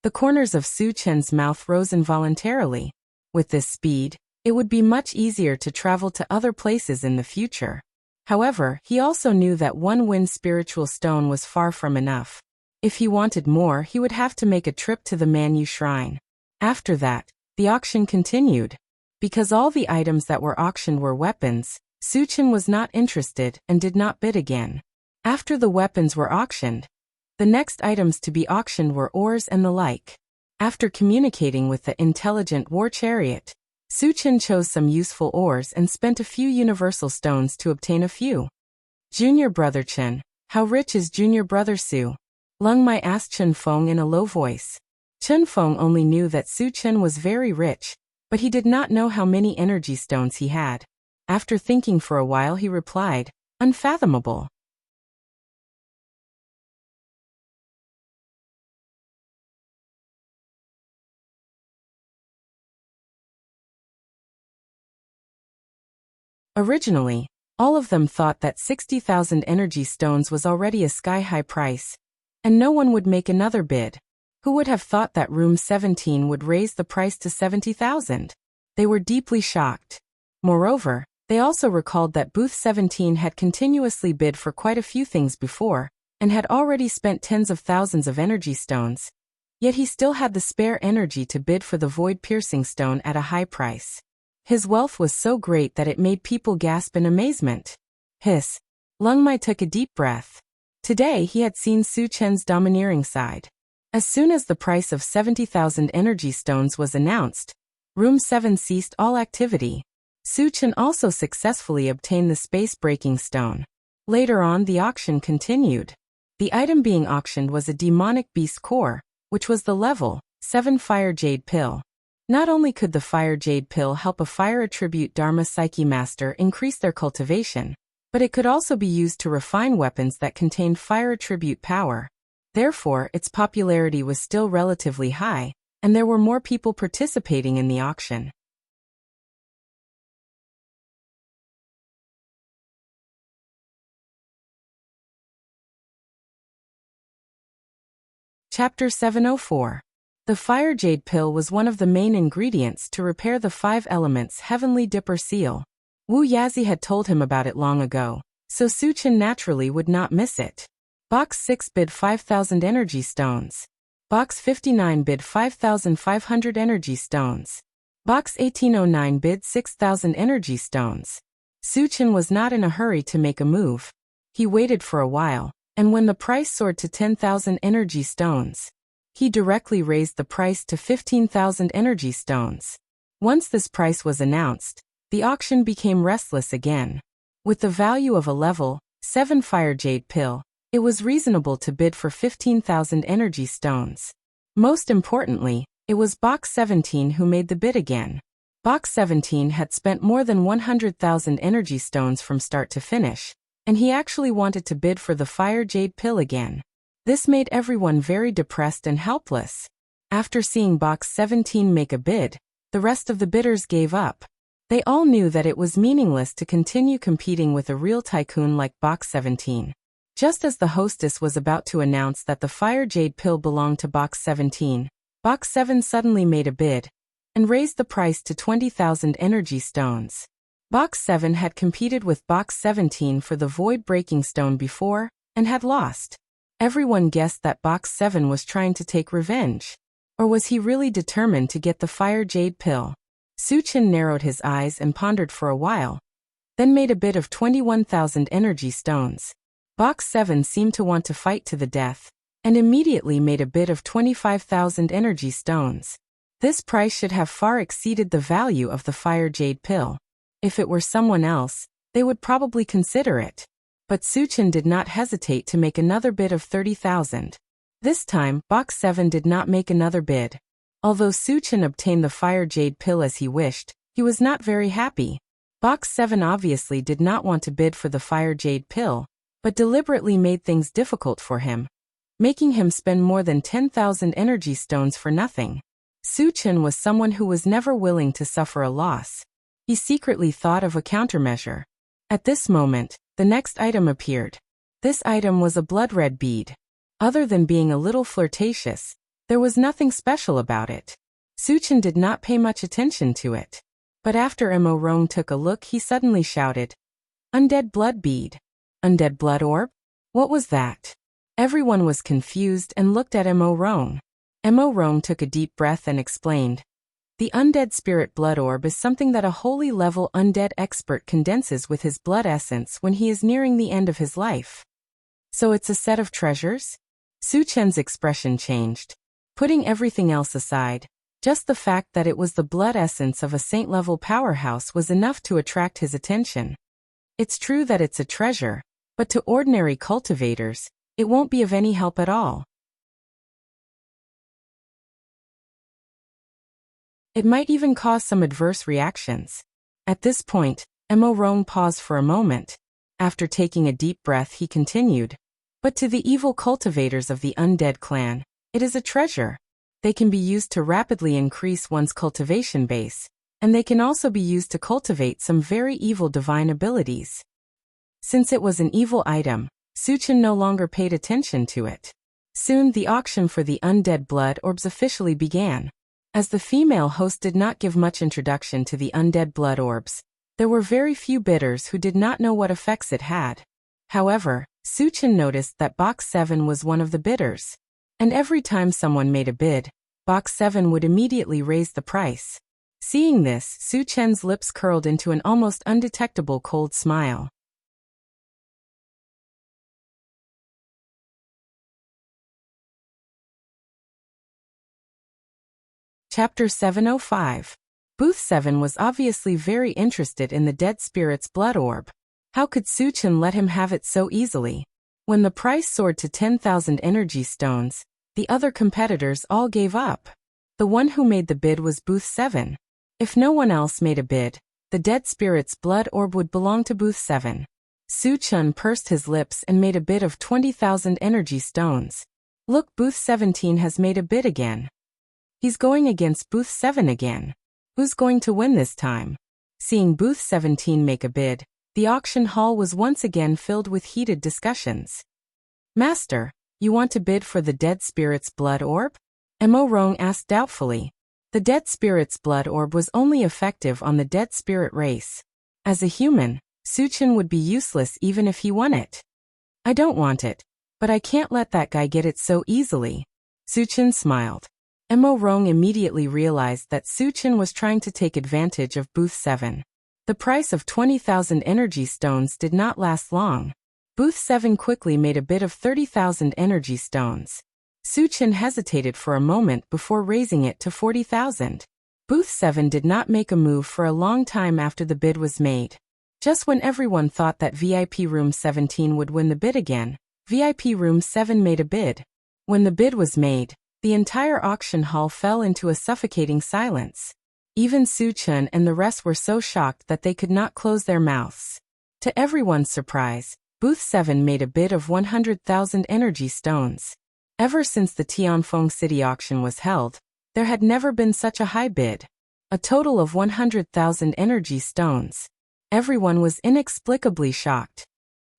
The corners of Su Chen's mouth rose involuntarily. With this speed, it would be much easier to travel to other places in the future. However, he also knew that one wind spiritual stone was far from enough. If he wanted more, he would have to make a trip to the Manyu Shrine. After that, the auction continued. Because all the items that were auctioned were weapons, Su Chen was not interested and did not bid again. After the weapons were auctioned, the next items to be auctioned were ores and the like. After communicating with the intelligent war chariot, Su Chen chose some useful ores and spent a few universal stones to obtain a few. "Junior brother Chen, how rich is junior brother Su?" Lung Mai asked Chen Feng in a low voice. Chen Feng only knew that Su Chen was very rich, but he did not know how many energy stones he had. After thinking for a while he replied, "Unfathomable." Originally, all of them thought that 60,000 energy stones was already a sky-high price, and no one would make another bid. Who would have thought that room 17 would raise the price to 70,000? They were deeply shocked. Moreover, they also recalled that booth 17 had continuously bid for quite a few things before, and had already spent tens of thousands of energy stones. Yet he still had the spare energy to bid for the void-piercing stone at a high price. His wealth was so great that it made people gasp in amazement. Hiss. Lung Mai took a deep breath. Today he had seen Su Chen's domineering side. As soon as the price of 70,000 energy stones was announced, Room 7 ceased all activity. Su Chen also successfully obtained the space-breaking stone. Later on the auction continued. The item being auctioned was a demonic beast core, which was the level 7 fire jade pill. Not only could the fire jade pill help a fire attribute Dharma Psyche master increase their cultivation, but it could also be used to refine weapons that contained fire attribute power. Therefore, its popularity was still relatively high, and there were more people participating in the auction. Chapter 704. The fire jade pill was one of the main ingredients to repair the 5 elements heavenly dipper seal. Wu Yazi had told him about it long ago, so Su Chen naturally would not miss it. Box 6 bid 5,000 energy stones. Box 59 bid 5,500 energy stones. Box 1809 bid 6,000 energy stones. Su Chen was not in a hurry to make a move. He waited for a while, and when the price soared to 10,000 energy stones, he directly raised the price to 15,000 energy stones. Once this price was announced, the auction became restless again. With the value of a level 7 fire jade pill, it was reasonable to bid for 15,000 energy stones. Most importantly, it was Box 17 who made the bid again. Box 17 had spent more than 100,000 energy stones from start to finish, and he actually wanted to bid for the fire jade pill again. This made everyone very depressed and helpless. After seeing Box 17 make a bid, the rest of the bidders gave up. They all knew that it was meaningless to continue competing with a real tycoon like Box 17. Just as the hostess was about to announce that the fire jade pill belonged to Box 17, Box 7 suddenly made a bid and raised the price to 20,000 energy stones. Box 7 had competed with Box 17 for the void-breaking stone before and had lost. Everyone guessed that Box 7 was trying to take revenge. Or was he really determined to get the fire jade pill? Su Chen narrowed his eyes and pondered for a while, then made a bid of 21,000 energy stones. Box 7 seemed to want to fight to the death, and immediately made a bid of 25,000 energy stones. This price should have far exceeded the value of the fire jade pill. If it were someone else, they would probably consider it. But Su Chen did not hesitate to make another bid of 30,000. This time, Box 7 did not make another bid. Although Su Chen obtained the fire jade pill as he wished, he was not very happy. Box 7 obviously did not want to bid for the fire jade pill, but deliberately made things difficult for him, making him spend more than 10,000 energy stones for nothing. Su Chen was someone who was never willing to suffer a loss. He secretly thought of a countermeasure. At this moment, the next item appeared. This item was a blood-red bead. Other than being a little flirtatious, there was nothing special about it. Su Chen did not pay much attention to it. But after Mo Rong took a look, he suddenly shouted, "Undead blood bead. Undead blood orb? What was that?" Everyone was confused and looked at Mo Rong. Mo Rong took a deep breath and explained, "The undead spirit blood orb is something that a holy level undead expert condenses with his blood essence when he is nearing the end of his life." "So it's a set of treasures?" Su Chen's expression changed. Putting everything else aside, just the fact that it was the blood essence of a saint-level powerhouse was enough to attract his attention. It's true that it's a treasure, but to ordinary cultivators, It won't be of any help at all. It might even cause some adverse reactions. At this point, Mo Rong paused for a moment. After taking a deep breath, he continued. But to the evil cultivators of the undead clan, it is a treasure. They can be used to rapidly increase one's cultivation base, and they can also be used to cultivate some very evil divine abilities. Since it was an evil item, Suchin no longer paid attention to it. Soon the auction for the undead blood orbs officially began. As the female host did not give much introduction to the undead blood orbs, there were very few bidders who did not know what effects it had. However, Suchin noticed that Box 7 was one of the bidders. And every time someone made a bid, Box 7 would immediately raise the price. Seeing this, Suchen's lips curled into an almost undetectable cold smile. Chapter 705. Booth 7 was obviously very interested in the dead spirit's blood orb. How could Suchin let him have it so easily? When the price soared to 10,000 energy stones, the other competitors all gave up. The one who made the bid was Booth 7. If no one else made a bid, the dead spirit's blood orb would belong to Booth 7. Suchin pursed his lips and made a bid of 20,000 energy stones. Look, Booth 17 has made a bid again. He's going against Booth 7 again. Who's going to win this time? Seeing Booth 17 make a bid, the auction hall was once again filled with heated discussions. Master, you want to bid for the dead spirit's blood orb? Mo Rong asked doubtfully. The dead spirit's blood orb was only effective on the dead spirit race. As a human, Suchin would be useless even if he won it. I don't want it, but I can't let that guy get it so easily. Suchin smiled. Mo Rong immediately realized that Suchin was trying to take advantage of Booth 7. The price of 20,000 energy stones did not last long. Booth 7 quickly made a bid of 30,000 energy stones. Suchin hesitated for a moment before raising it to 40,000. Booth 7 did not make a move for a long time after the bid was made. Just when everyone thought that VIP Room 17 would win the bid again, VIP Room 7 made a bid. When the bid was made, the entire auction hall fell into a suffocating silence. Even Suchin and the rest were so shocked that they could not close their mouths. To everyone's surprise, Booth 7 made a bid of 100,000 energy stones. Ever since the Tianfeng City auction was held, there had never been such a high bid. A total of 100,000 energy stones. Everyone was inexplicably shocked.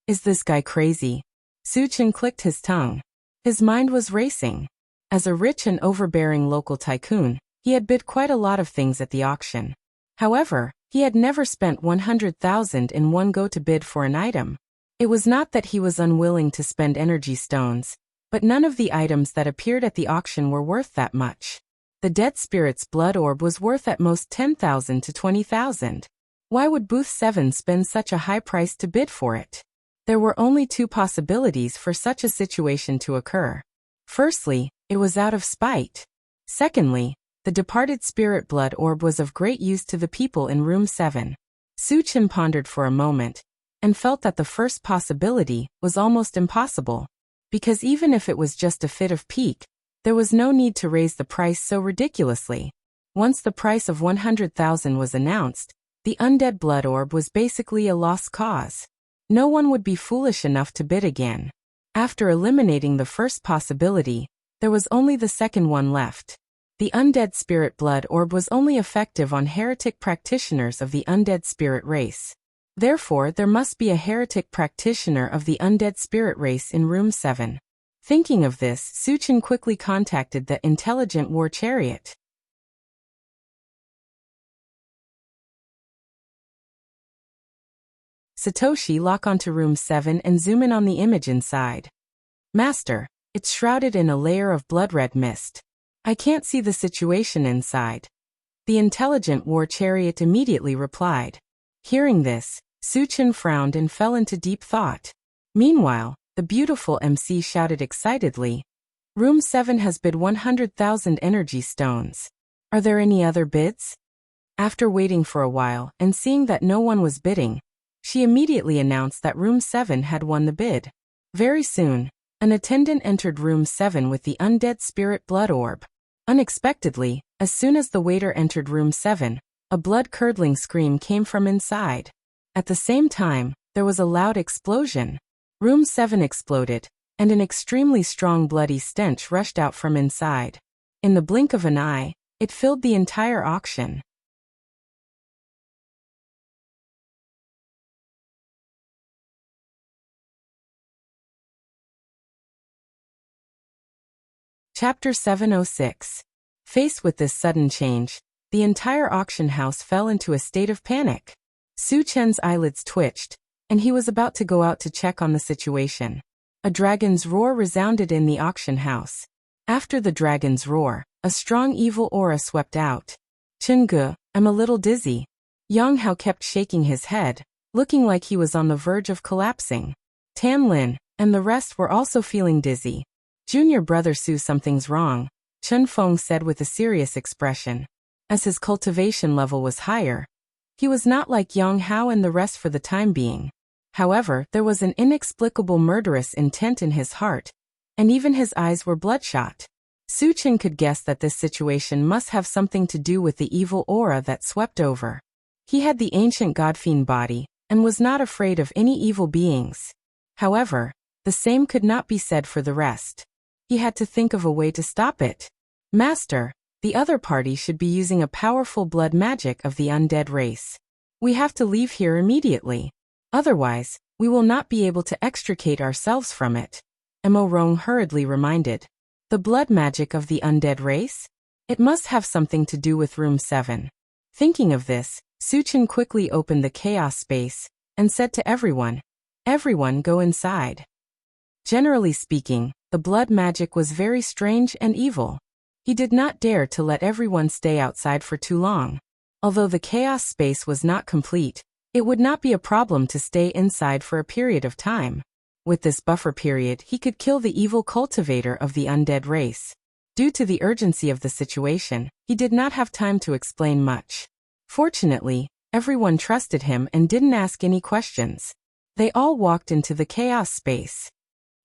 Is this guy crazy? Suchin clicked his tongue. His mind was racing. As a rich and overbearing local tycoon, he had bid quite a lot of things at the auction. However, he had never spent 100,000 in one go to bid for an item. It was not that he was unwilling to spend energy stones, but none of the items that appeared at the auction were worth that much. The dead spirit's blood orb was worth at most 10,000 to 20,000. Why would Booth 7 spend such a high price to bid for it? There were only two possibilities for such a situation to occur. Firstly, it was out of spite. Secondly, the departed spirit blood orb was of great use to the people in room 7. Suchin pondered for a moment, and felt that the first possibility was almost impossible. Because even if it was just a fit of pique, there was no need to raise the price so ridiculously. Once the price of 100,000 was announced, the undead blood orb was basically a lost cause. No one would be foolish enough to bid again. After eliminating the first possibility, there was only the second one left. The undead spirit blood orb was only effective on heretic practitioners of the undead spirit race. Therefore, there must be a heretic practitioner of the undead spirit race in room 7. Thinking of this, Suchin quickly contacted the intelligent war chariot. Satoshi, lock onto room 7 and zoom in on the image inside. Master, it's shrouded in a layer of blood-red mist. I can't see the situation inside. The intelligent war chariot immediately replied. Hearing this, Suchin frowned and fell into deep thought. Meanwhile, the beautiful MC shouted excitedly, Room 7 has bid 100,000 energy stones. Are there any other bids? After waiting for a while and seeing that no one was bidding, she immediately announced that Room 7 had won the bid. Very soon, An attendant entered room 7 with the undead spirit blood orb. Unexpectedly, as soon as the waiter entered room 7, a blood-curdling scream came from inside. At the same time, there was a loud explosion. Room 7 exploded, and an extremely strong bloody stench rushed out from inside. In the blink of an eye, it filled the entire auction. Chapter 706. Faced with this sudden change, the entire auction house fell into a state of panic. Su Chen's eyelids twitched, and he was about to go out to check on the situation. A dragon's roar resounded in the auction house. After the dragon's roar, a strong evil aura swept out. Chengge, I'm a little dizzy. Yang Hao kept shaking his head, looking like he was on the verge of collapsing. Tan Lin and the rest were also feeling dizzy. Junior brother Su, something's wrong, Chen Feng said with a serious expression. As his cultivation level was higher, he was not like Yang Hao and the rest for the time being. However, there was an inexplicable murderous intent in his heart, and even his eyes were bloodshot. Su Chen could guess that this situation must have something to do with the evil aura that swept over. He had the ancient godfiend body, and was not afraid of any evil beings. However, the same could not be said for the rest. He had to think of a way to stop it. Master, the other party should be using a powerful blood magic of the undead race. We have to leave here immediately. Otherwise, we will not be able to extricate ourselves from it. Mo Rong hurriedly reminded. The blood magic of the undead race? It must have something to do with room 7. Thinking of this, Su Chen quickly opened the chaos space, and said to everyone, "Everyone go inside." Generally speaking, the blood magic was very strange and evil. He did not dare to let everyone stay outside for too long. Although the chaos space was not complete, it would not be a problem to stay inside for a period of time. With this buffer period, he could kill the evil cultivator of the undead race. Due to the urgency of the situation, he did not have time to explain much. Fortunately, everyone trusted him and didn't ask any questions. They all walked into the chaos space.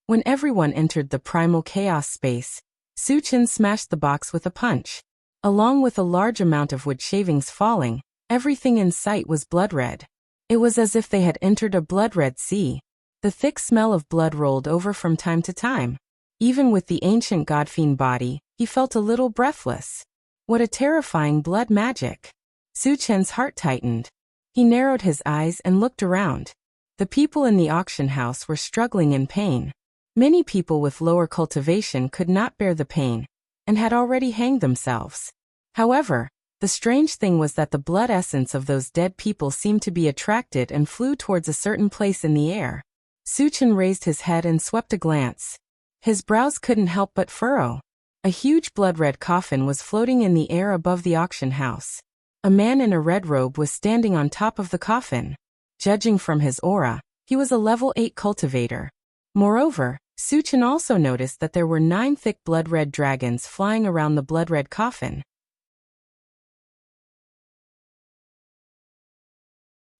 When everyone entered the primal chaos space, Su Chen smashed the box with a punch. Along with a large amount of wood shavings falling, everything in sight was blood red. It was as if they had entered a blood-red sea. The thick smell of blood rolled over from time to time. Even with the ancient godfiend body, he felt a little breathless. What a terrifying blood magic! Su Chen's heart tightened. He narrowed his eyes and looked around. The people in the auction house were struggling in pain. Many people with lower cultivation could not bear the pain, and had already hanged themselves. However, the strange thing was that the blood essence of those dead people seemed to be attracted and flew towards a certain place in the air. Su Chen raised his head and swept a glance. His brows couldn't help but furrow. A huge blood-red coffin was floating in the air above the auction house. A man in a red robe was standing on top of the coffin. Judging from his aura, he was a level 8 cultivator. Moreover, Su Chen also noticed that there were 9 thick blood-red dragons flying around the blood-red coffin.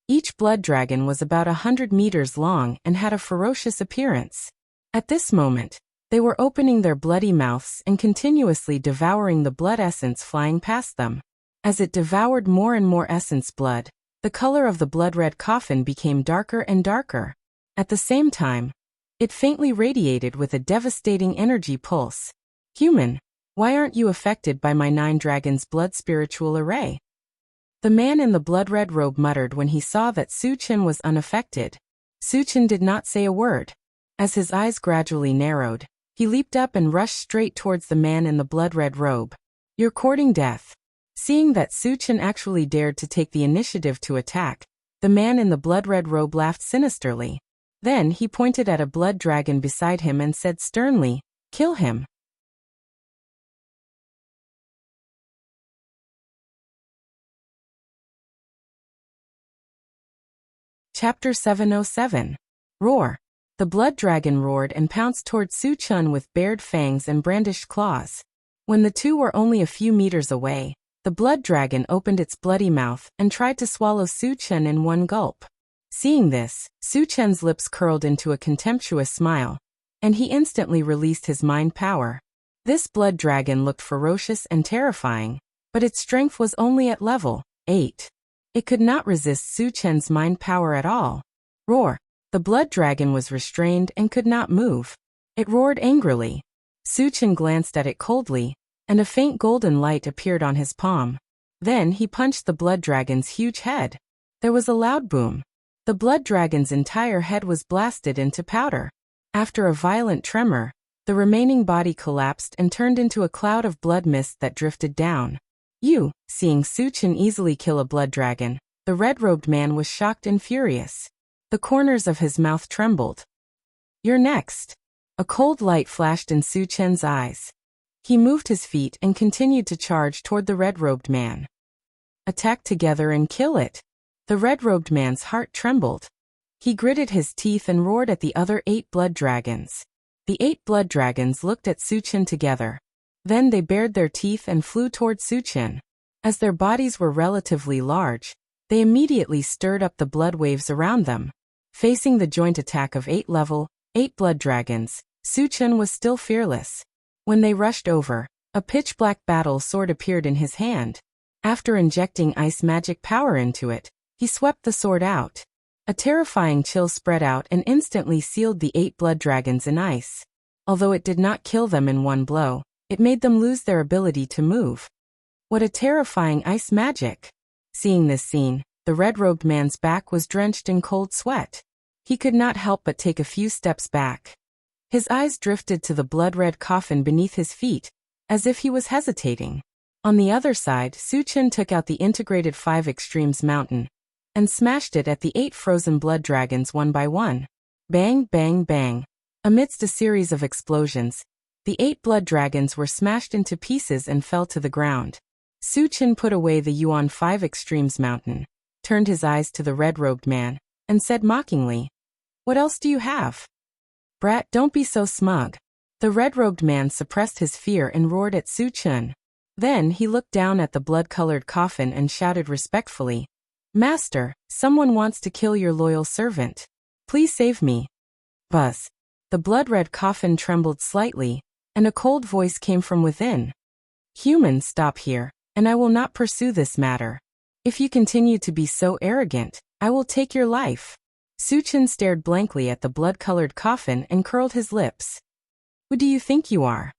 Each blood dragon was about 100 meters long and had a ferocious appearance. At this moment, they were opening their bloody mouths and continuously devouring the blood essence flying past them. As it devoured more and more essence blood, the color of the blood-red coffin became darker and darker. At the same time, it faintly radiated with a devastating energy pulse. "Human, why aren't you affected by my 9 dragons' blood spiritual array?" The man in the blood-red robe muttered when he saw that Su Chen was unaffected. Su Chen did not say a word. As his eyes gradually narrowed, he leaped up and rushed straight towards the man in the blood-red robe. "You're courting death." Seeing that Su Chen actually dared to take the initiative to attack, the man in the blood-red robe laughed sinisterly. Then he pointed at a blood dragon beside him and said sternly, "Kill him." Chapter 707. Roar. The blood dragon roared and pounced toward Su Chen with bared fangs and brandished claws. When the two were only a few meters away, the blood dragon opened its bloody mouth and tried to swallow Su Chen in one gulp. Seeing this, Su Chen's lips curled into a contemptuous smile. and he instantly released his mind power. This blood dragon looked ferocious and terrifying, but its strength was only at level 8. It could not resist Su Chen's mind power at all. Roar! The blood dragon was restrained and could not move. It roared angrily. Su Chen glanced at it coldly, and a faint golden light appeared on his palm. Then he punched the blood dragon's huge head. There was a loud boom. The blood dragon's entire head was blasted into powder. After a violent tremor, the remaining body collapsed and turned into a cloud of blood mist that drifted down. Seeing Su Chen easily kill a blood dragon, the red-robed man was shocked and furious. The corners of his mouth trembled. "You're next." A cold light flashed in Su Chen's eyes. He moved his feet and continued to charge toward the red-robed man. "Attack together and kill it." The red-robed man's heart trembled. He gritted his teeth and roared at the other 8 blood dragons. The 8 blood dragons looked at Su Chen together. Then they bared their teeth and flew toward Su Chen. As their bodies were relatively large, they immediately stirred up the blood waves around them. Facing the joint attack of 8 level 8 blood dragons, Su Chen was still fearless. When they rushed over, a pitch-black battle sword appeared in his hand. After injecting ice magic power into it, he swept the sword out. A terrifying chill spread out and instantly sealed the 8 blood dragons in ice. Although it did not kill them in one blow, it made them lose their ability to move. What a terrifying ice magic! Seeing this scene, the red-robed man's back was drenched in cold sweat. He could not help but take a few steps back. His eyes drifted to the blood-red coffin beneath his feet, as if he was hesitating. On the other side, Su Chen took out the integrated 5 Extremes mountain and smashed it at the 8 frozen blood dragons one by one. Bang, bang, bang. Amidst a series of explosions, the 8 blood dragons were smashed into pieces and fell to the ground. Su Chen put away the Yuan 5 Extremes mountain, turned his eyes to the red-robed man, and said mockingly, "What else do you have?" "Brat, don't be so smug." The red-robed man suppressed his fear and roared at Su Chen. Then he looked down at the blood-colored coffin and shouted respectfully, "Master, someone wants to kill your loyal servant. Please save me." Buzz. The blood-red coffin trembled slightly, and a cold voice came from within. "Humans, stop here, and I will not pursue this matter. If you continue to be so arrogant, I will take your life." Su Chen stared blankly at the blood-colored coffin and curled his lips. "Who do you think you are?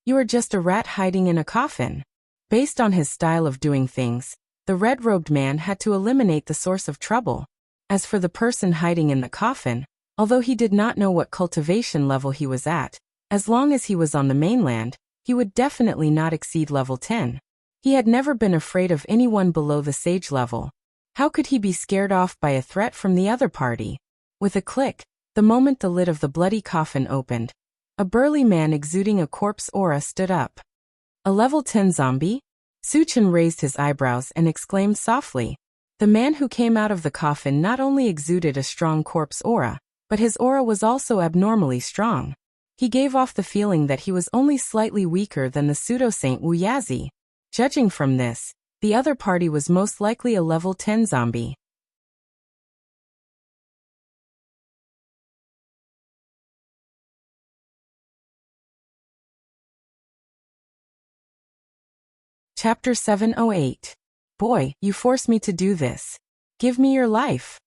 You are just a rat hiding in a coffin." Based on his style of doing things, the red-robed man had to eliminate the source of trouble. As for the person hiding in the coffin, although he did not know what cultivation level he was at, as long as he was on the mainland, he would definitely not exceed level 10. He had never been afraid of anyone below the sage level. How could he be scared off by a threat from the other party? With a click, the moment the lid of the bloody coffin opened, a burly man exuding a corpse aura stood up. "A level 10 zombie?" Su Chen raised his eyebrows and exclaimed softly. The man who came out of the coffin not only exuded a strong corpse aura, but his aura was also abnormally strong. He gave off the feeling that he was only slightly weaker than the pseudo-saint Wu Yazi. Judging from this, the other party was most likely a level 10 zombie. Chapter 708. Boy, you force me to do this. Give me your life.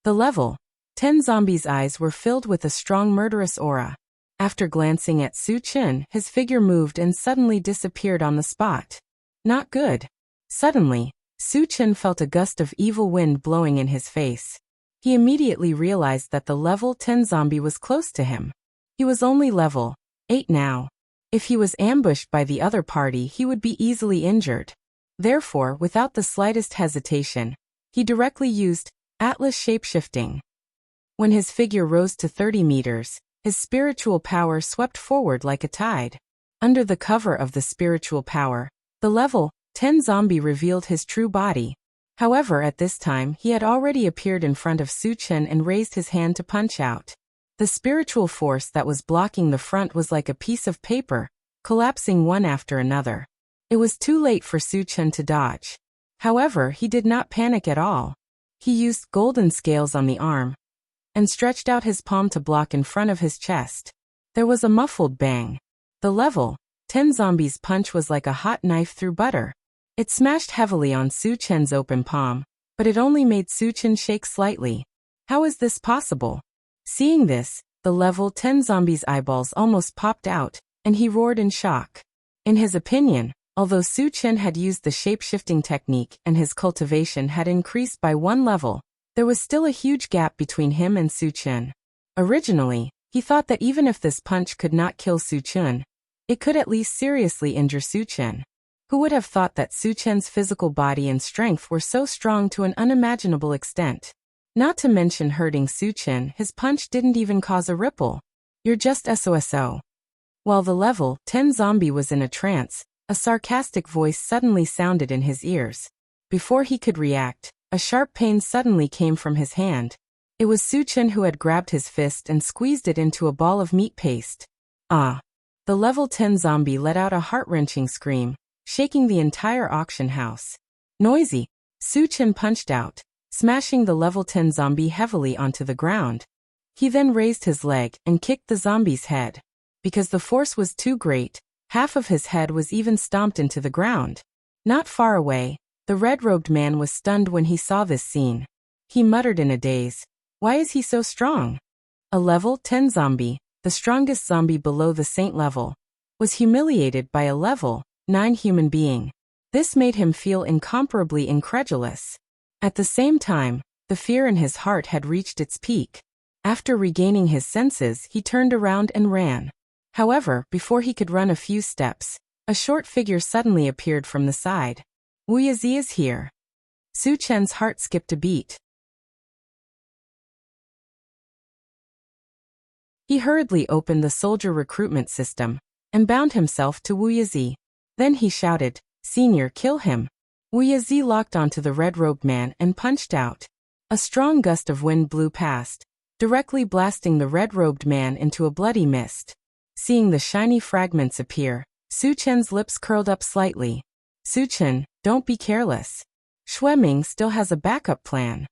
The level 10 zombie's eyes were filled with a strong murderous aura. After glancing at Su Chen, his figure moved and suddenly disappeared on the spot. Not good. Suddenly, Su Chen felt a gust of evil wind blowing in his face. He immediately realized that the level 10 zombie was close to him. He was only level 8 now. If he was ambushed by the other party, he would be easily injured. Therefore, without the slightest hesitation, he directly used Atlas shapeshifting. When his figure rose to 30 meters, his spiritual power swept forward like a tide. Under the cover of the spiritual power, the level 10 zombie revealed his true body. However, at this time, he had already appeared in front of Su Chen and raised his hand to punch out. The spiritual force that was blocking the front was like a piece of paper, collapsing one after another. It was too late for Su Chen to dodge. However, he did not panic at all. He used golden scales on the arm and stretched out his palm to block in front of his chest. There was a muffled bang. The level 10 zombie's punch was like a hot knife through butter. It smashed heavily on Su Chen's open palm, but it only made Su Chen shake slightly. How is this possible? Seeing this, the level 10 zombie's eyeballs almost popped out, and he roared in shock. In his opinion, although Su Chen had used the shape-shifting technique and his cultivation had increased by 1 level, there was still a huge gap between him and Su Chen. Originally, he thought that even if this punch could not kill Su Chen, it could at least seriously injure Su Chen. Who would have thought that Su Chen's physical body and strength were so strong to an unimaginable extent? Not to mention hurting Su Chen, his punch didn't even cause a ripple. You're just SOSO. While the level 10 zombie was in a trance, a sarcastic voice suddenly sounded in his ears. Before he could react, a sharp pain suddenly came from his hand. It was Su Chen who had grabbed his fist and squeezed it into a ball of meat paste. Ah! The level 10 zombie let out a heart-wrenching scream, shaking the entire auction house. Noisy, Su Chen punched out, smashing the level 10 zombie heavily onto the ground. He then raised his leg and kicked the zombie's head. Because the force was too great, half of his head was even stomped into the ground. Not far away, the red-robed man was stunned when he saw this scene. He muttered in a daze, "Why is he so strong?" A level 10 zombie, the strongest zombie below the saint level, was humiliated by a level 9 human being. This made him feel incomparably incredulous. At the same time, the fear in his heart had reached its peak. After regaining his senses, he turned around and ran. However, before he could run a few steps, a short figure suddenly appeared from the side. Wu Yizi is here. Su Chen's heart skipped a beat. He hurriedly opened the soldier recruitment system and bound himself to Wu Yizi. Then he shouted, "Senior, kill him." Wu Yizi locked onto the red-robed man and punched out. A strong gust of wind blew past, directly blasting the red-robed man into a bloody mist. Seeing the shiny fragments appear, Su Chen's lips curled up slightly. Su Chen, don't be careless. Xue Ming still has a backup plan.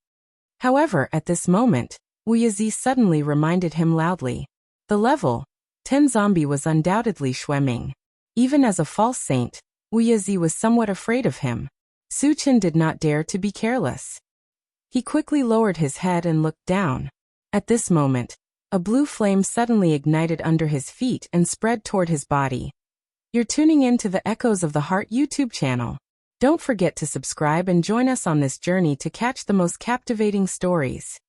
However, at this moment, Wu Yizi suddenly reminded him loudly. The level 10 zombie was undoubtedly Xue Ming. Even as a false saint, Wu Yizi was somewhat afraid of him. Su Chen did not dare to be careless. He quickly lowered his head and looked down. At this moment, a blue flame suddenly ignited under his feet and spread toward his body. You're tuning in to the Echoes of the Heart YouTube channel. Don't forget to subscribe and join us on this journey to catch the most captivating stories.